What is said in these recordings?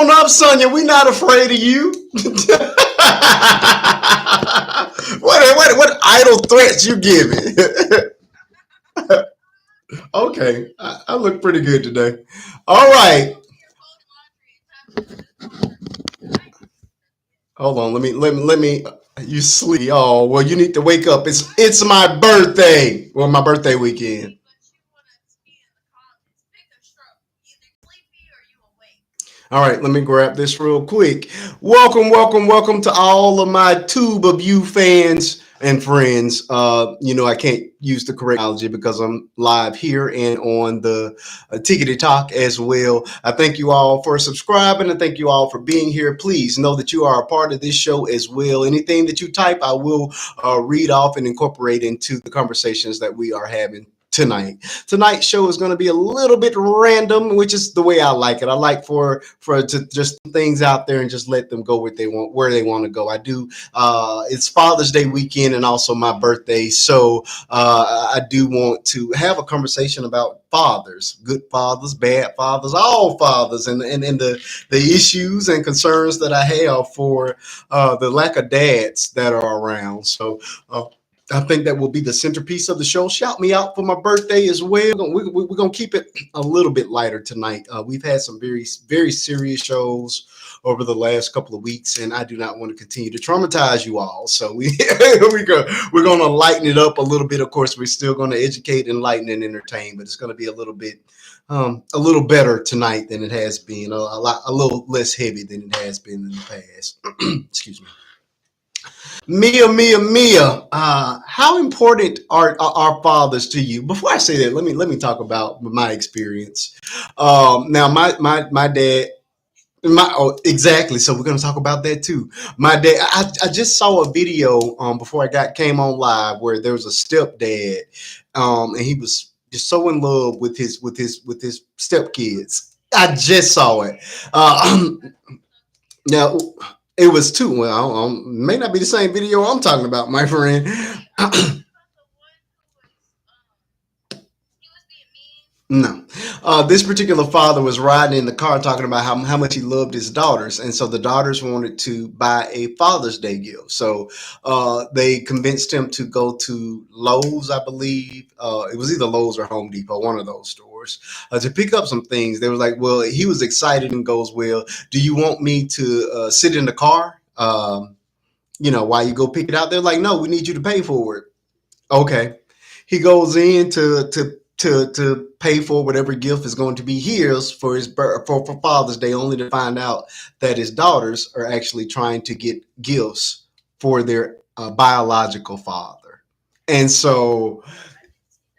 on up, Sonia. We not afraid of you. What idle threats you giving? Okay, I look pretty good today. All right, hold on. Let me. You sleepy? Oh well, you need to wake up. It's my birthday. Well, my birthday weekend. All right, let me grab this real quick. Welcome to all of my Tube of You fans and friends. I can't use the correct technology because I'm live here and on the Tickety Talk as well. I thank you all for subscribing. I thank you all for being here. Please know that you are a part of this show as well. Anything that you type, I will read off and incorporate into the conversations that we are having tonight. Tonight's show is going to be a little bit random, which is the way I like it. I like for to just things out there and just let them go where they want to go. I do. It's Father's Day weekend and also my birthday, so I do want to have a conversation about fathers, good fathers, bad fathers, all fathers, and the issues and concerns that I have for the lack of dads that are around. So. I think that will be the centerpiece of the show. Shout me out for my birthday as well. We're gonna keep it a little bit lighter tonight. We've had some very serious shows over the last couple of weeks, and I do not want to continue to traumatize you all. So we're gonna lighten it up a little bit. Of course, we're still gonna educate, enlighten, and entertain, but it's gonna be a little better tonight than it has been. A little less heavy than it has been in the past. Excuse me. Mia. How important are fathers to you? Before I say that, let me talk about my experience. Now, my dad. Exactly. So we're gonna talk about that too. My dad. I just saw a video before I got came on live where there was a stepdad, and he was just so in love with his stepkids. I just saw it. Uh, Now, it was two. Well, may not be the same video I'm talking about, my friend. No. This particular father was riding in the car talking about how much he loved his daughters. And so the daughters wanted to buy a Father's Day gift. So they convinced him to go to Lowe's, I believe. It was either Lowe's or Home Depot, one of those stores, to pick up some things. They were like, well, he was excited and goes, well, do you want me to sit in the car? While you go pick it out? They're like, no, we need you to pay for it. Okay. He goes in to pay for whatever gift is going to be his for for Father's Day, only to find out that his daughters are actually trying to get gifts for their biological father. And so,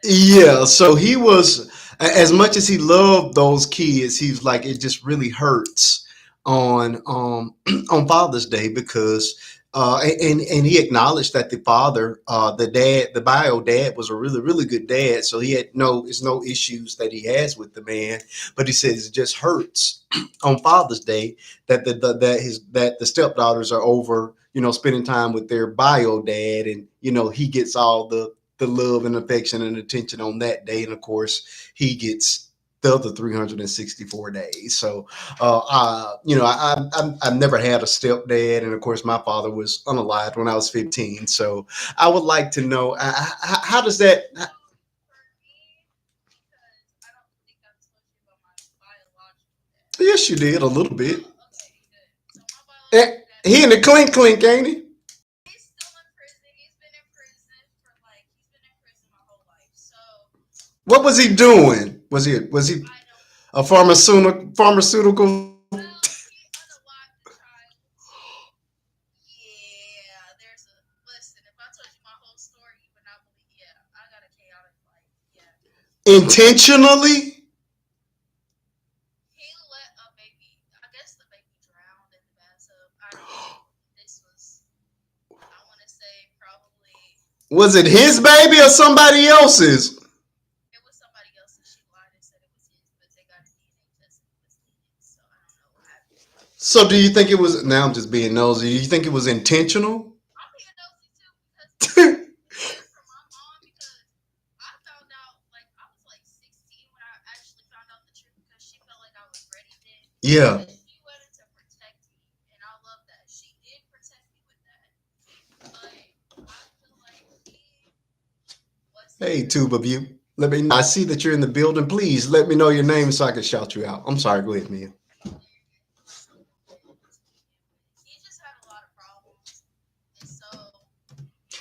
yeah, so he was, as much as he loved those kids, he was like, it just really hurts on on Father's Day because and he acknowledged that the father, the dad, the bio dad was a really good dad, so he had no issues that he has with the man, but he says it just hurts on Father's Day that the stepdaughters are over, spending time with their bio dad, and he gets all the love and affection and attention on that day. And of course, he gets the other 364 days. So, I've never had a stepdad. And of course, my father was unalived when I was 15. So I would like to know how does that. Yes, you did a little bit. He in the clink clink, ain't he? What was he doing? Was he a pharmaceutical? Intentionally? Was it his baby or somebody else's? So do you think it was? Now I'm just being nosy. Do you think it was intentional? Yeah. Hey, Tube of you. Let me know. I see that you're in the building. Please let me know your name so I can shout you out. I'm sorry. Go ahead, Mia.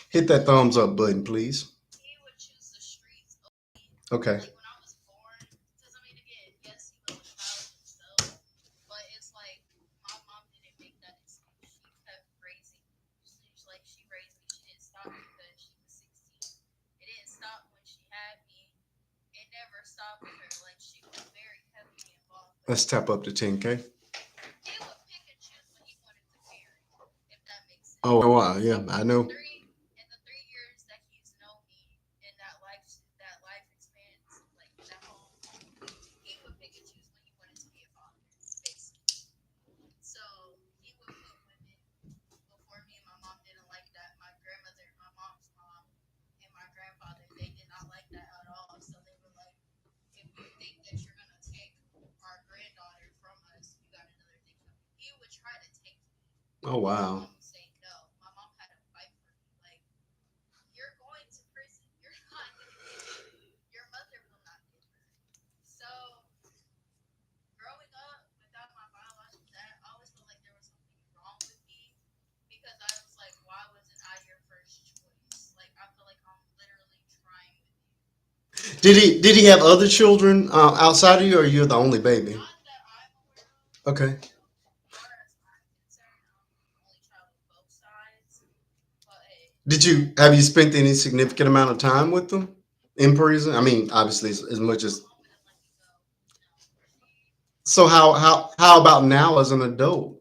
Hit that thumbs up button, please. Okay. Let's tap up to 10K. Oh, wow. Yeah, I know. Oh, wow. Did he have other children outside of you, or you're the only baby? Okay. Did you have you spent any significant amount of time with them in prison? I mean, obviously, as much as. So how about now as an adult?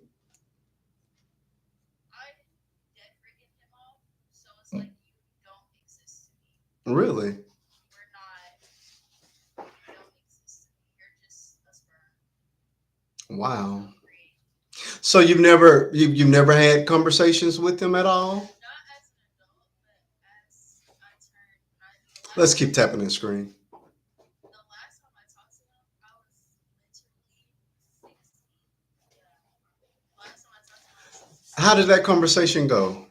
Really? Wow. So you've never had conversations with him at all? Let's keep tapping the screen. How did that conversation go?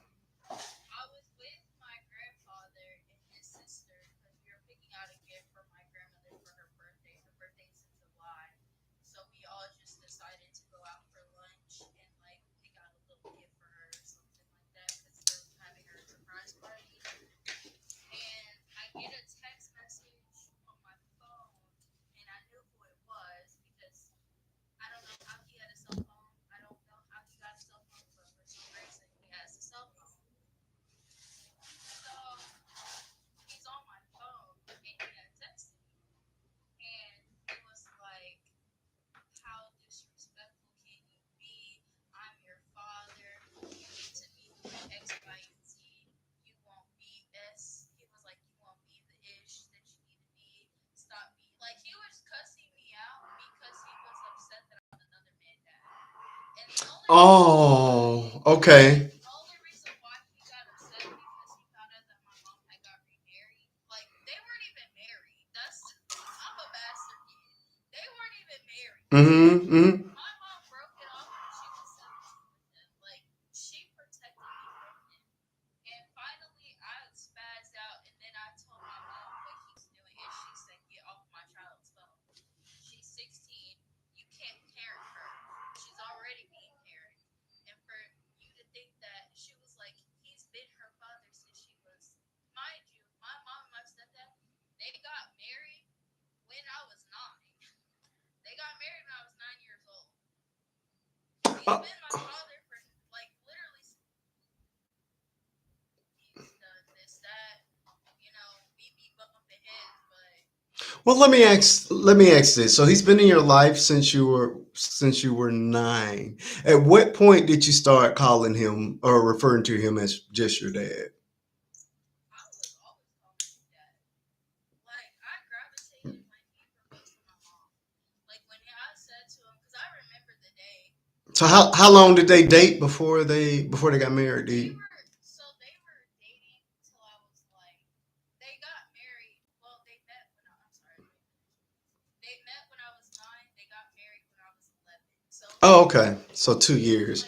Oh, okay. Mm-hmm. Mm-hmm. Uh, well, let me ask this. So he's been in your life since you were 9. At what point did you start calling him or referring to him as just your dad? So how long did they date before they got married? Oh, okay. So 2 years.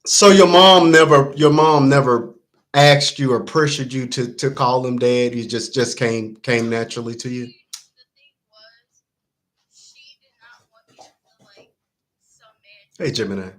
So your mom never asked you or pressured you to call him dad? You just came naturally to you. Hey, Gemini.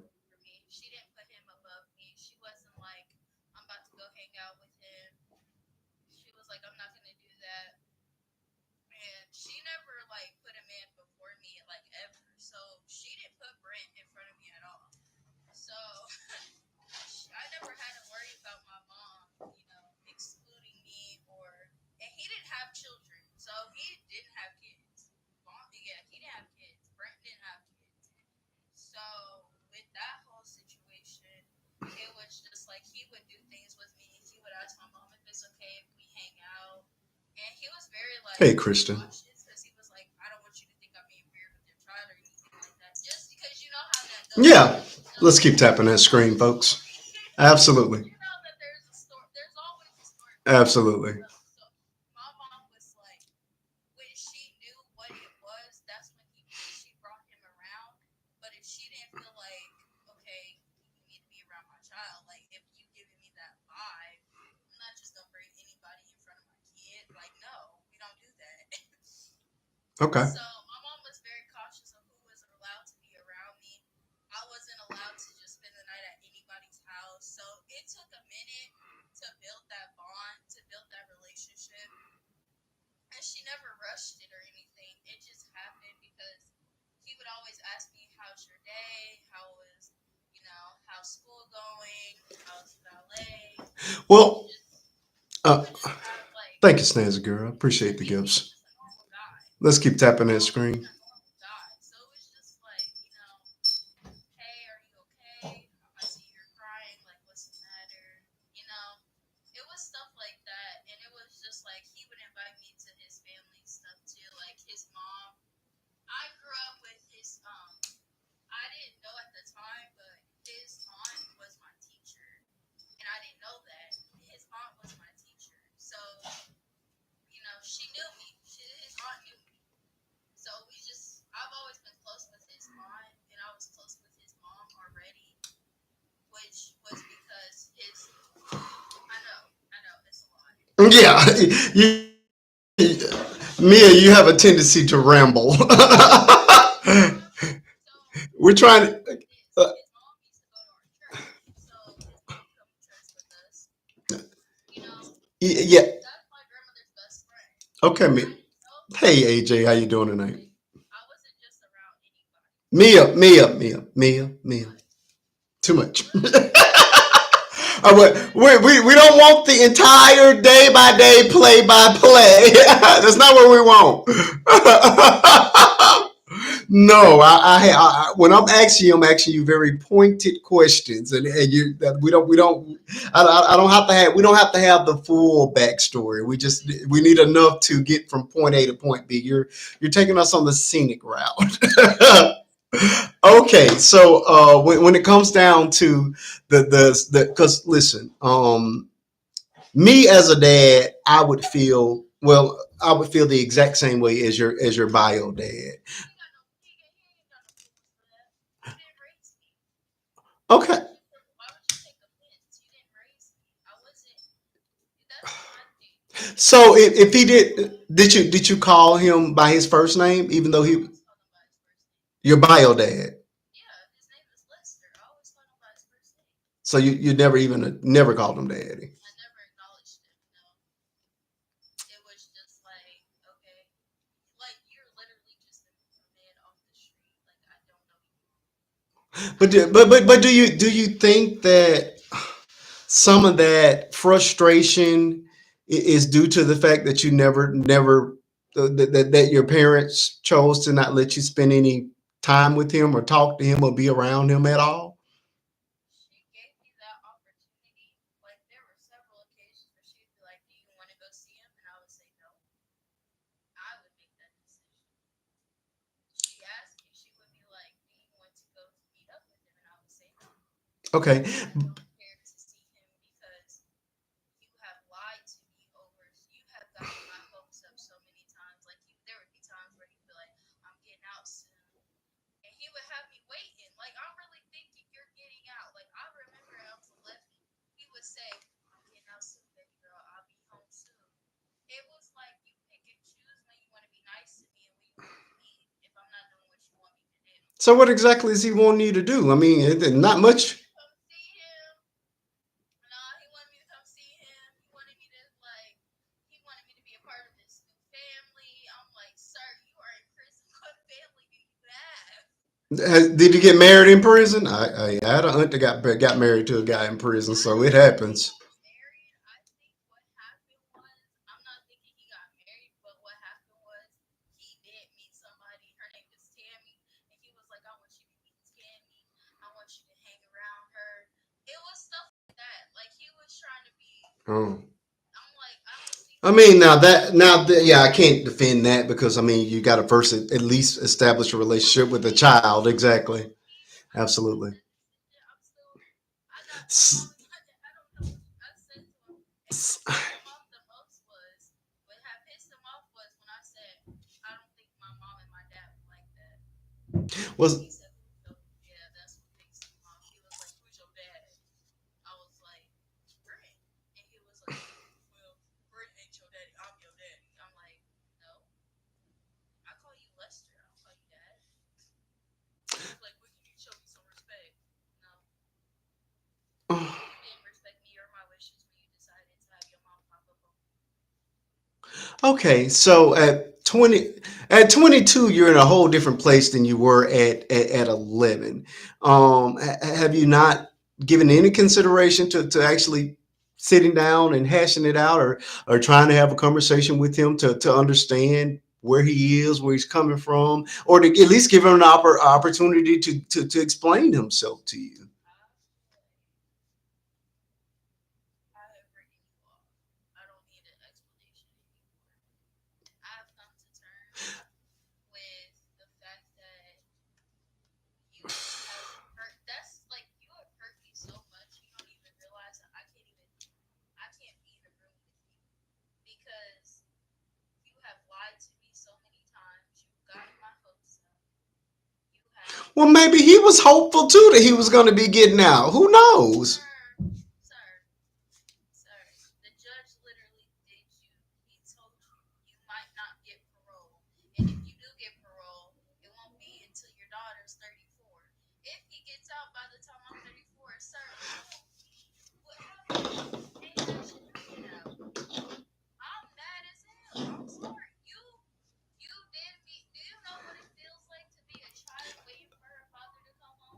Hey, Kristen. Yeah, let's keep tapping that screen, folks. Absolutely, absolutely. Okay. Well, uh, thank you, Snazzy girl. I appreciate the gifts. Let's keep tapping that screen. Yeah, you, Mia, you have a tendency to ramble. We're trying to. Yeah. Okay, Mia. Hey, AJ, how you doing tonight? Mia. Too much. We don't want the entire day by day, play by play. That's not what we want. No, when I'm asking you very pointed questions, and you that we don't, I don't have to have, we don't have to have the full backstory. We need enough to get from point A to point B. You're taking us on the scenic route. Okay, so when it comes down to the because listen, me as a dad, I would feel the exact same way as your bio dad. Okay, so if he did you call him by his first name even though he your bio dad? So you never even never called him daddy. But do you think that some of that frustration is due to the fact that you never that your parents chose to not let you spend any time with him or talk to him or be around him at all? Okay, So what exactly is he wanting you to do? I mean, not much. Did you get married in prison? I had a aunt that got married to a guy in prison, so it happens. Oh. I mean, yeah, I can't defend that because I mean, you got to first at least establish a relationship with the child. Exactly. Absolutely. S- s- Was okay, so at 22, you're in a whole different place than you were at 11. Have you not given any consideration to actually sitting down and hashing it out, or trying to have a conversation with him to understand where he is, where he's coming from, or to at least give him an opportunity to explain himself to you? Well, maybe he was hopeful too that he was going to be getting out. Who knows?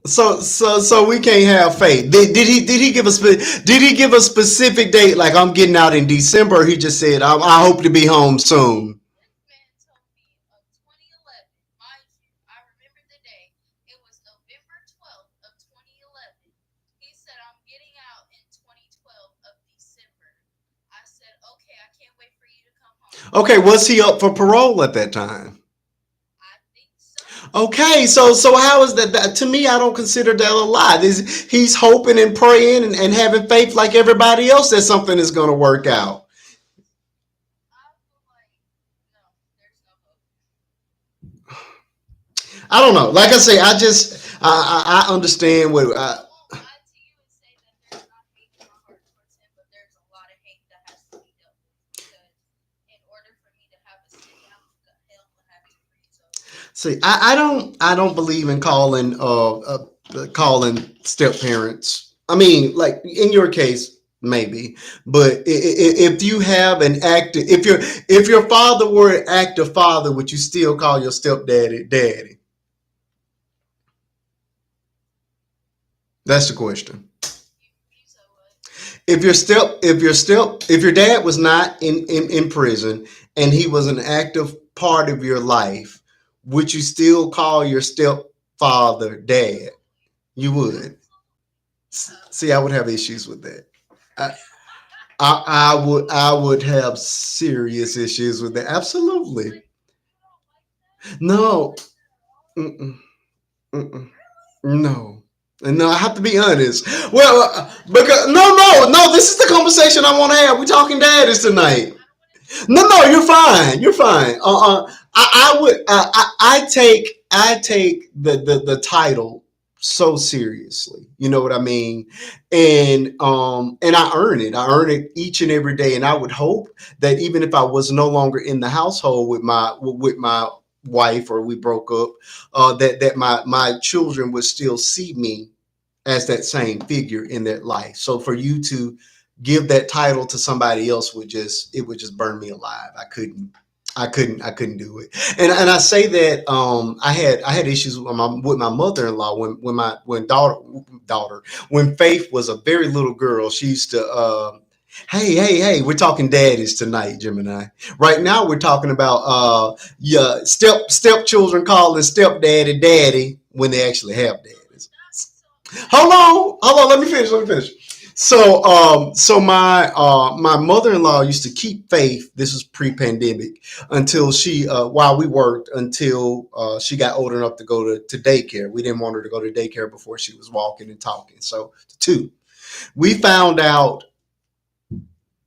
So we can't have faith. Did he give a specific date? Like I'm getting out in December. Or he just said I hope to be home soon. Okay, was he up for parole at that time? Okay, so how is that? To me, I don't consider that a lie. He's hoping and praying and having faith like everybody else that something is going to work out. I don't know. Like I say, I understand what. See, I don't believe in calling step parents. I mean, like in your case, maybe, but if you have an active, if your father were an active father, would you still call your stepdaddy daddy? That's the question. If your dad was not in prison and he was an active part of your life, would you still call your stepfather dad? You would. See, I would have issues with that. I, I would have serious issues with that. Absolutely. No. Mm-mm, mm-mm, no. No, I have to be honest. Well, because no. This is the conversation I want to have. We're talking daddies tonight. No, you're fine. You're fine. I would. I take the title so seriously. You know what I mean? And I earn it. I earn it each and every day. And I would hope that even if I was no longer in the household with my wife or we broke up, that my children would still see me as that same figure in their life. So for you to give that title to somebody else would just burn me alive. I couldn't do it. And I say that I had issues with my mother-in-law when Faith was a very little girl. She used to hey, we're talking daddies tonight, Gemini. Right now we're talking about yeah, stepchildren calling stepdaddy daddy when they actually have daddies. Hold on. Let me finish. So my mother-in-law used to keep Faith. This was pre-pandemic until she while we worked until she got old enough to go to daycare. We didn't want her to go to daycare before she was walking and talking. So two, we found out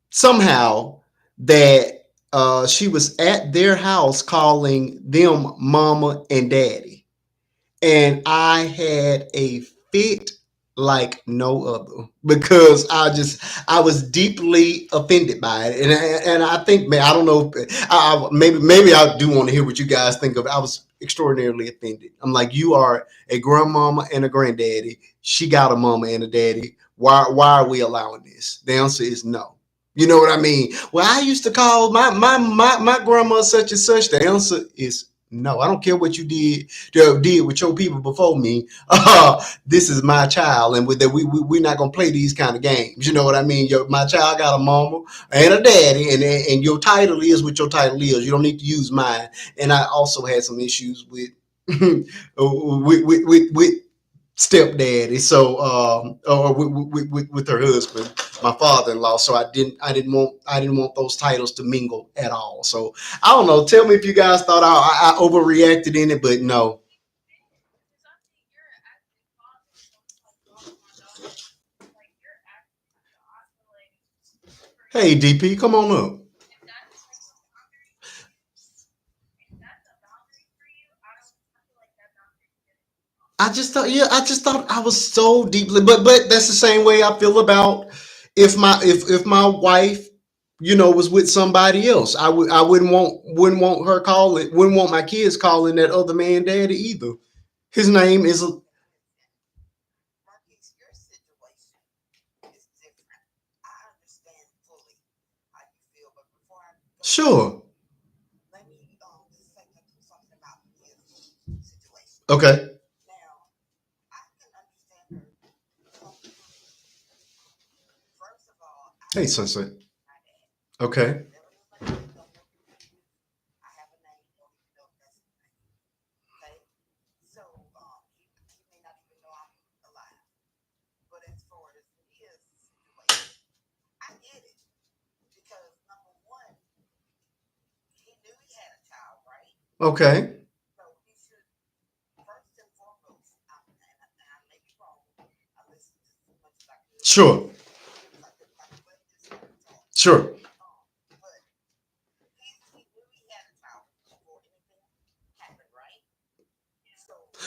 somehow that she was at their house calling them mama and daddy, and I had a fit like no other because I was deeply offended by it, and I think, man, I don't know, maybe I do want to hear what you guys think of it. I was extraordinarily offended. I'm like, you are a grandmama and a granddaddy. She got a mama and a daddy. Why are we allowing this? The answer is no. You know what I mean? Well, I used to call my grandma such and such. The answer is no. I don't care what you did with your people before me. This is my child, and with that, we're not gonna play these kind of games. You know what I mean? My child got a mama and a daddy, and your title is what your title is. You don't need to use mine. And I also had some issues with with stepdaddy, so or with her husband, my father-in-law. So I didn't want those titles to mingle at all. So I don't know. Tell me if you guys thought I overreacted in it, but no. Hey, DP, come on up. I just thought I was so deeply, but that's the same way I feel about if my wife, was with somebody else. I wouldn't want her calling, wouldn't want my kids calling that other man daddy either. His name is sure. Okay. Hey, Sunset. Okay. Okay. Sure. Sure.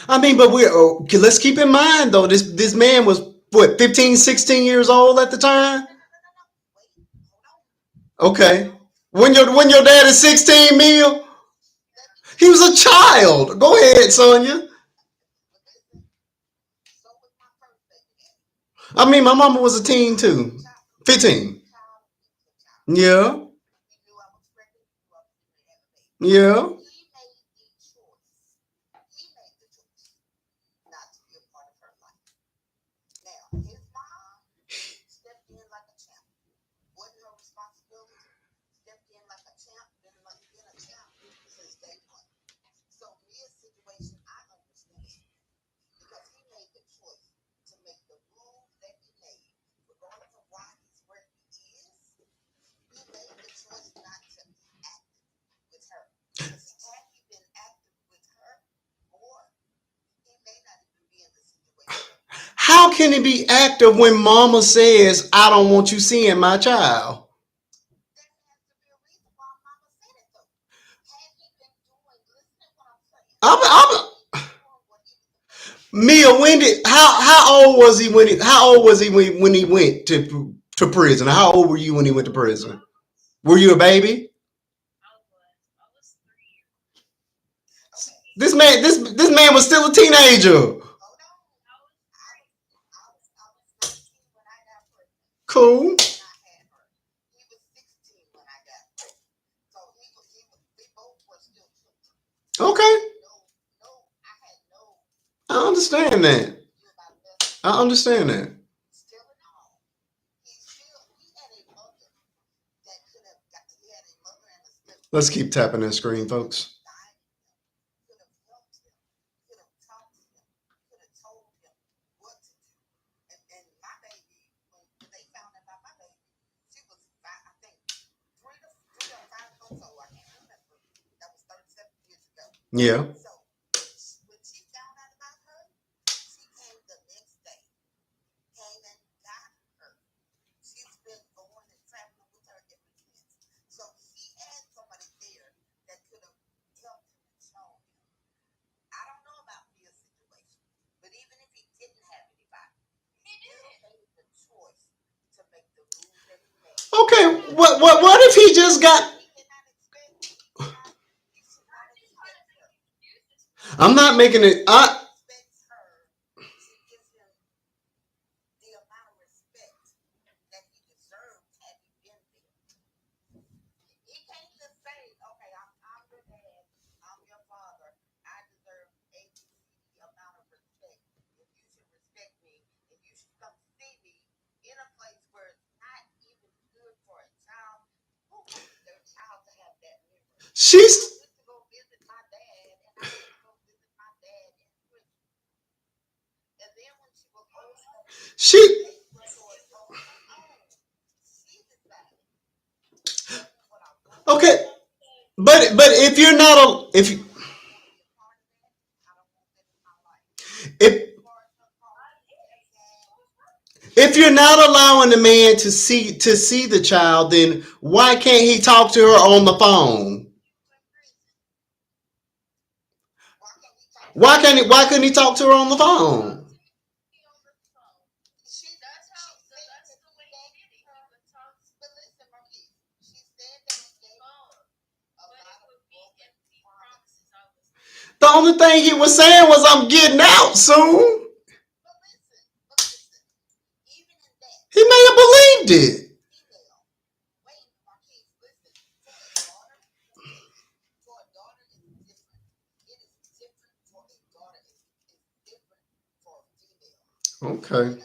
I mean, but we're okay, let's keep in mind though, this man was what, 15, 16 years old at the time. Okay. When your dad is 16 mil, he was a child. Go ahead, Sonia. I mean, my mama was a teen too. 15. Yeah. Yeah. How can it be active when mama says, I don't want you seeing my child? I'm Mia, when did how old was he how old was he when he went to prison? How old were you when he went to prison? Were you a baby? This man was still a teenager. Cool. Okay. I understand that. I understand that. Let's keep tapping that screen, folks. Yeah. Okay. What if he just got? I'm not making it. She's she. Okay. But if you're not a if if you're not allowing the man to see the child, then why can't he talk to her on the phone? Why couldn't he talk to her on the phone? The only thing he was saying was, "I'm getting out soon." He may have believed it. Okay.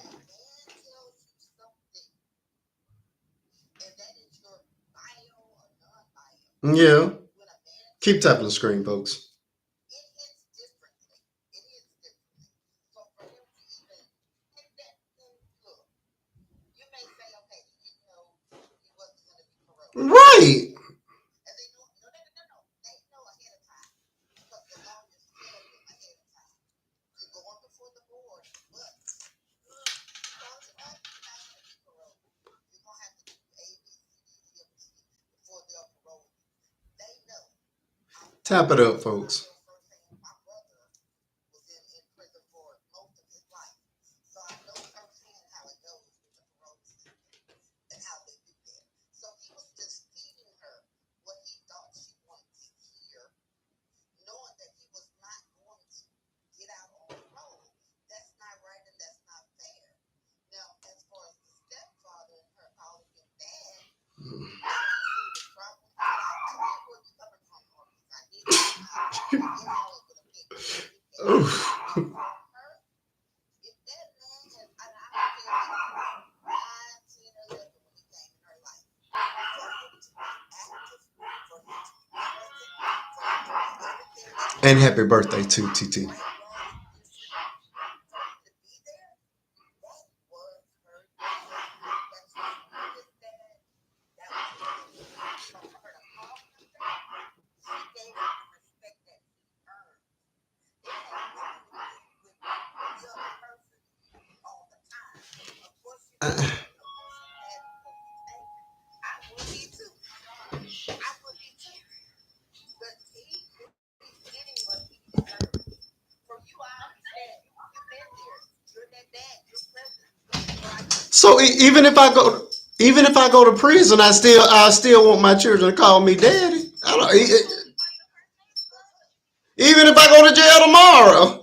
Yeah. Keep tapping the screen, folks. Right. Tap it up, folks. Oof. And happy birthday to TT. Uh, so even if I go to prison, I still want my children to call me daddy. I don't. Even if I go tomorrow.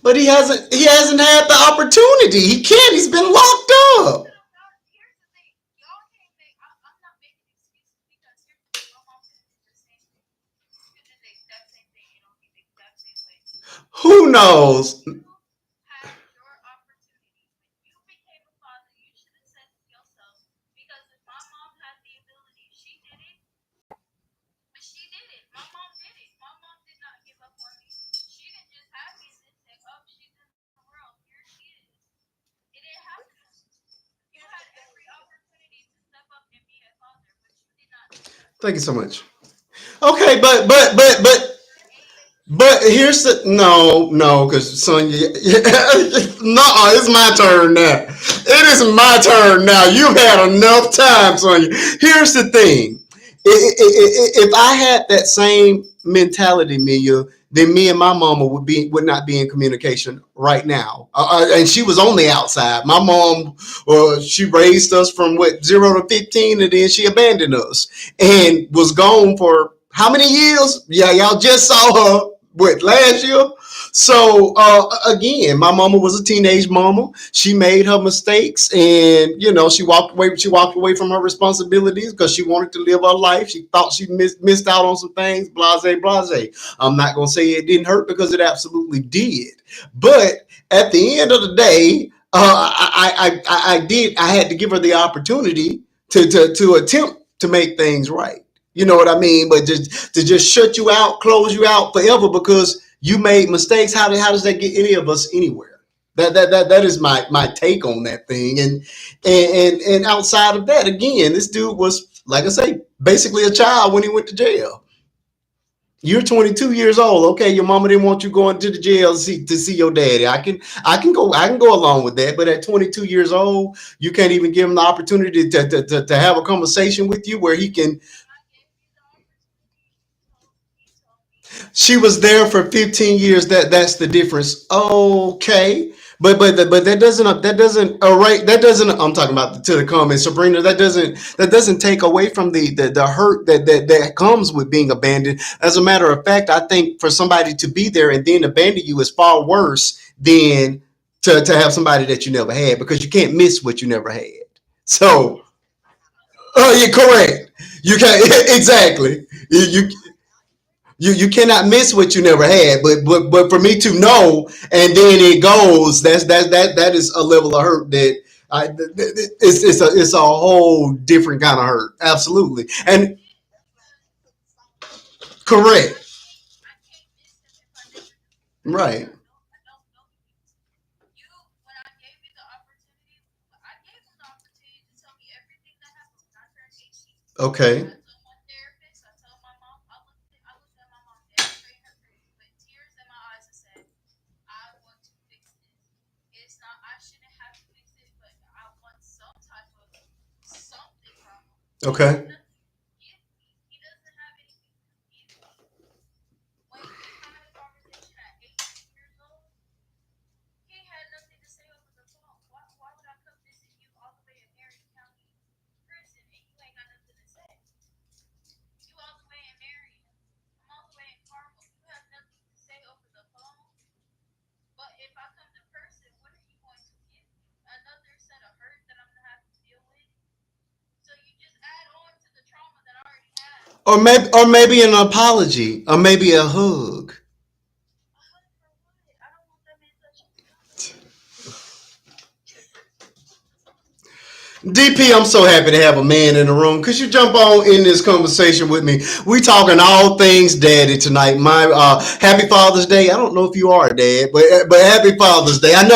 But he hasn't had the opportunity. He can't. He's been locked up. Who knows? Thank you so much. Okay, but here's the no, because son, no, it's my turn now. It is my turn now. You've had enough time, Sonya. Here's the thing: if I had that same mentality, Mia, then me and my mama would not be in communication right now. And she was on the outside. My mom, she raised us from what 0 to 15, and then she abandoned us and was gone for how many years? Yeah, y'all just saw her what last year. So again, my mama was a teenage mama. She made her mistakes, and she walked away. She walked away from her responsibilities because she wanted to live her life. She thought she missed out on some things. Blase, blase. I'm not gonna say it didn't hurt because it absolutely did. But at the end of the day, I did. I had to give her the opportunity to attempt to make things right. You know what I mean? But just to just shut you out, close you out forever because you made mistakes. How does that get any of us anywhere? That is my take on that thing. And outside of that, again, this dude was, like I say, basically a child when he went to jail. You're 22 years old. Okay, your mama didn't want you going to the jail to see your daddy. I can go along with that. But at 22 years old, you can't even give him the opportunity to have a conversation with you where he can. She was there for 15 years. That's the difference. Okay. But that doesn't right that doesn't I'm talking about to the comments, Sabrina. That doesn't take away from the hurt that comes with being abandoned. As a matter of fact, I think for somebody to be there and then abandon you is far worse than to have somebody that you never had, because you can't miss what you never had. So, oh, you're correct. You can't exactly. You cannot miss what you never had. But for me to know and then it goes, that is a level of hurt that it's a whole different kind of hurt. Absolutely. And correct. Right. Okay. Okay. Or maybe an apology, or maybe a hug. DP, I'm so happy to have a man in the room. Could you jump on in this conversation with me? We talking all things daddy tonight. My happy Father's Day. I don't know if you are a dad, but happy Father's Day. I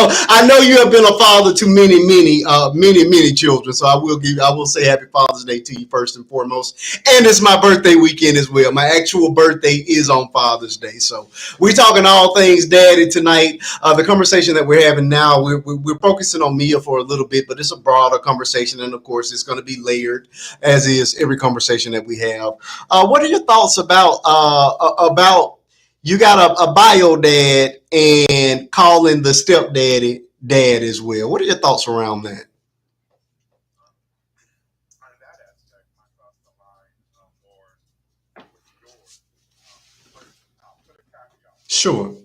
know you have been a father to many children. So I will say happy Father's Day to you first and foremost. And it's my birthday weekend as well. My actual birthday is on Father's Day. So we're talking all things daddy tonight. The conversation that we're having now, we're focusing on Mia for a little bit, but it's a broader conversation, and of course, it's going to be layered, as is every conversation that we have. What are your thoughts about you got a bio dad and calling the stepdaddy? dad as well. What are your thoughts around that? Sure.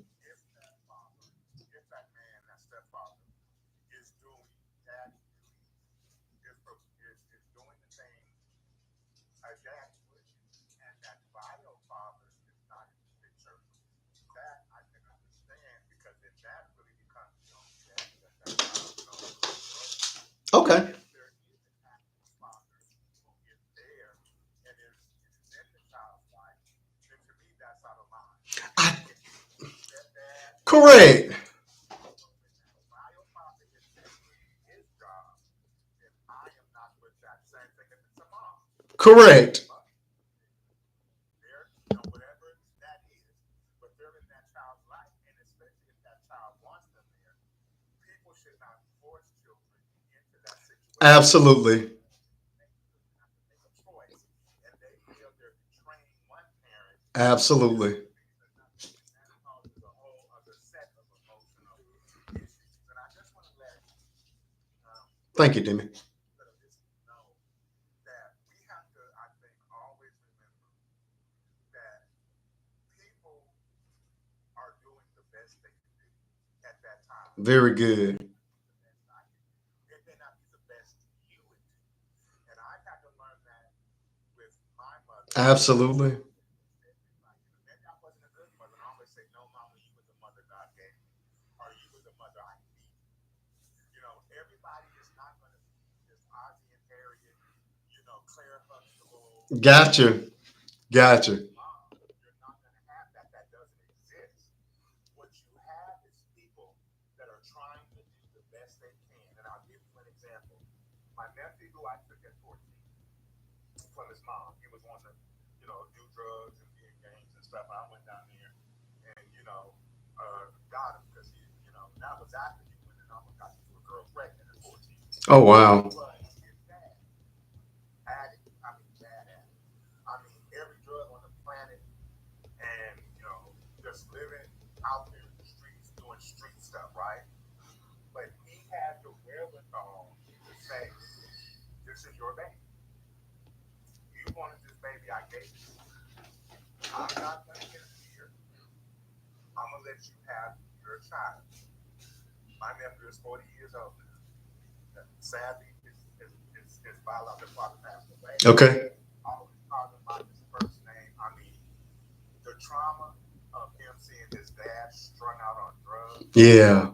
Okay. I, correct. Correct. Absolutely. Absolutely. Thank you, Demi. Very good. Absolutely. Gotcha. Gotcha. Oh, wow. Okay. Yeah.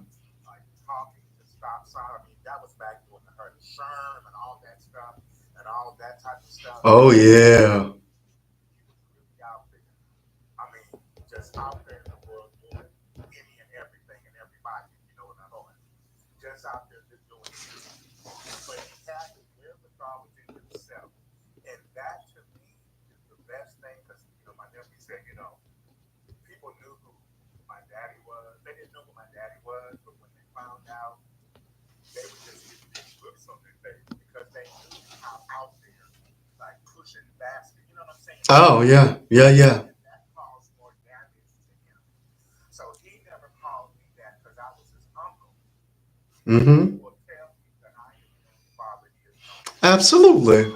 Oh, yeah. Oh, yeah. Yeah, yeah. Mm-hmm. Absolutely.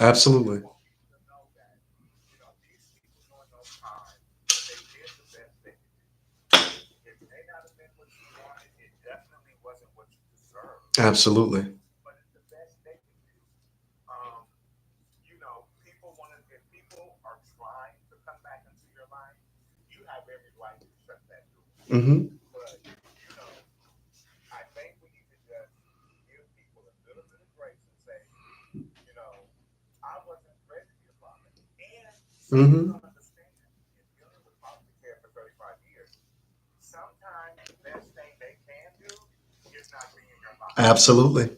Absolutely. Absolutely. Mm-hmm. Mm-hmm. Absolutely.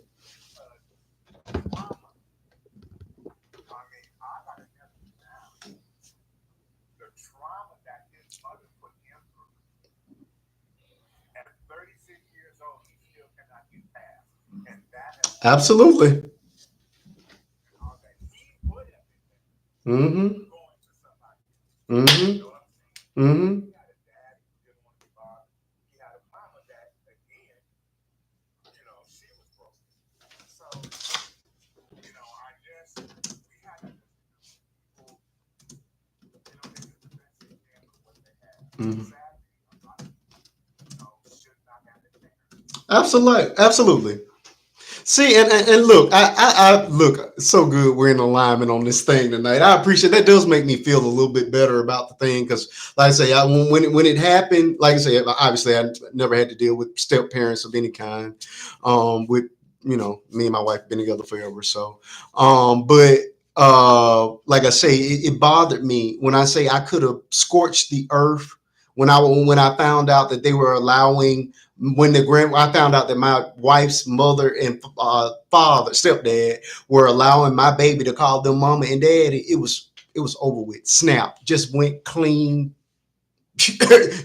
Absolutely. Mm-hmm. Mm-hmm. Mm-hmm. Mhm. Absolutely, absolutely. See, and look, I look so good. We're in alignment on this thing tonight. I appreciate that. Does make me feel a little bit better about the thing because, like I say, when it happened, like I say, obviously I never had to deal with step parents of any kind. With me and my wife been together forever, so but like I say, it bothered me when I say I could have scorched the earth when I found out that they were allowing I found out that my wife's mother and father, stepdad, were allowing my baby to call them mama and daddy. It was over with. Snap, just went clean.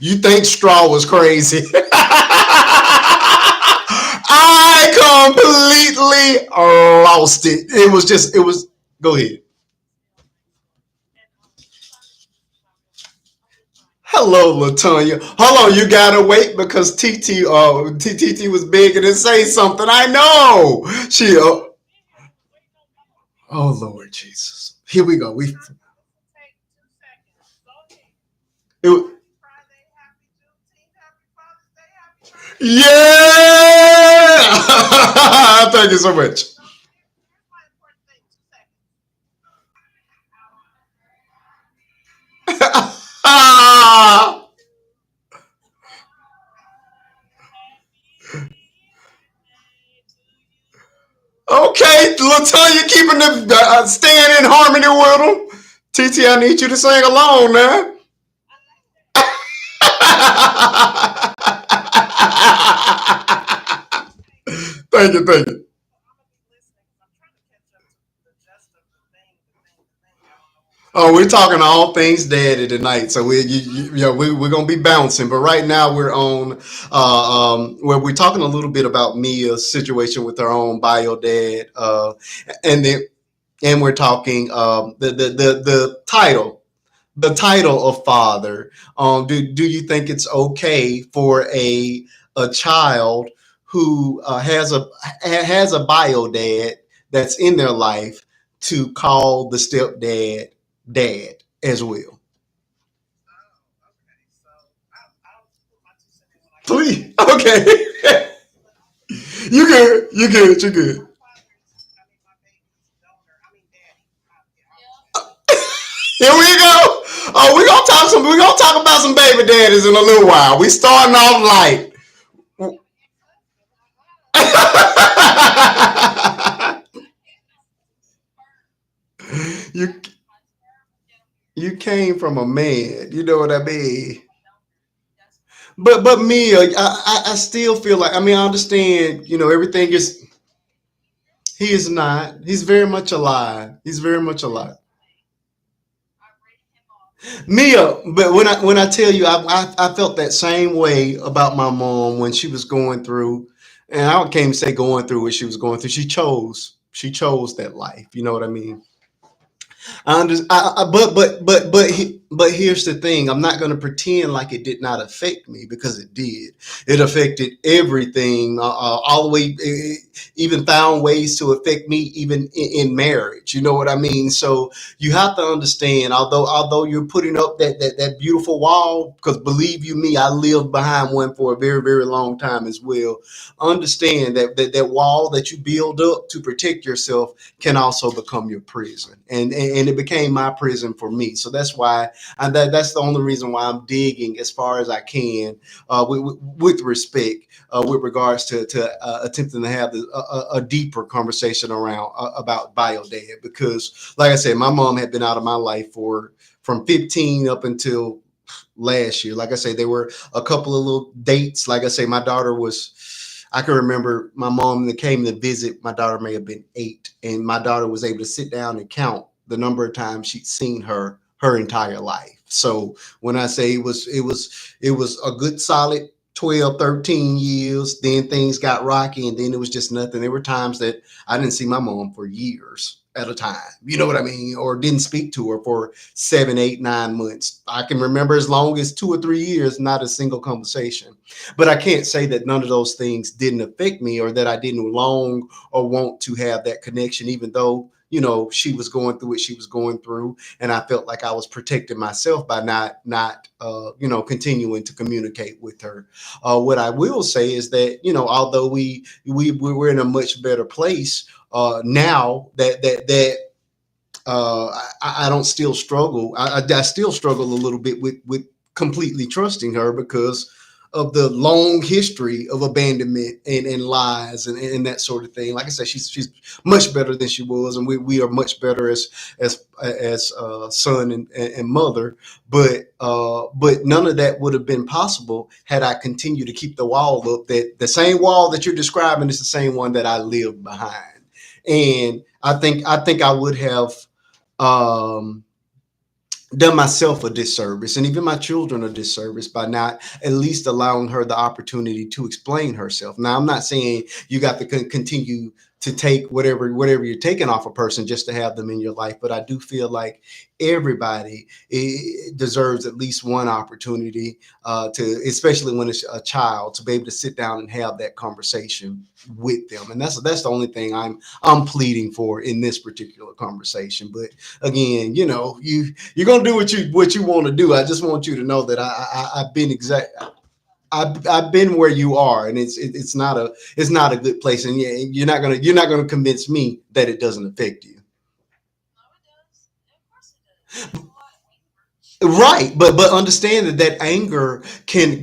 You think straw was crazy? I completely lost it. It was. Go ahead. Hello, Latonya. Hold on, you gotta wait because TT was big and say something. I know. Oh Lord Jesus. Here we go. It, yeah. Thank you so much. Okay, Latonya keeping the staying in harmony with them. TT, I need you to sing along now. Thank you, thank you. Oh, we're talking all things daddy tonight, so we're gonna be bouncing. But right now we're on where we're talking a little bit about Mia's situation with her own bio dad, and then and we're talking the title of father. Do you think it's okay for a child who has a bio dad that's in their life to call the stepdad dad as well? Please, okay. You good? You good? You good? Here we go. Oh, we gonna talk about some baby daddies in a little while. We starting off light. you you came from a man. You know what I mean? But me, I still feel like, I mean, I understand. Everything is. He is not. He's very much alive. He's very much alive. Mia, but when I tell you, I felt that same way about my mom when she was going through, and I can't even say going through what she was going through. She chose that life. You know what I mean? I understand, but here's the thing. I'm not going to pretend like it did not affect me because it did. It affected everything, all the way. Even found ways to affect me, even in marriage. You know what I mean? So you have to understand. Although you're putting up that beautiful wall, because believe you me, I lived behind one for a very very long time as well. Understand that wall that you build up to protect yourself can also become your prison, and it became my prison for me. So that's why that's the only reason why I'm digging as far as I can, with respect, with regards to attempting to have a deeper conversation around, about bio dad, because like I said, my mom had been out of my life for from 15 up until last year. Like I say, there were a couple of little dates. Like I say, my daughter was. I can remember my mom that came to visit. My daughter may have been 8, and my daughter was able to sit down and count the number of times she'd seen her entire life. So when I say it was a good solid 12, 13 years. Then things got rocky, and then it was just nothing. There were times that I didn't see my mom for years at a time. You know what I mean? Or didn't speak to her for 7, 8, 9 months. I can remember as long as 2 or 3 years, not a single conversation. But I can't say that none of those things didn't affect me, or that I didn't long or want to have that connection, even though she was going through what she was going through, and I felt like I was protecting myself by not continuing to communicate with her. What I will say is that, although we were in a much better place now, I don't still struggle. I still struggle a little bit with completely trusting her because of the long history of abandonment and lies and that sort of thing. Like I said, she's much better than she was, and we are much better as son and mother. But none of that would have been possible had I continued to keep the wall up. That the same wall that you're describing is the same one that I lived behind, and I think I would have um, done myself a disservice and even my children a disservice by not at least allowing her the opportunity to explain herself. Now, I'm not saying you got to continue to take whatever you're taking off a person just to have them in your life, but I do feel like everybody deserves at least one opportunity to, especially when it's a child, to be able to sit down and have that conversation with them. And that's the only thing I'm pleading for in this particular conversation. But again, you're gonna do what you want to do. I just want you to know that I've been I've been where you are, and it's not a good place. And yeah, you're not gonna convince me that it doesn't affect you. Right, but understand that anger can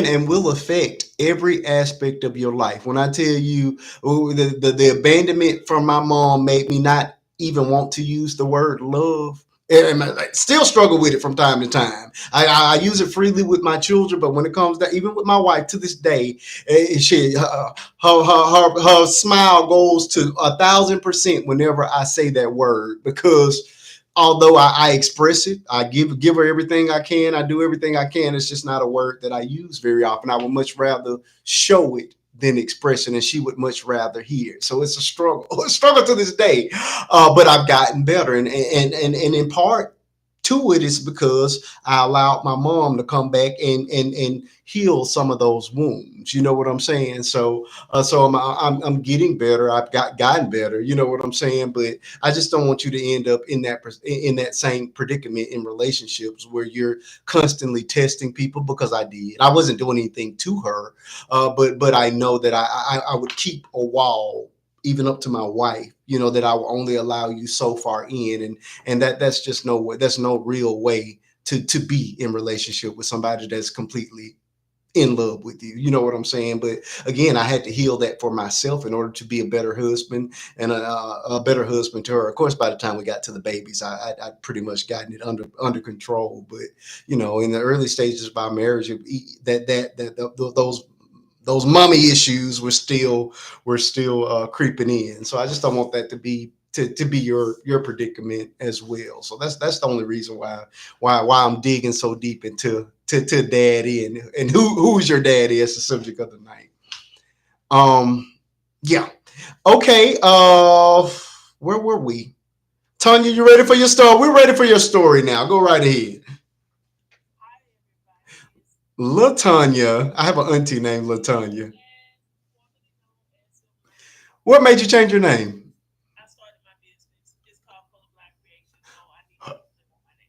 and will affect every aspect of your life. When I tell you, the abandonment from my mom made me not even want to use the word love. And I still struggle with it from time to time. I use it freely with my children, but when it comes to even with my wife to this day, her smile goes to 1,000% whenever I say that word, because although I express it, I give her everything I can. I do everything I can. It's just not a word that I use very often. I would much rather show it than express it, and she would much rather hear it. So it's a struggle, a struggle to this day. But I've gotten better, and in part to it is because I allowed my mom to come back and heal some of those wounds. You know what I'm saying? So I'm getting better. I've gotten better. You know what I'm saying? But I just don't want you to end up in that same predicament in relationships where you're constantly testing people, because I did. I wasn't doing anything to her, but I know that I would keep a wall even up to my wife, that I will only allow you so far in, and that's just no way. That's no real way to be in relationship with somebody that's completely in love with you. You know what I'm saying? But again, I had to heal that for myself in order to be a better husband and a better husband to her. Of course, by the time we got to the babies, I pretty much gotten it under control. But in the early stages of our marriage, those mommy issues were still creeping in. So I just don't want that to be your predicament as well. So that's the only reason why I'm digging so deep into daddy and who's your daddy as the subject of the night. Um, yeah. Okay. Where were we? Tanya, you ready for your story? We're ready for your story now. Go right ahead. Latanya. I have an auntie named Latanya. What made you change your name?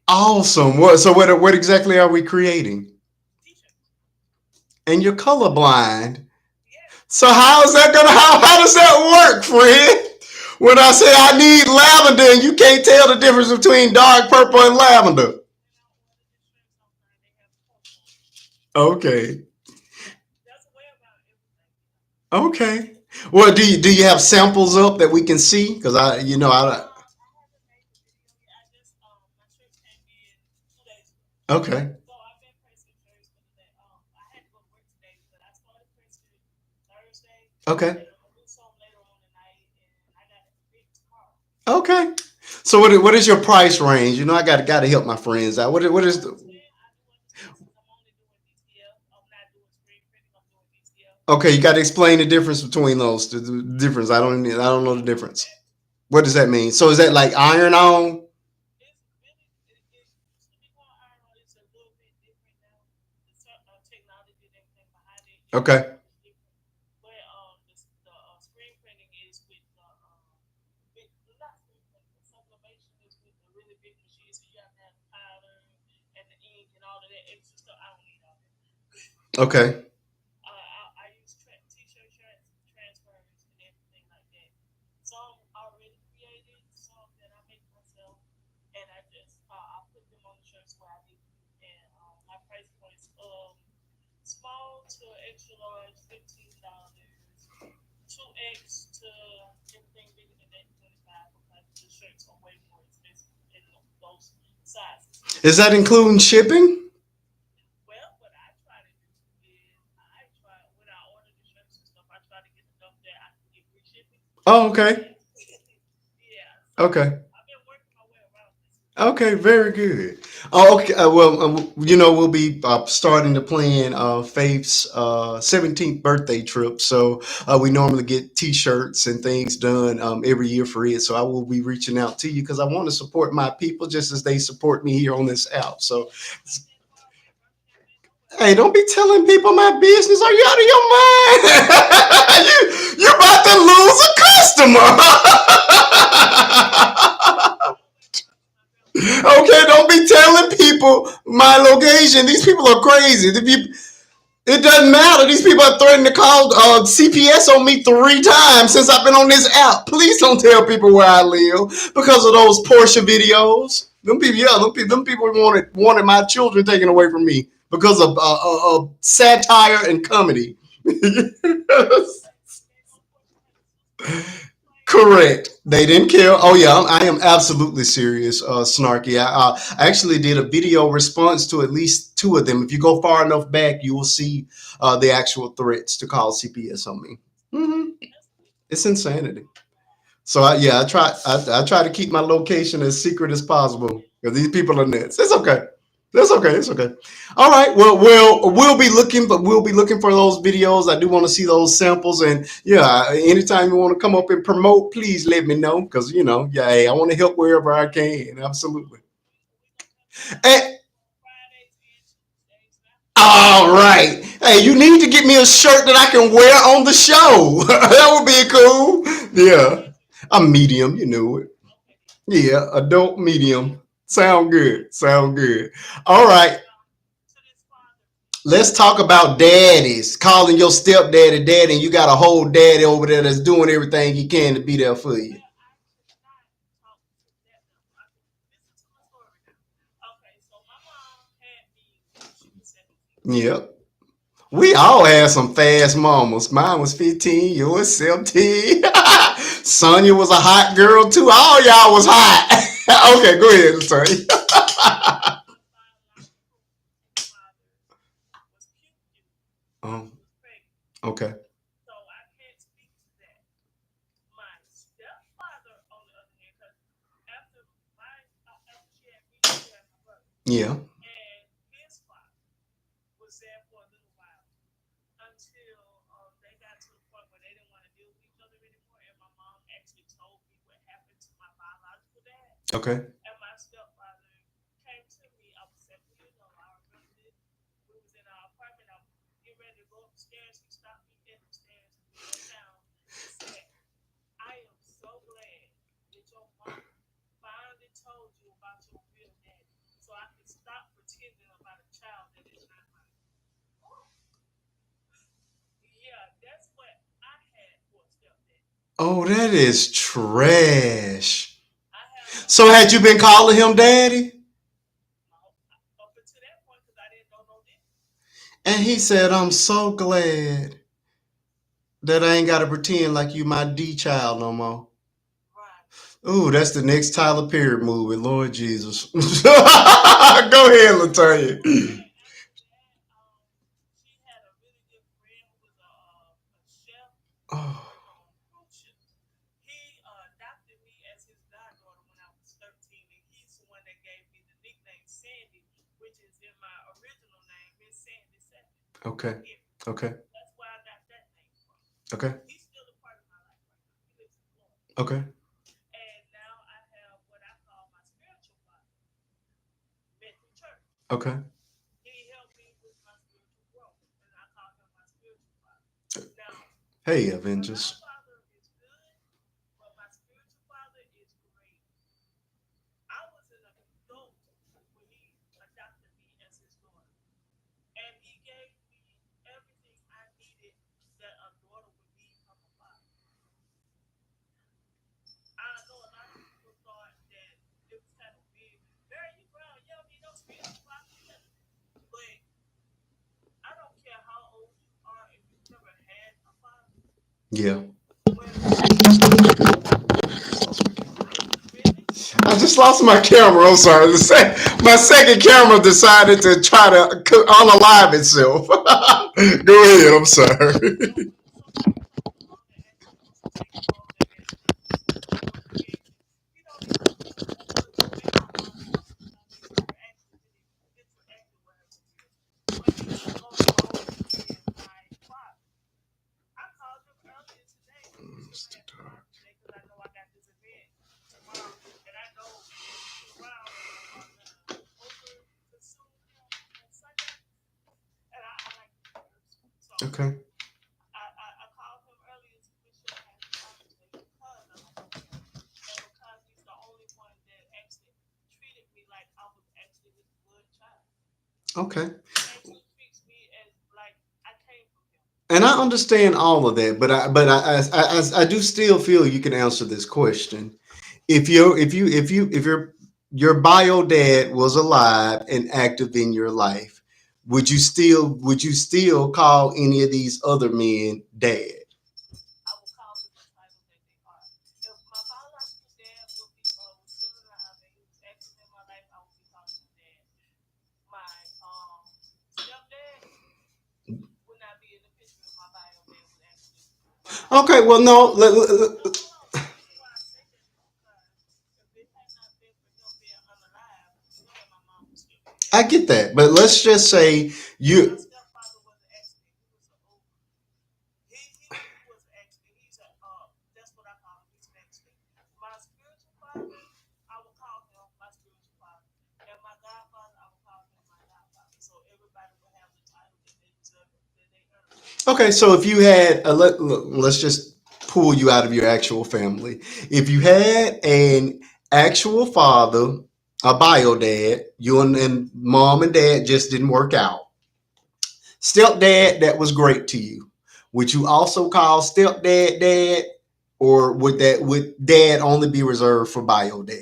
Awesome. So what exactly are we creating? And you're colorblind. So how does that work, friend? When I say I need lavender and you can't tell the difference between dark purple and lavender. Okay. Okay. Well, do you have samples up that we can see? Because I okay. Okay. Okay. So what is your price range? I got to help my friends out. What is the Okay, you got to explain the difference between those. The difference. I don't know the difference. What does that mean? So is that like iron on? Okay. Okay. Is that including shipping? Oh, okay. Okay. Okay, very good. Oh, okay. Well, we'll be starting to plan Faith's 17th birthday trip. So we normally get T-shirts and things done every year for it. So I will be reaching out to you because I want to support my people just as they support me here on this app. So, hey, don't be telling people my business. Are you out of your mind? You're about to lose a customer. Okay, don't be telling people my location. These people are crazy. It doesn't matter. These people are threatening to call CPS on me 3 times since I've been on this app. Please don't tell people where I live because of those Porsche videos. Them people wanted my children taken away from me because of satire and comedy. Correct. They didn't care. Oh yeah, I am absolutely serious, Snarky. I actually did a video response to at least 2 of them. If you go far enough back, you will see the actual threats to call CPS on me. Hmm. It's insanity. So I try to keep my location as secret as possible because these people are nuts. It's okay. That's okay. It's okay. All right. Well, we'll be looking for those videos. I do want to see those samples, and yeah, anytime you want to come up and promote, please let me know because yeah, hey, I want to help wherever I can. Absolutely. And, all right. Hey, you need to get me a shirt that I can wear on the show. That would be cool. Yeah. I'm medium. You know it. Yeah, adult medium. Sound good. Sound good. All right. Let's talk about daddies. Calling your stepdaddy daddy, and you got a whole daddy over there that's doing everything he can to be there for you. Yep. We all had some fast mamas. Mine was 15, yours 17. Sonya was a hot girl too. All y'all was hot. Okay, go ahead, Sonya. um, okay. Yeah. Okay. Oh, that is trash. So had you been calling him daddy? And he said, I'm so glad that I ain't got to pretend like you my D child no more. Ooh, that's the next Tyler Perry movie. Lord Jesus. Go ahead, Latoya. Oh, okay. Okay. Okay. Okay. Okay. Hey, Avengers. Yeah. I just lost my camera. I'm sorry. My second camera decided to try to unalive itself. Go ahead. I'm sorry. Okay. Okay. And I understand all of that, but I do still feel you can answer this question. If your bio dad was alive and active in your life, would you still call any of these other men dad? Okay, well, no, I get that, but let's just say you. Okay, so if you had, let's just pull you out of your actual family. If you had an actual father, a bio dad, you and mom and dad just didn't work out. Stepdad, that was great to you. Would you also call stepdad dad, or would dad only be reserved for bio dad?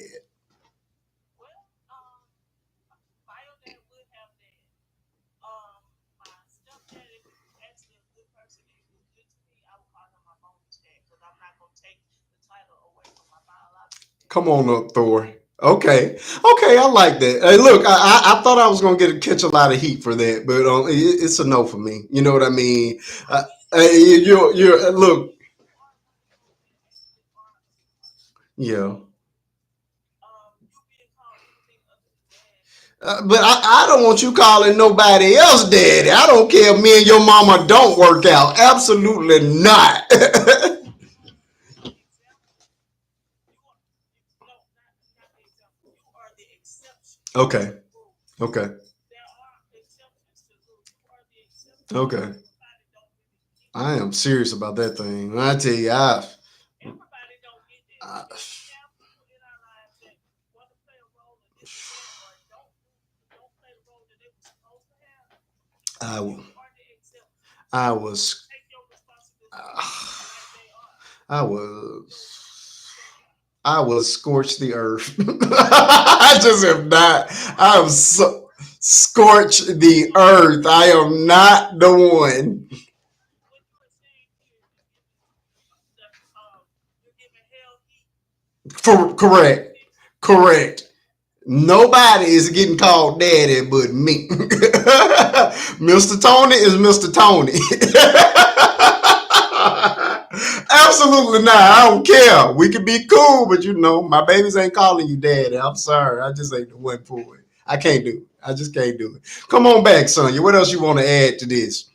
Come on up, Thor. Okay, okay, I like that. Hey, look, I thought I was gonna catch a lot of heat for that, but it's a no for me. You know what I mean? You're look, yeah. But I don't want you calling nobody else daddy. I don't care if me and your mama don't work out. Absolutely not. Okay. Okay. Okay. I am serious about that thing. When I tell you, I, I, I was, I was, I was scorched the earth. I just am not. I am so, scorched the earth. I am not the one. Correct. Correct. Nobody is getting called daddy but me. Mr. Tony is Mr. Tony. Absolutely not. I don't care. We can be cool, but my babies ain't calling you daddy. I'm sorry. I just ain't the one for it. I can't do it. I just can't do it. Come on back, Sonya. What else you want to add to this?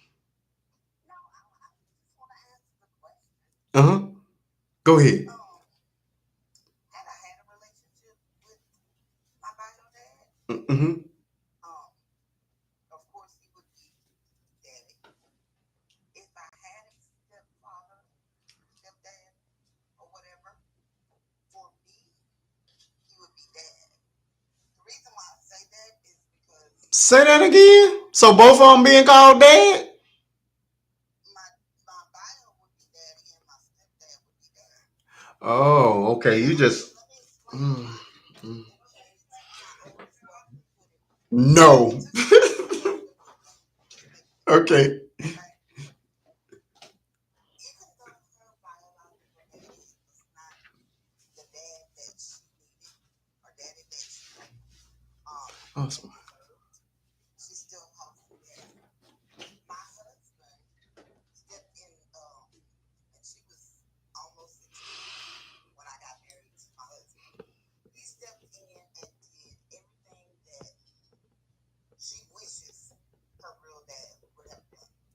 Uh huh. Go ahead. Mm-hmm. Say that again. So both of them being called dad? Oh, okay. You just. Mm, mm. No. Okay. Awesome.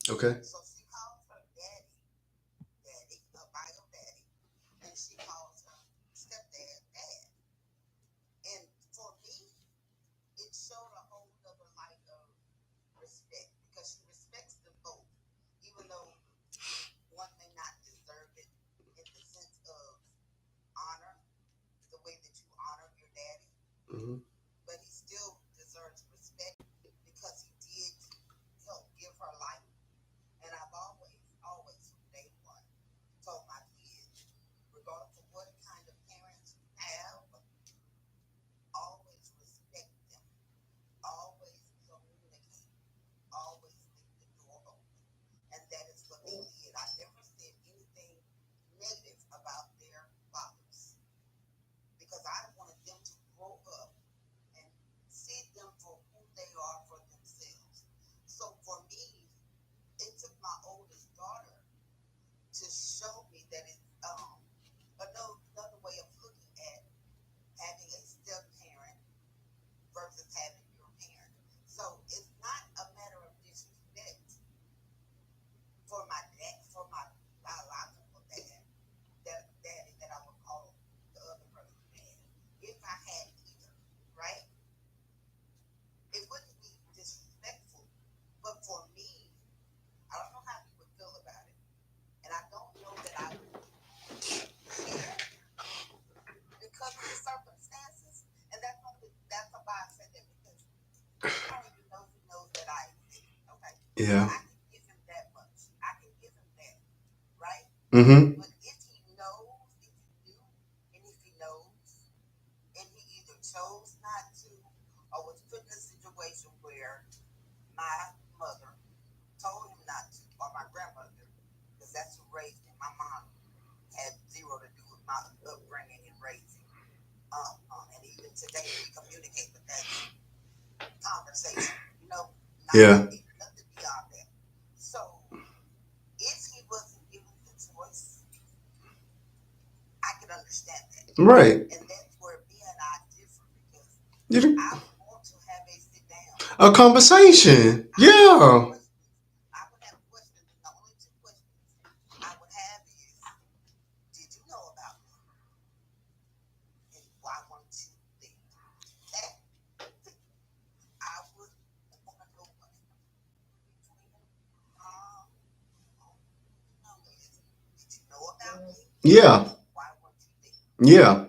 Okay. Mhm. Yeah. Mm-hmm. Yeah. Right. You do- a conversation. Yeah. Yeah. Yeah.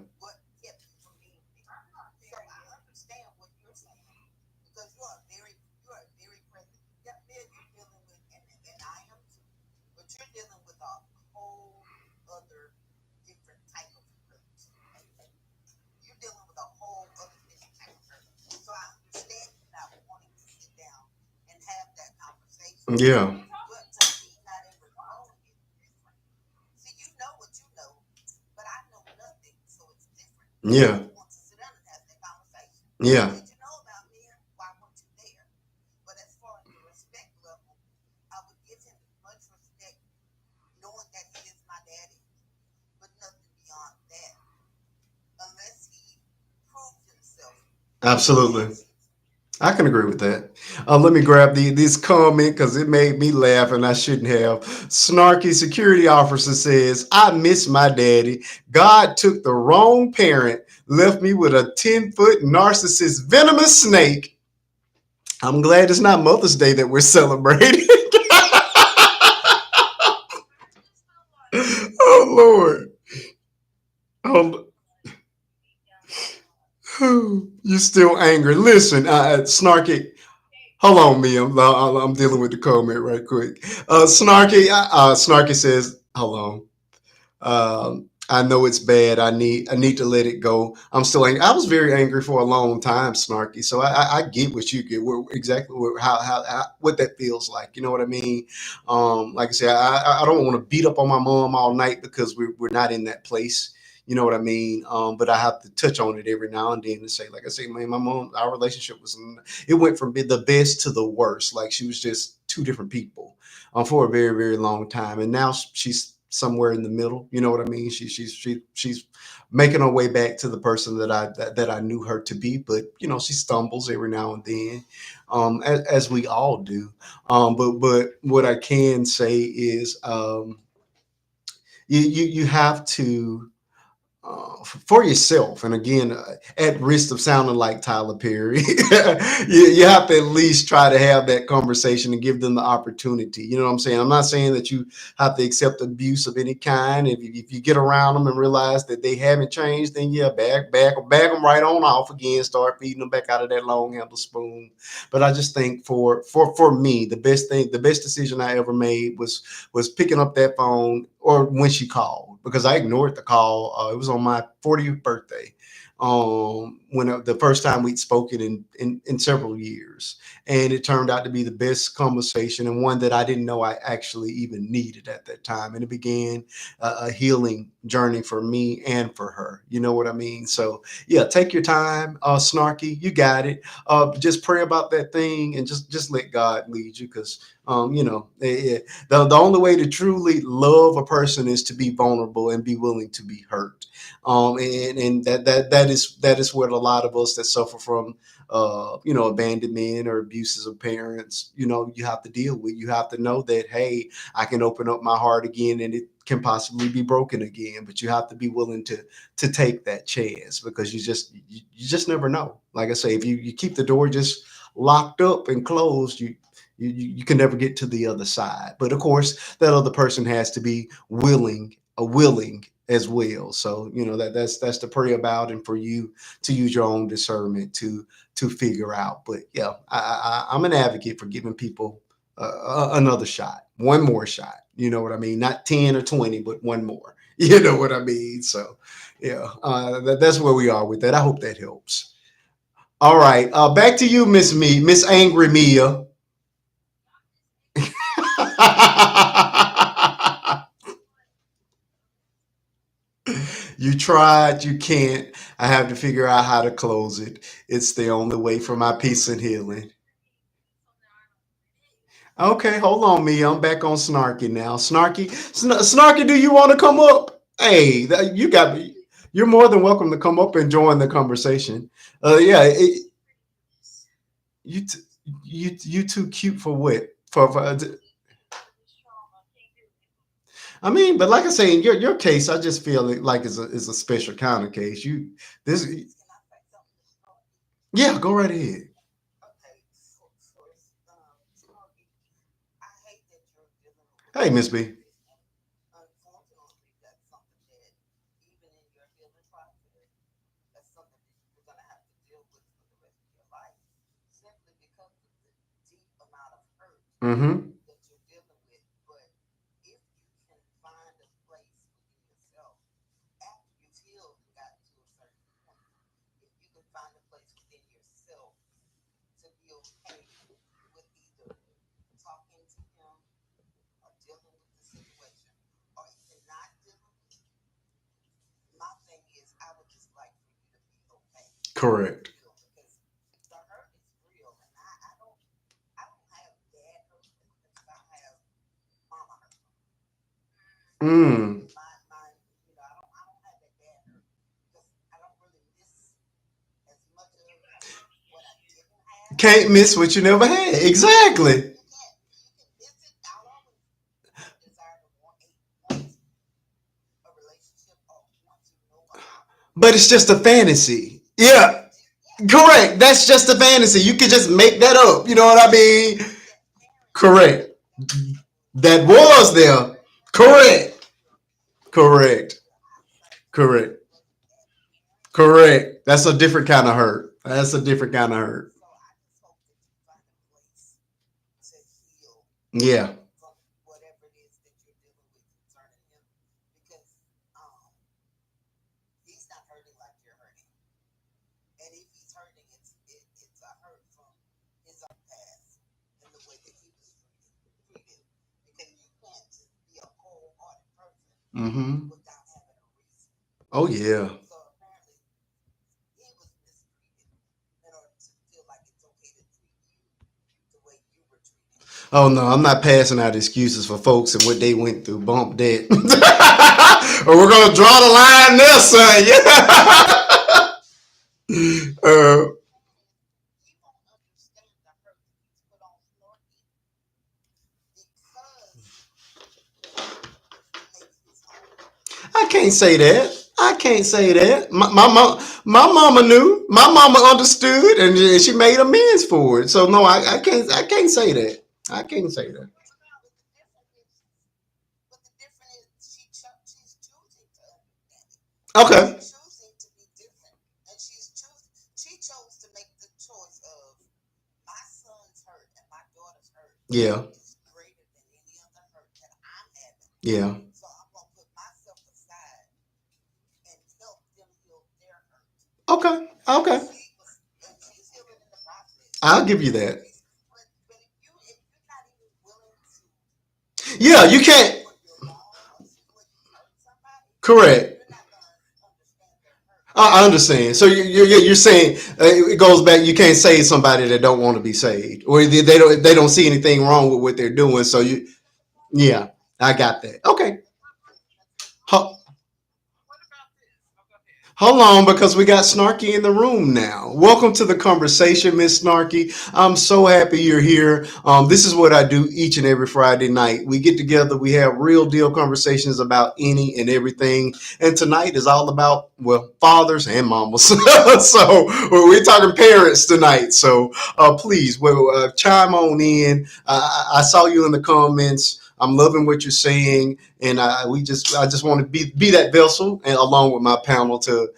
Yeah. Yeah. Yeah. Absolutely. I can agree with that. Let me grab this comment because it made me laugh and I shouldn't have. Snarky security officer says, I miss my daddy. God took the wrong parent, left me with a 10-foot narcissist venomous snake. I'm glad it's not Mother's Day that we're celebrating. Oh, Lord. Oh, you're still angry. Listen, Snarky, hold on, me. I'm dealing with the comment right quick. Snarky says, hold on. I know it's bad. I need to let it go. I'm still angry. I was very angry for a long time, Snarky. So I get what you get. Exactly how what that feels like. You know what I mean? Like I said, I don't want to beat up on my mom all night because we're not in that place. You know what I mean? But I have to touch on it every now and then and say, like I say, man, my mom, our relationship was, it went from the best to the worst. Like she was just two different people for a very, very long time. And now she's somewhere in the middle. You know what I mean? She's making her way back to the person that I knew her to be. But you know, she stumbles every now and then, as we all do. But what I can say is, you have to, for yourself. And again, at risk of sounding like Tyler Perry, you have to at least try to have that conversation and give them the opportunity. You know what I'm saying? I'm not saying that you have to accept abuse of any kind. If you get around them and realize that they haven't changed, then yeah, bag them right on off again. Start feeding them back out of that long handle spoon. But I just think for me, the best decision I ever made was picking up that phone or when she called, because I ignored the call. It was on my 40th birthday. When the first time we'd spoken in several years, and it turned out to be the best conversation and one that I didn't know I actually even needed at that time, and it began a healing journey for me and for her. You know what I mean? So yeah, take your time, Snarky. You got it. Just pray about that thing and just let God lead you, because you know, the only way to truly love a person is to be vulnerable and be willing to be hurt. And that is what a lot of us that suffer from you know, abandonment or abuses of parents, you know, you have to deal with. You have to know that, hey, I can open up my heart again and it can possibly be broken again, but you have to be willing to take that chance, because you just never know. Like I say, if you keep the door just locked up and closed, you can never get to the other side. But of course, that other person has to be willing as well. So you know, that's to pray about, and for you to use your own discernment to figure out. But yeah, I'm an advocate for giving people another shot, one more shot. You know what I mean? Not 10 or 20, but one more. You know what I mean? So yeah, that's where we are with that. I hope that helps. All right, back to you, Miss Angry Mia. You tried, you can't. I have to figure out how to close it. It's the only way for my peace and healing. Okay, hold on, me. I'm back on Snarky now. Snarky, do you want to come up? Hey, you got me. You're more than welcome to come up and join the conversation. Yeah, you t- you too cute for what? I mean, but like I say, in your case, I just feel like it's a special kind of case. You this Yeah, go right ahead. Hey, Miss B. Mm-hmm. Correct. Mm. Can't miss what you never had. Exactly. But it's just a fantasy. Yeah, correct. That's just a fantasy. You could just make that up. You know what I mean? Correct. That was there. Correct. Correct. Correct. Correct. That's a different kind of hurt. That's a different kind of hurt. Yeah. Mm-hmm. Oh yeah. Oh no, I'm not passing out excuses for folks and what they went through. Bump that. Or we're gonna draw the line there, son. Yeah. I can't say that. I can't say that. My mama knew. My mama understood, and she made amends for it. So no, I can't. I can't say that. I can't say that. Okay. Yeah. Yeah. Okay. Okay. I'll give you that. Yeah, you can't. Correct. I understand. So you're saying it goes back. You can't save somebody that don't want to be saved, or they don't see anything wrong with what they're doing. So you, yeah, I got that. Okay. Ho- Hold on, because we got Snarky in the room now. Welcome to the conversation, Miss Snarky. I'm so happy you're here. This is what I do each and every Friday night. We get together, we have real deal conversations about any and everything. And tonight is all about, well, fathers and mamas. So we're talking parents tonight. So please, well, chime on in. I saw you in the comments. I'm loving what you're saying, and I just want to be that vessel, and along with my panel to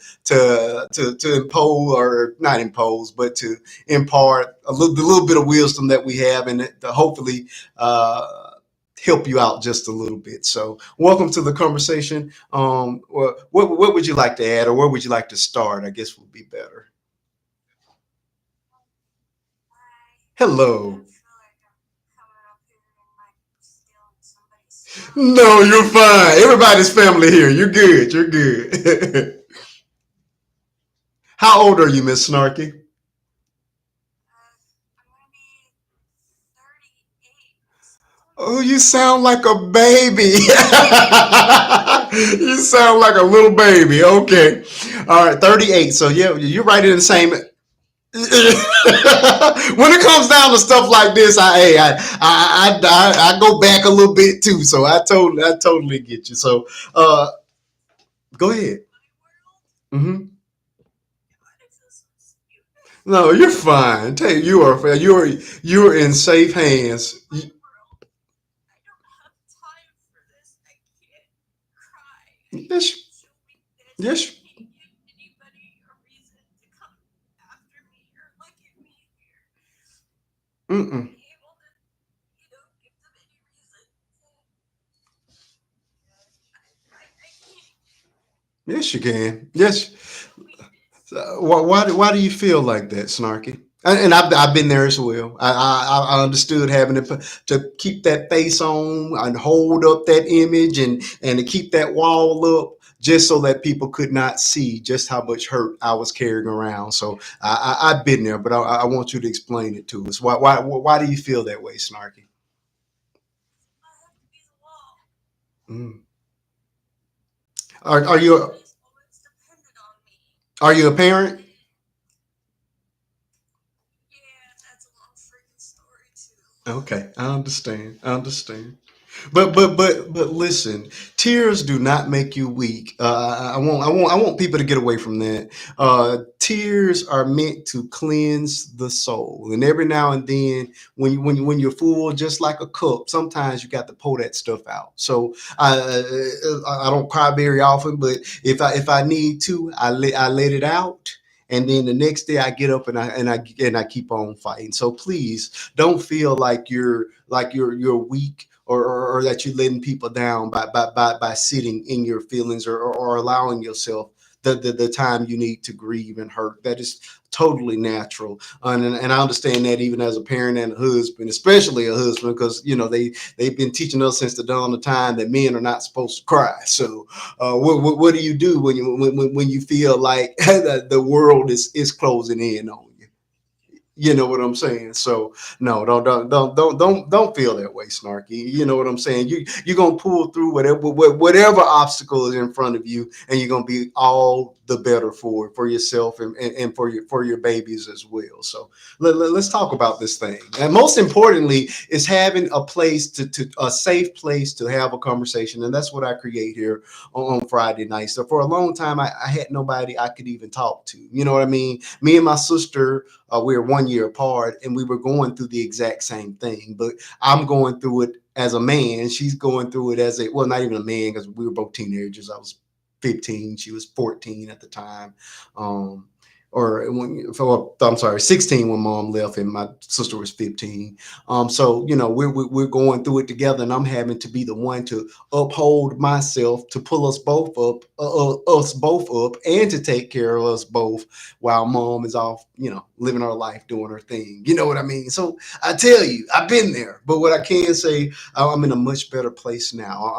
impose, or not impose, but to impart a little bit of wisdom that we have, and to hopefully help you out just a little bit. So, welcome to the conversation. What would you like to add, or where would you like to start? I guess would be better. Hello. No, you're fine. Everybody's family here. You're good. You're good. How old are you, Miss Snarky? Oh, you sound like a baby. You sound like a little baby. Okay. All right, 38. So yeah, you're right in the same. When it comes down to stuff like this, I go back a little bit too. So I totally get you. So go ahead. Hmm. No, you're fine. Tell you are in safe hands. Yes, yes. Mm-mm. Yes, you can. Yes. Why do you feel like that, Snarky? And I've been there as well. I understood having to keep that face on and hold up that image and to keep that wall up just so that people could not see just how much hurt I was carrying around. So I've been there, but I want you to explain it to us. Why do you feel that way, Snarky? Mm. Are you a parent? Okay, I understand. I understand. But listen, tears do not make you weak. I want people to get away from that. Tears are meant to cleanse the soul, and every now and then, when you're full, just like a cup, sometimes you got to pour that stuff out. So I don't cry very often, but if I need to, I let it out. And then the next day I get up and I keep on fighting. So please don't feel like you're weak, that you're letting people down by sitting in your feelings, or allowing yourself the time you need to grieve and hurt. That is totally natural. And I understand that even as a parent and a husband, especially a husband, because they've been teaching us since the dawn of time that men are not supposed to cry. So what do you do when you feel like the world is closing in on you? You know what I'm saying? So no, don't feel that way, Snarky. You know what I'm saying? You're gonna pull through whatever obstacle is in front of you, and you're gonna be all the better for yourself and for your babies as well. So let's talk about this thing. And most importantly, is having a place to a safe place to have a conversation, and that's what I create here on Friday night. So for a long time, I had nobody I could even talk to. You know what I mean? Me and my sister, we were 1 year apart, and we were going through the exact same thing. But I'm going through it as a man. She's going through it as not even a man, because we were both teenagers. I was 15, she was 14 at the time. Um, I'm sorry, 16 when mom left, and my sister was 15. So we're going through it together, and I'm having to be the one to uphold myself, to pull us both up, and to take care of us both while mom is off, living her life, doing her thing. You know what I mean? So I tell you, I've been there. But what I can say, I'm in a much better place now.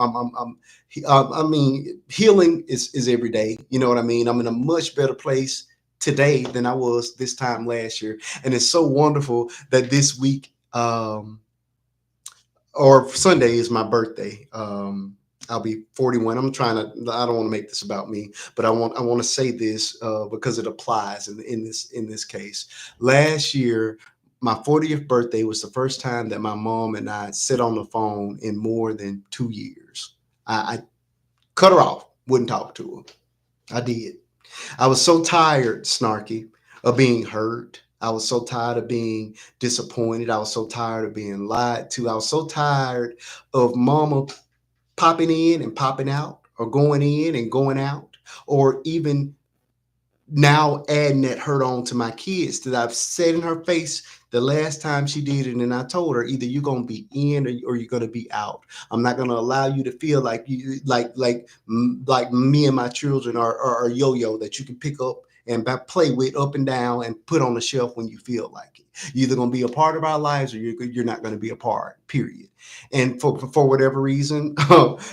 I mean, healing is every day. You know what I mean? I'm in a much better place today than I was this time last year, and it's so wonderful that this week, or Sunday, is my birthday. I'll be 41. I don't want to make this about me, but I want to say this because it applies in this case. Last year, my 40th birthday was the first time that my mom and I sit on the phone in more than 2 years. I cut her off, wouldn't talk to her. I did. I was so tired, Snarky, of being hurt. I was so tired of being disappointed. I was so tired of being lied to. I was so tired of mama popping in and popping out, or going in and going out, or even now adding that hurt on to my kids, that I've said in her face the last time she did it. And I told her, either you're going to be in, or you're going to be out. I'm not going to allow you to feel like you like me and my children are a yo-yo that you can pick up and play with up and down and put on the shelf when you feel like it. You're either going to be a part of our lives, or you're not going to be a part, period. And for whatever reason,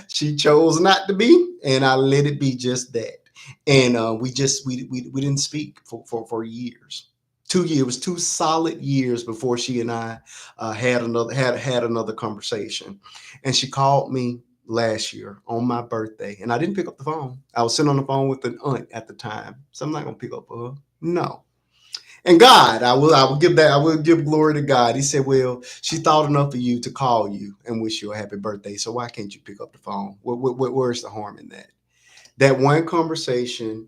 she chose not to be, and I let it be just that. And we didn't speak for years. 2 years, it was 2 solid years before she and I had another conversation. And she called me last year on my birthday, and I didn't pick up the phone. I was sitting on the phone with an aunt at the time, so I'm not gonna pick up for her. No. And God, I will give glory to God. He said, "Well, she thought enough of you to call you and wish you a happy birthday. So why can't you pick up the phone? Where's the harm in that?" That one conversation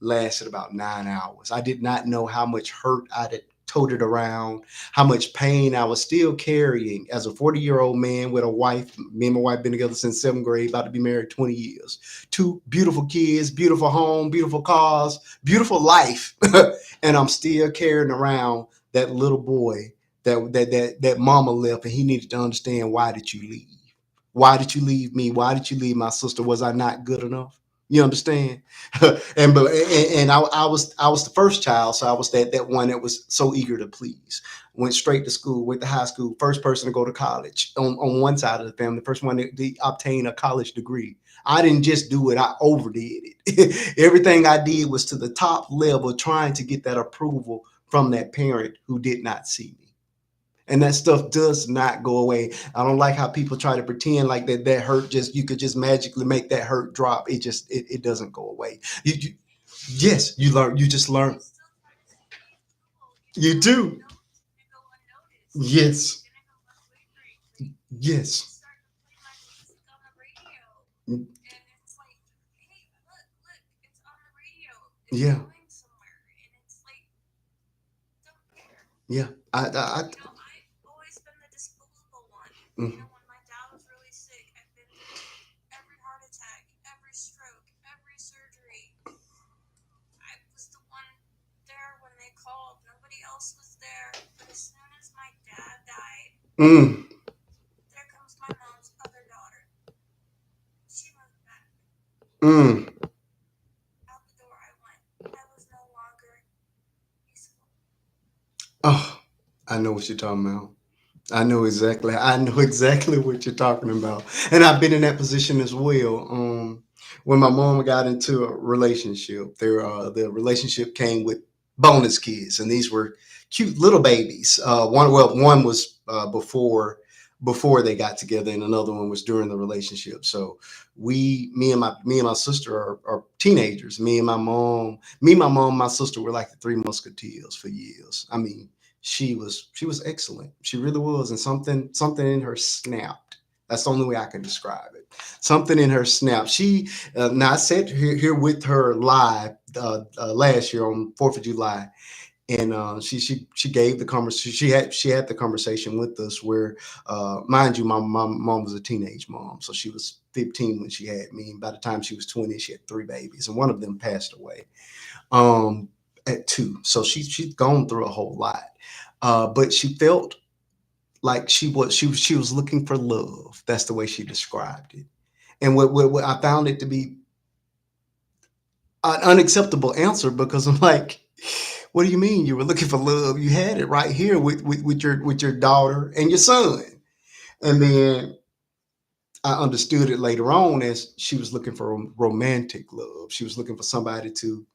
lasted about 9 hours. I did not know how much hurt I had toted around, how much pain I was still carrying as a 40-year-old man with a wife. Me and my wife been together since seventh grade, about to be married 20 years. Two beautiful kids, beautiful home, beautiful cars, beautiful life. And I'm still carrying around that little boy that mama left, and he needed to understand, why did you leave? Why did you leave me? Why did you leave my sister? Was I not good enough? You understand? And I was the first child, so I was that one that was so eager to please. Went straight to school, went to high school, first person to go to college on one side of the family, the first one to obtain a college degree. I didn't just do it; I overdid it. Everything I did was to the top level, trying to get that approval from that parent who did not see me. And that stuff does not go away. I don't like how people try to pretend like that hurt, just you could just magically make that hurt drop. It doesn't go away. Yes, you just learn. You do. Yes. Yes. Yeah. Yeah. Mhm. Mm. Mm. I know what you're talking about. I know exactly. I know exactly what you're talking about, and I've been in that position as well. When my mom got into a relationship, the relationship came with bonus kids, and these were cute little babies. One was before they got together, and another one was during the relationship. So me and my sister are teenagers. My sister were like the three musketeers for years. I mean, she was excellent. She really was, and something in her snapped. That's the only way I can describe it. Something in her snapped. Now I sat here with her live last year on July 4th, and she gave the conversation. She had the conversation with us where, mind you, my mom was a teenage mom, so she was 15 when she had me. And by the time she was 20, she had three babies, and one of them passed away um, at two. So she's gone through a whole lot, but she felt like she was looking for love. That's the way she described it. And what I found it to be an unacceptable answer, because I'm like, what do you mean you were looking for love? You had it right here with your daughter and your son. And then I understood it later on as she was looking for romantic love. She was looking for somebody to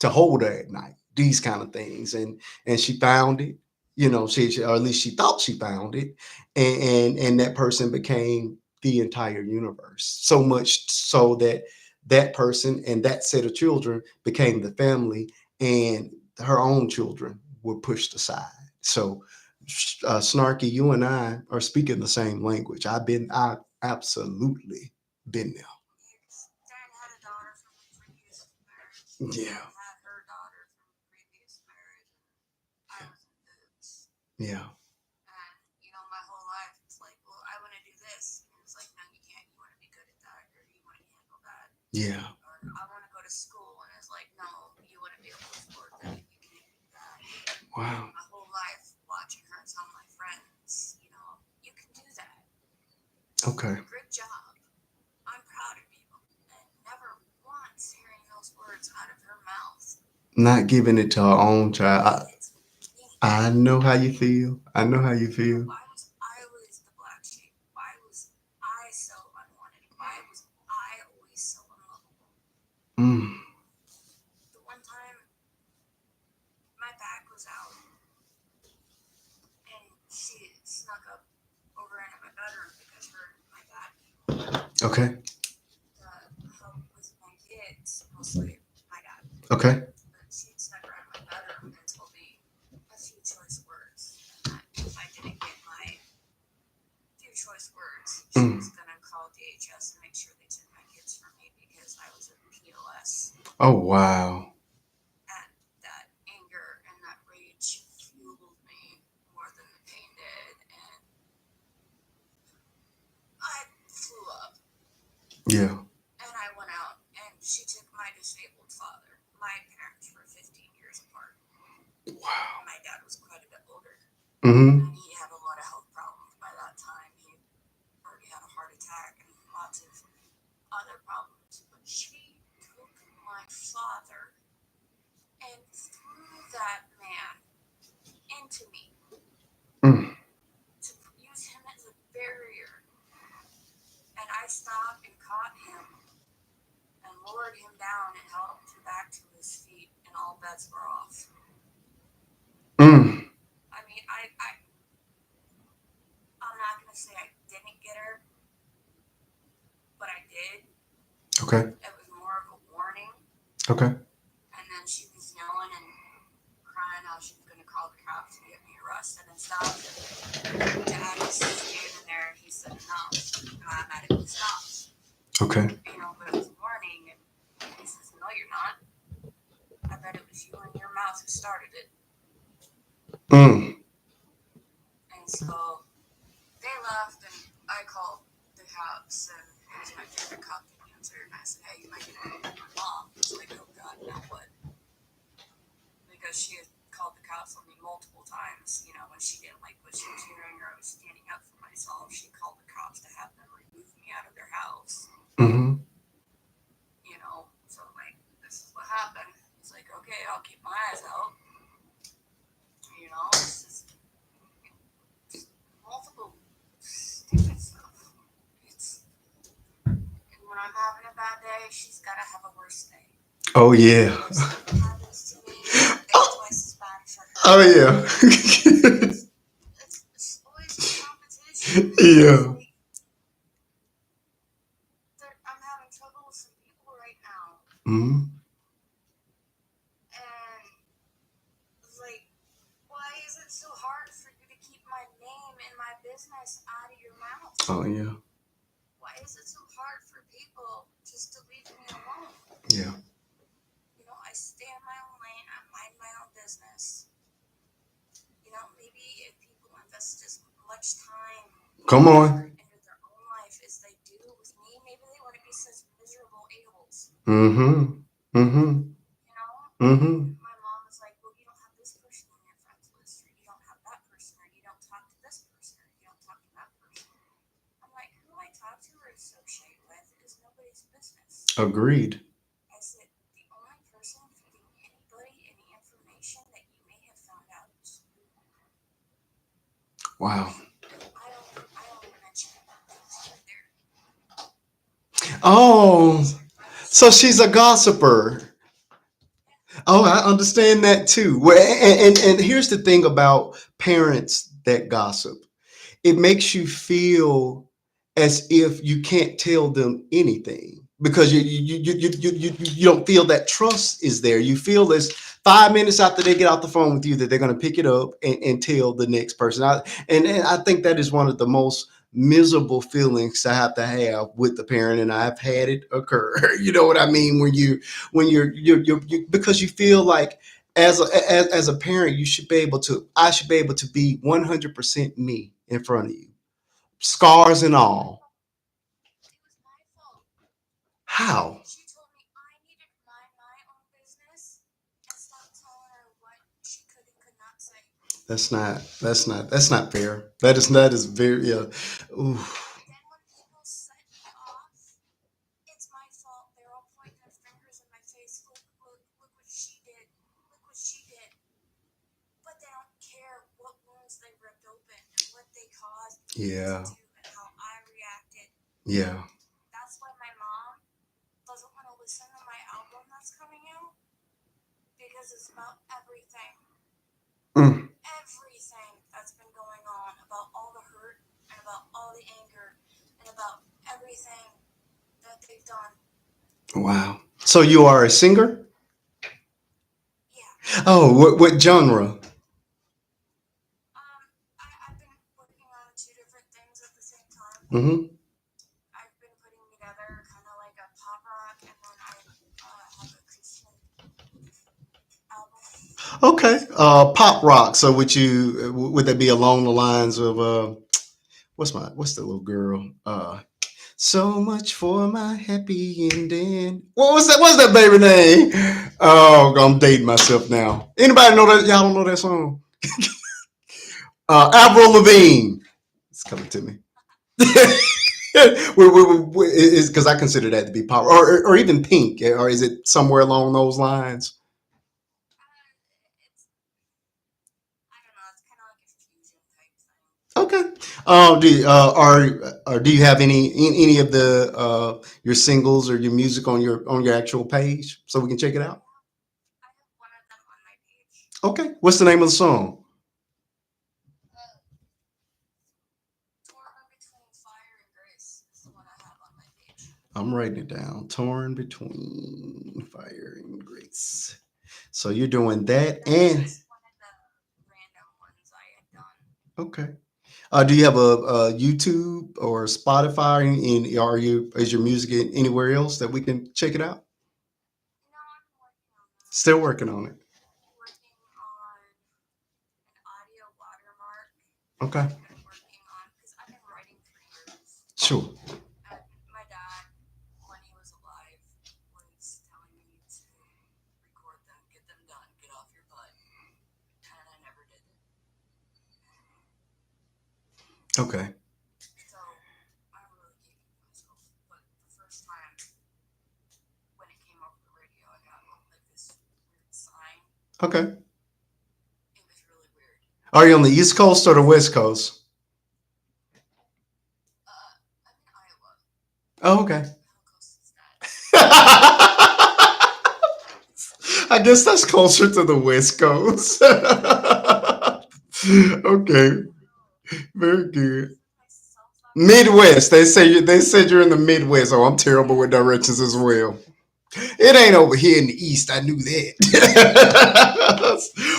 hold her at night, these kind of things. And she found it. Or at least she thought she found it, and that person became the entire universe. So much so that that person and that set of children became the family, and her own children were pushed aside. So, Snarky, you and I are speaking the same language. I absolutely been there. Yeah. Yeah. Yeah. Wow. Okay. Not giving it to her own child. I know how you feel. I know how you feel. Mm. Okay. Okay. Mm. Oh wow. Yeah. Wow. Mm-hmm. Mm. Mm. Okay. Okay. Okay. Mm. Mm-hmm. Oh yeah. Oh yeah. Yeah. Mhm. Oh yeah. Yeah. Come on. Mm-hmm. Mm-hmm. Mm-hmm. Agreed. Wow. Oh, so she's a gossiper. Oh, I understand that too. Well, and here's the thing about parents that gossip. It makes you feel as if you can't tell them anything because you don't feel that trust is there. You feel as 5 minutes after they get off the phone with you that they're going to pick it up and tell the next person. And I think that is one of the most miserable feelings to have with the parent, and I've had it occur. You know what I mean? When you're because you feel like as a parent, I should be able to be 100% me in front of you, scars and all. How? That's not fair. That is very, yeah. Ooh. Yeah. Yeah. Mm. Wow. So you are a singer? Oh, what genre? Mm-hmm. Okay. Pop rock. So would that be along the lines of what's the little girl? So much for my happy ending. What's that baby name? Oh, I'm dating myself now. Anybody know that? Y'all don't know that song? Avril Lavigne. It's coming to me. Because I consider that to be pop, or even Pink, or is it somewhere along those lines? Okay. Do you have any of the your singles or your music on your actual page so we can check it out? Okay. What's the name of the song? I'm writing it down. Torn between fire and grace. So you're doing that and okay. Do you have a YouTube or Spotify? And is your music anywhere else that we can check it out? Still working on it. Okay. Sure. Okay. Okay. Are you on the East Coast or the West Coast? Oh, okay. I guess that's closer to the West Coast. Okay, very good. Midwest. They said you're in the Midwest. Oh, I'm terrible with directions as well. It ain't over here in the East. I knew that.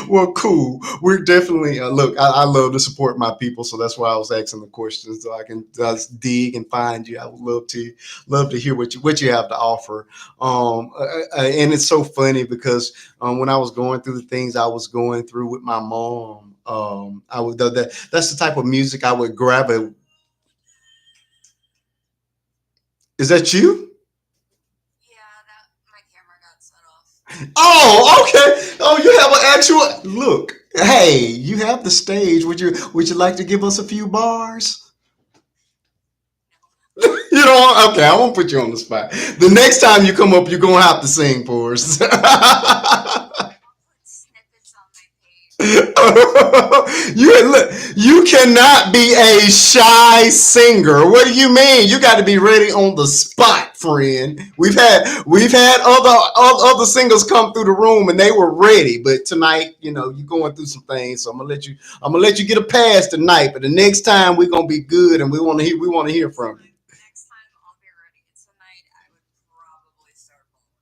Well, cool. We're definitely look. I love to support my people, so that's why I was asking the questions so I can just dig and find you. I would love to hear what you have to offer. And it's so funny because when I was going through the things I was going through with my mom, I would that's the type of music I would grab. Is that you? Oh, okay. Oh, you have an actual look. Hey, you have the stage. Would you like to give us a few bars? You know, okay, I won't put you on the spot. The next time you come up, you're gonna have to sing for us. You cannot be a shy singer. What do you mean? You got to be ready on the spot, friend. We've had other singers come through the room and they were ready, but tonight, you're going through some things. So I'm gonna let you get a pass tonight. But the next time we're gonna be good, and we want to hear from you.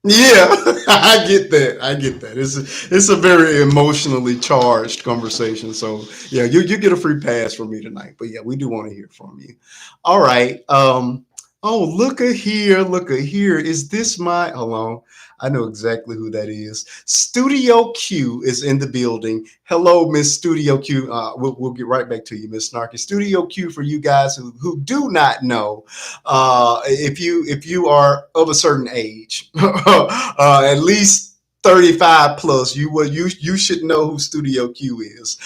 Yeah, I get that. I get that. It's a very emotionally charged conversation. So yeah, you get a free pass from me tonight. But yeah, we do want to hear from you. All right. Oh, look at here. Look at here. Is this my hold on? I know exactly who that is. Studio Q is in the building. Hello, Miss Studio Q. We'll get right back to you, Miss Snarky. Studio Q for you guys who do not know. If you are of a certain age, at least 35 plus, you should know who Studio Q is.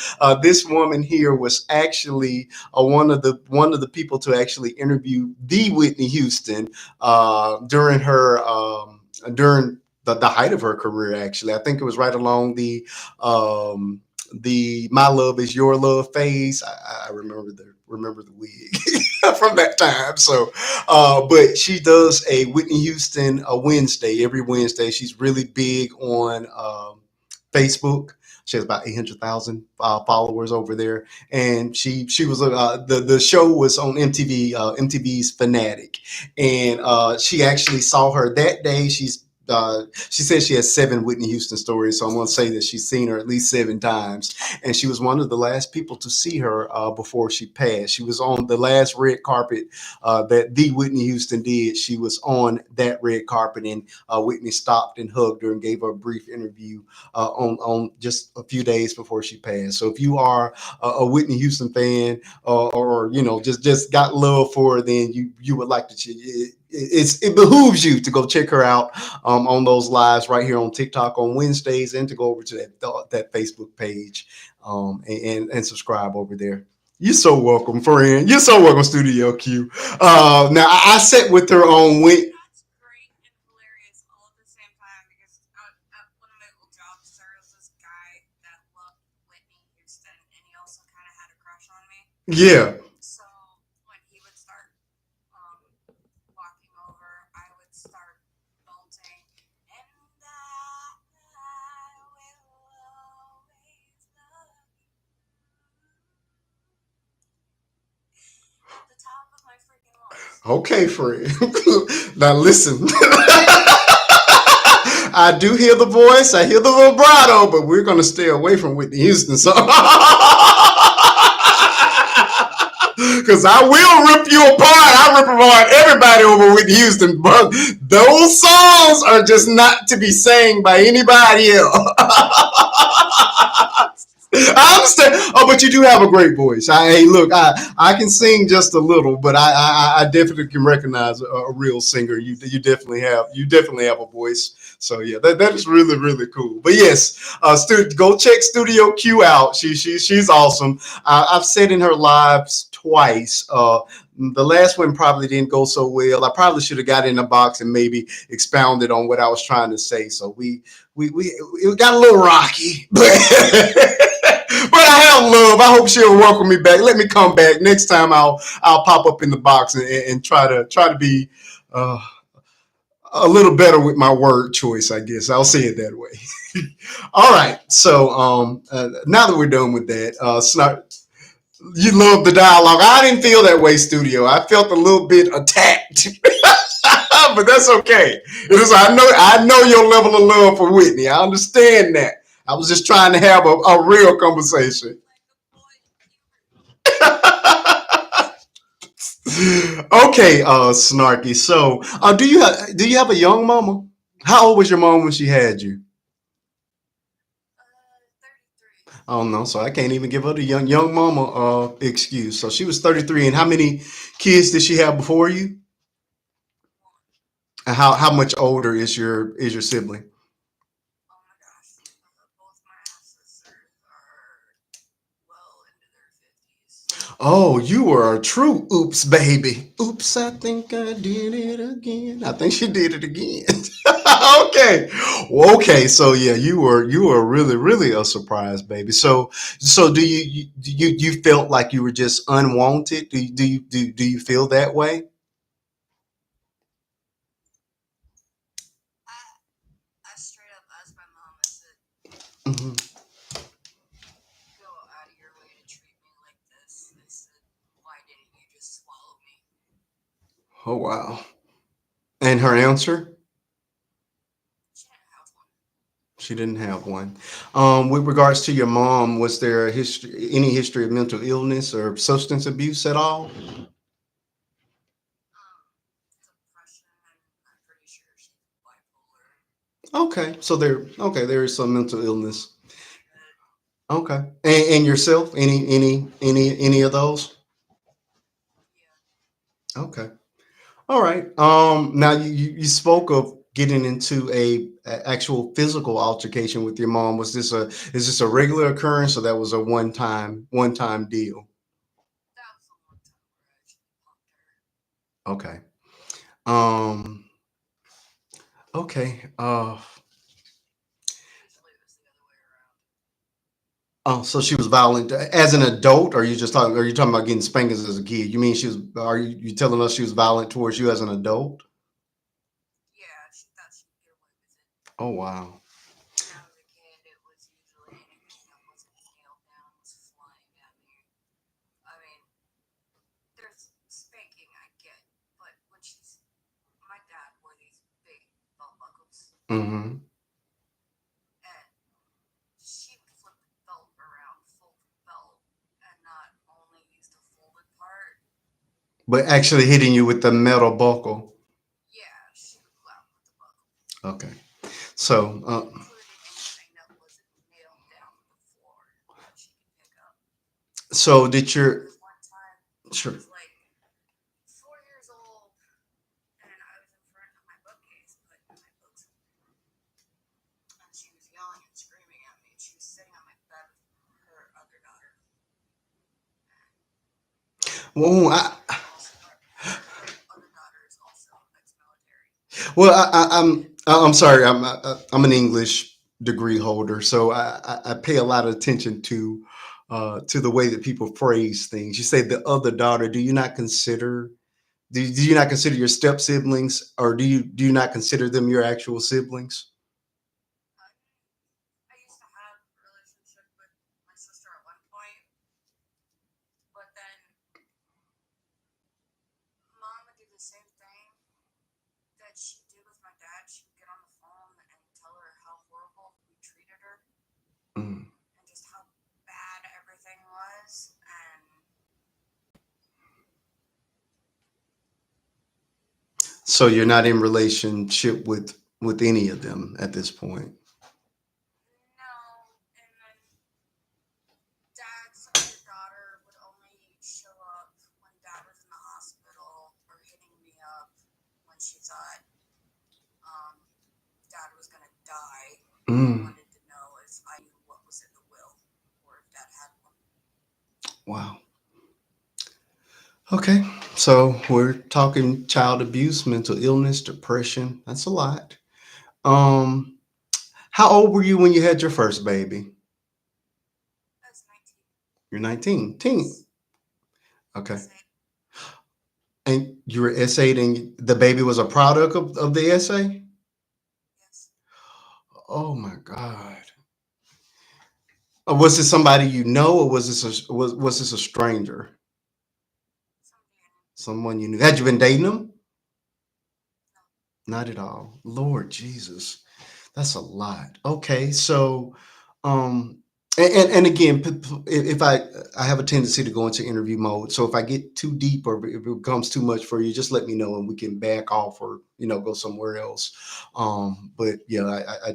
This woman here was actually one of the people to actually interview the Whitney Houston during the height of her career. Actually, I think it was right along the "My Love Is Your Love" phase. I remember the wig from that time. So, but she does a Whitney Houston a Wednesday every Wednesday. She's really big on Facebook. She has about 800,000 followers over there, and she was the show was on MTV, MTV's Fanatic, and she actually saw her that day. She said she has 7 Whitney Houston stories, so I'm going to say that she's seen her at least 7 times, and she was one of the last people to see her before she passed. She was on the last red carpet that the Whitney Houston did. She was on that red carpet, and Whitney stopped and hugged her and gave her a brief interview on just a few days before she passed. So if you are a Whitney Houston fan, or just got love for her, then you would like to. It behooves you to go check her out on those lives right here on TikTok on Wednesdays, and to go over to that Facebook page and subscribe over there. You're so welcome, friend. You're so welcome, Studio Q. Now I sat with her on Wed. Yeah. Okay, friend. Now listen. I do hear the voice. I hear the vibrato, but we're gonna stay away from Whitney Houston. So, because I will rip you apart. I rip apart everybody over Whitney Houston, but those songs are just not to be sang by anybody else. I understand. Oh, but you do have a great voice. Hey, look, I can sing just a little, but I definitely can recognize a real singer. You definitely have a voice. So yeah, that is really really cool. But yes, go check Studio Q out. She's awesome. I've said in her lives twice. The last one probably didn't go so well. I probably should have got in the box and maybe expounded on what I was trying to say. So we it got a little rocky, but but I have love. I hope she'll welcome me back. Let me come back next time. I'll pop up in the box and try to be. Uh, a little better with my word choice, I guess. I'll say it that way. All right. So now that we're done with that, Snart, you love the dialogue. I didn't feel that way, studio. I felt a little bit attacked, but that's okay. It is. I know your level of love for Whitney. I understand that. I was just trying to have a real conversation. Okay, Snarky. So, do you have a young mama? How old was your mom when she had you? Oh no, so I can't even give her the young mama excuse. So she was 33, and how many kids did she have before you? And how much older is your sibling? Oh, you were a true oops baby. Oops, I think I did it again. I think she did it again. Okay. Well, okay, so yeah, you were really a surprise baby. So do you felt like you were just unwanted? Do you feel that way? Hmm. Oh wow. And her answer? She didn't have one. With regards to your mom, was there any history of mental illness or substance abuse at all? Okay, so there is some mental illness. Okay, and yourself, any of those? Okay, all right. Now you spoke of getting into a actual physical altercation with your mom. Is this a regular occurrence, or that was a one time deal? Okay. Um. Okay. Oh, so she was violent as an adult, or are you just talking? Are you talking about getting spankings as a kid? You mean she was? Are you telling us she was violent towards you as an adult? Oh wow. Mm-hmm. But actually hitting you with the metal buckle. Okay. So, so did your sure? Well, I'm sorry. I'm an English degree holder, so I pay a lot of attention to the way that people phrase things. You say the other daughter. Do you not consider your step siblings, or do you not consider them your actual siblings? Mm. So you're not in relationship with any of them at this point. Mm. Wow. Okay. So we're talking child abuse, mental illness, depression. That's a lot. Um, how old were you when you had your first baby? You're 19. Teen. Okay. And you were essayed, and the baby was a product of the essay? Oh my God. Was this somebody you know, or was this a stranger? Someone you knew. Had you been dating them? Not at all. Lord Jesus. That's a lot. Okay, so um and again, if I have a tendency to go into interview mode, so if I get too deep or if it becomes too much for you, just let me know and we can back off or go somewhere else. But yeah,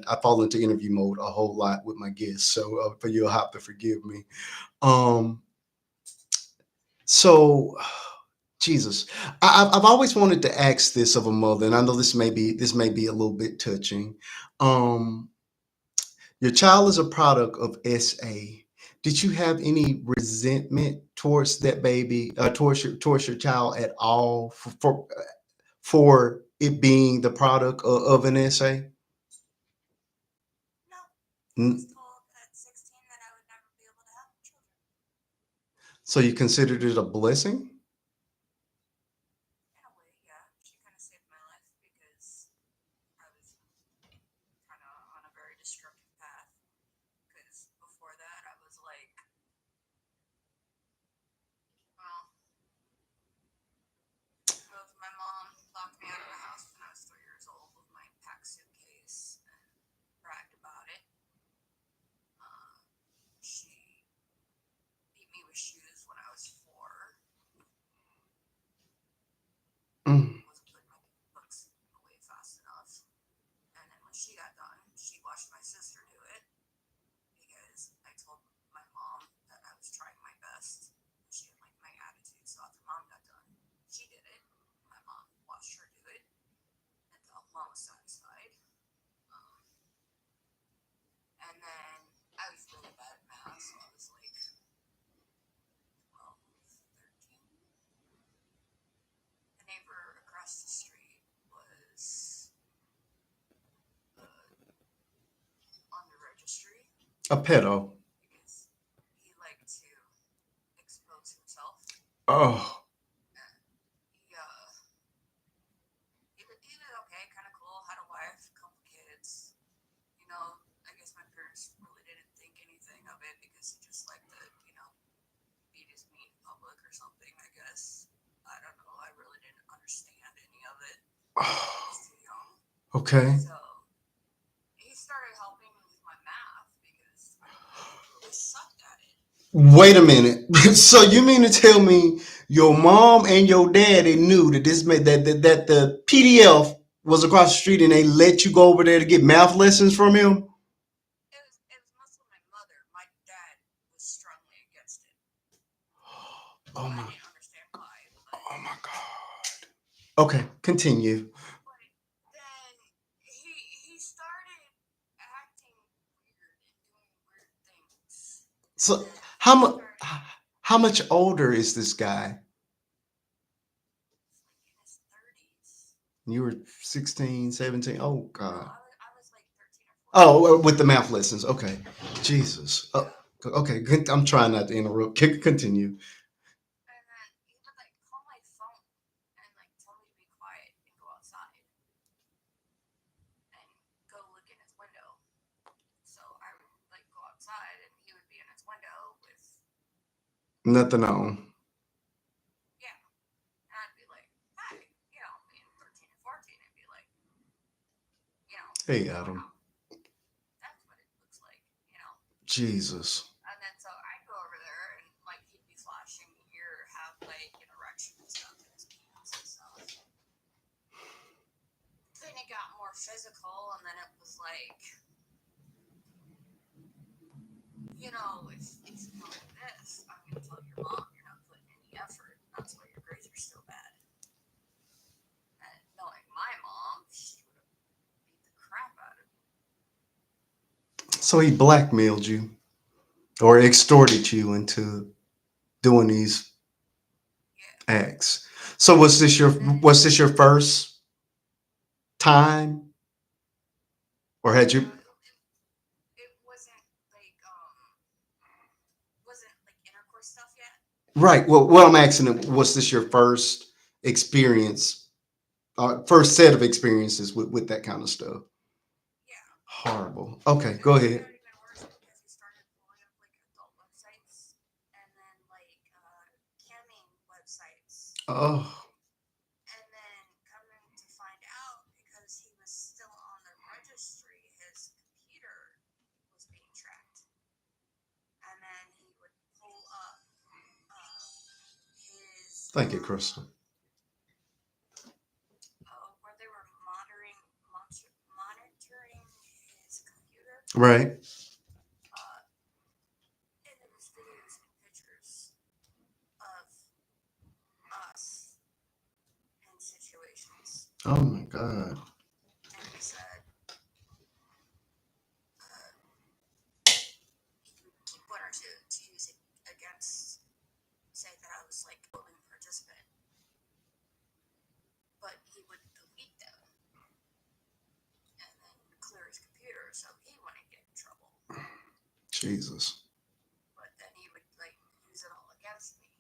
I fall into interview mode a whole lot with my guests, so but you'll have to forgive me. Um, so Jesus, I've always wanted to ask this of a mother, and I know this may be a little bit touching. Um, your child is a product of SA. Did you have any resentment towards that baby, towards your child at all for it being the product of an SA? N- So you considered it a blessing? Mm. A pedo. Oh. Okay. Wait a minute. So you mean to tell me your mom and your daddy knew that that the PDF was across the street and they let you go over there to get math lessons from him? Oh my oh my God. Okay, continue. So how much how much older is this guy? You were 16, 17. Oh God. Oh, with the math lessons. Okay. Jesus. Okay. I'm trying not to interrupt. Continue. Nothing on. Hey, Adam. Jesus. So he blackmailed you or extorted you into doing these acts. So was this your first time, or had you? Right. Well, what I'm asking, was this your first experience, first set of experiences with that kind of stuff. Yeah. Horrible. Okay, go It ahead. got even worse because he started pulling up like adult websites and then like camming websites. Oh, And then coming to find out, because he was still on the registry, his computer was being tracked. And then he would pull up his thank you, Crystal. where they were monitoring his computer, Right. uh, and there was videos and pictures of us in situations. Oh my God. And he said uh, he wanted to use it against, say that I was like a willing participant, but he would delete them and then clear his computer so he wouldn't get in trouble. Jesus. But then he would like use it all against me,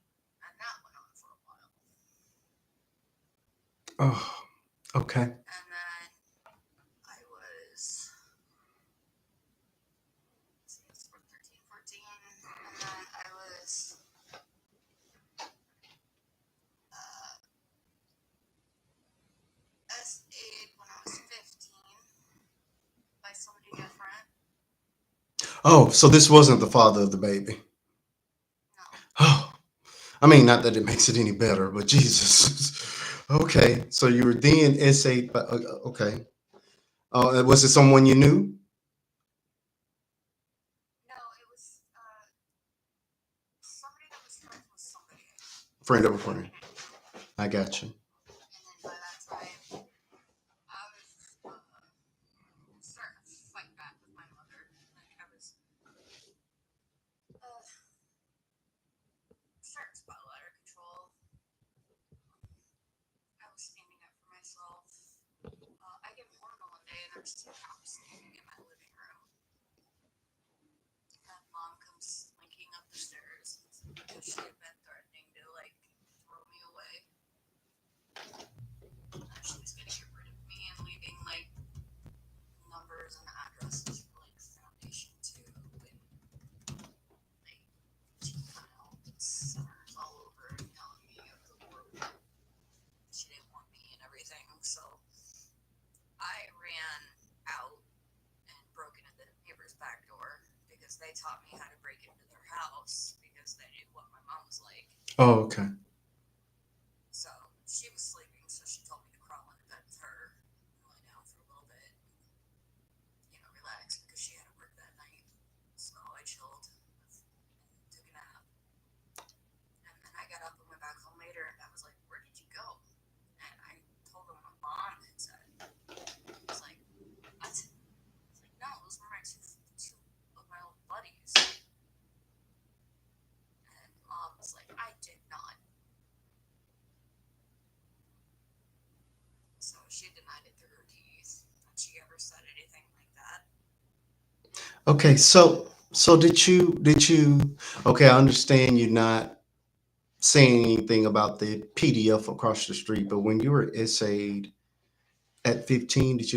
and that went on for a while. Oh, okay. And then I was, let's see, it's 13, 14, and then I was uh, S8 when I was 15 by somebody different. Oh, so this wasn't the father of the baby. No, Oh, I mean, not that it makes it any better, but Jesus. Okay, so you were then SA. Okay. Was it someone you knew? no, it was somebody that was friends with somebody. Friend of a friend. Yeah. I got you. And then by that time, I was starting to fight back with my mother. Like I was uh, starting to spiral out of control. I was standing up for myself. I get hormonal one day and I'm standing in my living room. And mom comes slinking up the stairs because she had been threatening to like throw me away. She was gonna get rid of me and leaving like numbers and addresses for like Foundation 2 and like juvenile centers all over and telling me of the world. She didn't want me and everything, so I ran out and broke into the neighbor's back door because they taught me how to break into their house because they knew what my mom was like. Oh, okay. So she was sleeping, so she told me to crawl into bed with her and lie down for a little bit and, relax because she had to work that night. So I chilled and took a nap. And then I got up and went back home later and I was like, "Where did you go?" And I told them what mom had said. I was like, "What?" I was like, "No, those were my two of my old buddies." And mom was like, "I did not." So she denied it through her teeth that she ever said anything like that. Okay, so did you okay, I understand you not saying anything about the PDF across the street, but when you were essayed at 15, did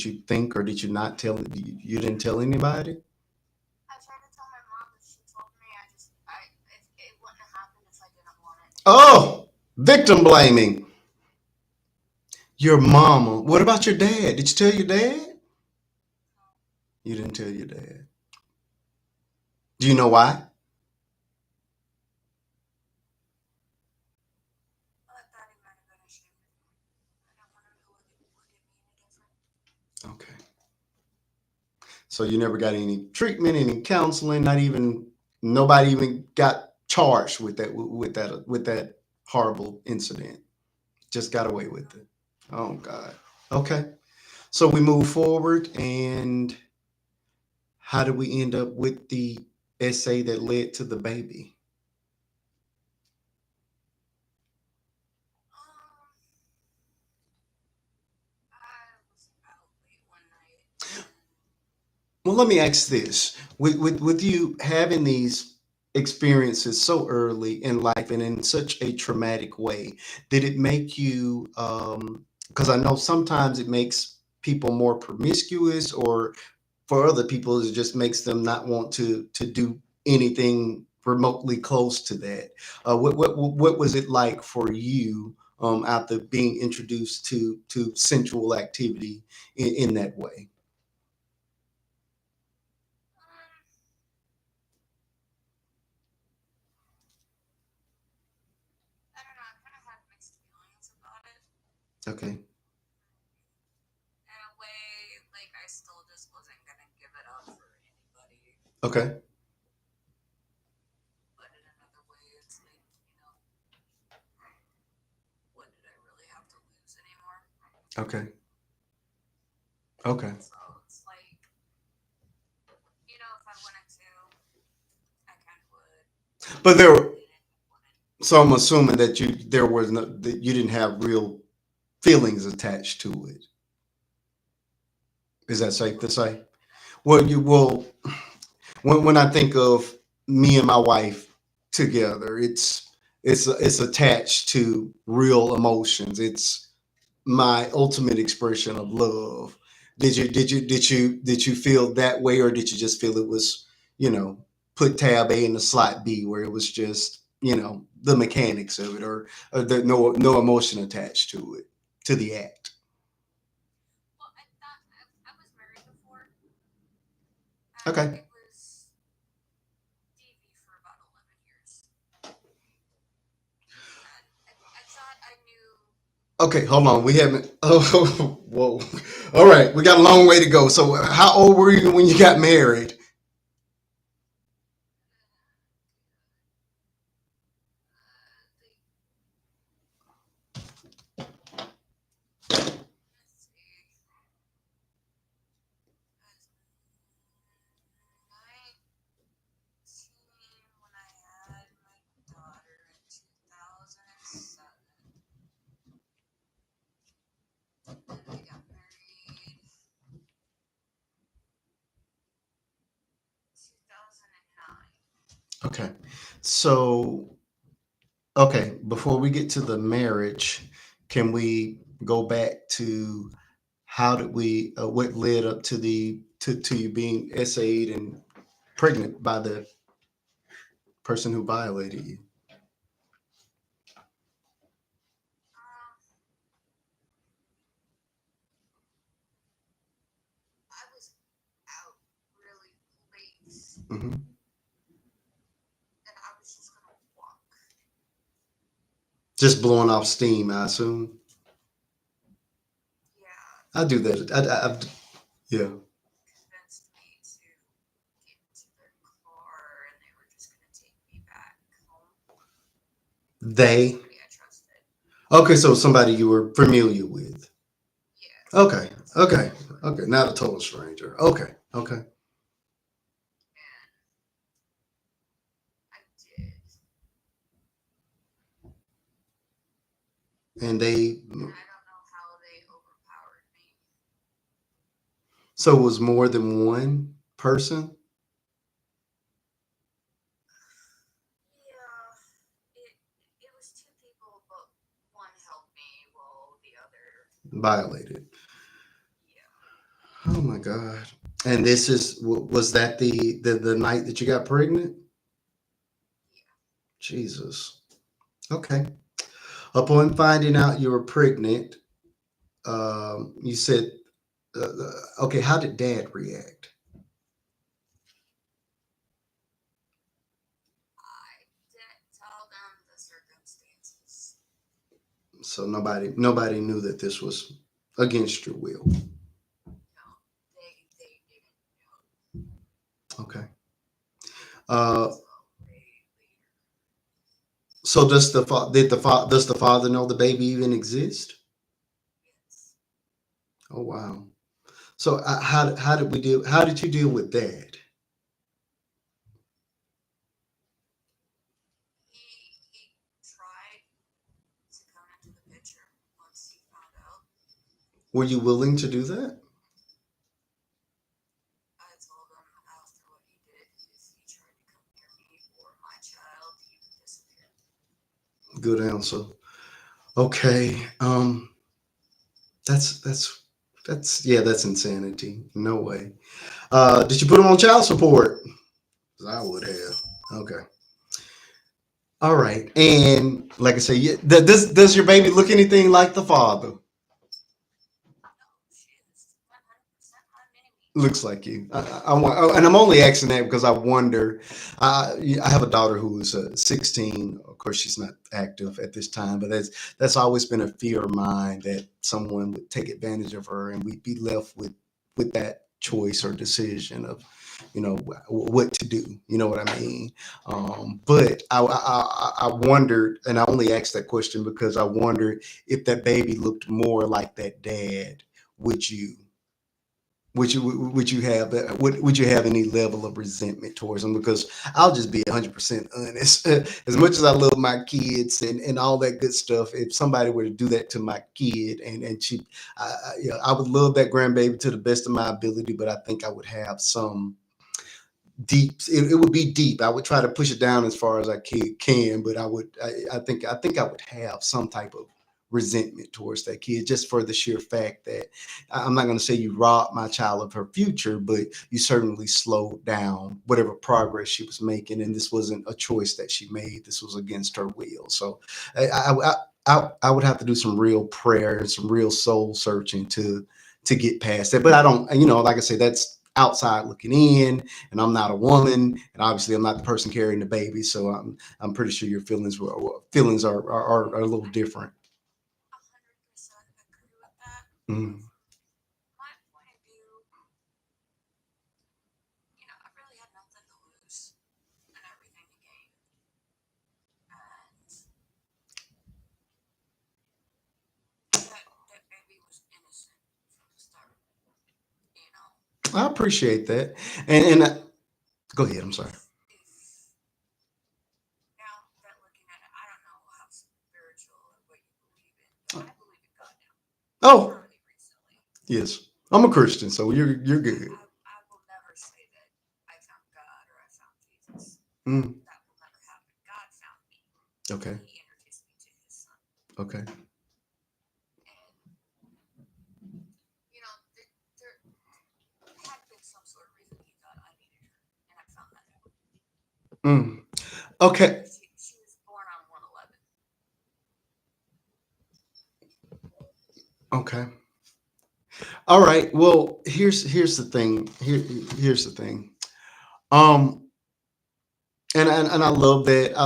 you think or did you not tell you didn't tell anybody? I tried to tell my mom, but she told me it wouldn't have happened if I didn't want it. Oh, victim blaming. Your mama. What about your dad? Did you tell your dad? No, You didn't tell your dad. Do you know why? I thought he might have been ashamed of me. I don't want him to look at me any different. Okay. So you never got any treatment, any counseling, not even nobody even got charged with that horrible incident. Just got away with it. Oh God. Okay. So we move forward, and how did we end up with the essay that led to the baby? Um, I was out late one night and Well, let me ask this: with you having these experiences so early in life and in such a traumatic way, did it make you, because I know sometimes it makes people more promiscuous, or for other people it just makes them not want to do anything remotely close to that. What was it like for you, after being introduced to sensual activity in that way? I don't know. I kind of had mixed feelings about it. Okay. In a way, like I still just wasn't gonna give it up for anybody. Okay. But in another way, it's like, what did I really have to lose anymore? Okay. Okay. So it's like, if I wanted to, I kind of would. But But there, then if I wanted, so I'm assuming that there was no, that you didn't have real feelings attached to it. Is that safe to say? Well, you will. When I think of me and my wife together, it's attached to real emotions. It's my ultimate expression of love. Did you feel that way, or did you just feel it was, you know put tab A in the slot B, where it was just, the mechanics of it, or there no emotion attached to it, to the act? well, I thought I was married before, and Okay. it was DV for about 11 years. And I thought I knew. Okay, hold on. We haven't. Oh, whoa. All right, we got a long way to go. So, how old were you when you got married? Like, let's see. I was 19 when I had my daughter in 2007. And I got married 2009. Okay. So, okay, before we get to the marriage, can we go back to how did we, what led up to to you being SA'd and pregnant by the person who violated you? Um, I was out really late, Hmm. and I was just gonna walk. Just blowing off steam, I assume. Yeah, I do they that. Yeah. convinced me to get into their car, and they were just gonna take me back home. They. Somebody I trusted. Okay, so somebody you were familiar with. Yes, Okay. it's a Okay. total Okay. stranger. Not a total stranger. Okay. Okay. And I did. And they. And I don't know how they overpowered me. So it was more than one person Yeah, it it was two people, but one helped me while the other, violated. yeah, Oh my God. And this is, was that the night that you got pregnant? yeah. Jesus. Okay. Upon finding out you were pregnant, you said, okay, how did dad react? I didn't tell them the circumstances. So nobody knew that this was against your will. No, they didn't know Okay. Uh, until way later. so does the father know the baby even exist? Yes, Oh wow. So how did we deal? How did you deal with that? he tried to come into the picture once he found out. Were you willing to do that? I told him after what he did, if he tried to come near me or Good answer. Okay. That's that's yeah, that's insanity. No way. Did you put him on child support? 'Cause I would have. Okay. All right. And like I say, does your baby look anything like the father? No, she is 100% my mini me. Looks like you. And I'm only asking that because I wonder. I have a daughter who is 16. Of course, she's not active at this time, but that's always been a fear of mine that someone would take advantage of her, and we'd be left with that choice or decision of, what to do. You know what I mean? But I wondered, and I only asked that question because I wondered if that baby looked more like that dad. Would you? Would you have would you have any level of resentment towards them? Because I'll just be 100% honest. As much as I love my kids and all that good stuff, if somebody were to do that to my kid and she, I would love that grandbaby to the best of my ability, but I think I would have some deep. It would be deep. I would try to push it down as far as I can, but I think I would have some type of resentment towards that kid just for the sheer fact that I'm not going to say you robbed my child of her future, but you certainly slowed down whatever progress she was making, and this wasn't a choice that she made. This was against her will. So I would have to do some real prayer and some real soul searching to get past that. But I don't, like I say, that's outside looking in, and I'm not a woman, and obviously I'm not the person carrying the baby, so I'm pretty sure your feelings are a little I different. 100% agree with that. Mm. My point of view, I really had nothing to lose and everything to gain. And that baby was innocent from the start, you know. I appreciate that, and go ahead. I'm sorry. If now that looking at it, I don't know how spiritual or what you believe in, but I believe in God now. Oh, Fairly recently. yes, I'm a Christian, so you're good. I will never say that I found God or I found Jesus. Mm. That will never happen. God found me. Okay. He introduced me to his son. Okay. And, there had been some sort of reason he thought I needed her. And I found that out. Mm. Okay. She was born on 111. Okay. All right. Well, here's the thing. Here's the thing. Um, and I love that. I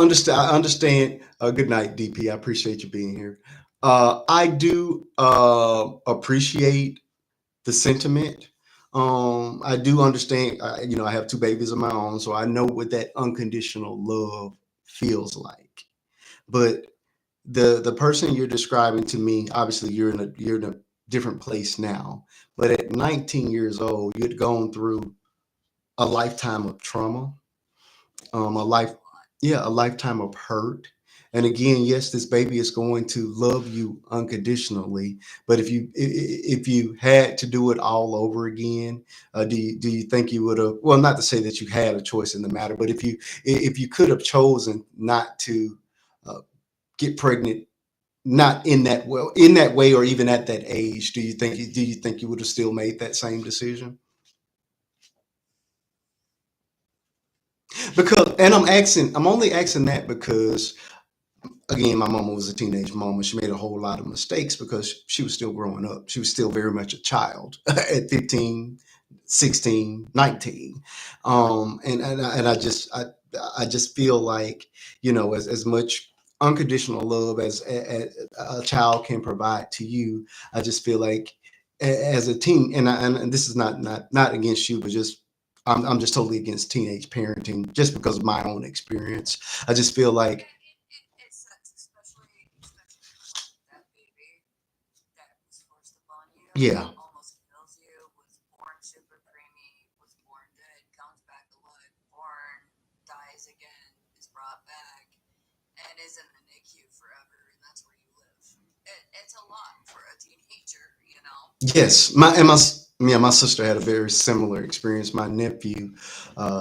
understand. Good night, DP. I appreciate you being here. I do appreciate the sentiment. I do understand. I have two babies of my own, so I know what that unconditional love feels like. But the person you're describing to me, obviously you're in a different place now. But at 19 years old, you'd gone through a lifetime of trauma, a life, A lot. yeah, a lifetime of hurt. And again, yes, this baby is going to love you unconditionally. But if you had to do it all over again, do you think you would have? Well, not to say that you had a choice in the matter, but if you could have chosen not to uh, get pregnant, not in that way, or even at that age, do you think you would have still made that same decision? Because, and I'm only asking that because, again, my mama was a teenage mama. She made a whole lot of mistakes because she was still growing up. She was still very much a child at 15, 16, 19. And I just feel like, as much unconditional love as a child can provide to you, I just feel like as a teen, and this is not against you, but just I'm just totally against teenage parenting just because of my own experience. I just feel like, It sucks, especially from that baby that was forced upon you, yeah. almost kills you, was born super preemie, was born dead, comes back alive, born, dies again, is brought back, and is in the NICU forever, and that's where you live. It's a lot for a teenager. Yes, my Yeah, my sister had a very similar experience. My nephew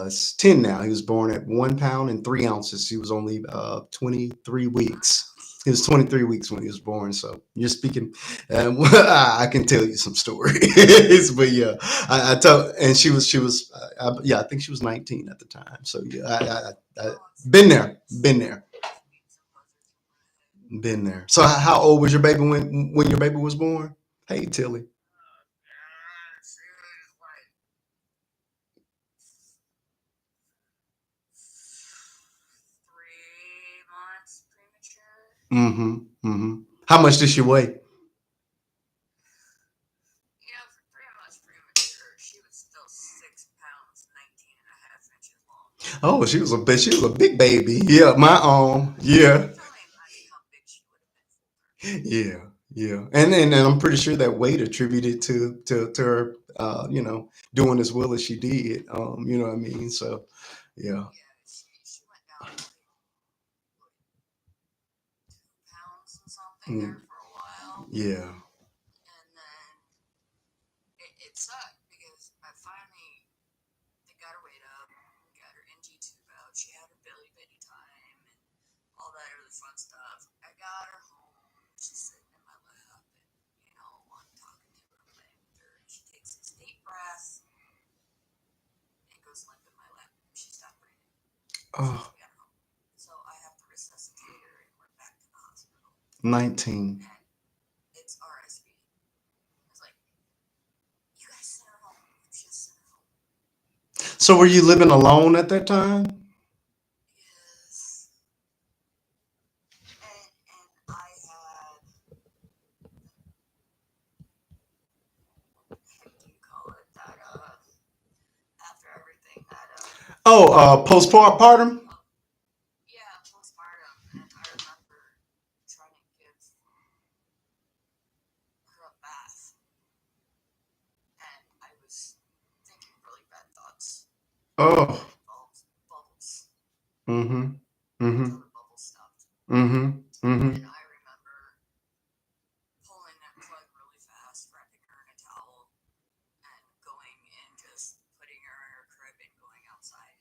is 10 now. He was born at 1 pound and 3 ounces. He was only 23 weeks. He was 23 weeks when he was born. So you're speaking, I can tell you some stories. But yeah, I told, and yeah, I think she was 19 at the time. So yeah, I Oh, it's been there, been there, beats and buzzards in my head. been there. So how old was your baby when your baby was born? Hey, Tilly. She was like 3 months premature. Mm-hmm. Mm-hmm. How much did she weigh? For 3 months premature, she was still 6 pounds, 19 and a half inches long. Oh, she was a big baby. Yeah, my You yeah, can only imagine how big she would have been full term. yeah, yeah. And I'm pretty sure that weight attributed to her doing as well as she did. You know what I mean? So yeah. Yeah, she went down like 2 pounds and something Mm, there for a while, yeah. and then it sucked because I finally they got her weight up, got her NG tube out. She had her belly bitty time and all that other fun stuff. I got her home. She's sitting in my lap, and I'm talking to her, playing with her, and she takes this deep breath and goes limp in my lap. She stopped breathing as soon as Oh, we got her home. So I have to resuscitate her and we're back to the hospital. 19. And it's RSV. I was like, you guys sent her home. You just sent her home. So were you living alone at that time? Yes. And I had, what do you call it? That after everything that Oh, postpartum. yeah, postpartum, and I remember trying to give her a bath, and I was thinking really bad thoughts Oh. that involved bubbles Mm-hmm. Mm-hmm. until the bubbles stopped. Mm-hmm. Mm-hmm. And I remember pulling that plug really fast, wrapping her in a towel, and going and just putting her in her crib and going outside.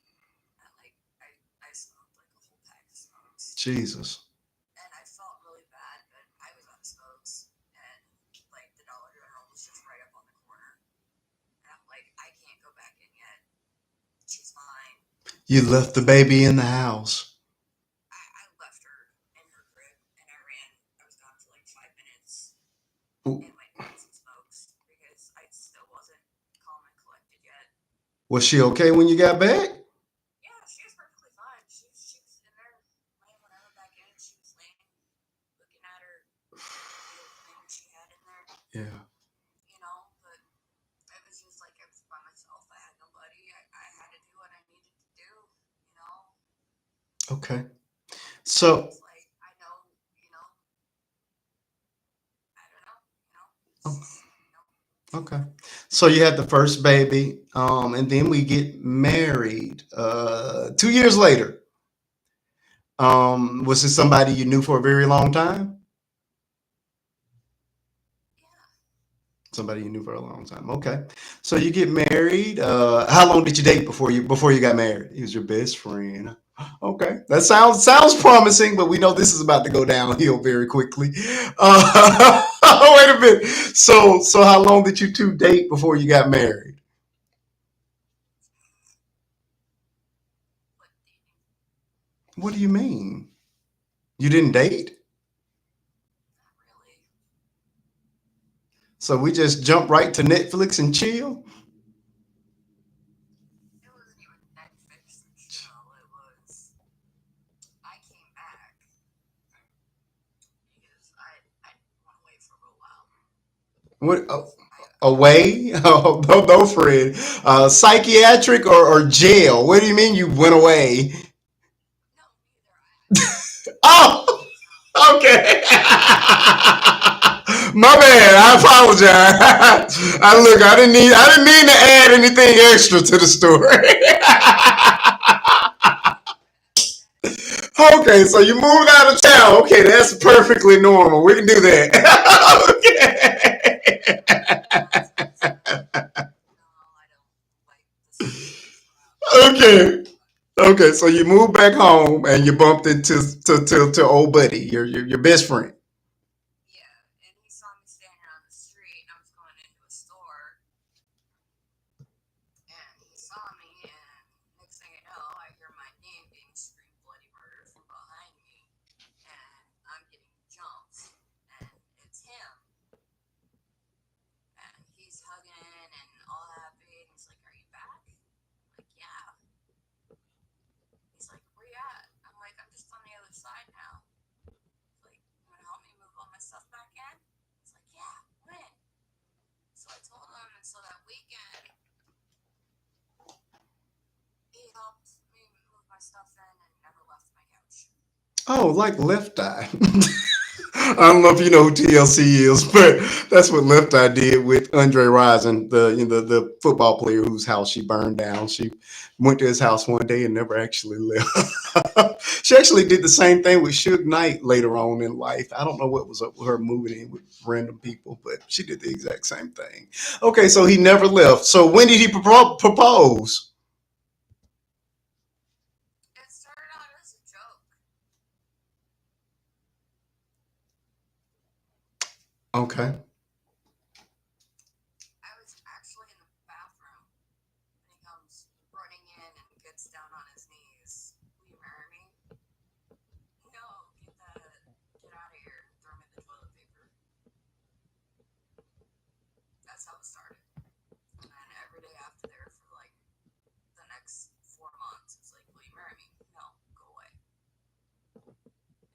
And I smoked like a whole pack of smokes. Jesus. And I felt really bad, but I was out of smokes, and like the Dollar General was just right up on the corner. And I'm like, I can't go back in yet. She's fine. You left the baby in the house. I left her in her crib and I ran. I was gone for like 5 minutes W- and went and got some smokes because I still wasn't calm and collected yet. Was she okay when you got back? Yeah, she was perfectly fine. She was in there laying when I went back in. She was laying, looking at her little thing she had in there, Yeah. but it was just like I was by myself. I had nobody. I had to do what I needed to do, you know. Okay. And So, it's like I know, I don't know, it's oh, just, okay. So you had the first baby, and then we get married 2 years later. Was it somebody you knew for a very long time? yeah. Somebody you knew for a long time. Okay. So you get married. How long did you date before you got married? He was your best friend. Okay, that sounds promising, but we know this is about to go downhill very quickly. Wait a minute. So how long did you two date before you got married? But dating, What do you mean? You didn't date? not really. So we just jump right to Netflix and chill? It wasn't even Netflix and chill. It was I came back because I went away for a little while What? because I Away? Oh, no, Fred. Psychiatric or jail? What do you mean you went away? no neither. I Oh, went to town. okay. My bad. I apologize. I didn't mean to add anything extra to the story. Okay, so you moved out of town. Okay, that's perfectly normal. We can do that. Not as bad as that. Okay. Okay. So you moved back home and you bumped into to old buddy, your best friend. Yeah, and he saw me standing on the street, and I was going into a store, and he saw me, and next thing I know, I hear my name being screamed bloody murder from behind me, and I'm getting jumped, and it's him, and he's hugging and all happy, and he's like, "Are you back?" I'm like, "Yeah." He's like, "Where you at?" I'm like, "I'm just on the other side now." He's like, "You want to help me move all my stuff back in?" He's like, "Yeah, when?" So I told him, and so that weekend, he helped me move my stuff in and never left my couch. Oh, like Left Eye. I don't know if you know who TLC is, but that's what Left Eye did with Andre Rison, the football player whose house she burned down. She went to his house one day and never actually left. She actually did the same thing with Suge Knight later on in life. I don't know what was up with her moving in with random people, but she did the exact same thing. Okay, so he never left. So when did he propose? It started out as a joke. Okay. I was actually in the bathroom, and he comes running in and gets down on his knees. "Will you marry me?" "No, get out of here. Throw me the toilet paper." That's how it started. And then every day after there for like the next 4 months, it's like, "Will you marry me?" "No, go away."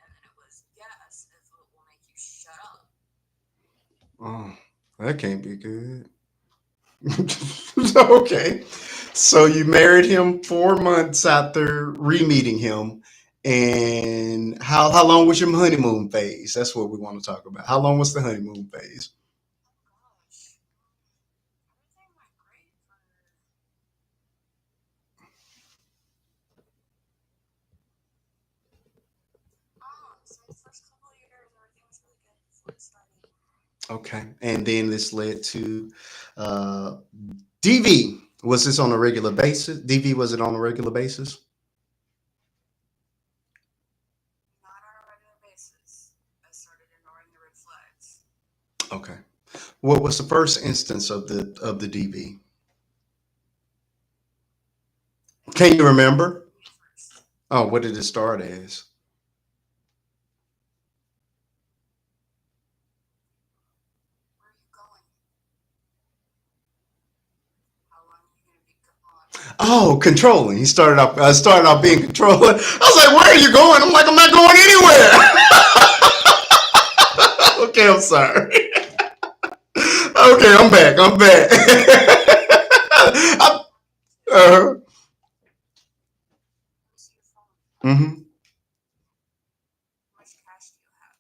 And then it was, "Yes, if it will make you shut up." Oh, that can't be good. Okay. So you married him 4 months after re-meeting him. And how long was your honeymoon phase? That's what we want to talk about. How long was the honeymoon phase? Oh gosh. Everything went great for, oh, so the first couple of years, everything was really good before it started. Okay. And then this led to uh, DV. Was this on a regular basis? DV, was it on a regular basis? Not on a regular basis. I started ignoring the red flags. Okay. What was the first instance of the DV? It Can you started remember? with me first. Oh, what did it start as? "Where are you going? How long are you going to be gone?" Oh, controlling. He started off being controlling. I was like, "Where are you going?" I'm like, "I'm not going anywhere." Okay, I'm sorry. Okay, I'm back. I'm back. "Who are you talking to? uh, Let me see your phone. hmm How much cash do you have?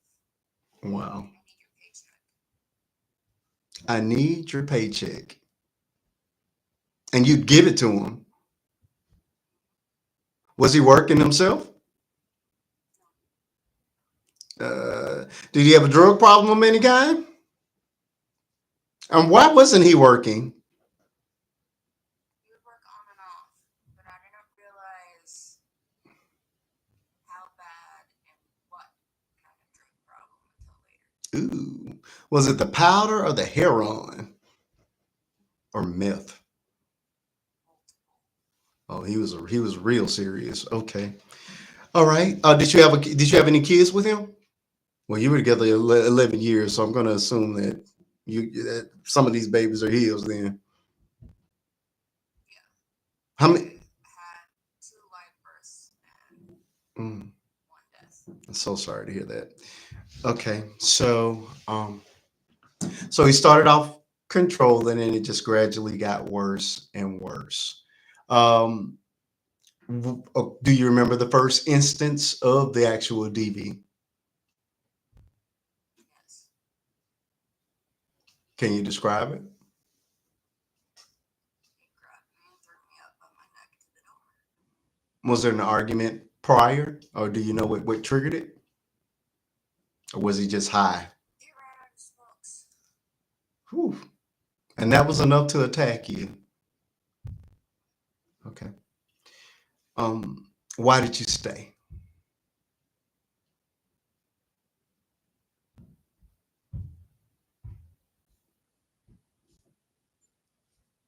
Wow. I need your paycheck." I need your paycheck, and you'd give it to him. Was he working himself? "No, Did he have a drug problem of any kind? And why wasn't he working? he would work on and off, but I didn't realize how bad and what kind of drug problem until later." Ooh, was it the powder or the heroin or meth? "Multiple." Oh, he was real serious. Okay. All right. Did you have any kids with him? Well, you were together 11 years, so I'm going to assume that that some of these babies are his. Then Yeah, how many? I had 2 live births and Mm, one death. I'm so sorry to hear that. Okay, so he started off controlling, and it just gradually got worse and worse. Um, do you remember the first instance of the actual DV? Yes. Can you describe it? He grabbed me and threw me up by my neck to the door. Was there an argument prior, or do you know what triggered it, or was he just high? He ran out of smokes. Whew. And that was enough to attack you. Okay. Why did you stay?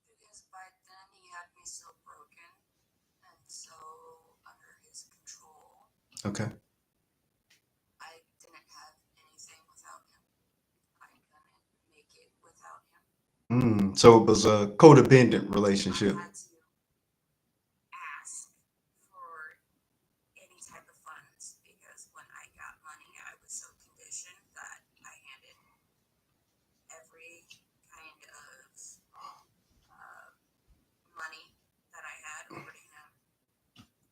Because by then he had me so broken and so under his control, Okay. I didn't have anything without him. I couldn't make it without him. So it was a codependent I relationship. had to ask for any type of funds because when I got money, I was so conditioned that I handed every kind of uh, money that I had over to him.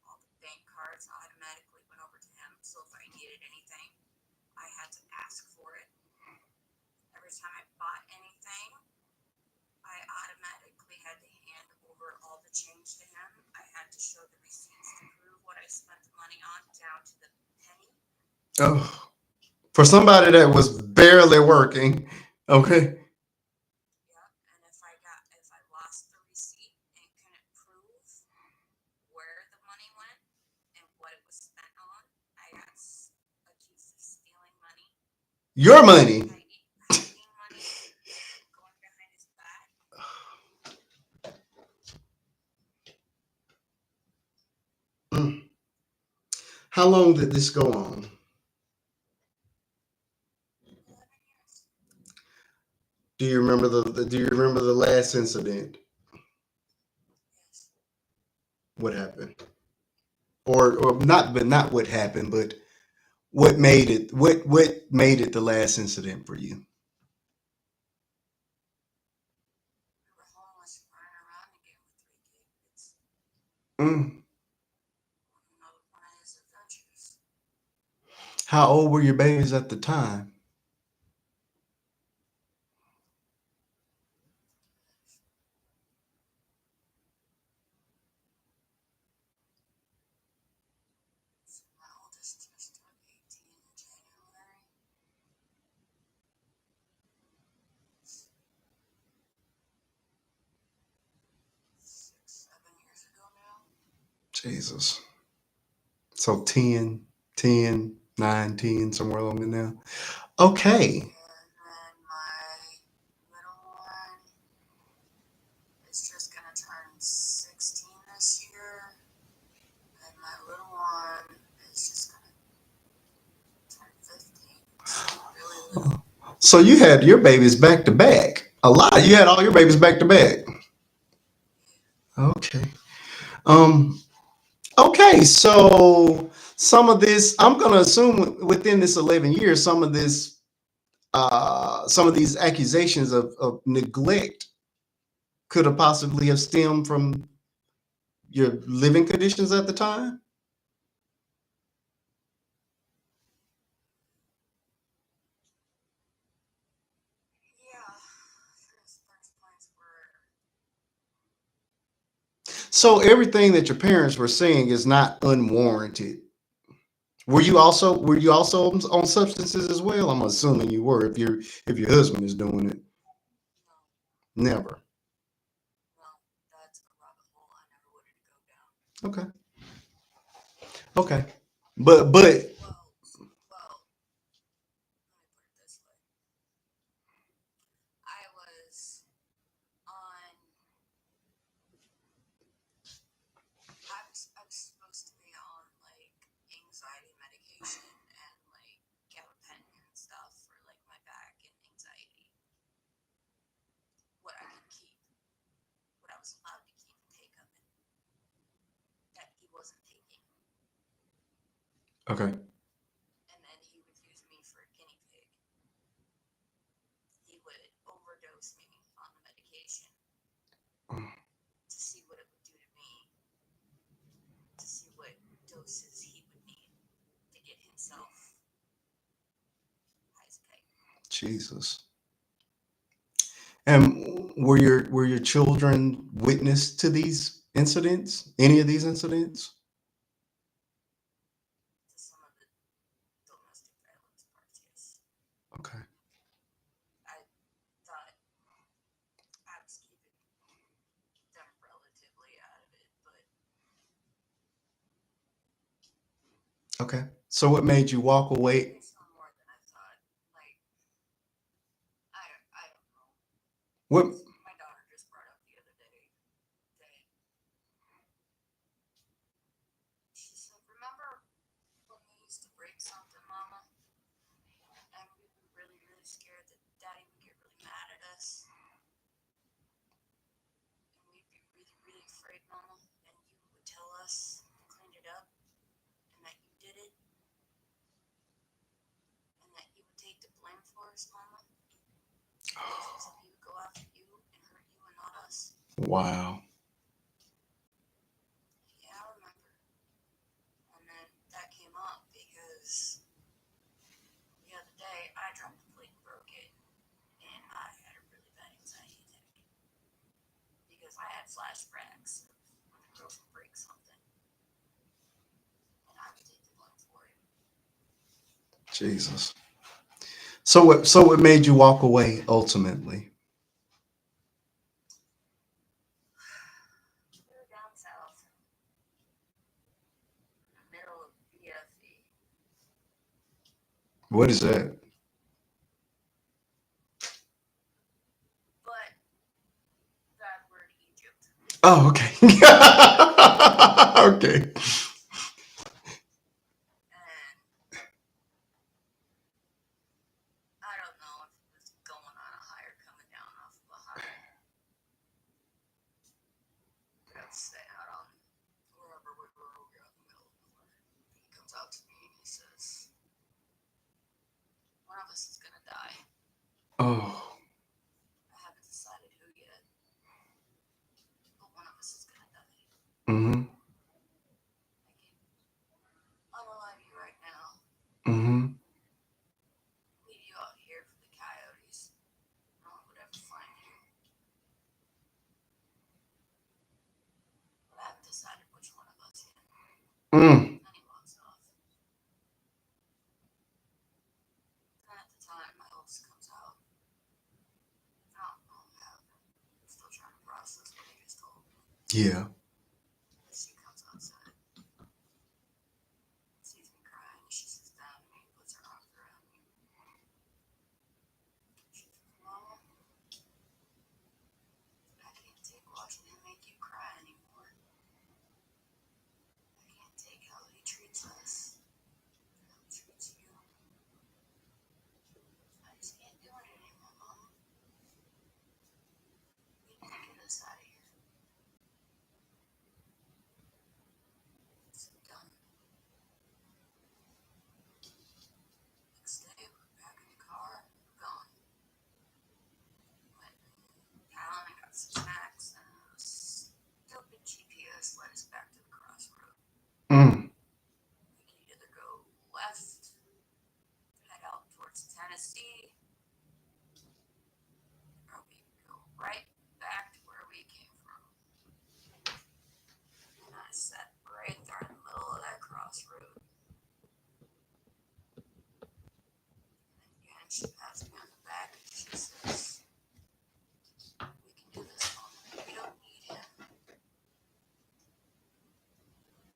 All the bank cards automatically went over to him. So if I needed anything, I had to ask for it. Every time I bought anything, I automatically had to hand over all the change to him. I had to show the receipts to prove what I spent the money on down to the penny. Oh, for somebody that was barely working. Okay. Yep. And if I lost the receipt and couldn't prove where the money went and what it was spent on, I got accused of stealing money, Your money. hiding money, going behind his back. How long did this go on? 11 years. Do you remember the last incident? Yes. What happened? Or not, but not what happened, but what made it the last incident for you? We were homeless running around again with 3 kids. Mm. Another one of his adventures. How old were your babies at the time? So my oldest just turned 18 in January. 6, 7 years ago now. Jesus. So 10, 10, 9, 10, somewhere along in there. Okay. And then my middle one is just gonna turn 16 this year. And my little one is just gonna turn 15. So really little. So you had your babies back to back. A lot. You had all your babies back to back. Okay. Um. Okay. So some of this, I'm gonna assume within this 11 years, some of these accusations of neglect could have possibly have stemmed from your living conditions at the time. Yeah. There's points where So everything that your parents were saying is not unwarranted. Were you also on substances as well? I'm assuming you were if your husband is doing it. no, Never. no, that's a rabbit hole I never wanted to go down. Okay. Okay. But Well, let me put it this way. I was on I was supposed to be on like anxiety medication and like gabapentin and stuff for like my back and anxiety. What I could keep, what I was allowed to keep and take of it, that he wasn't taking. okay. And then he would use me for a guinea pig. He would overdose me on the medication to see what it would do to me, to see what doses he would need to get himself high as a kite. Jesus. And were your children witness to these incidents? Any of these incidents? To some of the domestic violence parts, yes. Okay. I thought I was keeping them relatively out of it, but Okay. So what made you walk away? I saw more than I thought. Like, I don't know. What? My daughter just brought up the other day that she said, "Remember when we used to break something, Mama? And we'd be really, really scared that Daddy would get really mad at us. And we'd be really, really afraid, Mama. And you would tell us you cleaned it up and that you did it and that he would take the blame for us, Mama. She said he would go after you and hurt you and not us." Wow. Yeah, I remember. And then that came up because the other day I dropped the plate and broke it, and I had a really bad anxiety attack because I had flashbacks of when the girls would break something, and I would take the blame for it. Jesus. So what made you walk away ultimately? We were down south in the middle of BFE, What is that? but bad word Egypt. Oh, okay. Okay. And I don't know if it was going on a high or coming down off of a high. We got to stay out on wherever we were. We were out in the middle of nowhere. He comes out to me and he says, "One of us is gonna die. Oh. I haven't decided who yet, but one of us is gonna die. Mm-hmm. I can unalive you right now, Mm-hmm. leave you out here for the coyotes. No one would ever find you. But I haven't decided which one of us yet." Mm. And he walks off. And at the time, my oldest comes out. I don't know what happened. I'm still trying to process what he just told me. Yeah. She comes outside, sees me crying, and she sits down to me and puts her arms around me. She says, "Mama, I can't take watching him make you cry anymore. I can't take how he treats us and how he treats you. I just can't do it anymore, Mama. We need to get us out of here." So done. Next day, we're back in the car, we're gone. Went in town and got some snacks, and a stupid GPS led us back to the crossroad. Mm. We could either go left, head out towards Tennessee, or we could go right back to where we came from. And I sat right there in the middle of that crossroad. And again, she pats me on the back and she says, "We can do this, Mama. We don't need him."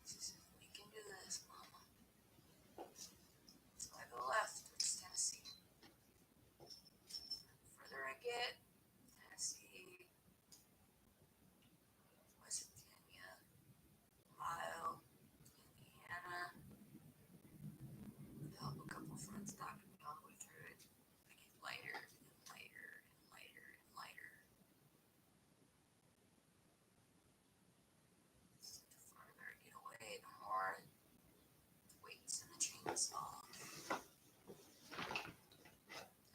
She says, "We can do this, Mama." So I go left towards Tennessee. The further I get, Tennessee, West Virginia, Ohio, Indiana, with the help of a couple of friends talking me all the way through it, I get lighter and lighter and lighter and lighter. So the farther I get away, the more the weights and the chainsaw.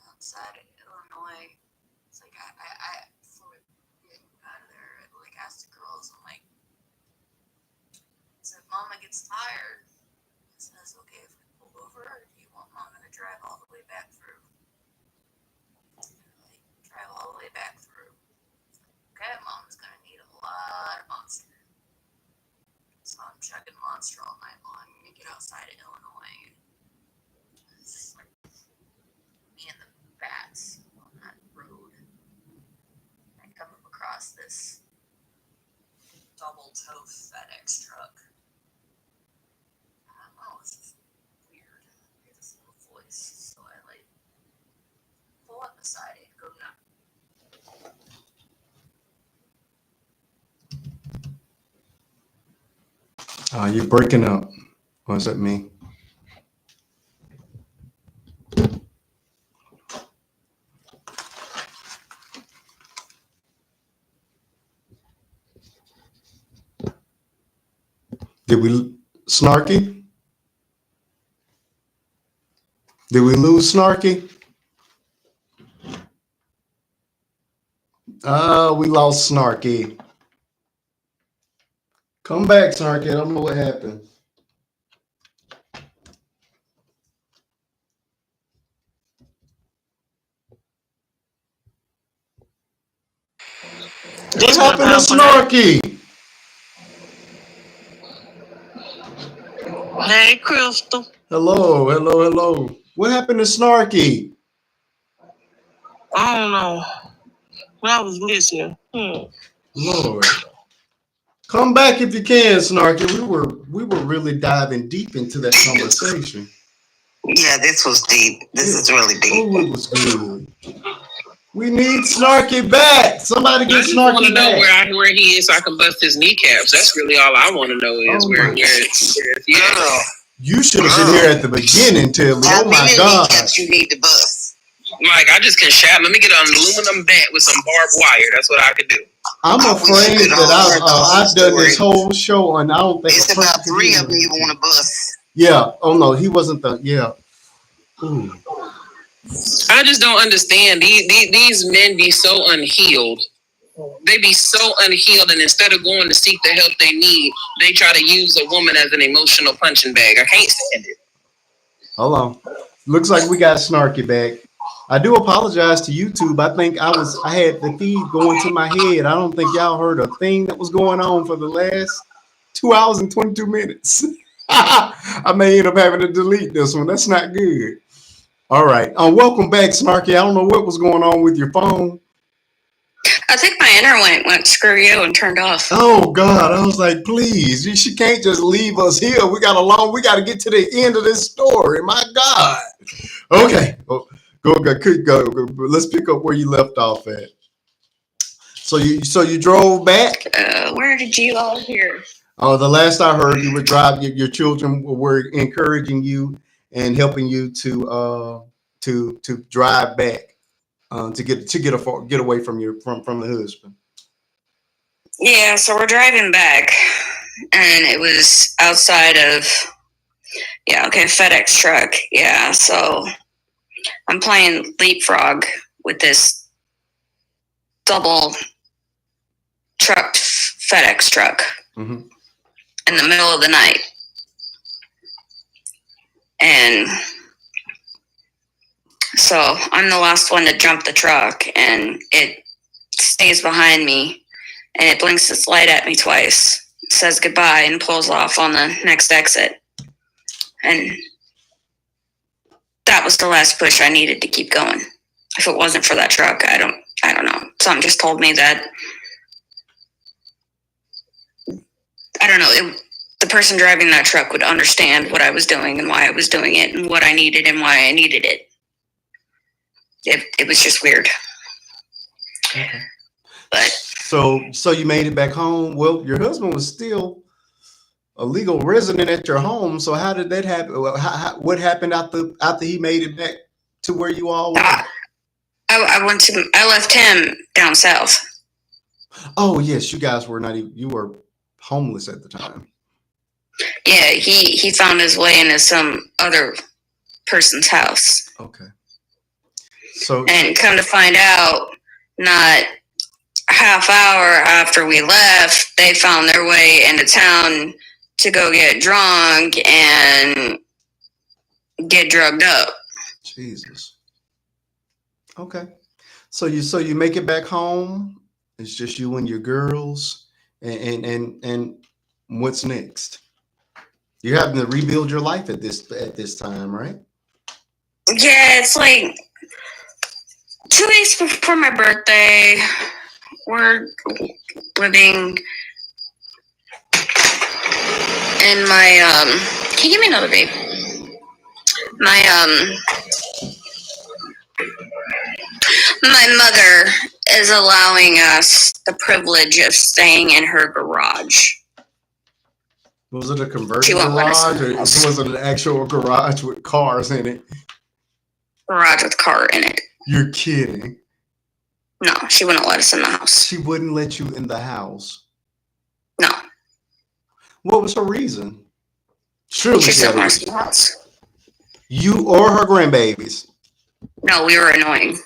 Outside of Illinois, it's like before we get out of there, I like asked the girls, I'm like, so if Mama gets tired, is this okay if we pull over, or do you want Mama to drive all the way back through? Like, drive all the way back through. Okay, Mama's gonna need a lot of Monster. So I'm chugging Monster all night long and get outside of Illinois. It's just like me and the bats on that road. I come up across this double tow FedEx truck. I don't know, it's So I like pull up beside it, go down. You're breaking up. What does that mean? Did we Snarky? Did we lose Snarky? We lost Snarky. Come back, Snarky. I don't know what happened. What happened to Snarky? Hey, Crystal. Hello, hello, hello. What happened to Snarky? I don't know. I was listening. Lord. Come back if you can, Snarky. We were really diving deep into that conversation. Yeah, this was deep. This is really deep. Oh, it was good. We need Snarky back. Somebody get I just want Snarky to know back. where he is so I can bust his kneecaps. That's really all I want to know is Oh where my is yeah. You should have been here at the beginning, Tilly. Oh my God. You need to bust. Like, I just can shout. Let me get an aluminum bat with some barbed wire. That's what I could do. I'm afraid that I've done this whole show and I don't think it's about 3 of them you want to bust. Yeah. Oh no, he wasn't the. Yeah. Ooh. I just don't understand. These men be so unhealed. They be so unhealed, and instead of going to seek the help they need, they try to use a woman as an emotional punching bag. I can't stand it. Hold on. Looks like we got Snarky back. I do apologize to YouTube. I think I had the feed going to my head. I don't think y'all heard a thing that was going on for the last 2 hours and 22 minutes. I may end up having to delete this one. That's not good. All right. Welcome back, Snarky. I don't know what was going on with your phone. I think my internet went screw you and turned off. Oh God. I was like, please, she can't just leave us here. We got to get to the end of this story. My God. Okay. Go. Let's pick up where you left off at. So you drove back? Where did you all hear? Oh, the last I heard, you were driving. Your children were encouraging you and helping you to drive back to get away from the husband. Yeah, so we're driving back, and it was outside of FedEx truck. Yeah, so I'm playing leapfrog with this double trucked FedEx truck in the middle of the night. And so I'm the last one to jump the truck, and it stays behind me, and it blinks its light at me twice, says goodbye, and pulls off on the next exit. And that was the last push I needed to keep going. If it wasn't for that truck, I don't know. Something just told me that, I don't know, the person driving that truck would understand what I was doing and why I was doing it and what I needed and why I needed it. It was just weird. Okay. But so you made it back home. Well, your husband was still a legal resident at your home. So how did that happen? What happened after he made it back to where you all were? I left him down south. Oh yes, you guys were you were homeless at the time. Yeah, he found his way into some other person's house. Okay. So and come to find out, not half hour after we left, they found their way into town to go get drunk and get drugged up. Jesus. Okay. So you make it back home. It's just you and your girls, and what's next? You're having to rebuild your life at this time, right? Yeah, it's like 2 weeks before my birthday. We're living in my can you give me another babe? My my mother is allowing us the privilege of staying in her garage. Was it a She converted won't let us in garage, the or house. was it an actual garage with cars in it? Garage with car in it. You're kidding. No, she wouldn't let us in the house. She wouldn't let you in the house. No. What was her reason? Surely She she still had a wants reason. in the house. You or her grandbabies? No, we were annoying.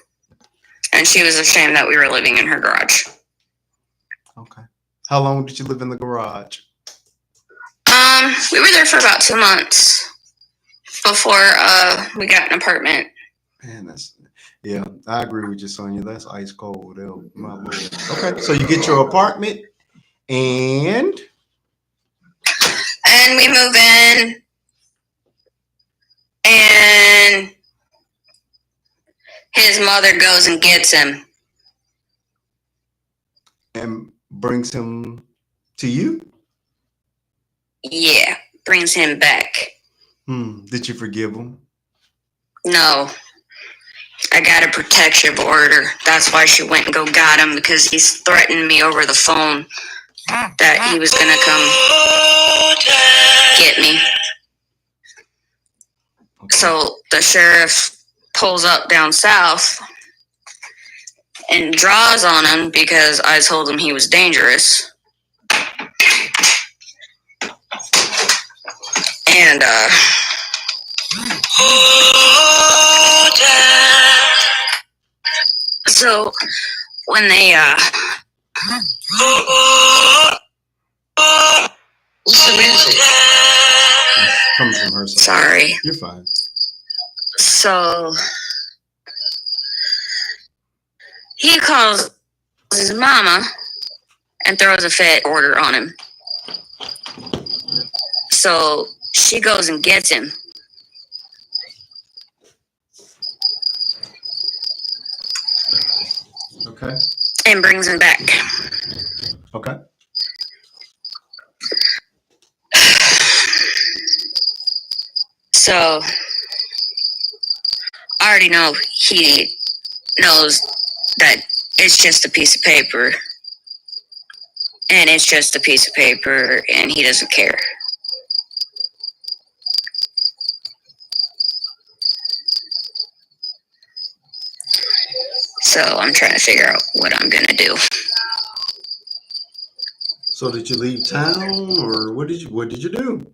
And she was ashamed that we were living in her garage. Okay. How long did you live in the garage? We were there for about 2 months before we got an apartment. Man, yeah, I agree with you, Sonia. That's ice cold. Oh, my Lord. Okay, so you get your apartment and we move in, and his mother goes and gets him. And brings him to you? Yeah, brings him back. Did you forgive him? No. I got a protection order. That's why she went and got him, because he's threatened me over the phone that he was going to come get me. Okay. So the sheriff pulls up down south and draws on him because I told him he was dangerous. And so when they What's the music? It's coming from her side. sorry. You're fine. So he calls his mama and throws a fit order on him. So she goes and gets him. Okay. And brings him back. Okay. So I already know he knows that it's just a piece of paper. And it's just a piece of paper, and he doesn't care. So I'm trying to figure out what I'm going to do. So did you leave town, or what did you do?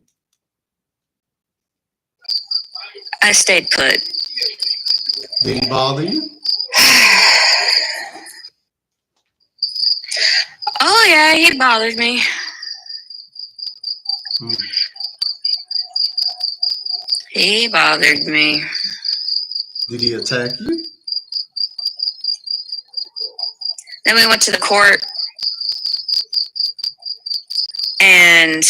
I stayed put. Did he bother you? Oh, yeah, he bothered me. He bothered me. Did he attack you? Then we went to the court, and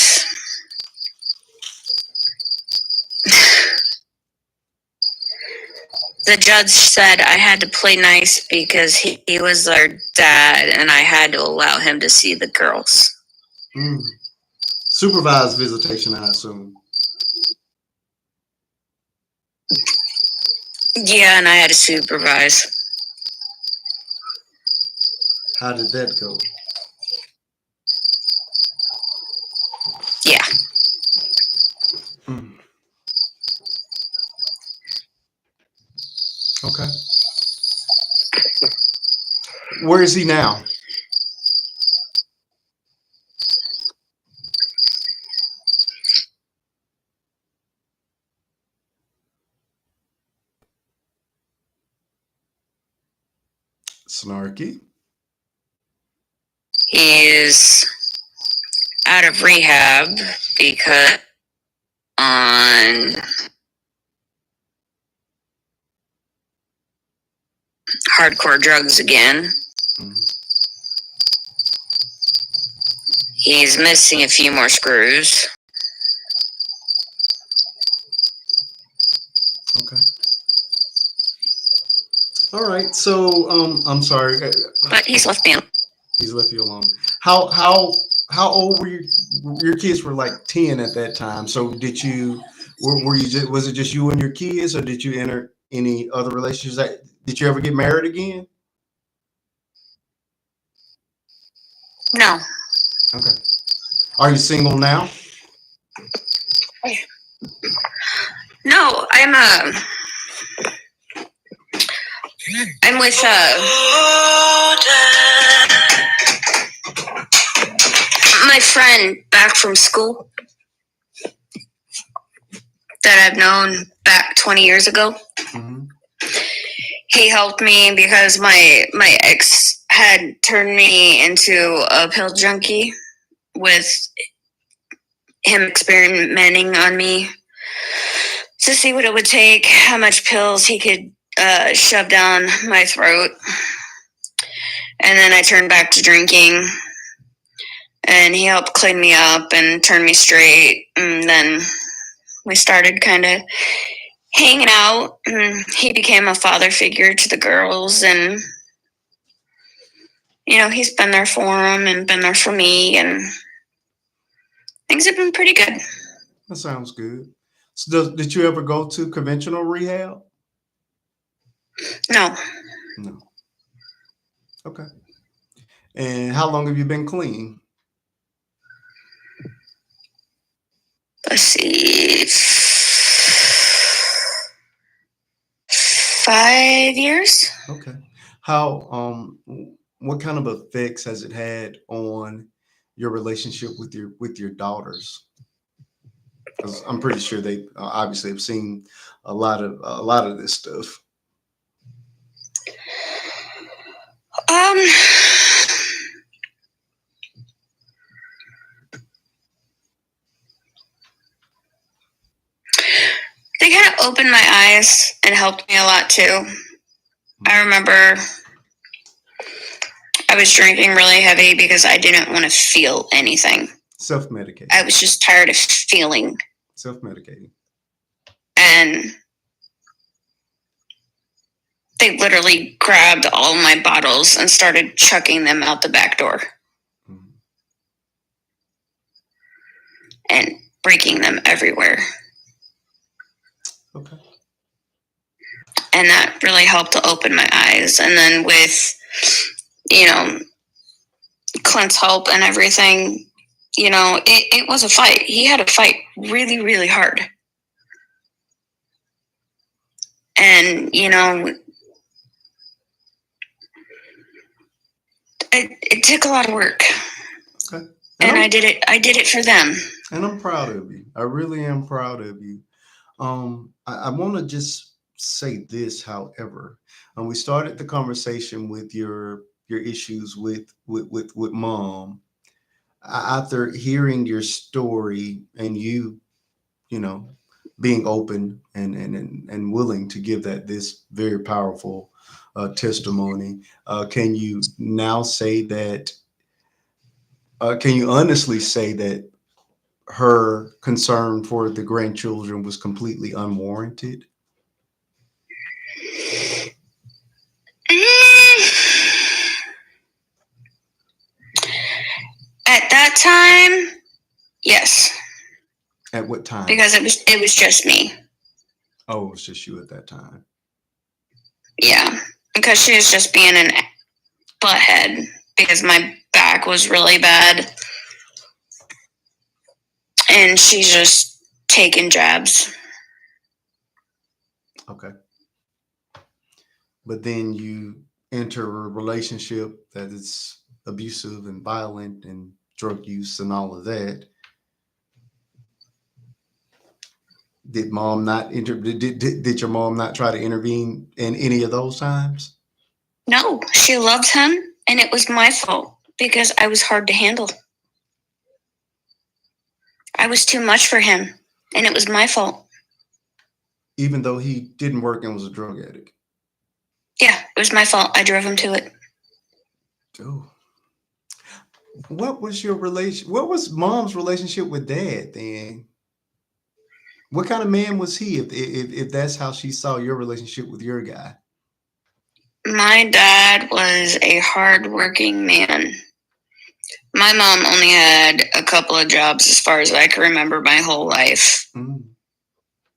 the judge said I had to play nice because he was our dad, and I had to allow him to see the girls. Supervised visitation, I assume. Yeah, and I had to supervise. How did that go? Yeah. Okay. Where is he now? Snarky. He is out of rehab because on hardcore drugs again. He's missing a few more screws. Okay. All right. So, I'm sorry. But he's left me alone. He's left you alone. How old were you? Your kids were like 10 at that time. So did you were you just, was it just you and your kids, or did you enter any other relationships? Did you ever get married again? No. Okay. Are you single now? No, I'm with my friend back from school that I've known back 20 years ago. Mm-hmm. He helped me because my ex had turned me into a pill junkie with him experimenting on me to see what it would take, how much pills he could shove down my throat. And then I turned back to drinking, and he helped clean me up and turn me straight. And then we started kind of hanging out, and he became a father figure to the girls, and he's been there for them and been there for me, and things have been pretty good. That sounds good. So did you ever go to conventional rehab? No. No. Okay. And how long have you been clean? Let's see, 5 years. Okay. How what kind of effects has it had on your relationship with your daughters? Because I'm pretty sure they obviously have seen a lot of this stuff. They kind of opened my eyes and helped me a lot too. I remember I was drinking really heavy because I didn't want to feel anything. Self-medicating. I was just tired of feeling. Self-medicating. And they literally grabbed all my bottles and started chucking them out the back door. Mm-hmm. And breaking them everywhere. Okay. And that really helped to open my eyes. And then with, Clint's help and everything, it was a fight. He had to fight really, really hard. And, it took a lot of work. Okay. And I did it for them. And I'm proud of you. I really am proud of you. I want to just say this, however, we started the conversation with your issues with mom. After hearing your story and you being open and willing to give this very powerful testimony, can you now say that? Can you honestly say that her concern for the grandchildren was completely unwarranted? At that time, yes. At what time? Because it was just me. Oh, it was just you at that time. Yeah, because she was just being an butthead because my back was really bad. And she's just taking jabs. Okay. But then you enter a relationship that is abusive and violent and drug use and all of that. Did mom not did your mom not try to intervene in any of those times? No, she loved him, and it was my fault because I was hard to handle. I was too much for him, and it was my fault. Even though he didn't work and was a drug addict? Yeah, it was my fault. I drove him to it. Oh. What was mom's relationship with dad then? What kind of man was he if that's how she saw your relationship with your guy? My dad was a hard-working man. My mom only had a couple of jobs as far as I can remember my whole life. Mm.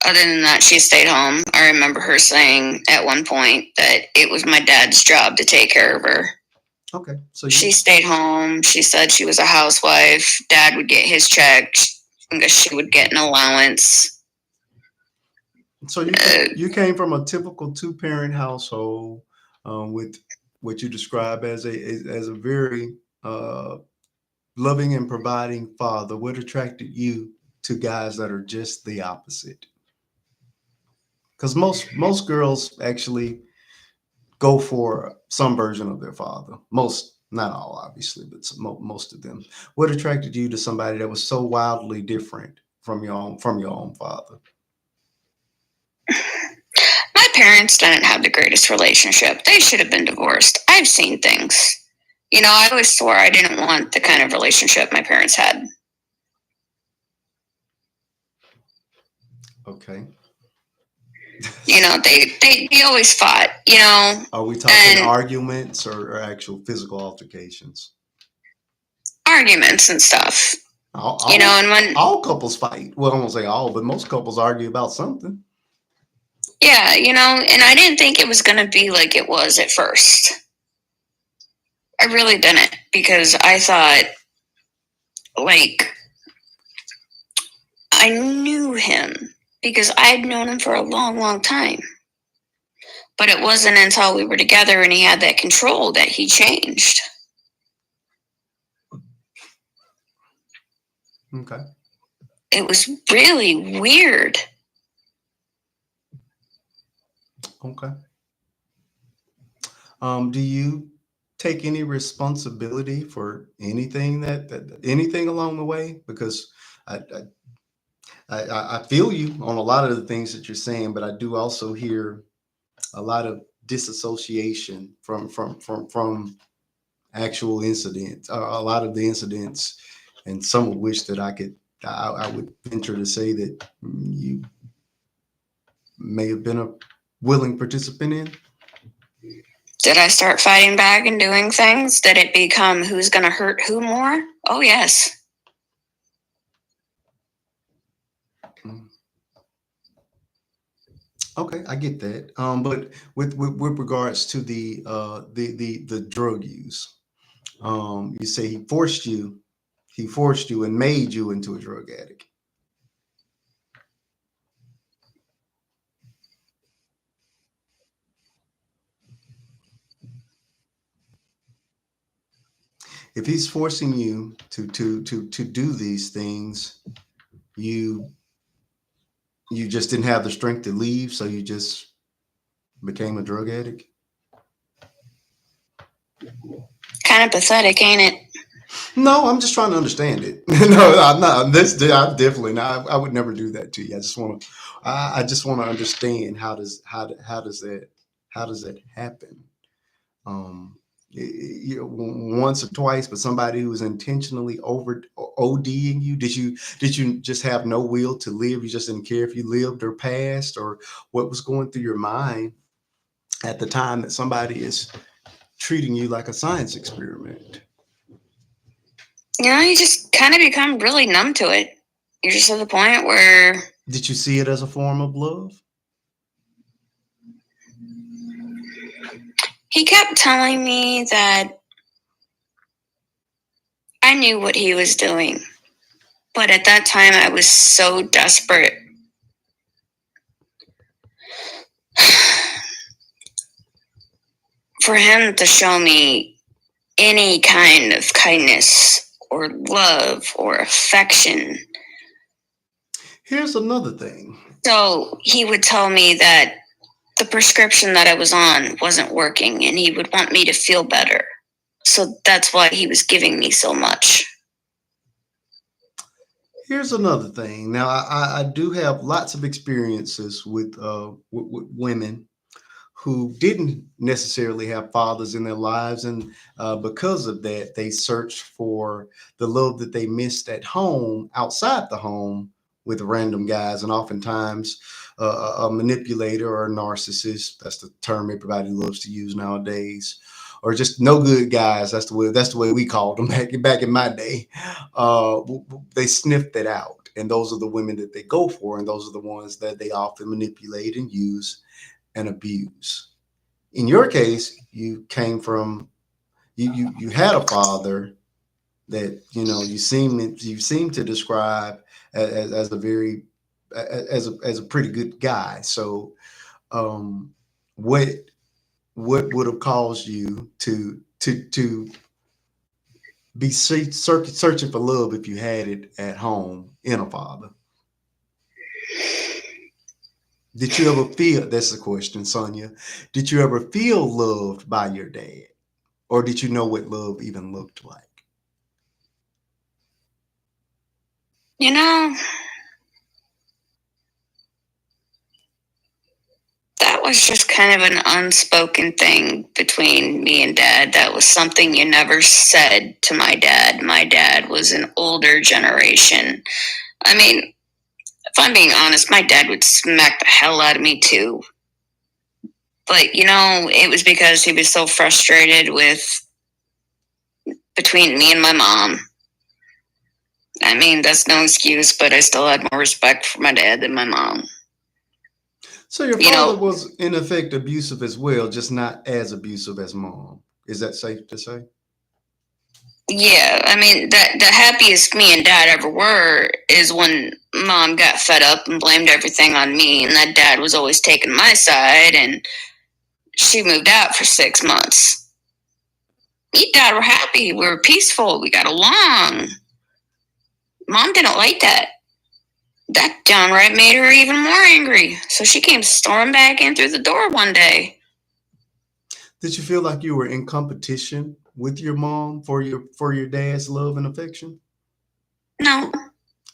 Other than that, she stayed home. I remember her saying at one point that it was my dad's job to take care of her. Okay, so she stayed home. She said she was a housewife. Dad would get his check. She would get an allowance. So you came from a typical two-parent household with what you describe as a very loving and providing father. What attracted you to guys that are just the opposite? Because most girls actually go for some version of their father. Most, not all, obviously, but most of them. What attracted you to somebody that was so wildly different from your own father? My parents didn't have the greatest relationship. They should have been divorced. I've seen things. I always swore I didn't want the kind of relationship my parents had. Okay. They always fought. Are we talking arguments or actual physical altercations? Arguments and stuff. And when all couples fight, well, I won't say all, but most couples argue about something. Yeah, and I didn't think it was going to be like it was at first. I really didn't, because I thought, like, I knew him because I had known him for a long, long time. But it wasn't until we were together and he had that control that he changed. Okay. It was really weird. Okay. Do you take any responsibility for anything that anything along the way? Because I feel you on a lot of the things that you're saying, but I do also hear a lot of disassociation from actual incidents. A lot of the incidents, and some of which that I would venture to say that you may have been a willing participant in. Did I start fighting back and doing things? Did it become who's going to hurt who more? Oh, yes. Okay, I get that. But with regards to the drug use, you say he forced you and made you into a drug addict. If he's forcing you to do these things, you just didn't have the strength to leave, so you just became a drug addict. Kind of pathetic, ain't it? No, I'm just trying to understand it. No, I'm not. I'm definitely not. I would never do that to you. I just want to understand how does that happen? Once or twice, but somebody who was intentionally over ODing you. Did you just have no will to live? You just didn't care if you lived or passed, or what was going through your mind at the time that somebody is treating you like a science experiment? You just kind of become really numb to it. You're just at the point where... Did you see it as a form of love? He kept telling me that I knew what he was doing. But at that time, I was so desperate. For him to show me any kind of kindness or love or affection. Here's another thing. So he would tell me that the prescription that I was on wasn't working and he would want me to feel better. So that's why he was giving me so much. Here's another thing. Now, I do have lots of experiences with women who didn't necessarily have fathers in their lives, and because of that, they searched for the love that they missed at home, outside the home, with random guys, and oftentimes a manipulator or a narcissist. That's the term everybody loves to use nowadays. Or just no good guys. That's the way we called them back in my day. They sniffed it out, And those are the women that they go for, and those are the ones that they often manipulate and use and abuse. In your case, you came from you had a father that you seem to describe as a very as a pretty good guy. So um, what would have caused you to be searching for love if you had it at home in a father? Did you ever feel, that's the question, Sonia. Did you ever feel loved by your dad? Or did you know what love even looked like? You know, that was just kind of an unspoken thing between me and Dad. That was something you never said to my dad. My dad was an older generation. I mean, if I'm being honest, my dad would smack the hell out of me too. But, it was because he was so frustrated with between me and my mom. I mean, that's no excuse, but I still had more respect for my dad than my mom. So your father was in effect abusive as well, just not as abusive as mom. Is that safe to say? Yeah, I mean, the happiest me and Dad ever were is when Mom got fed up and blamed everything on me, and that Dad was always taking my side, and she moved out for 6 months. Me and Dad were happy. We were peaceful. We got along. Mom didn't like that. That downright made her even more angry. So she came storming back in through the door one day. Did you feel like you were in competition with your mom for your dad's love and affection? No.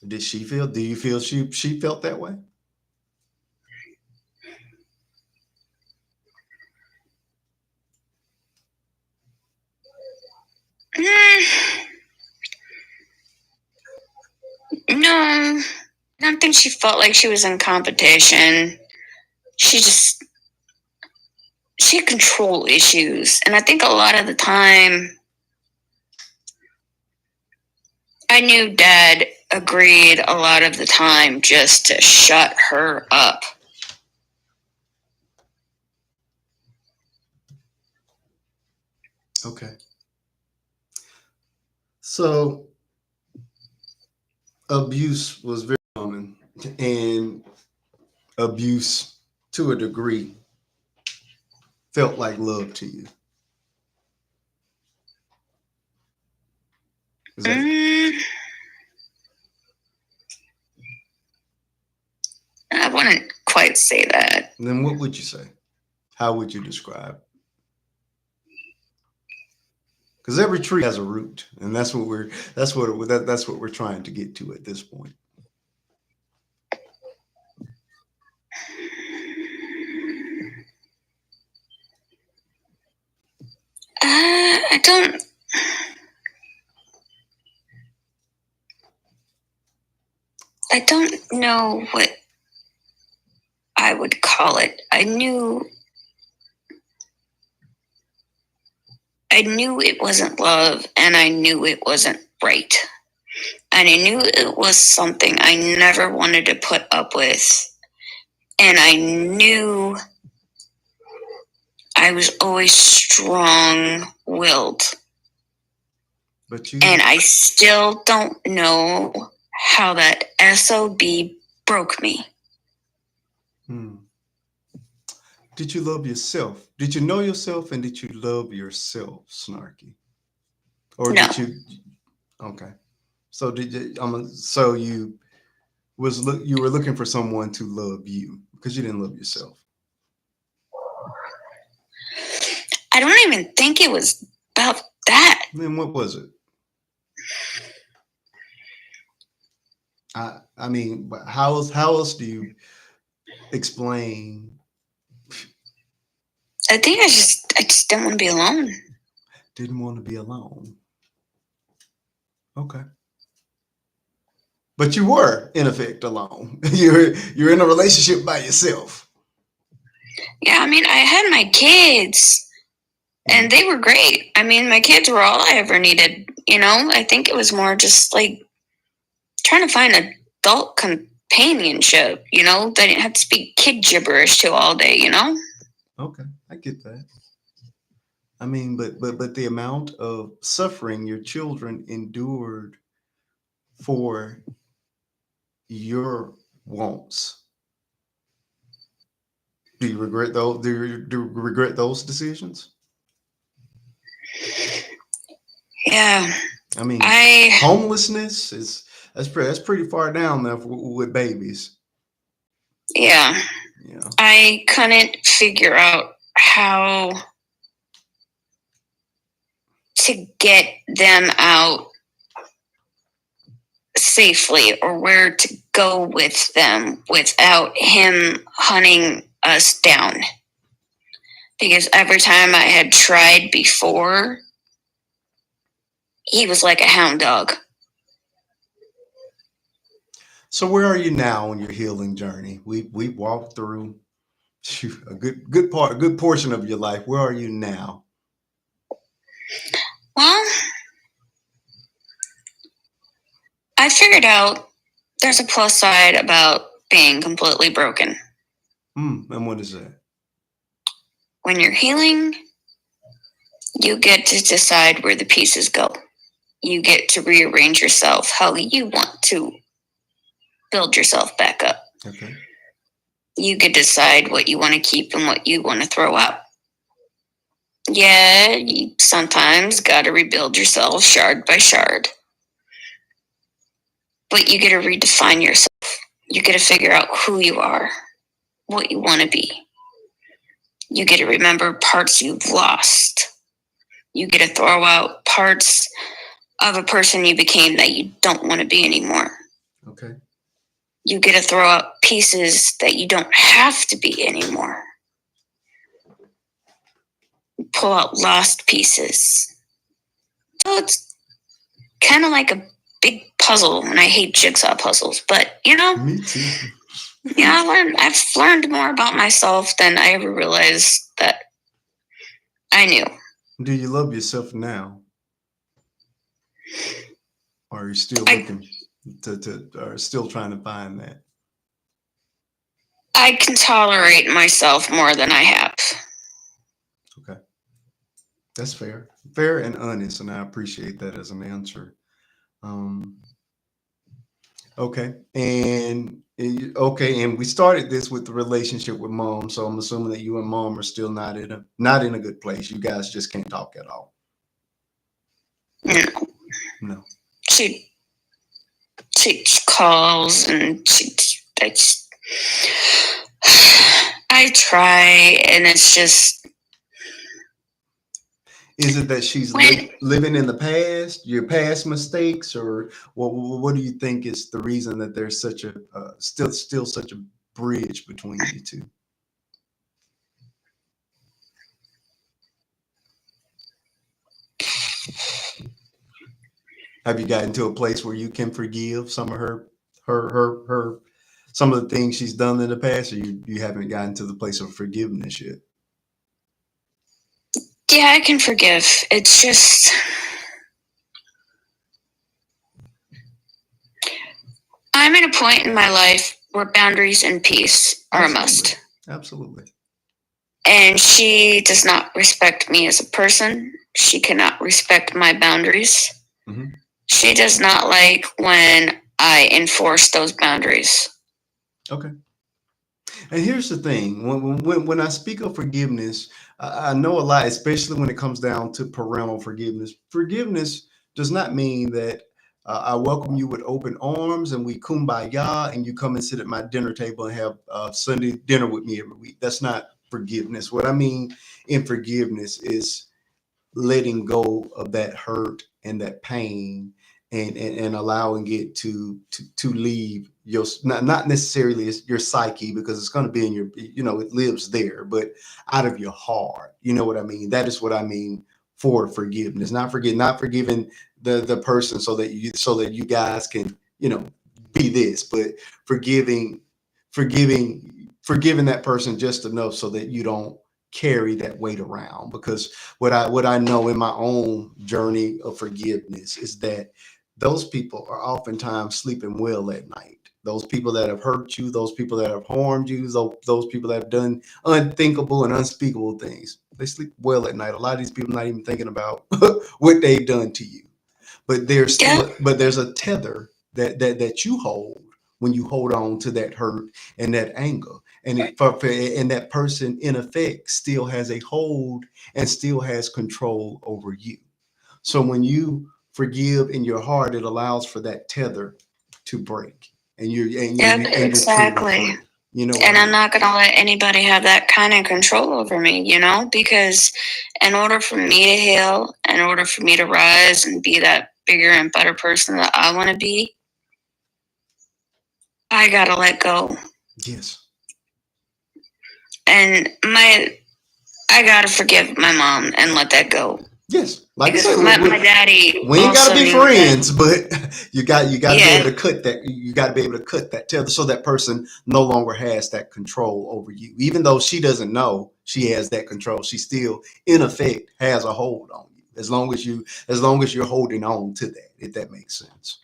Do you feel she felt that way? No, I don't think she felt like she was in competition. She had control issues. And I think a lot of the time, I knew Dad agreed a lot of the time just to shut her up. Okay. So abuse was very common, and abuse to a degree felt like love to you. I wouldn't quite say that. Then what would you say? How would you describe? Because every tree has a root, and that's what we're trying to get to at this point. I don't. I don't know what I would call it. I knew it wasn't love, and I knew it wasn't right. And I knew it was something I never wanted to put up with. And I knew I was always strong-willed. And I still don't know how that SOB broke me. Did you love yourself? Did you know yourself, and did you love yourself, Snarky? Or no. Did you? Okay. So did you? So you were looking for someone to love you because you didn't love yourself. I don't even think it was about that. Then what was it? I mean, how else do you explain? I think I just didn't want to be alone. Didn't want to be alone. Okay. But you were, in effect, alone. You're in a relationship by yourself. Yeah, I mean, I had my kids, and they were great. I mean, my kids were all I ever needed. I think it was more just like trying to find a adult companionship, you know? They didn't have to speak kid gibberish to all day, you know? Okay, I get that. I mean, but the amount of suffering your children endured for your wants. Do you regret those? Do you regret those decisions? Yeah. I mean, I homelessness is that's pretty far down there with babies. yeah. Yeah. I couldn't figure out how to get them out safely or where to go with them without him hunting us down. Because every time I had tried before, he was like a hound dog. So where are you now on your healing journey? We walked through a good portion of your life. Where are you now? Well, I figured out there's a plus side about being completely broken. And what is that? When you're healing, you get to decide where the pieces go. You get to rearrange yourself how you want to build yourself back up. Okay. You can decide what you want to keep and what you want to throw out. Yeah, you sometimes got to rebuild yourself shard by shard. But you get to redefine yourself. You get to figure out who you are, what you want to be. You get to remember parts you've lost. You get to throw out parts of a person you became that you don't want to be anymore. Okay. You get to throw out pieces that you don't have to be anymore. Pull out lost pieces. So it's kind of like a big puzzle, and I hate jigsaw puzzles, but you know, Me too. yeah, I've learned more about myself than I ever realized that I knew. Do you love yourself now? Or are you still looking to or still trying to find that? I can tolerate myself more than I have. Okay. That's fair. Fair and honest, and I appreciate that as an answer. Um, okay. And we started this with the relationship with mom, so I'm assuming that you and mom are still not in a good place. You guys just can't talk at all. No. No. She calls and I try, and it's just. Is it that she's living in the past, your past mistakes, or what do you think is the reason that there's such a still such a bridge between you two? Have you gotten to a place where you can forgive some of her some of the things she's done in the past, or you haven't gotten to the place of forgiveness yet? Yeah, I can forgive. It's just I'm at a point in my life where boundaries and peace are a must. Absolutely. And she does not respect me as a person. She cannot respect my boundaries. Mm-hmm. She does not like when I enforce those boundaries. Okay. And here's the thing: when I speak of forgiveness, I know a lot, especially when it comes down to parental forgiveness. Forgiveness does not mean that I welcome you with open arms and we kumbaya and you come and sit at my dinner table and have Sunday dinner with me every week. That's not forgiveness. What I mean in forgiveness is letting go of that hurt and that pain and allowing it to leave your not necessarily your psyche, because it's going to be in your, it lives there, but out of your heart. You know what I mean? That is what I mean for forgiveness. Not forgiving the person so that you guys can, be this, but forgiving forgiving that person just enough so that you don't carry that weight around. Because what I know in my own journey of forgiveness is that those people are oftentimes sleeping well at night Those people that have hurt you, those people that have harmed you, those people that have done unthinkable and unspeakable things. They sleep well at night. A lot of these people not even thinking about what they've done to you. But there's a tether that you hold when you hold on to that hurt and that anger. And that person in effect still has a hold and still has control over you. So when you forgive in your heart, it allows for that tether to break, and you're truly free. You know, and I'm not going to let anybody have that kind of control over me, because in order for me to heal, in order for me to rise and be that bigger and better person that I want to be, I got to let go. Yes. And I got to forgive my mom and let that go. Yes, like because I said, my daddy. We ain't gotta be friends, but you got to be able to cut that. You got to be able to cut that tether so that person no longer has that control over you. Even though she doesn't know she has that control, she still, in effect, has a hold on you. As long as you're holding on to that, if that makes sense.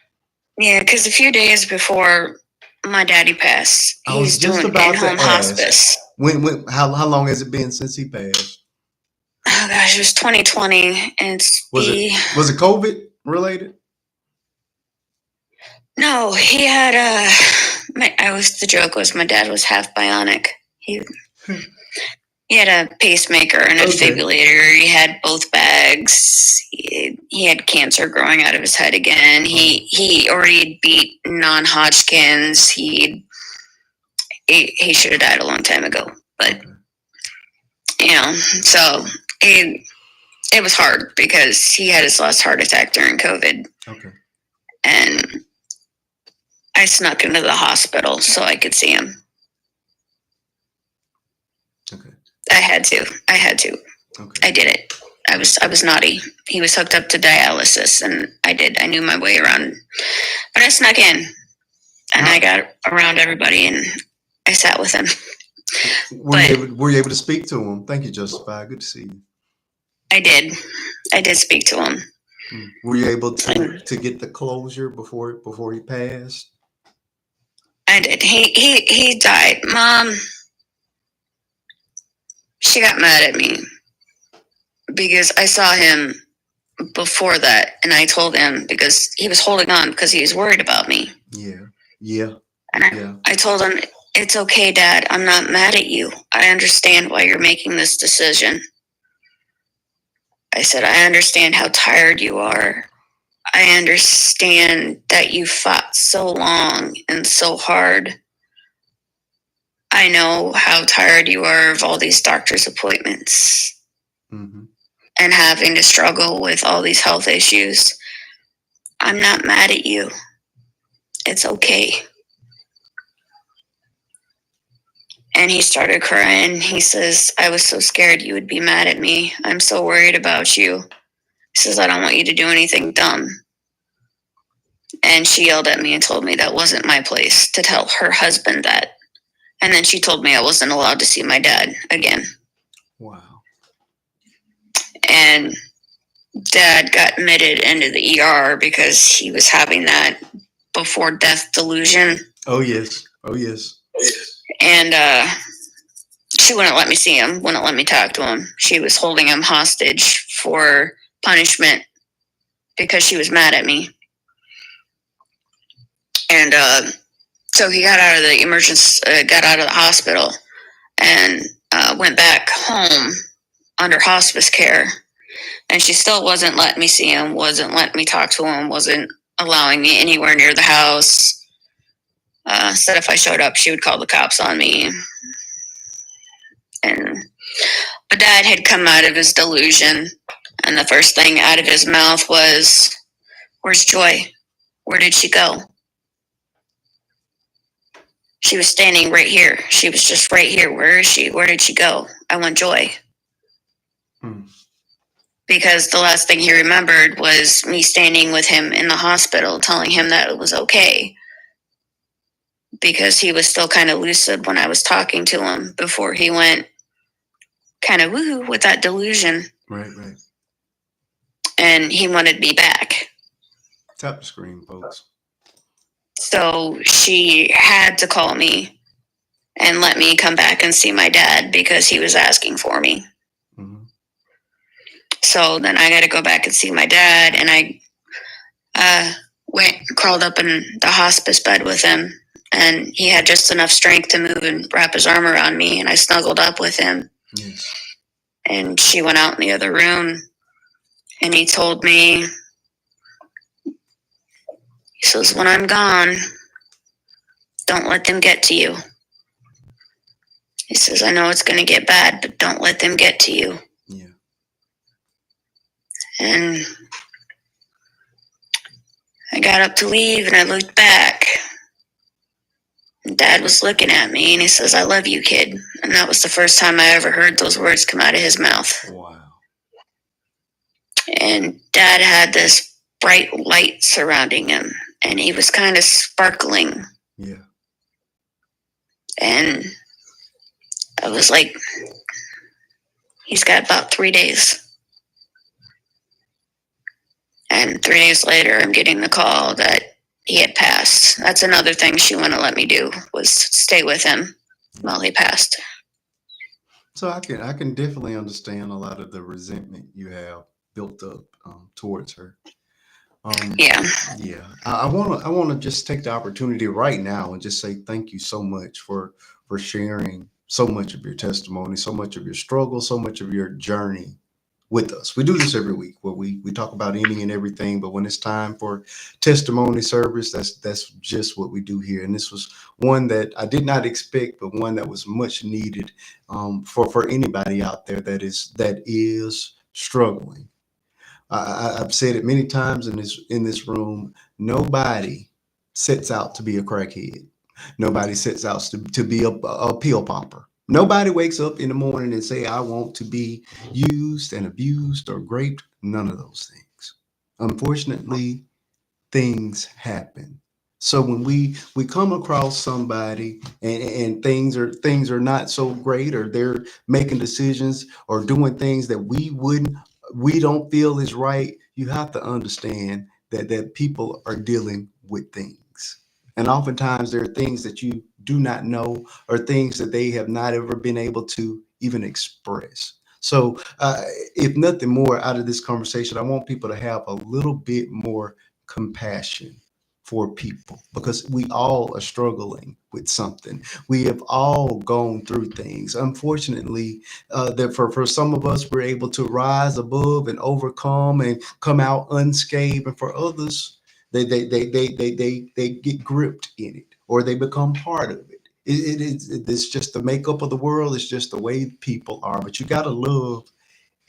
Yeah, because a few days before my daddy passed, he's doing in-home hospice. How long has it been since he passed? Oh gosh, it was 2020, and was it COVID related? No, he had the joke was my dad was half bionic. He had a pacemaker and a defibrillator. He had both bags. He had cancer growing out of his head again. He already beat non-Hodgkin's. He should have died a long time ago, but so it was hard because he had his last heart attack during COVID. Okay. And I snuck into the hospital so I could see him. Okay. I had to. Okay. I did it. I was naughty. He was hooked up to dialysis, and I knew my way around. But I snuck in, and I got around everybody, and I sat with him. Were you able to speak to him? Thank you, Justify. Good to see you. I did speak to him. Were you able to get the closure before he passed? I did. He died. Mom, she got mad at me because I saw him before that, and I told him because he was holding on because he was worried about me. Yeah. And I told him, it's okay, Dad. I'm not mad at you. I understand why you're making this decision. I said, I understand how tired you are. I understand that you fought so long and so hard. I know how tired you are of all these doctor's appointments and having to struggle with all these health issues. I'm not mad at you. It's okay. And he started crying. He says, I was so scared you would be mad at me. I'm so worried about you. He says, I don't want you to do anything dumb. And she yelled at me and told me that wasn't my place to tell her husband that. And then she told me I wasn't allowed to see my dad again. Wow. And Dad got admitted into the ER because he was having that before death delusion. Oh, yes. And she wouldn't let me see him, wouldn't let me talk to him. She was holding him hostage for punishment because she was mad at me. And so he got out of the got out of the hospital and went back home under hospice care. And she still wasn't letting me see him, wasn't letting me talk to him, wasn't allowing me anywhere near the house. Said if I showed up, she would call the cops on me. But Dad had come out of his delusion, and the first thing out of his mouth was, where's Joy? Where did she go? She was standing right here. She was just right here. Where is she? Where did she go? I want Joy. Because the last thing he remembered was me standing with him in the hospital telling him that it was okay. Because he was still kind of lucid when I was talking to him before he went kind of woo with that delusion. Right. And he wanted me back. Tap the screen, folks. So she had to call me and let me come back and see my dad because he was asking for me. Mm-hmm. So then I got to go back and see my dad, and I went crawled up in the hospice bed with him, and he had just enough strength to move and wrap his arm around me, and I snuggled up with him. Yes. And she went out in the other room, and he told me, he says, when I'm gone, don't let them get to you. He says, I know it's going to get bad, but don't let them get to you. Yeah. And I got up to leave, and I looked back. And Dad was looking at me, and he says, I love you, kid. And that was the first time I ever heard those words come out of his mouth. Wow. And Dad had this bright light surrounding him, and he was kind of sparkling. Yeah. And I was like, he's got about 3 days. And 3 days later, I'm getting the call that he had passed. That's another thing she wouldn't let me do, was stay with him while he passed. So I can definitely understand a lot of the resentment you have built up towards her. Yeah. Yeah. I wanna just take the opportunity right now and just say thank you so much for sharing so much of your testimony, so much of your struggle, so much of your journey with us. We do this every week where we talk about any and everything, but when it's time for testimony service, that's just what we do here. And this was one that I did not expect, but one that was much needed for anybody out there that is struggling. I've said it many times in this room. Nobody sets out to be a crackhead. Nobody sets out to be a pill popper. Nobody wakes up in the morning and say, "I want to be used and abused or raped." None of those things. Unfortunately, things happen. So when we come across somebody and things are not so great, or they're making decisions or doing things that we don't feel is right, you have to understand that people are dealing with things. And oftentimes there are things that you do not know, or things that they have not ever been able to even express. So, if nothing more out of this conversation, I want people to have a little bit more compassion for people, because we all are struggling with something. We have all gone through things. Unfortunately, that for some of us, we're able to rise above and overcome and come out unscathed, and for others, they get gripped in it, or they become part of it. It's just the makeup of the world. It's just the way people are. But you got to love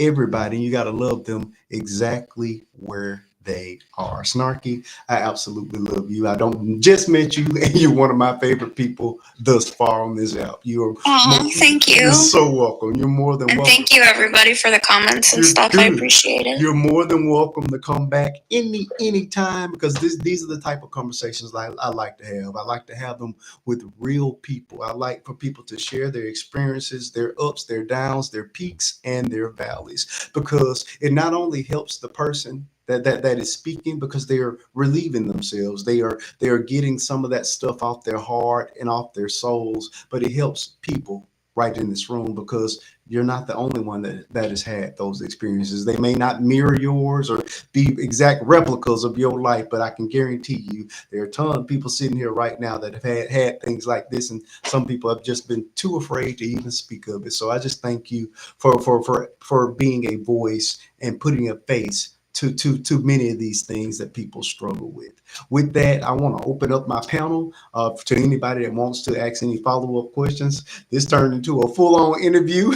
everybody. You got to love them exactly where they are. Snarky, I absolutely love you. I don't just met you, and you're one of my favorite people thus far on this app. Thank you. You're so welcome. You're more than And welcome. thank you, everybody, for the comments and You're stuff. I good. appreciate it. You're more than welcome to come back any time, because these are the type of conversations I like to have. I like to have them with real people. I like for people to share their experiences, their ups, their downs, their peaks, and their valleys, because it not only helps the person that is speaking, because they are relieving themselves. They are getting some of that stuff off their heart and off their souls, but it helps people right in this room, because you're not the only one that has had those experiences. They may not mirror yours or be exact replicas of your life, but I can guarantee you there are a ton of people sitting here right now that have had things like this, and some people have just been too afraid to even speak of it. So I just thank you for being a voice and putting a face to many of these things that people struggle with. With that, I want to open up my panel to anybody that wants to ask any follow-up questions. This turned into a full-on interview,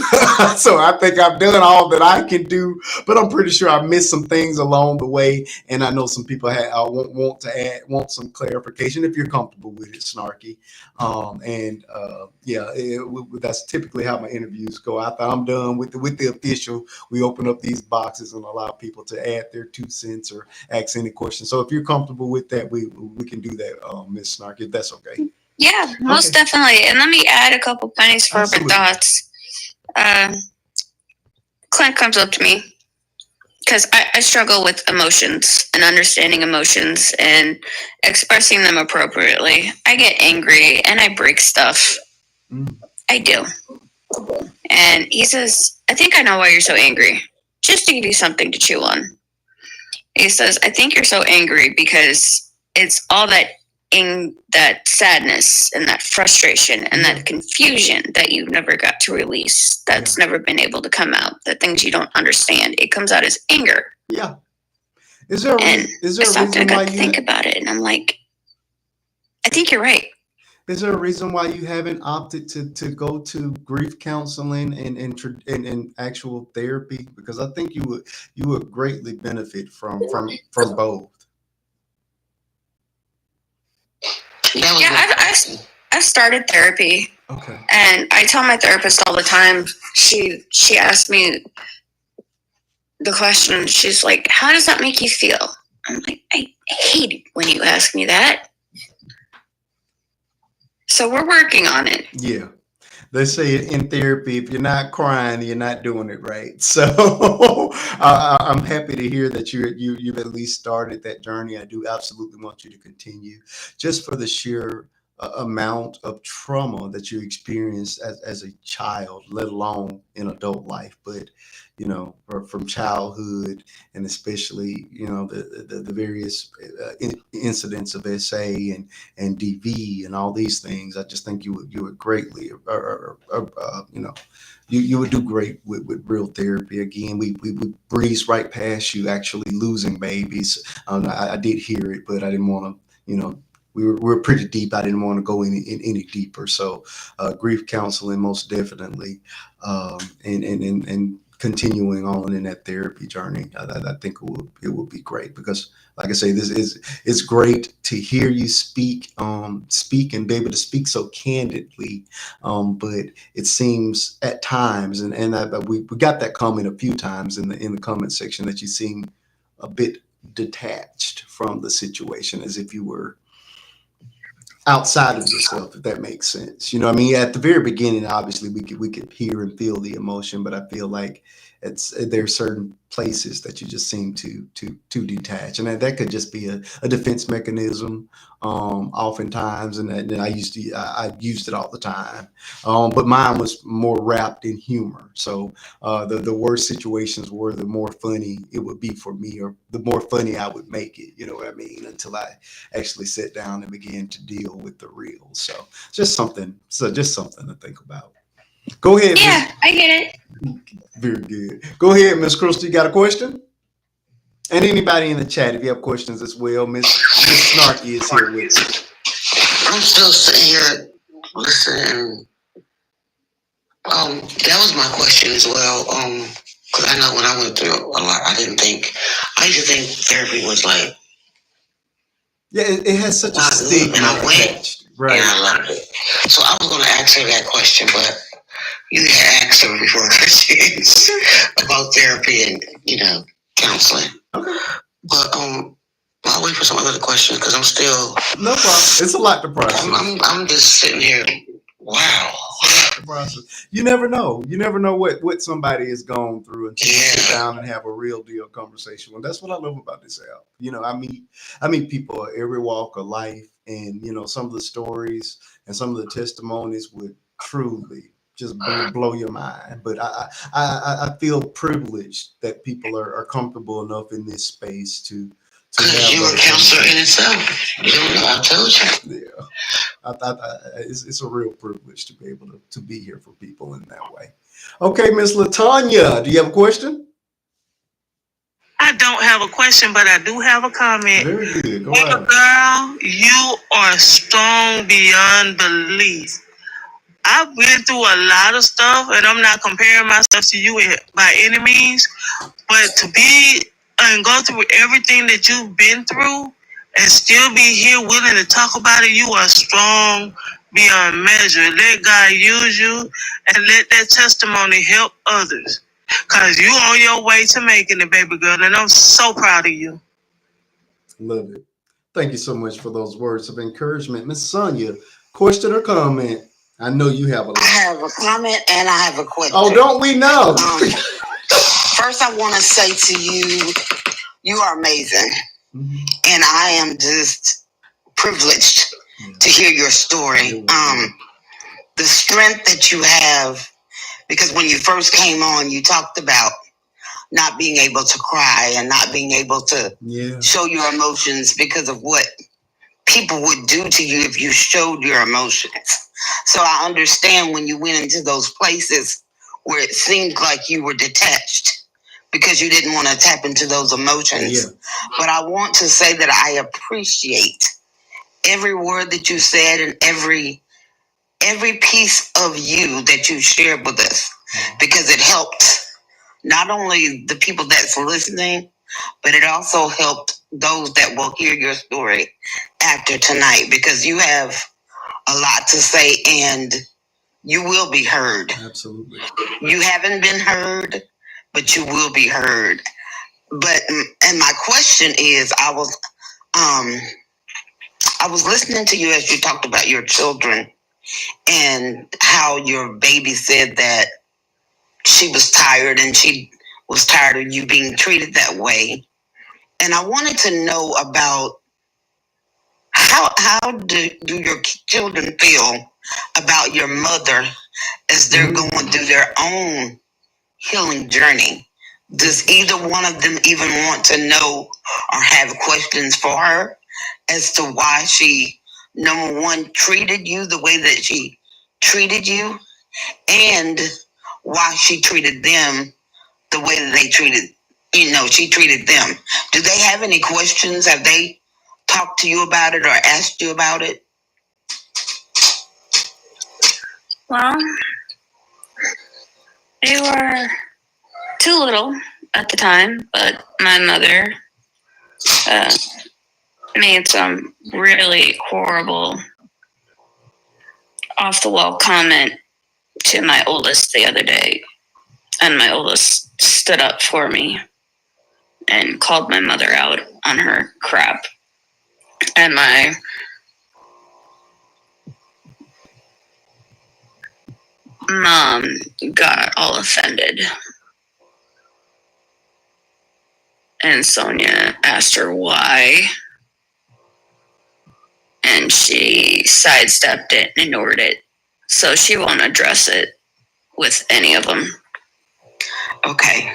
so I think I've done all that I can do, but I'm pretty sure I missed some things along the way, and I know some people want some clarification if you're comfortable with it, Snarky. That's typically how my interviews go. After I'm done with the official, we open up these boxes and allow people to add their 2 cents or ask any questions. So if you're comfortable with that, we can do that, Miss Snark, if that's okay. Yeah, most definitely. And let me add a couple pennies for Absolutely. thoughts. Clint comes up to me because I struggle with emotions and understanding emotions and expressing them appropriately. I get angry and I break stuff. I do. And he says, I think I know why you're so angry. Just to give you something to chew on. He says, I think you're so angry because it's all that sadness and that frustration and that confusion that you never got to release. That's never been able to come out. The things you don't understand. It comes out as anger. Yeah. Is there a reason why you think about it? And I'm like, I think you're right. Is there a reason why you haven't opted to go to grief counseling and actual therapy? Because I think you would greatly benefit from both. I've started therapy. Okay. And I tell my therapist all the time. She asked me the question. She's like, "How does that make you feel?" I'm like, I hate it when you ask me that. So we're working on it. Yeah. They say in therapy, if you're not crying, you're not doing it right. So I'm happy to hear that you've at least started that journey. I do absolutely want you to continue, just for the sheer amount of trauma that you experienced as a child, let alone in adult life. But from childhood, and especially the various incidents of SA and DV and all these things. I just think you would greatly, you would do great with real therapy. Again, we would breeze right past you actually losing babies. I did hear it, but I didn't want to, we were pretty deep. I didn't want to go any deeper. So grief counseling, most definitely, and continuing on in that therapy journey. I think it would be great, because, like I say, it's great to hear you speak and be able to speak so candidly. But it seems at times, and we got that comment a few times in the comment section, that you seem a bit detached from the situation, as if you were outside of yourself, if that makes sense. I mean, at the very beginning, obviously we could hear and feel the emotion, but I feel like there are certain places that you just seem to detach, and that could just be a defense mechanism, oftentimes, and I used it all the time, but mine was more wrapped in humor. So the worst situations were the more funny it would be for me, or the more funny I would make it, you know what I mean, until I actually sit down and began to deal with the real. So just something to think about. Go ahead. Yeah, I get it. Very good. Go ahead, Miss Crystal. You got a question? And anybody in the chat, if you have questions as well, Miss Snarky is here with you. I'm still sitting here listening. That was my question as well. Because I know when I went through a lot, I used to think therapy was like, yeah, it has such a stigma attached, right? And I loved it. So I was going to ask her that question, but you had asked her before questions about therapy and counseling. Okay. But I'll wait for some other questions, because I'm still no problem. It's a lot to process. I'm just sitting here. Wow. You never know. You never know what somebody has gone through until you sit down and have a real deal conversation. Well, that's what I love about this app. I meet people every walk of life, and some of the stories and some of the testimonies would truly just blow your mind. But I feel privileged that people are comfortable enough in this space to because you're a counselor in itself. You don't know. I told you. Yeah. It's a real privilege to be able to be here for people in that way. Okay, Miss Latanya, do you have a question? I don't have a question, but I do have a comment. Very good. Go ahead. Girl, you are strong beyond belief. I've been through a lot of stuff, and I'm not comparing myself to you by any means, but to be and go through everything that you've been through and still be here willing to talk about it, you are strong beyond measure. Let God use you, and let that testimony help others. Because you on your way to making it, baby girl, and I'm so proud of you. Love it. Thank you so much for those words of encouragement. Miss Sonia, question or comment? I know you have a lot. I have a comment and I have a question. Oh, don't we know? First, I want to say to you, you are amazing. Mm-hmm. And I am just privileged to hear your story. The strength that you have, because when you first came on, you talked about not being able to cry and not being able to show your emotions because of what people would do to you if you showed your emotions. So I understand when you went into those places where it seemed like you were detached because you didn't want to tap into those emotions. Yeah. But I want to say that I appreciate every word that you said and every piece of you that you shared with us, because it helped not only the people that's listening, but it also helped those that will hear your story after tonight, because you have a lot to say and you will be heard. Absolutely. You haven't been heard, but you will be heard. But, and my question is, I was listening to you as you talked about your children and how your baby said that she was tired and she was tired of you being treated that way. And I wanted to know about how do your children feel about your mother as they're going through their own healing journey? Does either one of them even want to know or have questions for her as to why she, number one, treated you the way that she treated you, and why she treated them the way that they treated, she treated them? Do they have any questions? Have they talked to you about it or asked you about it? Well, they were too little at the time, but my mother made some really horrible, off the wall comment to my oldest the other day. And my oldest stood up for me and called my mother out on her crap. And my mom got all offended. And Sonia asked her why. And she sidestepped it and ignored it. So she won't address it with any of them. Okay.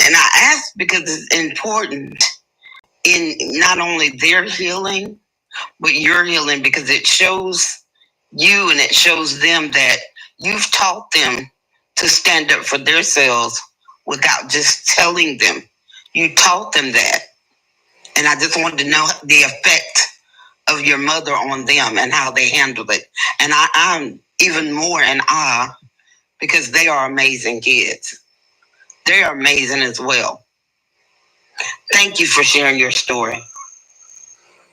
And I ask because it's important in not only their healing, but your healing, because it shows you and it shows them that you've taught them to stand up for themselves without just telling them. You taught them that. And I just wanted to know the effect of your mother on them and how they handled it. And I'm even more in awe because they are amazing kids. They are amazing as well. Thank you for sharing your story.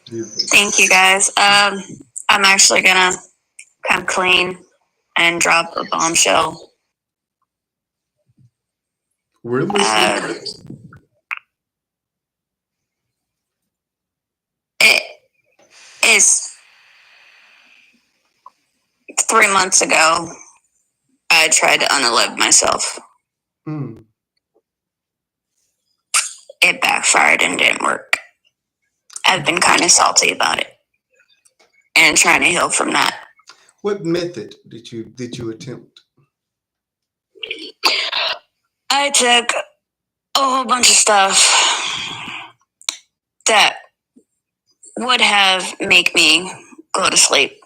Thank you, guys. I'm actually gonna come clean and drop a bombshell. We're listening. It is 3 months ago. I tried to unalive myself. It backfired and didn't work. I've been kind of salty about it and trying to heal from that. What method did you attempt? I took a whole bunch of stuff that would have make me go to sleep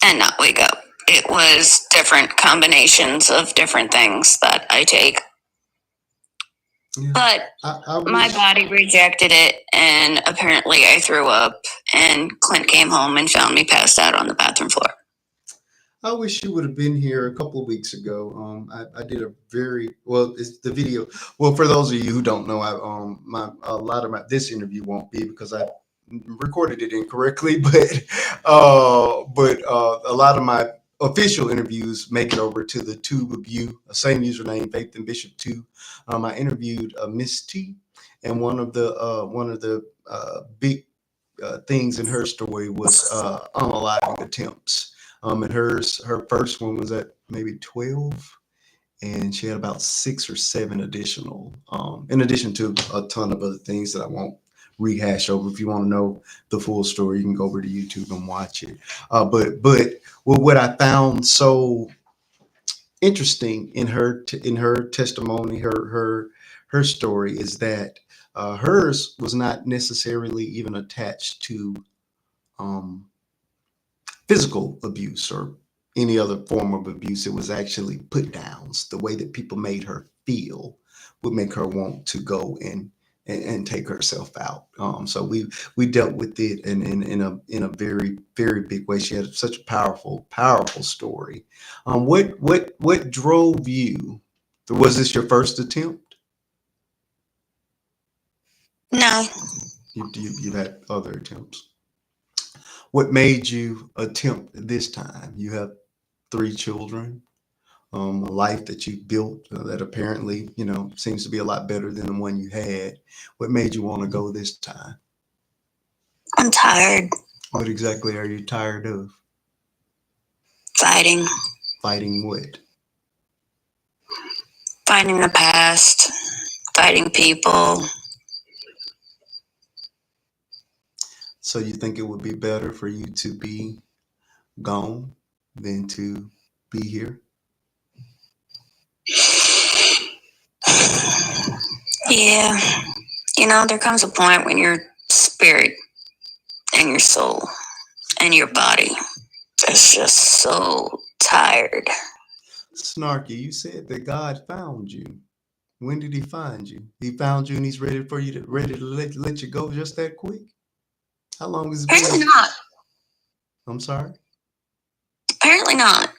and not wake up. It was different combinations of different things that I take. Yeah. But my body rejected it, and apparently I threw up, and Clint came home and found me passed out on the bathroom floor. I wish you would have been here a couple of weeks ago. I did a it's the video. Well, for those of you who don't know, this interview won't be because I recorded it incorrectly, but a lot of my official interviews make it over to the Tube of You, same username, Faith and Bishop 2. I interviewed Miss T, and one of the big things in her story was unaliving attempts. And her first one was at maybe 12, and she had about 6 or 7 additional, in addition to a ton of other things that I won't rehash over. If you want to know the full story, you can go over to YouTube and watch it. But well, what I found so interesting in her testimony, her story is that hers was not necessarily even attached to um, physical abuse or any other form of abuse. It was actually put downs. The way that people made her feel would make her want to go and take herself out. So we dealt with it in a very very big way. She had such a powerful story. What drove you? Was this your first attempt? No. You've had other attempts. What made you attempt this time? You have 3 children, a life that you built that apparently, seems to be a lot better than the one you had. What made you want to go this time? I'm tired. What exactly are you tired of? Fighting. Fighting what? Fighting the past. Fighting people. So you think it would be better for you to be gone than to be here? Yeah. There comes a point when your spirit and your soul and your body is just so tired. Snarky, you said that God found you. When did he find you? He found you and he's ready to let you go just that quick? How long has it Apparently been? not. I'm sorry? Apparently not.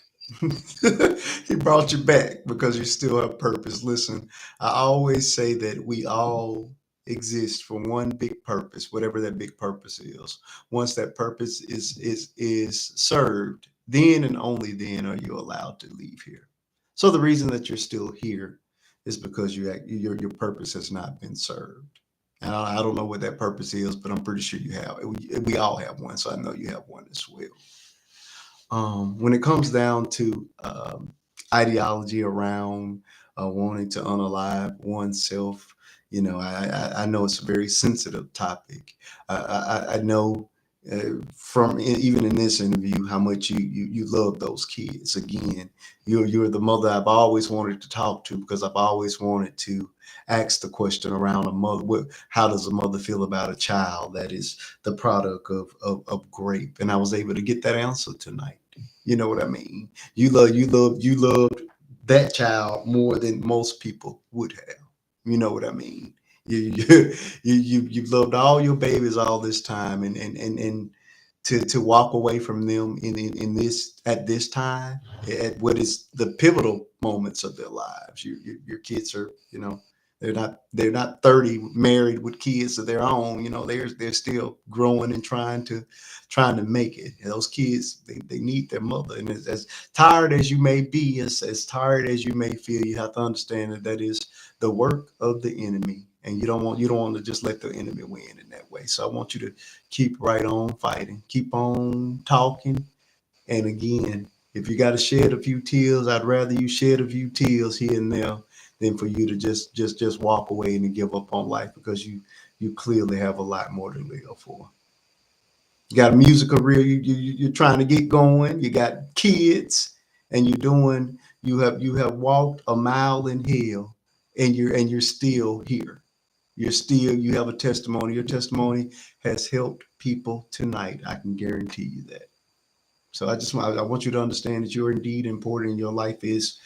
He brought you back because you still have purpose. Listen, I always say that we all exist for one big purpose, whatever that big purpose is. Once that purpose is served, then and only then are you allowed to leave here. So the reason that you're still here is because your purpose has not been served. And I don't know what that purpose is, but I'm pretty sure you have. We all have one, so I know you have one as well. When it comes down to ideology around wanting to unalive oneself, I know it's a very sensitive topic. I know from even in this interview how much you love those kids. Again, you're the mother I've always wanted to talk to because I've always wanted to ask the question around a mother. How does a mother feel about a child that is the product of grape? And I was able to get that answer tonight. You know what I mean? You loved that child more than most people would have. You know what I mean? You've loved all your babies all this time, and to walk away from them in this at this time at what is the pivotal moments of their lives. Your kids are, they're not 30 married with kids of their own. They're still growing and trying to make it. And those kids, they need their mother. And as tired as you may be, as tired as you may feel, you have to understand that is the work of the enemy. And you don't want to just let the enemy win in that way. So I want you to keep right on fighting, keep on talking. And again, if you got to shed a few tears, I'd rather you shed a few tears here and there than for you to just walk away and give up on life because you clearly have a lot more to live for. You got a music career, you're trying to get going. You got kids, and you have walked a mile in hell, and you're still here. You have a testimony. Your testimony has helped people tonight. I can guarantee you that. So I want you to understand that you're indeed important, and your life is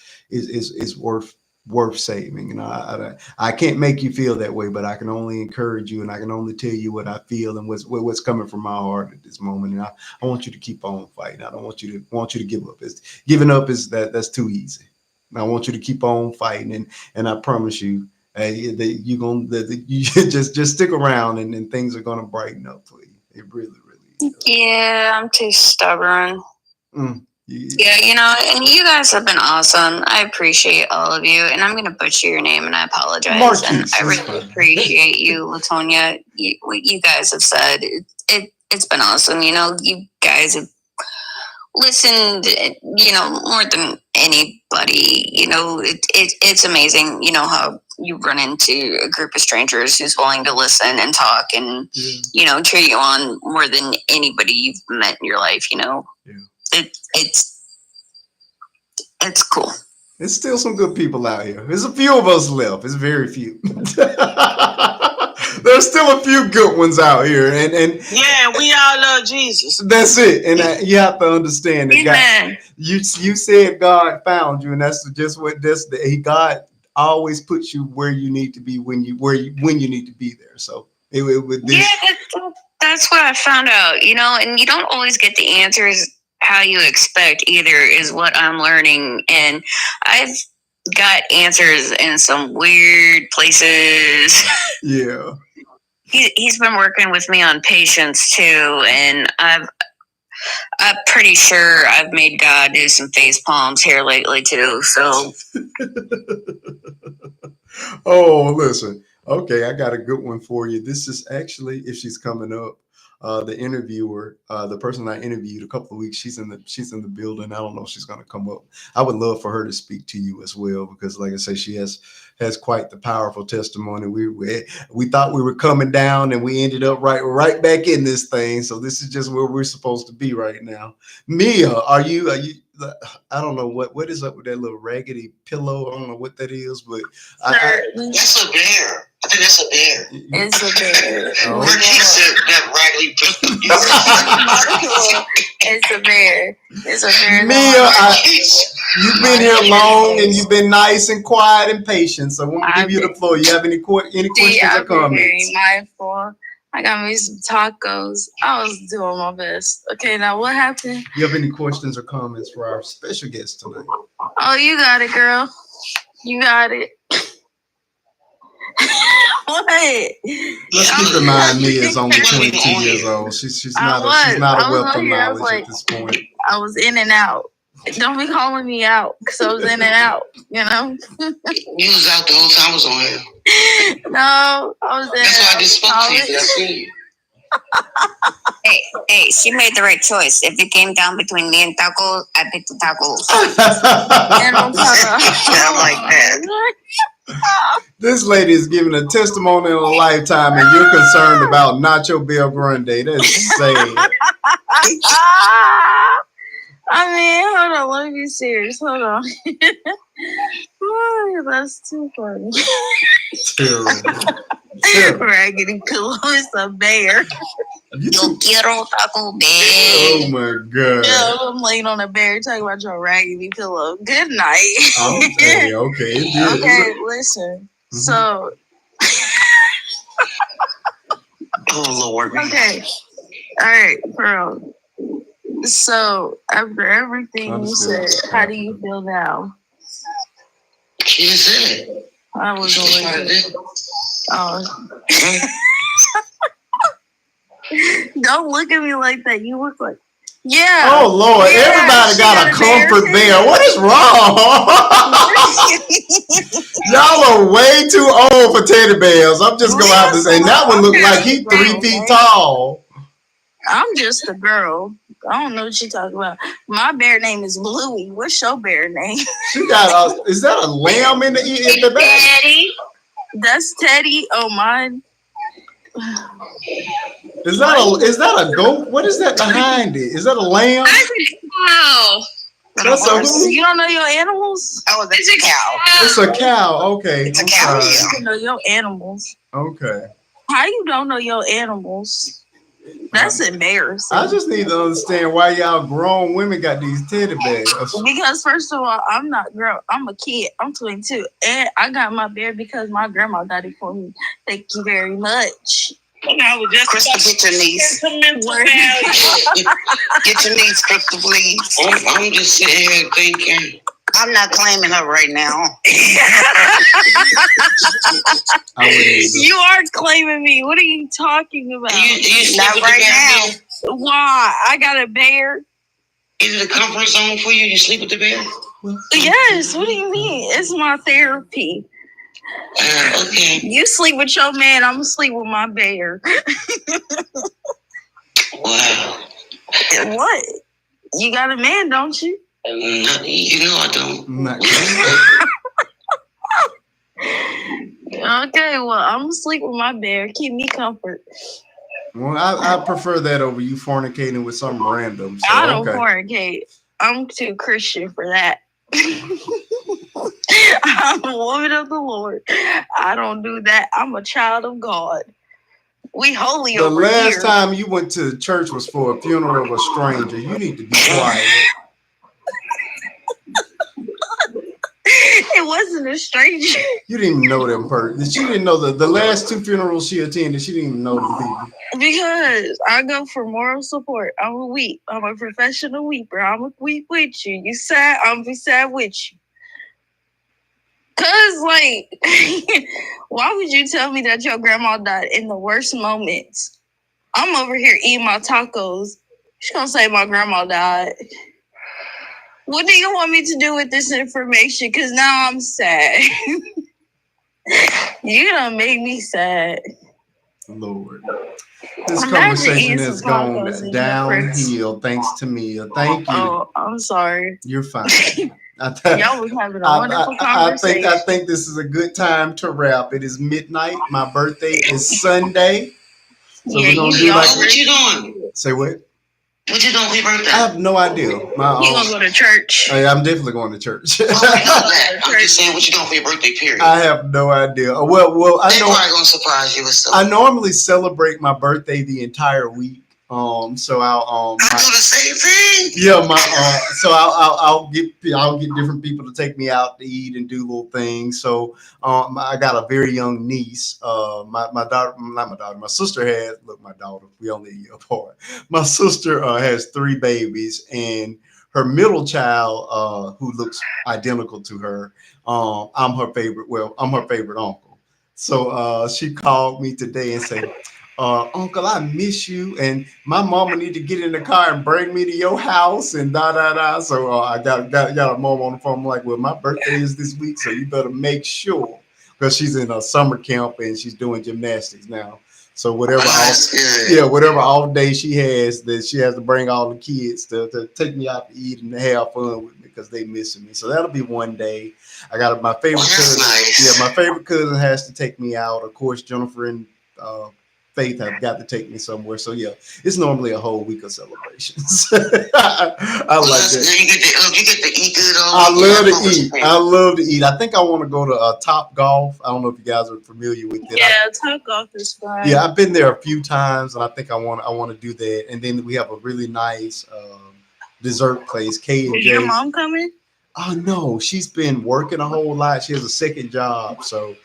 worth saving. And I can't make you feel that way, but I can only encourage you, and I can only tell you what I feel and what's coming from my heart at this moment. And I want you to keep on fighting. I don't want you to give up. Giving up is that's too easy. I want you to keep on fighting, and I promise you, you gonna you just stick around, and things are gonna brighten up for you. It really, really is. Yeah, I'm too stubborn. Mm. Yeah, and you guys have been awesome. I appreciate all of you, and I'm going to butcher your name, and I apologize. Marquise, and I really appreciate you, Latonia. What you guys have said, it's been awesome. You guys have listened, more than anybody. It's amazing. You know how you run into a group of strangers who's willing to listen and talk and cheer you on more than anybody you've met in your life. It's cool. There's still some good people out here. There's a few of us left. It's very few. There's still a few good ones out here, and yeah, we all love Jesus. That's it, and you have to understand that God. You said God found you, and that's just what God always puts you where you need to be when you need to be there. So that's what I found out. And you don't always get the answers how you expect either, is what I'm learning. And I've got answers in some weird places. Yeah. He's been working with me on patience too, and I'm pretty sure I've made God do some face palms here lately too. So oh, listen. Okay, I got a good one for you. This is actually, if she's coming up, the interviewer, the person I interviewed a couple of weeks, she's in the building. I don't know if she's going to come up. I would love for her to speak to you as well, because like I say, she has quite the powerful testimony. We thought we were coming down, and we ended up right back in this thing. So this is just where we're supposed to be right now. Mia, are you? I don't know what is up with that little raggedy pillow. I don't know what that is, but that's a bear. I think that's a bear. It's a bear. Oh. He said that raggedy pillow. It's a bear. It's a bear. Mia, you've been here long, and you've been nice and quiet and patient. So I'm gonna give you the floor. You have any questions or comments? Very mindful. I got me some tacos. I was doing my best. Okay, now what happened? You have any questions or comments for our special guest tonight? Oh, you got it, girl. You got it. What? Let's keep in mind, Mia is only 22 years old. She's not a wealth of knowledge at this point. I was in and out. Don't be calling me out, because I was in and out. You was out the whole time I was on here. No, I was in. That's why I just spoke to you. I seen you. Hey, she made the right choice. If it came down between me and tacos, I picked the tacos. And I'm like that. This lady is giving a testimony of a lifetime, and you're concerned about Nacho Bel Grande. That's sad. I mean, hold on. Let me be serious. Hold on. Oh, that's too funny. Terrible. Raggedy pillow is a bear. Yo quiero taco bear. Oh my God. Yeah, I'm laying on a bear talking about your raggedy pillow. Good night. Okay. Okay, listen. Mm-hmm. So. Oh Lord. Okay. All right, girl. So after everything you said, how do you feel now? She just said it. I was always. Oh. Don't look at me like that. You look like. Yeah. Oh Lord! Yeah, everybody got a comfort bear. What is wrong? Y'all are way too old for teddy bears. I'm just gonna have to say that one looked like he's 3 feet tall. I'm just a girl. I don't know what you're talking about. My bear name is Bluey. What's your bear name? She got is that a lamb in the back? Teddy. That's Teddy. Oh, mine. Is that a goat? What is that behind it? Is that a lamb? Wow. That's a who? You don't know your animals? Oh, that's a cow. It's a cow. Okay. It's a cow. You don't know your animals. Okay. How you don't know your animals? That's embarrassing. I just need to understand why y'all grown women got these teddy bears. Because first of all, I'm not grown. I'm a kid. I'm 22, and I got my bear because my grandma got it for me. Thank you very much. I was just Crystal, get your niece. Get your niece, Crystal, please. I'm just sitting here thinking. I'm not claiming her right now. You are claiming me. What are you talking about? You not right now. Why? I got a bear. Is it a comfort zone for you? You sleep with the bear? Yes. What do you mean? It's my therapy. Okay. You sleep with your man. I'm gonna sleep with my bear. Wow. What? You got a man, don't you? You know I don't. Not Okay, well, I'm gonna sleep with my bear. Keep me comfort. well, I prefer that over you fornicating with some random. So I don't okay. fornicate. I'm too Christian for that. I'm a woman of the Lord. I don't do that. I'm a child of God. We holy The over last here. time you went to church was for a funeral of a stranger. You need to be quiet. It wasn't a stranger. You didn't even know them person. She didn't know the last two funerals she attended. She didn't even know them people. Because I go for moral support. I'm a weep. I'm a professional weeper. I'm a weep with you. You sad, I'm be sad with you. Cause like, why would you tell me that your grandma died in the worst moments? I'm over here eating my tacos. She's gonna say my grandma died. What do you want me to do with this information? Cause now I'm sad. You done make me sad. Lord. This Imagine conversation eating has some gone tacos and downhill thanks to Mia. Thank you. Oh, I'm sorry. You're fine. Y'all was having a wonderful conversation. I think this is a good time to wrap. It is midnight. My birthday is Sunday. So Yeah, we're gonna you do like What you doing? say what? What you doing for your birthday? I have no idea. My You gonna go to church? I'm definitely going to church. Oh, we know that. I'm just saying, what you doing for your birthday? Period. I have no idea. Well, I They're know probably gonna surprise you with I something. normally celebrate my birthday the entire week. So I do the same thing. yeah, so I'll get different people to take me out to eat and do little things. So I got a very young niece. My daughter, not my daughter, my sister has look my daughter. We only a year apart. My sister has three babies, and her middle child, who looks identical to her, I'm her favorite. Well, I'm her favorite uncle. So she called me today and said, Uncle, I miss you, and my mama need to get in the car and bring me to your house, and da da da. So I got a mom on the phone. I'm like, well, my birthday is this week, so you better make sure, because she's in a summer camp and she's doing gymnastics now. So whatever all day she has, that she has to bring all the kids to take me out to eat and have fun with me because they missing me. So that'll be one day. I got my favorite cousin. Nice. Yeah, my favorite cousin has to take me out. Of course, Jennifer and Faith have got to take me somewhere. So yeah, it's normally a whole week of celebrations. I like that. You get to eat good. I love to eat. I love to eat. I think I want to go to Top Golf. I don't know if you guys are familiar with it. Yeah, Top Golf is fun. Yeah, I've been there a few times, and I think I want to do that. And then we have a really nice dessert place, K and Is your J. mom coming? Oh no, she's been working a whole lot. She has a second job, so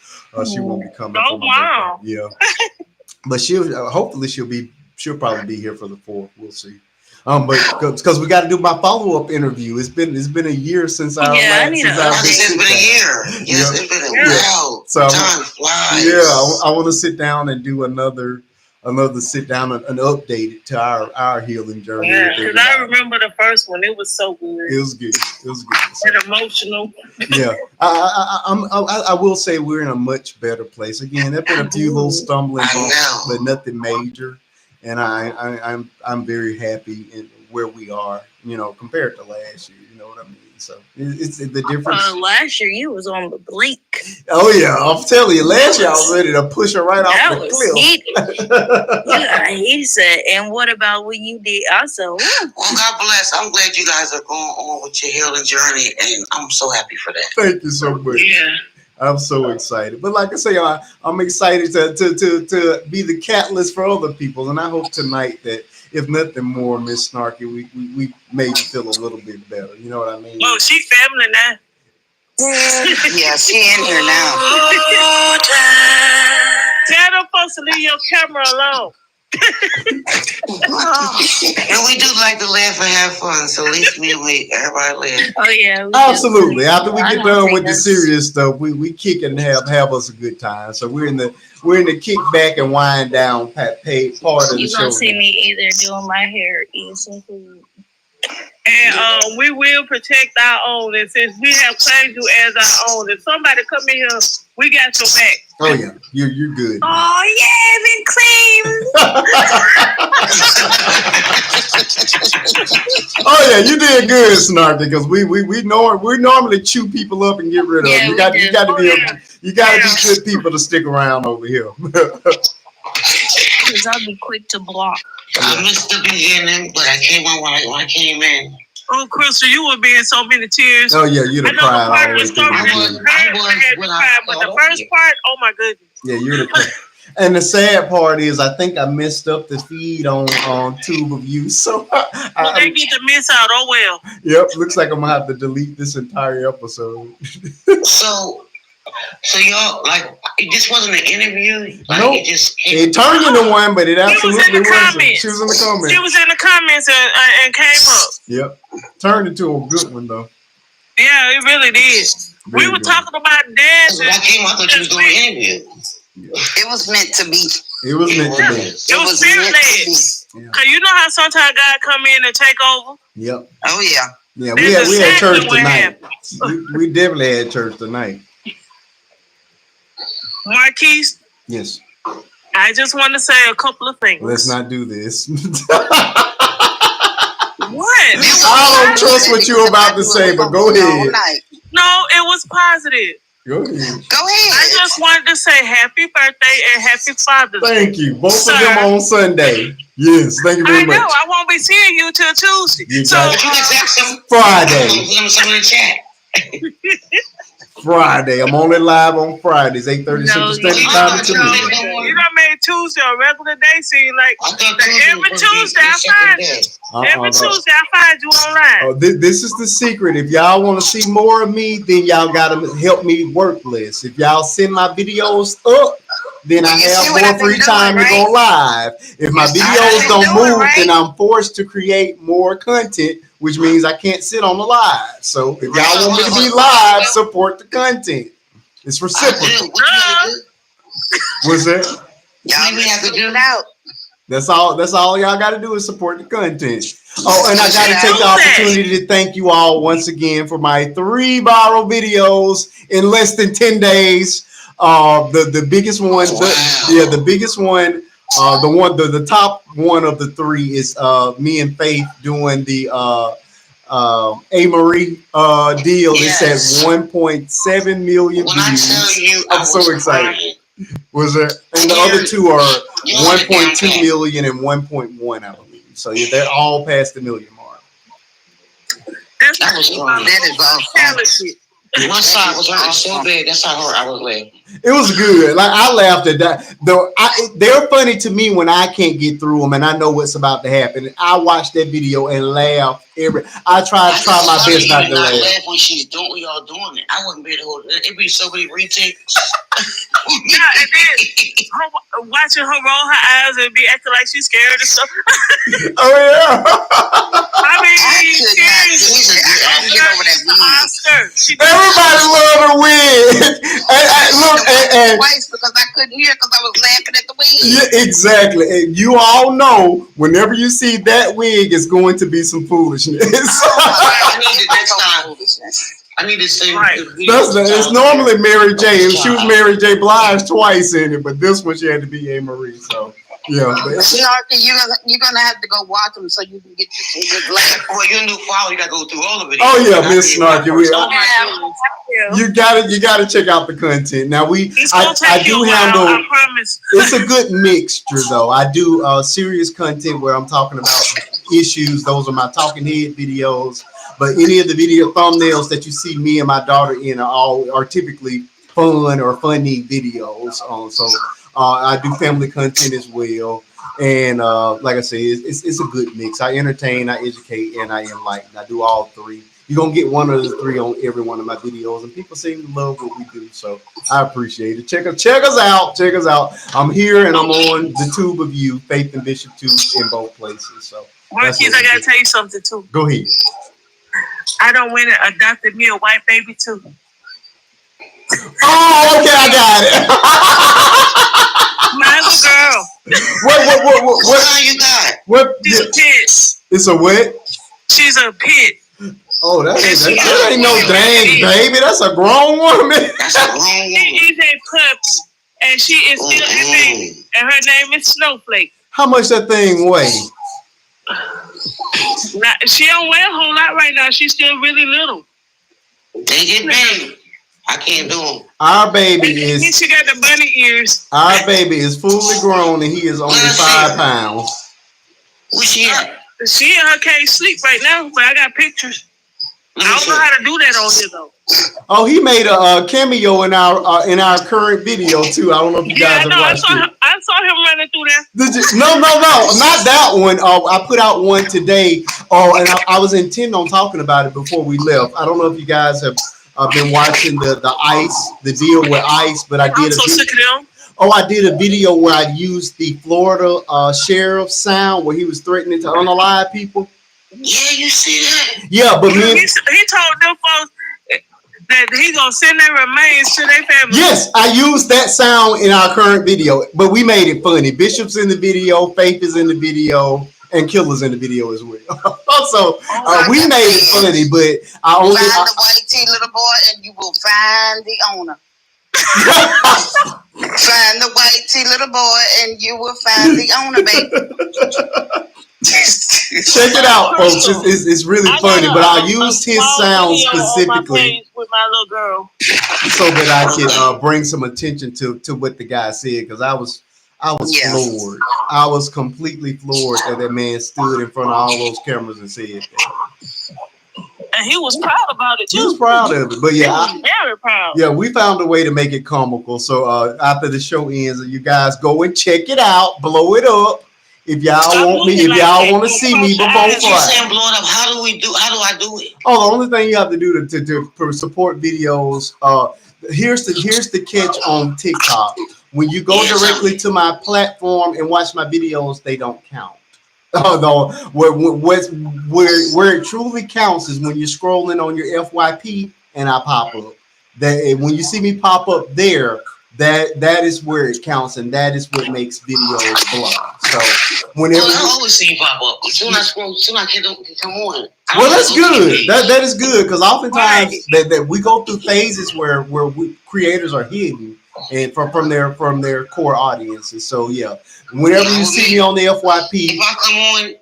she won't be coming. Oh wow! Yeah, but hopefully she'll probably be here for the 4th. We'll see. But because we got to do my follow up interview. It's been a year since our last. It's been a year. Yes, it's been a while. So time flies. Yeah, I want to sit down and do another sit down and update it to our healing journey. Yeah, because I remember the first one. It was so good. It was good. So, and emotional. Yeah, I will say we're in a much better place. Again, there've been a few little stumbling blocks, but nothing major. And I'm very happy in where we are, compared to last year. You know what I mean? So it's the difference. Last year you was on the blink. Oh yeah, I'm telling you, last year I was ready to push her right off the cliff. He said, and what about when you did? I said, well, God bless. I'm glad you guys are going on with your healing journey, and I'm so happy for that. Thank you so much. Yeah. I'm so excited, but like I say, I'm excited to be the catalyst for other people, and I hope tonight that if nothing more, Miss Snarky, we made you feel a little bit better. You know what I mean? Oh, she family now. Yeah, she in here now. Tell them folks to leave your camera alone. And we do like to laugh and have fun, so at least everybody laugh. Oh yeah, absolutely. After we get done with the serious stuff, we kick it and have us a good time. So we're in the kick back and wind down part of the show. You're gonna see me either doing my hair, eating some food. And we will protect our own. And since we have claimed you as our own, if somebody come in here, we got your back. Oh yeah, you're good. Oh yeah, been claimed. Oh yeah, you did good, Snark, because we normally chew people up and get rid of them. You got to be good people to stick around over here. Because I'll be quick to block. I missed the beginning, but I came on when I came in. Oh, Crystal, you were being so many tears. Oh yeah, you'd have cried all the way through. But the first part, oh my goodness. Yeah, you'd have cried. And the sad part is, I think I messed up the feed on Tube of You, so they get to miss out. Oh well. Yep, looks like I'm gonna have to delete this entire episode. So y'all, like, this wasn't an interview? Like, nope. It turned into one, but it absolutely wasn't. She was in the comments. She was in the comments and came up. Yep. Turned into a good one, though. Yeah, it really did. Very we were good. talking about dancing. I came out that you was doing an interview. It was meant to be. It was meant to be. It was spirit-led. Because you know how sometimes God come in and take over? Yep. Oh, yeah. Yeah, we had church tonight. We definitely had church tonight. Marquise? Yes. I just want to say a couple of things. Let's not do this. What? I don't trust what you're about to say, but go ahead. No, it was positive. Go ahead. I just wanted to say happy birthday and happy Father's Day. Thank you. Both of them on Sunday. Yes, thank you very much. I know. I won't be seeing you till Tuesday. Friday. Friday. I'm only live on Fridays, 8:30 Central Standard Time. You done made Tuesday a regular day seem like every Tuesday I find you. Every Tuesday I find you online. Oh, this is the secret. If y'all want to see more of me, then y'all gotta help me work less. If y'all send my videos up, then I have more free time to go live. If my videos don't move, then I'm forced to create more content, which means I can't sit on the live. So if y'all want me to be live, support the content. It's reciprocal. What's that? Y'all have to do it out. That's all y'all got to do is support the content. Oh, and I got to take the opportunity to thank you all once again for my 3 viral videos in less than 10 days. The biggest one, the biggest one, the top one of the 3 is me and Faith doing the A. Marie deal. It's at 1.7 million views. I'm so excited. Was there? And the other 2 are 1.2 million and 1.1, I believe. So yeah, they're all past the million mark. That is awesome. One side was hurting so bad. That's how hard I was laughing. It was good. Like I laughed at that. Though they're funny to me when I can't get through them and I know what's about to happen. I watch that video and laugh. I try my best not to laugh. When she's doing, we all doing it. I wouldn't be able to hold it. It'd be so many retakes. Yeah, and then watching her roll her eyes and be acting like she's scared and stuff. Oh yeah. I mean, seriously. Everybody love her wig. And twice because I couldn't hear because I was laughing at the wig. Yeah, exactly. And you all know whenever you see that wig, it's going to be some foolishness. I need to say it's normally Mary J. She was Mary J. Blige twice in it, but this one she had to be A. Marie. So yeah. You're gonna have to go watch them so you can get your good laugh. Well, your new follow, you gotta go through all of it. Oh yeah, Miss Snarky. You gotta check out the content. Now I do handle. I promise. It's a good mixture though. I do serious content where I'm talking about issues. Those are my talking head videos. But any of the video thumbnails that you see me and my daughter in are typically fun or funny videos. So I do family content as well. And like I say, it's a good mix. I entertain, I educate, and I enlighten. I do all 3. You're going to get one of the 3 on every one of my videos. And people seem to love what we do. So I appreciate it. Check us out. I'm here and I'm on the Tube of You, Faith and Bishop Tube in both places. So Marquise, I got to tell you something too. Go ahead. I done went and adopted me a white baby too. Oh, okay, I got it. Mine's a girl. What you got? What? She's a pit. It's a what? She's a pit. Oh, that ain't no dang baby. That's a grown woman. That's a grown woman. She is a puppy, and she is still a baby, and her name is Snowflake. How much that thing weigh? She don't weigh a whole lot right now. She's still really little. They get big. I can't do them. Our baby is. She got the bunny ears. Our baby is fully grown and he is only 5 pounds. Where's she at? She in her cage sleep right now, but I got pictures. I don't know how to do that on here though. Oh, he made a cameo in our current video too. I don't know if you guys have watched it. I saw him running through there. No, not that one. I put out one today. Oh, and I was intent on talking about it before we left. I don't know if you guys have been watching the deal with ICE, but I did. I'm so sick of them. Oh, I did a video where I used the Florida sheriff's sound where he was threatening to unalive people. Yeah, you see that? Yeah, but he told them folks that he's gonna send their remains to their family. Yes, I used that sound in our current video, but we made it funny. Bishop's in the video, Faith is in the video, and Killer's in the video as well. So we made it funny, but I only find the white tea little boy, and you will find the owner. Find the white tea little boy, and you will find the owner, baby. Check it out, folks. It's really funny, but I used his sound specifically with my little girl, so that I could bring some attention to what the guy said, because I was floored. I was completely floored that man stood in front of all those cameras and said that. And he was proud about it too. He was proud of it, but yeah, he was very proud. Yeah, we found a way to make it comical. So after the show ends, you guys go and check it out, blow it up. If y'all want me, if y'all want to see me before Friday. You saying blow it up? How do I do it? Oh, the only thing you have to do to support videos. Here's the catch on TikTok. When you go directly to my platform and watch my videos, they don't count. No, where it truly counts is when you're scrolling on your FYP and I pop up. That when you see me pop up there, that is where it counts, and that is what makes videos blow. So whenever I always see you pop up. Soon I scroll, soon I can come on. Well, that's good. That is good, because oftentimes that we go through phases where creators are hidden and from their core audiences. So yeah, whenever you see me on the FYP, if I come on,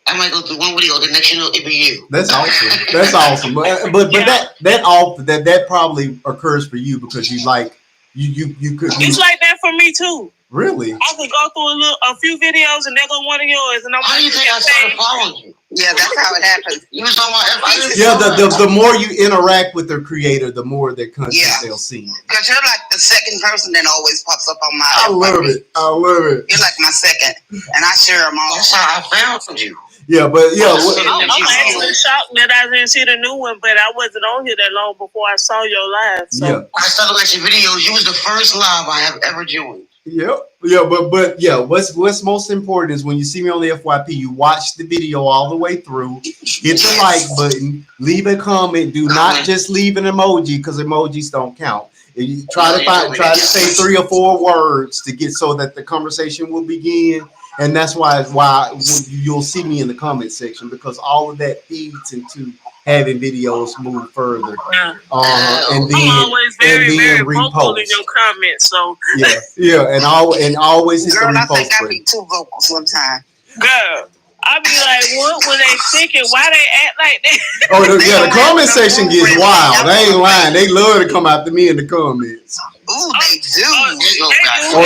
I might go through one video. The next year it'll be you. That's awesome. That's awesome. But that probably occurs for you because you like you could. It's like that for me too. Really? I could go through a few videos and there go one of yours, and I'm how do you think I started following you? Yeah, that's how it happens. You was on my yeah. The more you interact with the creator, the more their content they'll see. Because you're like the second person that always pops up on my. I love it. You're like my second, and I share them all. That's how I found you. Yeah, but yeah. I'm actually shocked that I didn't see the new one, but I wasn't on here that long before I saw your live. So. Yeah. I started watching videos. You was the first live I have ever joined. Yep. Yeah, but yeah, what's most important is when you see me on the FYP, you watch the video all the way through, hit the like button, leave a comment, do not just leave an emoji because emojis don't count. You try to say 3 or 4 words to get so that the conversation will begin. And that's why you'll see me in the comment section, because all of that feeds into having videos move further. And then always very vocal in your comments. So and always hit the repost. Girl, I think I be too vocal sometimes. Girl, I be like, what were they thinking? Why they act like that? Oh yeah, the comment section gets wild. They ain't lying. They love to come after me in the comments. Ooh, they do.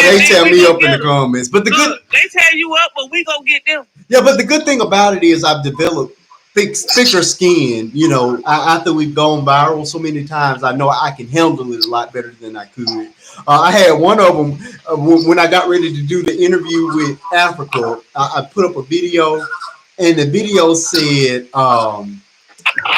They tell me up in the comments. But they tell you up, but we go get them. Yeah, but the good thing about it is I've developed thicker skin. You know, after we've gone viral so many times, I know I can handle it a lot better than I could. I had one of them when I got ready to do the interview with Africa. I put up a video, and the video said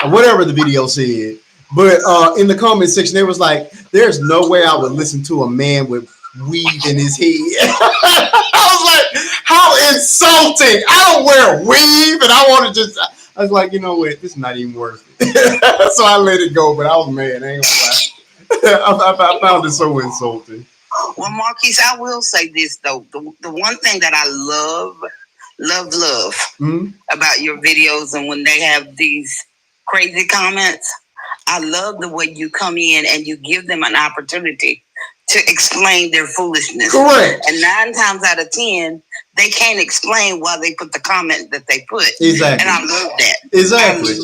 whatever the video said. But in the comment section, they was like, "There's no way I would listen to a man with weave in his head." I was like, "How insulting! I don't wear weave, and I want to just." I was like, you know what? This is not even worth it. So I let it go, but I was mad. I ain't gonna lie. I found it so insulting. Well, Marquise, I will say this though: the one thing that I love about your videos, and when they have these crazy comments. I love the way you come in and you give them an opportunity to explain their foolishness. Correct. And 9 times out of 10, they can't explain why they put the comment that they put. Exactly. And I love that. Exactly.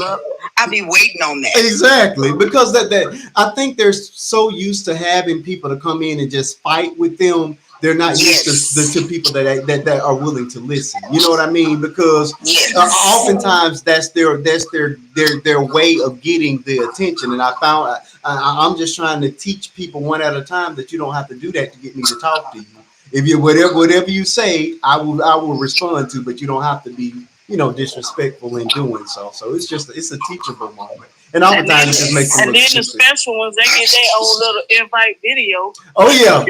I be waiting on that. Exactly. Because that I think they're so used to having people to come in and just fight with them. They're not used to people that are willing to listen. You know what I mean? Because oftentimes that's their way of getting the attention. And I found I'm just trying to teach people one at a time that you don't have to do that to get me to talk to you. If you whatever you say, I will respond to, but you don't have to be disrespectful in doing so. So it's a teachable moment. And oftentimes it just makes them look stupid. And then the special ones, they get their own little invite video. Oh yeah.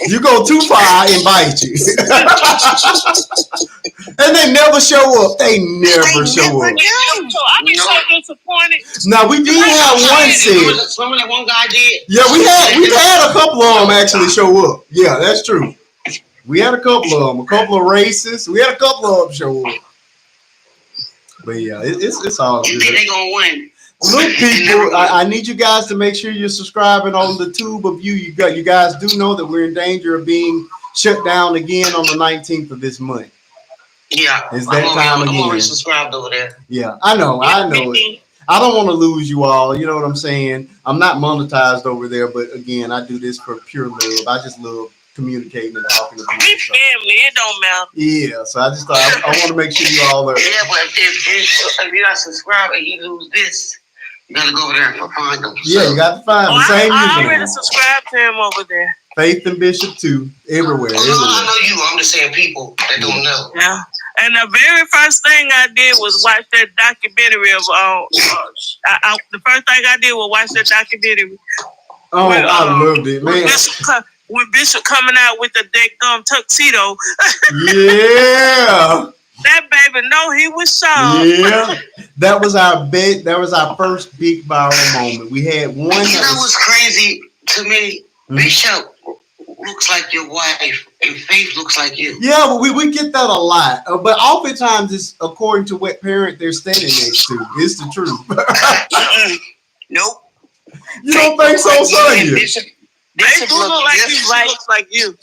You go too far, I invite you. And they never show up. They never show up. I be so disappointed. Now we did have one scene. Remember that one guy did? Yeah, we had a couple of them actually show up. Yeah, that's true. We had a couple of them, a couple of racists. We had a couple of them show up. But yeah, it's all good. They gonna win. Look, people, I need you guys to make sure you're subscribing on the tube of you. You guys do know that we're in danger of being shut down again on the 19th of this month. Yeah, it's that time again. I'm already subscribed over there. Yeah, I know it. I don't want to lose you all. You know what I'm saying? I'm not monetized over there, but again, I do this for pure love. I just love communicating and talking to people. We family, it don't matter. Yeah, so I just thought I want to make sure you all are. Yeah, but if you're not subscribed and you lose this, you gotta go over there and find them. Yeah, you got to find them. Same I already subscribed to him over there. Faith and Bishop too, everywhere. I know you. I'm just saying people that don't know. Yeah. And the very first thing I did was watch that documentary of the first thing I did was watch that documentary. Oh, I loved it, man. When Bishop coming out with the tuxedo. Yeah. That baby know he was sharp. Yeah. That was our first big viral moment. We had one. You know what's crazy to me? Mm-hmm. Bishop looks like your wife and Faith looks like you. Yeah, but we get that a lot. But oftentimes it's according to what parent they're standing next to. It's the truth. Nope. You don't think so, son? Bishop look like you. She looks like you.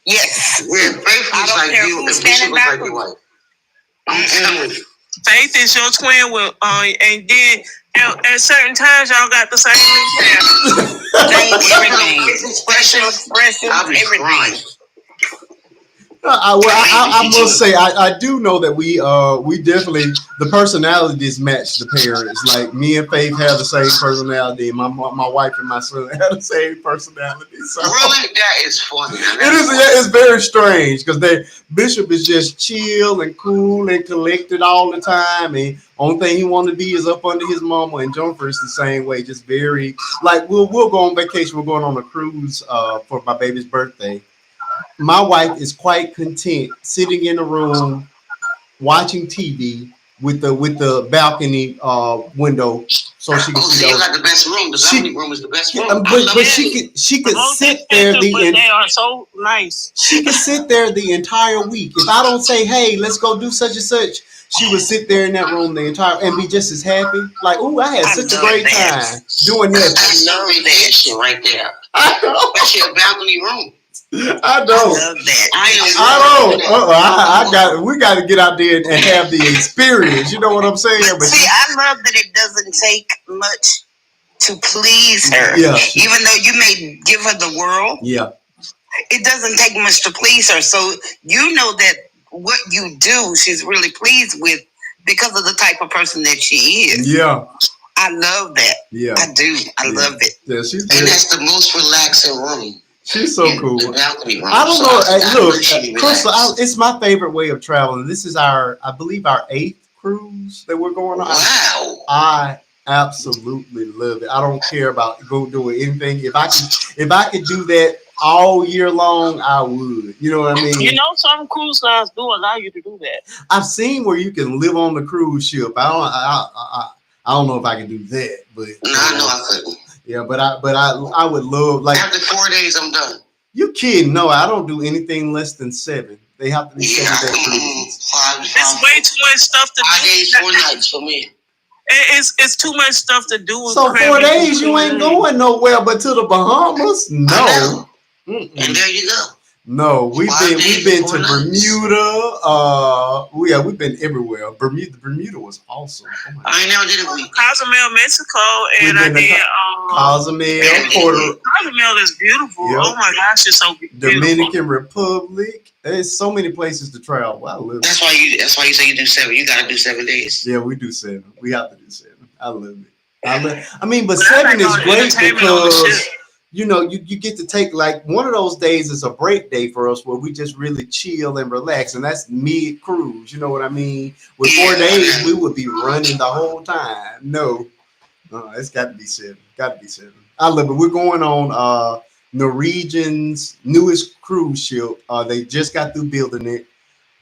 Yes. Yeah, Faith looks like you and Bishop looks like your wife. I'm telling you. Faith is your twin with and then at certain times y'all got the same hair. Everything. Special expression. Everything. I must say I do know that we definitely the personalities match the parents. Like me and Faith have the same personality. My wife and my son have the same personality. So really, that is funny. It is. Yeah, it's very strange because Bishop is just chill and cool and collected all the time, and only thing he want to be is up under his mama. And Jennifer is the same way, just very like we'll go on vacation. We're going on a cruise for my baby's birthday. My wife is quite content sitting in a room watching TV with the balcony window, so she can see. You got the best room. The balcony room is the best room. But she could sit there they are so nice. She could sit there the entire week. If I don't say, "Hey, let's go do such and such," she would sit there in that room the entire and be just as happy. Like, "Ooh, I had such a great time doing that." I love that right there. Especially a balcony room. I don't. We got to get out there and have the experience. You know what I'm saying? But see, I love that it doesn't take much to please her. Yeah. Even though you may give her the world. Yeah. It doesn't take much to please her. So you know that what you do, she's really pleased with because of the type of person that she is. Yeah. I love that. Yeah. I do. I love it. Yeah, she's and that's the most relaxing room. She's so cool. I don't know. Look, Crystal, it's my favorite way of traveling. This is I believe our 8th cruise that we're going on. Wow. I absolutely love it. I don't care about doing anything. If I could do that all year long, I would. You know what I mean? You know, some cruise lines do allow you to do that. I've seen where you can live on the cruise ship. I don't know if I can do that, but no, I know I couldn't. Yeah, but I would love like after 4 days I'm done. You kidding? No, I don't do anything less than 7. They have to be 7 days. It's way too much stuff to do. 5 days, 4 nights for me. It's too much stuff to do. So 4 days you ain't going nowhere but to the Bahamas? No. And there you go. No, we've been to Bermuda. We've been everywhere. Bermuda was awesome. Oh I never did it. Cozumel, Mexico, and I did Cozumel. Cozumel is beautiful. Yep. Oh my gosh, it's so beautiful. Dominican Republic. There's so many places to travel. I love it. That's why you say you do 7. You gotta do 7 days. Yeah, we do 7. We have to do 7. I love it. I mean, but 7 is great because you know, you get to take like one of those days is a break day for us where we just really chill and relax, and that's mid cruise. You know what I mean? With 4 days, we would be running the whole time. No, it's got to be 7. Got to be 7. I love it. We're going on Norwegian's newest cruise ship. They just got through building it.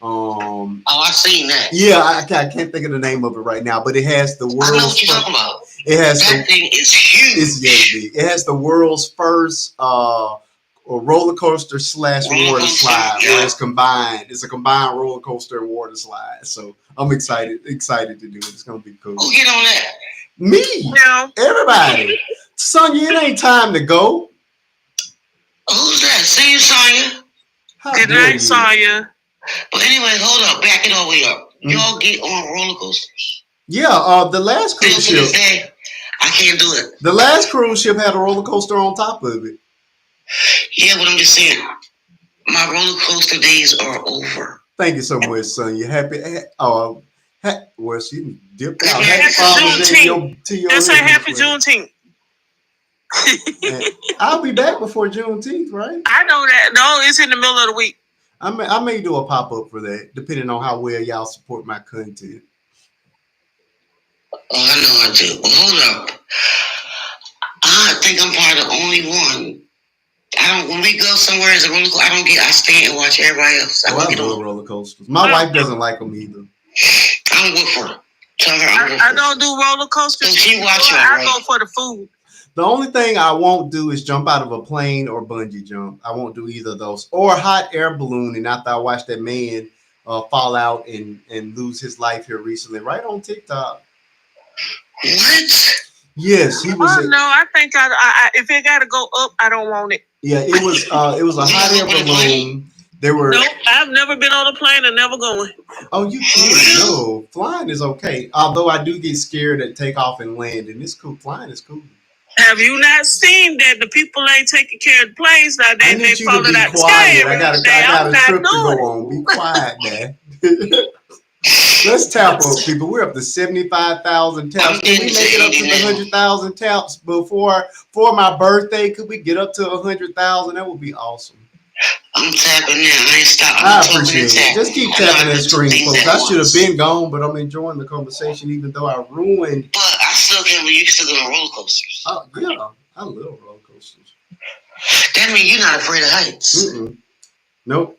I've seen that. Yeah, I can't think of the name of it right now, but it has the world's. I know what you're talking about. It has that thing is huge. It has the world's first roller coaster / water slide where it's combined. It's a combined roller coaster and water slide. So I'm excited to do it. It's gonna be cool. Who get on that? Me. Yeah. Everybody. Sonya, it ain't time to go. Who's that? See you, Sonya. Good night, Sonya. But anyway, hold up. Back it all the way up. Y'all get on roller coasters? Yeah, the last cruise ship. I can't do it. The last cruise ship had a roller coaster on top of it. Yeah, but I'm just saying, my roller coaster days are over. Thank you so much, son. You happy? Well, she dipped out. Happy Juneteenth. Let's say happy Juneteenth. I'll be back before Juneteenth, right? I know that. No, it's in the middle of the week. I may do a pop up for that, depending on how well y'all support my content. Oh, I know I do. Well, hold up. I think I'm probably the only one. When we go somewhere as a roller coaster, I stay and watch everybody else. I love roller coasters. My wife doesn't like them either. I'm good for her. Tell her I don't do roller coasters. She watch I go for the food. The only thing I won't do is jump out of a plane or bungee jump. I won't do either of those. Or hot air balloon. And after I watched that man fall out and lose his life here recently, right on TikTok. What? Yes, he was. No, I think I if it got to go up, I don't want it. Yeah, it was a hot air balloon. There were. Nope, I've never been on a plane and never going. Oh, you can't. No, flying is okay. Although I do get scared at takeoff and landing. It's cool. Flying is cool. Have you not seen that the people ain't taking care of the planes now? They falling out the sky. I got a trip to go on. Be quiet, man. Let's tap up, people. We're up to 75,000 taps. Can we make it up to the 100,000 taps before my birthday? Could we get up to 100,000? That would be awesome. I'm tapping now. I ain't stopping. I appreciate it. Just keep tapping that screen, folks. I should have been gone, but I'm enjoying the conversation, even though I ruined. But I still can't believe you still go on roller coasters. Oh yeah, I love roller coasters. That means you're not afraid of heights. Nope.